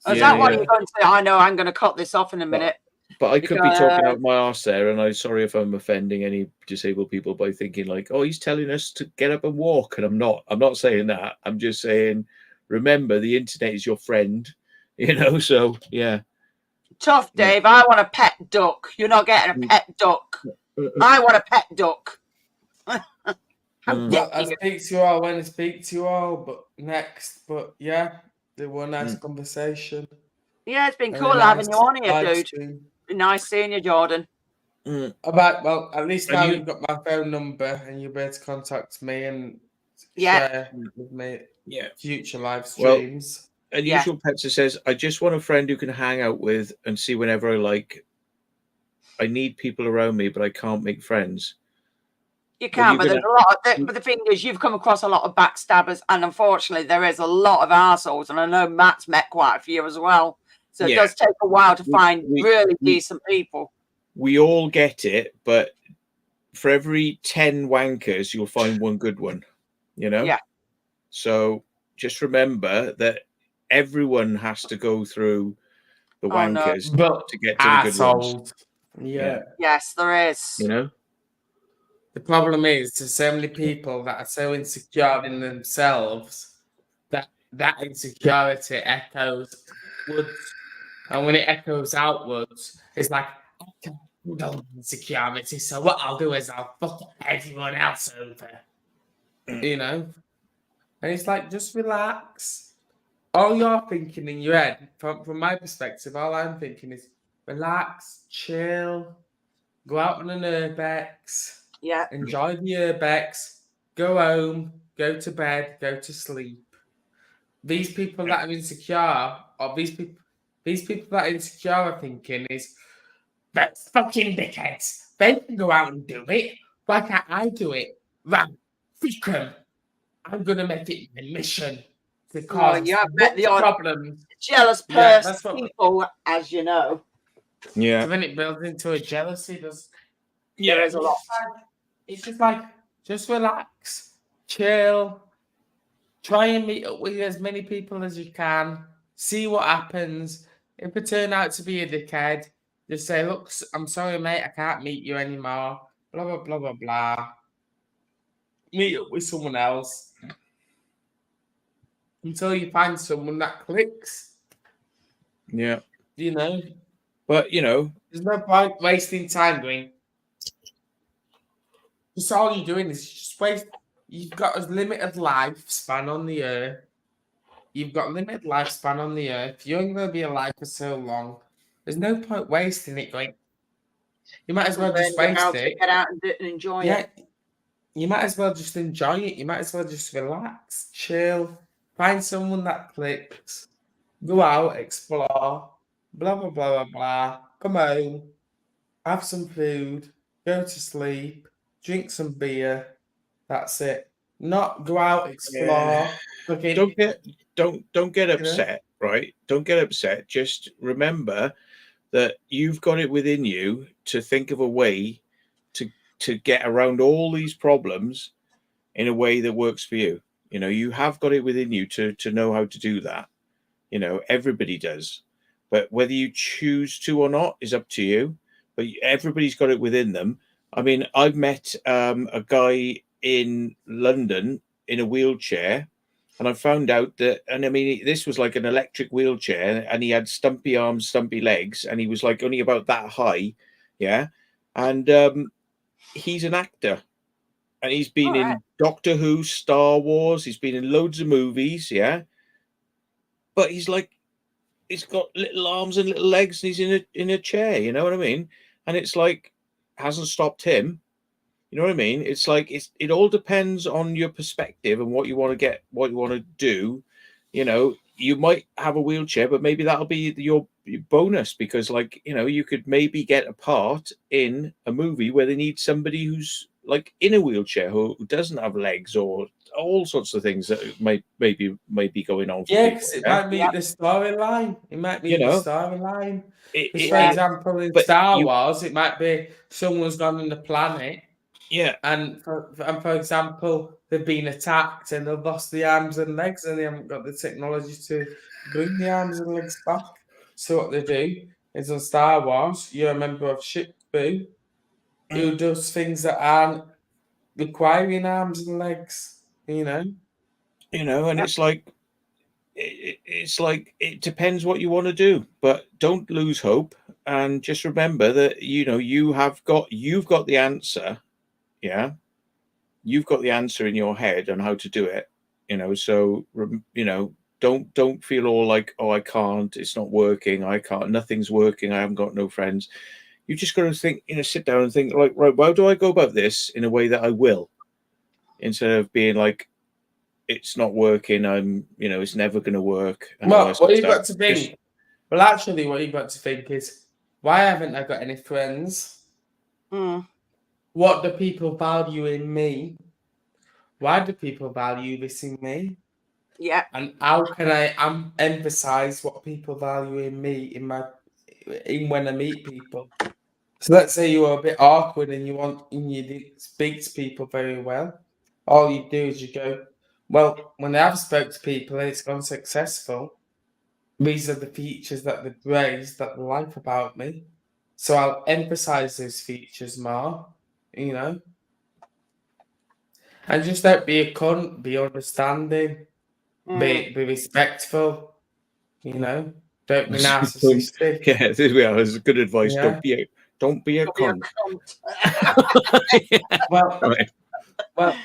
Is that what you're going to say? I know I'm going to cut this off in a minute. But I could be talking out my arse there, and I'm sorry if I'm offending any disabled people by thinking like, oh, he's telling us to get up and walk, and I'm not saying that. I'm just saying, remember, the internet is your friend, you know. So yeah. Tough, Dave. I want a pet duck. You're not getting a pet duck. I want a pet duck. Well, I speak to you all when I speak to you all, but next. But yeah, they were a nice conversation. Yeah, it's been cool having you on here, dude. Nice seeing you, Jordan. Well, at least now you've got my phone number and you'll be able to contact me and share with me future live streams. Well, Unusual Petsa says, I just want a friend who can hang out with and see whenever I like. I need people around me, but I can't make friends. You can, but there's a lot of, but the thing is, you've come across a lot of backstabbers, and unfortunately, there is a lot of arseholes, and I know Matt's met quite a few as well. So it does take a while to find really decent people. We all get it, but for every 10 wankers, you'll find one good one, you know? Yeah. So just remember that everyone has to go through the wankers to get to the good ones. Yeah. Yes, there is. You know? The problem is there's so many people that are so insecure in themselves that insecurity echoes outwards. And when it echoes outwards, it's like, I can't handle insecurity, so what I'll do is I'll fuck everyone else over. You know? And it's like, just relax. All you're thinking in your head, from my perspective, all I'm thinking is relax, chill, go out on an urbex. Yeah. Enjoy the urbex, go home, go to bed, go to sleep. These people that are insecure, or these people that are insecure are thinking is, that's fucking dickheads. They can go out and do it. Why can't I do it? Right, fuck 'em. I'm going to make it my mission to cause problems. Jealous people, as you know. Yeah. When it builds into a jealousy, there is a lot. It's just like, just relax, chill, try and meet up with as many people as you can, see what happens. If it turn out to be a dickhead, just say, look, I'm sorry, mate, I can't meet you anymore, blah, blah, blah, blah, blah. Meet up with someone else until you find someone that clicks. Yeah. You know? But, you know, there's no point wasting time going. Just all you're doing is just waste. You've got a limited lifespan on the earth. you've got limited lifespan on the earth. You're only going to be alive for so long. There's no point wasting it. Going, you might as well just Learn how waste to it. get out and enjoy Yeah, it. you might as well just enjoy it. You might as well just relax, chill, find someone that clicks, go out, explore, blah blah blah blah blah. Come home, have some food, go to sleep, drink some beer. That's it. Not go out, explore. Okay. Don't get know? upset, right? Don't get upset. Just remember that you've got it within you to think of a way to get around all these problems in a way that works for you. You know, you have got it within you to know how to do that. You know, everybody does. But whether you choose to or not is up to you. But everybody's got it within them. I mean, I've met a guy in London in a wheelchair, and I found out that, and I mean, this was like an electric wheelchair, and he had stumpy arms, stumpy legs, and he was like only about that high. Yeah. And he's an actor. And he's been in Doctor Who, Star Wars. He's been in loads of movies, yeah. But he's got little arms and little legs, and he's in a chair. You know what I mean? And it's like hasn't stopped him. You know what I mean? It's like it all depends on your perspective and what you want to get, what you want to do. You know, you might have a wheelchair, but maybe that'll be your bonus because, like, you know, you could maybe get a part in a movie where they need somebody who's like in a wheelchair who doesn't have legs or all sorts of things that might be going on. Yeah, because it might be the storyline. It might be the storyline. For example, in Star Wars, it might be someone's gone on the planet. Yeah, and for example, they've been attacked and they've lost the arms and legs, and they haven't got the technology to bring the arms and legs back. So what they do is on Star Wars, you're a member of Ship Boo, who does things that aren't requiring arms and legs. You know, and it's like it depends what you want to do, but don't lose hope, and just remember that you've got the answer. Yeah, you've got the answer in your head on how to do it. So don't feel all like, oh, I can't, it's not working, I can't, nothing's working, I haven't got no friends. You just got to think, sit down and think like, right, how do I go about this in a way that I will, instead of being like, it's not working, it's never going to work. Well, what you've got to think, actually what you've got to think is, why haven't I got any friends? What do people value in me? Why do people value this in me? Yeah. And how can I emphasize what people value in me in when I meet people? So let's say you are a bit awkward and you didn't speak to people very well. All you do is you go, well, when I have spoke to people and it's gone successful, these are the features that they've raised that they like about me. So I'll emphasize those features more. And just don't be a cunt, be understanding, be respectful, don't be narcissistic. Yeah, there we are. There's good advice. Yeah. Don't be a cunt. Well,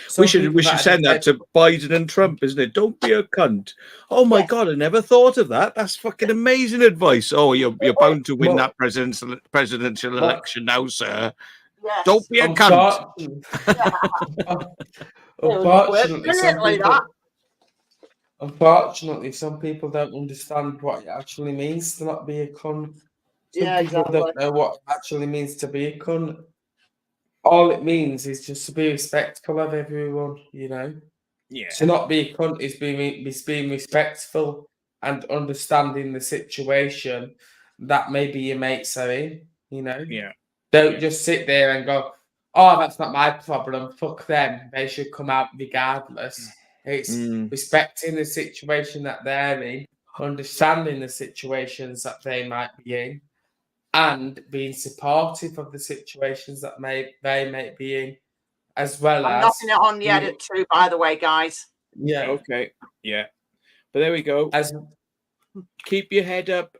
some people we should send that to Biden and Trump, isn't it? Don't be a cunt. Oh my God, I never thought of that. That's fucking amazing advice. Oh, you're bound to win that presidential election now, sir. Yes. Don't be a cunt. Unfortunately, some people don't understand what it actually means to not be a cunt. Some people don't know what it actually means to be a cunt. All it means is just to be respectful of everyone, Yeah. To not be a cunt is being respectful and understanding the situation that maybe your mates are in, Yeah. Don't just sit there and go, oh, that's not my problem. Fuck them. They should come out regardless. It's respecting the situation that they're in, understanding the situations that they might be in, and being supportive of the situations that they may be in, as well as... I'm knocking it on the edit too, by the way, guys. Yeah. Okay. Yeah. But there we go. Keep your head up.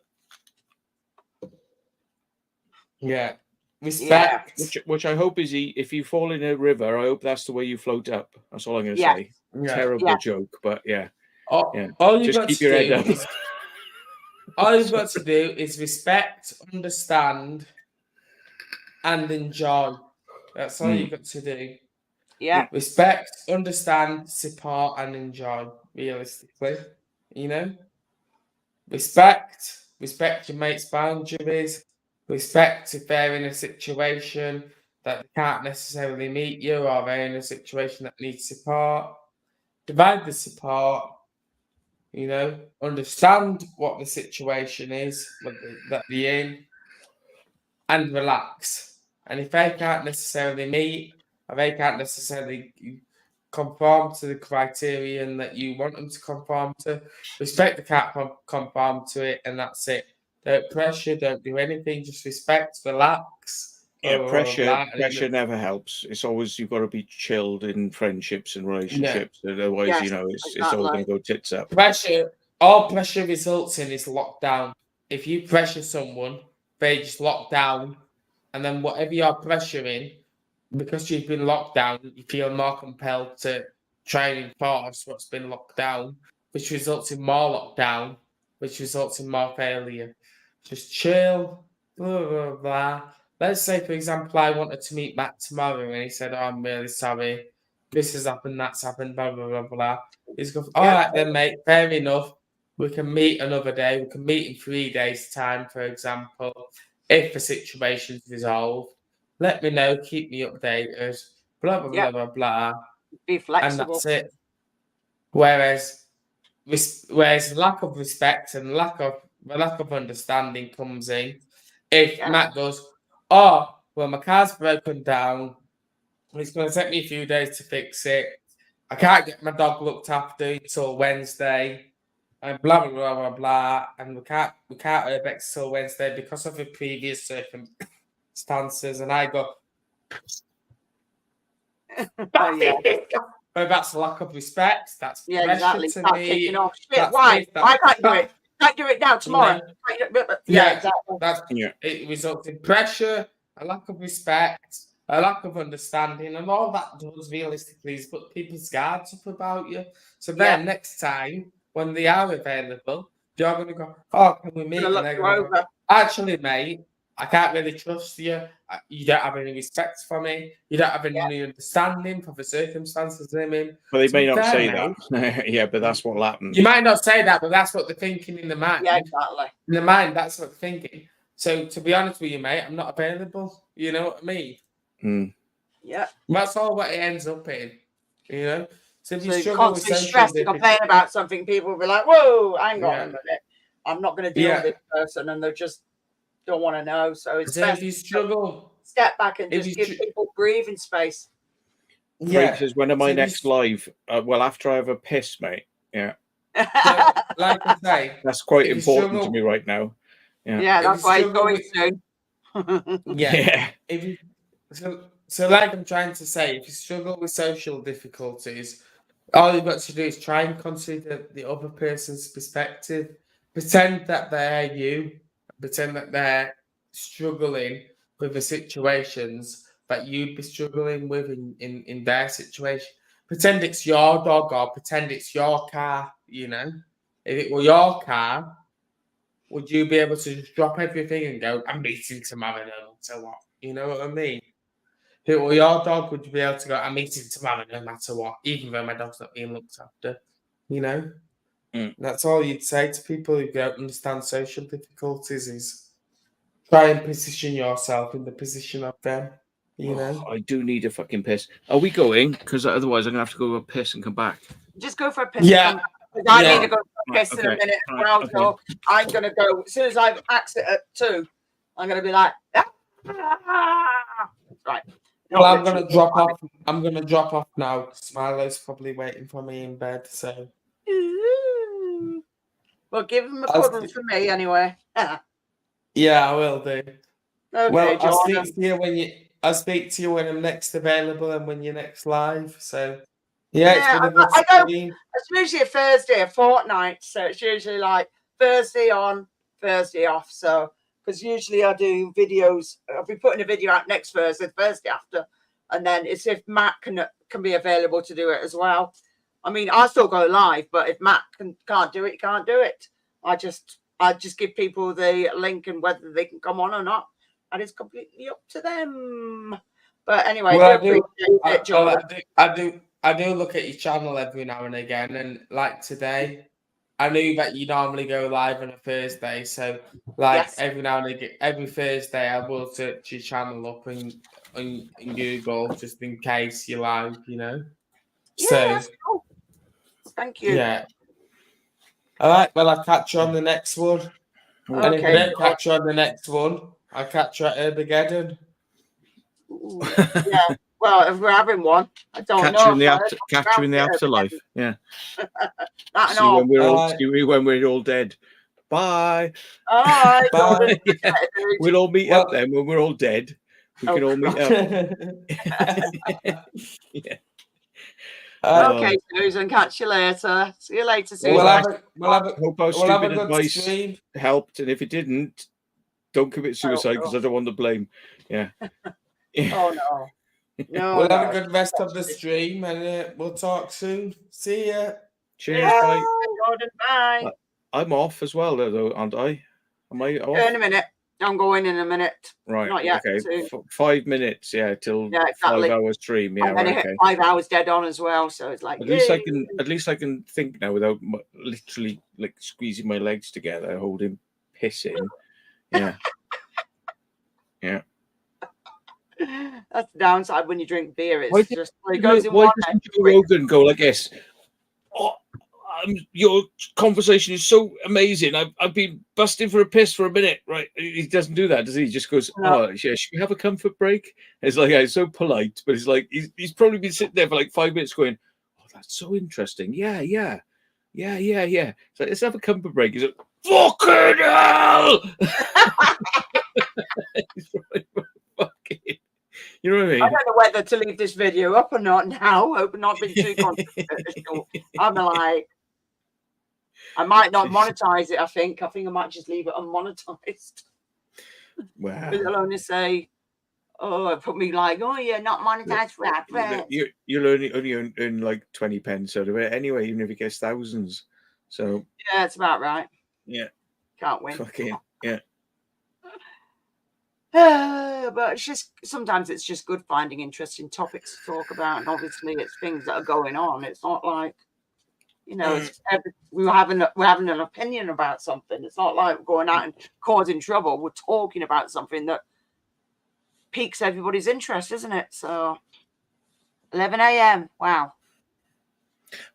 Yeah. respect. Which I hope is if you fall in a river, I hope that's the way you float up. That's all I'm going to Yeah. say. Yeah. Terrible Yeah. joke, but yeah. All you've Just got keep to your head do up. is all you've got to do is respect, understand, and enjoy. That's all you've got to do. Yeah. Respect, understand, support, and enjoy. Realistically, you know, respect your mate's boundaries. Respect if they're in a situation that they can't necessarily meet you, or they're in a situation that needs support. Divide the support. You know, understand what the situation is that they're in, and relax. And if they can't necessarily meet, or they can't necessarily conform to the criterion that you want them to conform to, respect they can't conform to it, and that's it. Don't pressure, don't do anything, just respect, relax. Yeah, blah, pressure blah, blah. never helps. It's always you've got to be chilled in friendships and relationships. Otherwise, Yes, it's all going exactly. to go tits up. All pressure results in is lockdown. If you pressure someone, they just lock down, and then whatever you're pressuring, because you've been locked down, you feel more compelled to try and enforce what's been locked down, which results in more lockdown, which results in more failure. Just chill, blah, blah, blah. Let's say, for example, I wanted to meet Matt tomorrow, and he said, "Oh, I'm really sorry. This has happened, that's happened, blah, blah, blah, blah." He's going, "All right then, mate, fair enough. We can meet another day. We can meet in 3 days' time, for example, if the situation's resolved. Let me know, keep me updated, blah, blah, Yeah. blah, blah, blah." Be And flexible. that's it. Whereas lack of respect and lack of understanding comes in. If Yeah. Matt goes, "Oh, well, my car's broken down. It's going to take me a few days to fix it. I can't get my dog looked after until Wednesday, and blah blah blah blah blah. And we can't urbex till Wednesday because of the previous circumstances." And I go, Yeah. "Oh, that's lack of respect. That's Yeah, pressure exactly. to Start me. kicking off. Shit, That's why? this, Why that's can't do it? Can't do it now, tomorrow. know? Yeah, exactly. It results in pressure, a lack of respect, a lack of understanding, and all that does realistically is put people's guards up about you. So then next time when they are available, you're going to go, "Oh, can we meet?" Gonna And look they're you going to go, over. "Actually, mate, I can't really trust you. You don't have any respect for me. You don't have any understanding for the circumstances I'm in." But they To may be not fair, say mate, that. Yeah, but that's what happens. you might not say that, but that's what they're thinking in the mind. Yeah, exactly. In the mind, that's what they're thinking. So, to be honest with you, mate, I'm not available. You know what I mean? Mm. Yeah. That's all what it ends up in. You know? So, if you So struggle with constantly social stressed and complain about something, people will be like, "Whoa, hang on a minute. I'm not going to deal with this person," and they just don't want to know. So it's best if you struggle, step back and if just you give people breathing space. Frank says, "When am I So next live?" Well, after I have a piss, mate. Yeah. So, like I say, That's quite if you important to struggle- me right now. Yeah. Yeah, If that's you why he's struggle going with- soon. Yeah. If you so like I'm trying to say, if you struggle with social difficulties, all you've got to do is try and consider the other person's perspective. Pretend that they're you. Pretend that they're struggling with the situations that you'd be struggling with in their situation. Pretend it's your dog or pretend it's your car, you know. If it were your car, would you be able to just drop everything and go, "I'm meeting tomorrow no matter what"? You know what I mean? If it were your dog, would you be able to go, "I'm meeting tomorrow no matter what," even though my dog's not being looked after? You know? That's all you'd say to people who don't understand social difficulties is try and position yourself in the position of them. You know? I do need a fucking piss. Are we going? Because otherwise I'm going to have to go to a piss and come back. Just go for a piss. Yeah. And come back. 'Cause I need to go for a piss in a Okay. minute as Right, well. okay. So I'm going to go, as soon as I exit at 2, I'm going to be like, right. Well, I'm gonna drop off. I'm gonna drop off now because Milo's probably waiting for me in bed. So, well, give him a I'll cuddle for me anyway. yeah, I will do. Okay, Well, I'll Jordan. speak to you when you. I'll speak to you when I'm next available and when you're next live. So, yeah, it's been a good stream. It's usually a Thursday, a fortnight, so it's usually like Thursday on, Thursday off. So because usually I do videos. I'll be putting a video out next Thursday, Thursday after, and then it's if Matt can be available to do it as well. I mean, I'll still go live, but if Matt can't do it, he can't do it. I just give people the link, and whether they can come on or not, and it's completely up to them. But anyway, Well, I do look at your channel every now and again, and like today, I knew that you normally go live on a Thursday, so like every now and again, every Thursday, I will search your channel up in Google just in case you're live, you know. Yeah, so cool. Thank you. Yeah. All right. Well, I'll catch you on the next one. And if I don't catch you on the next one, I'll catch you at Armageddon. Yeah. Well, if we're having one, I don't know. Catch you in the afterlife. Yeah. See when we're all dead. Bye. All right. Bye. We'll all meet up then when we're all dead. We can all meet up. Yeah. Okay, Susan. Catch you later. See you later, Susan. Hope our stupid advice helped, and if it didn't, don't commit suicide because I don't want the blame. Yeah. Oh no. No. We'll have a good rest of the stream, and we'll talk soon. See ya. Cheers. Bye. Gordon, bye. I'm off as well, though, aren't I? Am I off? In a minute. I'm going in a minute. Right. Not yet. Okay. 5 minutes. Yeah. Till exactly. 5 hours stream. Yeah. And then right, okay. 5 hours dead on as well. So it's like at least I can think now without literally like squeezing my legs together, holding pissing. Yeah. Yeah. That's the downside when you drink beer. It's just it goes in why one doesn't Joe Rogan go like this? Oh, your conversation is so amazing. I've been busting for a piss for a minute, right? He doesn't do that, does he? He just goes, "Oh, yeah, should we have a comfort break?" It's like it's so polite, but it's like he's probably been sitting there for like 5 minutes going, "Oh, that's so interesting. Yeah. So let's have a comfort break." He's like, "Fucking hell!" You know what I mean? I don't know whether to leave this video up or not now. I hope not been too controversial. I'm like, I might not monetize it. I think I might just leave it unmonetized. Wow. They'll only say, "Oh, put me like, oh yeah, not monetized for that." You'll only earn like 20 pence out of it anyway, even if it gets thousands. So yeah, it's about right. Yeah, can't win. Fucking yeah. But it's just sometimes it's just good finding interesting topics to talk about, and obviously it's things that are going on. It's not like, you know, we're having an opinion about something. It's not like we're going out and causing trouble. We're talking about something that piques everybody's interest, isn't it? So 11 a.m. Wow.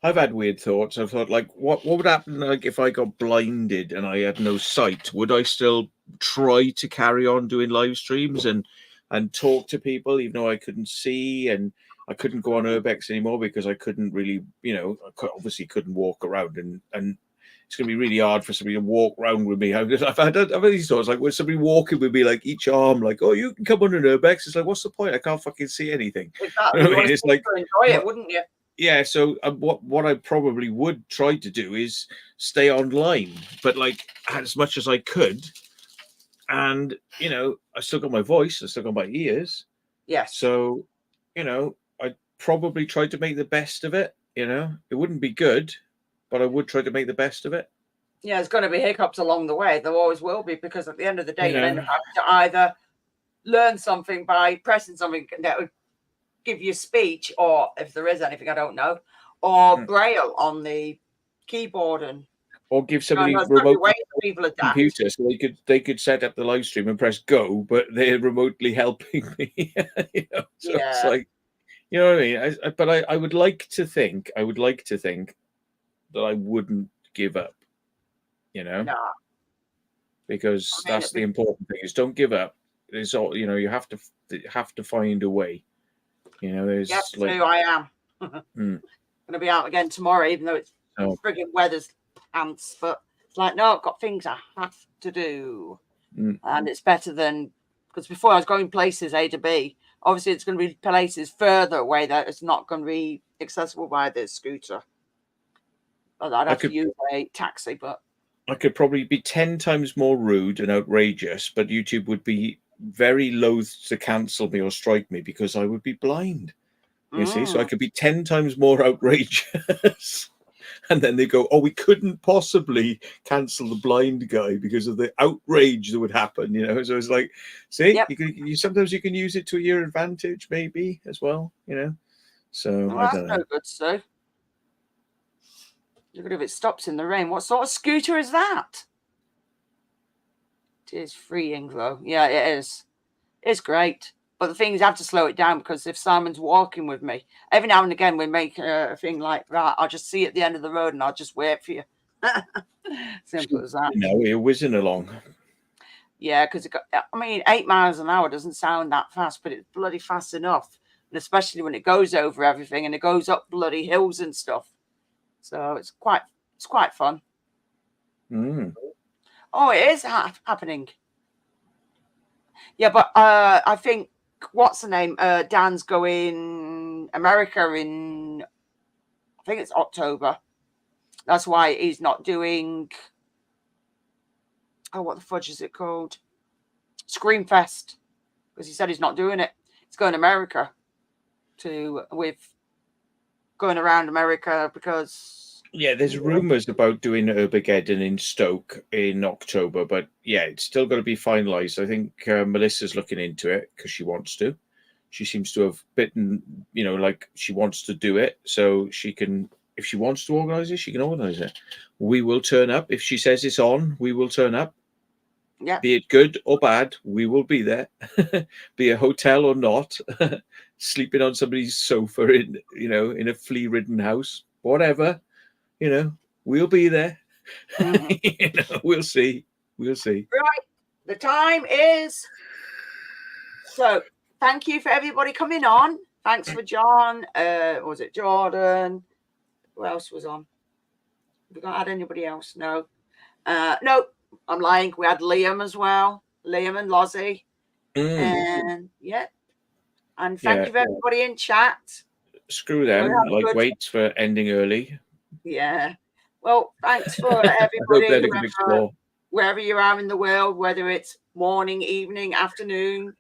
I've had weird thoughts. I've thought, like, what would happen like if I got blinded and I had no sight? Would I still try to carry on doing live streams and talk to people, even though I couldn't see and I couldn't go on Urbex anymore because I couldn't really, you know, obviously couldn't walk around, and it's going to be really hard for somebody to walk around with me. I've had these thoughts, like, when somebody walking with me, like each arm, like, oh, you can come on an Urbex. It's like, what's the point? I can't fucking see anything. Exactly. You know what I mean? It's like, enjoy it, wouldn't you? Yeah, so what I probably would try to do is stay online, but like as much as I could. And, you know, I still got my voice, I still got my ears. Yes. So, you know, I'd probably try to make the best of it. You know, it wouldn't be good, but I would try to make the best of it. Yeah, there's going to be hiccups along the way. There always will be, because at the end of the day, you end up having to either learn something by pressing something that would give you speech, or if there is anything, I don't know, or braille on the keyboard, and or give somebody remote computer so they could set up the live stream and press go, but they're remotely helping me. You know? So it's like, you know what I mean? But I would like to think that I wouldn't give up. You know, because that's the important thing, is don't give up. There's all, you know, you have to find a way. You know, there's I am going to be out again tomorrow, even though it's frigging weather's pants. But it's like, no, I've got things I have to do, and it's better than, because before I was going places A to B. Obviously, it's going to be places further away that it's not going to be accessible by the scooter. I'd have to use a taxi, but I could probably be 10 times more rude and outrageous, but YouTube would be very loath to cancel me or strike me because I would be blind. You see, so I could be 10 times more outrageous. And then they go, oh, we couldn't possibly cancel the blind guy because of the outrage that would happen, you know. So it's like, see, Yep. sometimes you can use it to your advantage, maybe as well, you know. So Well, I that's don't know. no good, Sue. Look at if it stops in the rain. What sort of scooter is that? It is freeing, though. Yeah, it is. It's great. But the thing is, I have to slow it down because if Simon's walking with me, every now and again we make a thing like that. I'll just see you at the end of the road and I'll just wait for you. Simple as that. You know, you're whizzing along. Yeah, because I mean, 8 miles an hour doesn't sound that fast, but it's bloody fast enough. And especially when it goes over everything and it goes up bloody hills and stuff. So it's quite fun. Mm. Oh, it is happening. Yeah, but I think what's the name? Dan's going America in, I think it's October. That's why he's not doing. Oh, what the fudge is it called? Screamfest, because he said he's not doing it. He's going to America going around America because. Yeah, there's rumours about doing Urbageddon in Stoke in October, but yeah, it's still got to be finalised. I think Melissa's looking into it because she wants to. She seems to have bitten, you know, like she wants to do it, so she can. If she wants to organise it, she can organise it. We will turn up. If she says it's on, we will turn up. Yeah. Be it good or bad, we will be there. Be a hotel or not, sleeping on somebody's sofa in a flea-ridden house, whatever. You know, we'll be there. Mm-hmm. We'll see. We'll see. Right. The time is. So thank you for everybody coming on. Thanks for John. Was it Jordan? Who else was on? Have we not had anybody else? No. No, I'm lying. We had Liam as well. Liam and Lozzie. And yeah. And thank you for everybody in chat. Screw them. Lightweights for ending early. Yeah. Well, thanks for everybody. Wherever you are in the world, whether it's morning, evening, afternoon.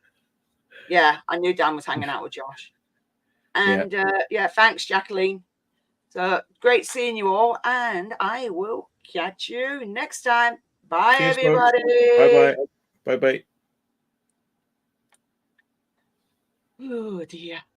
Yeah, I knew Dan was hanging out with Josh. And thanks, Jacqueline. So great seeing you all, and I will catch you next time. Bye, cheers, everybody. Bye bye. Bye bye. Oh dear.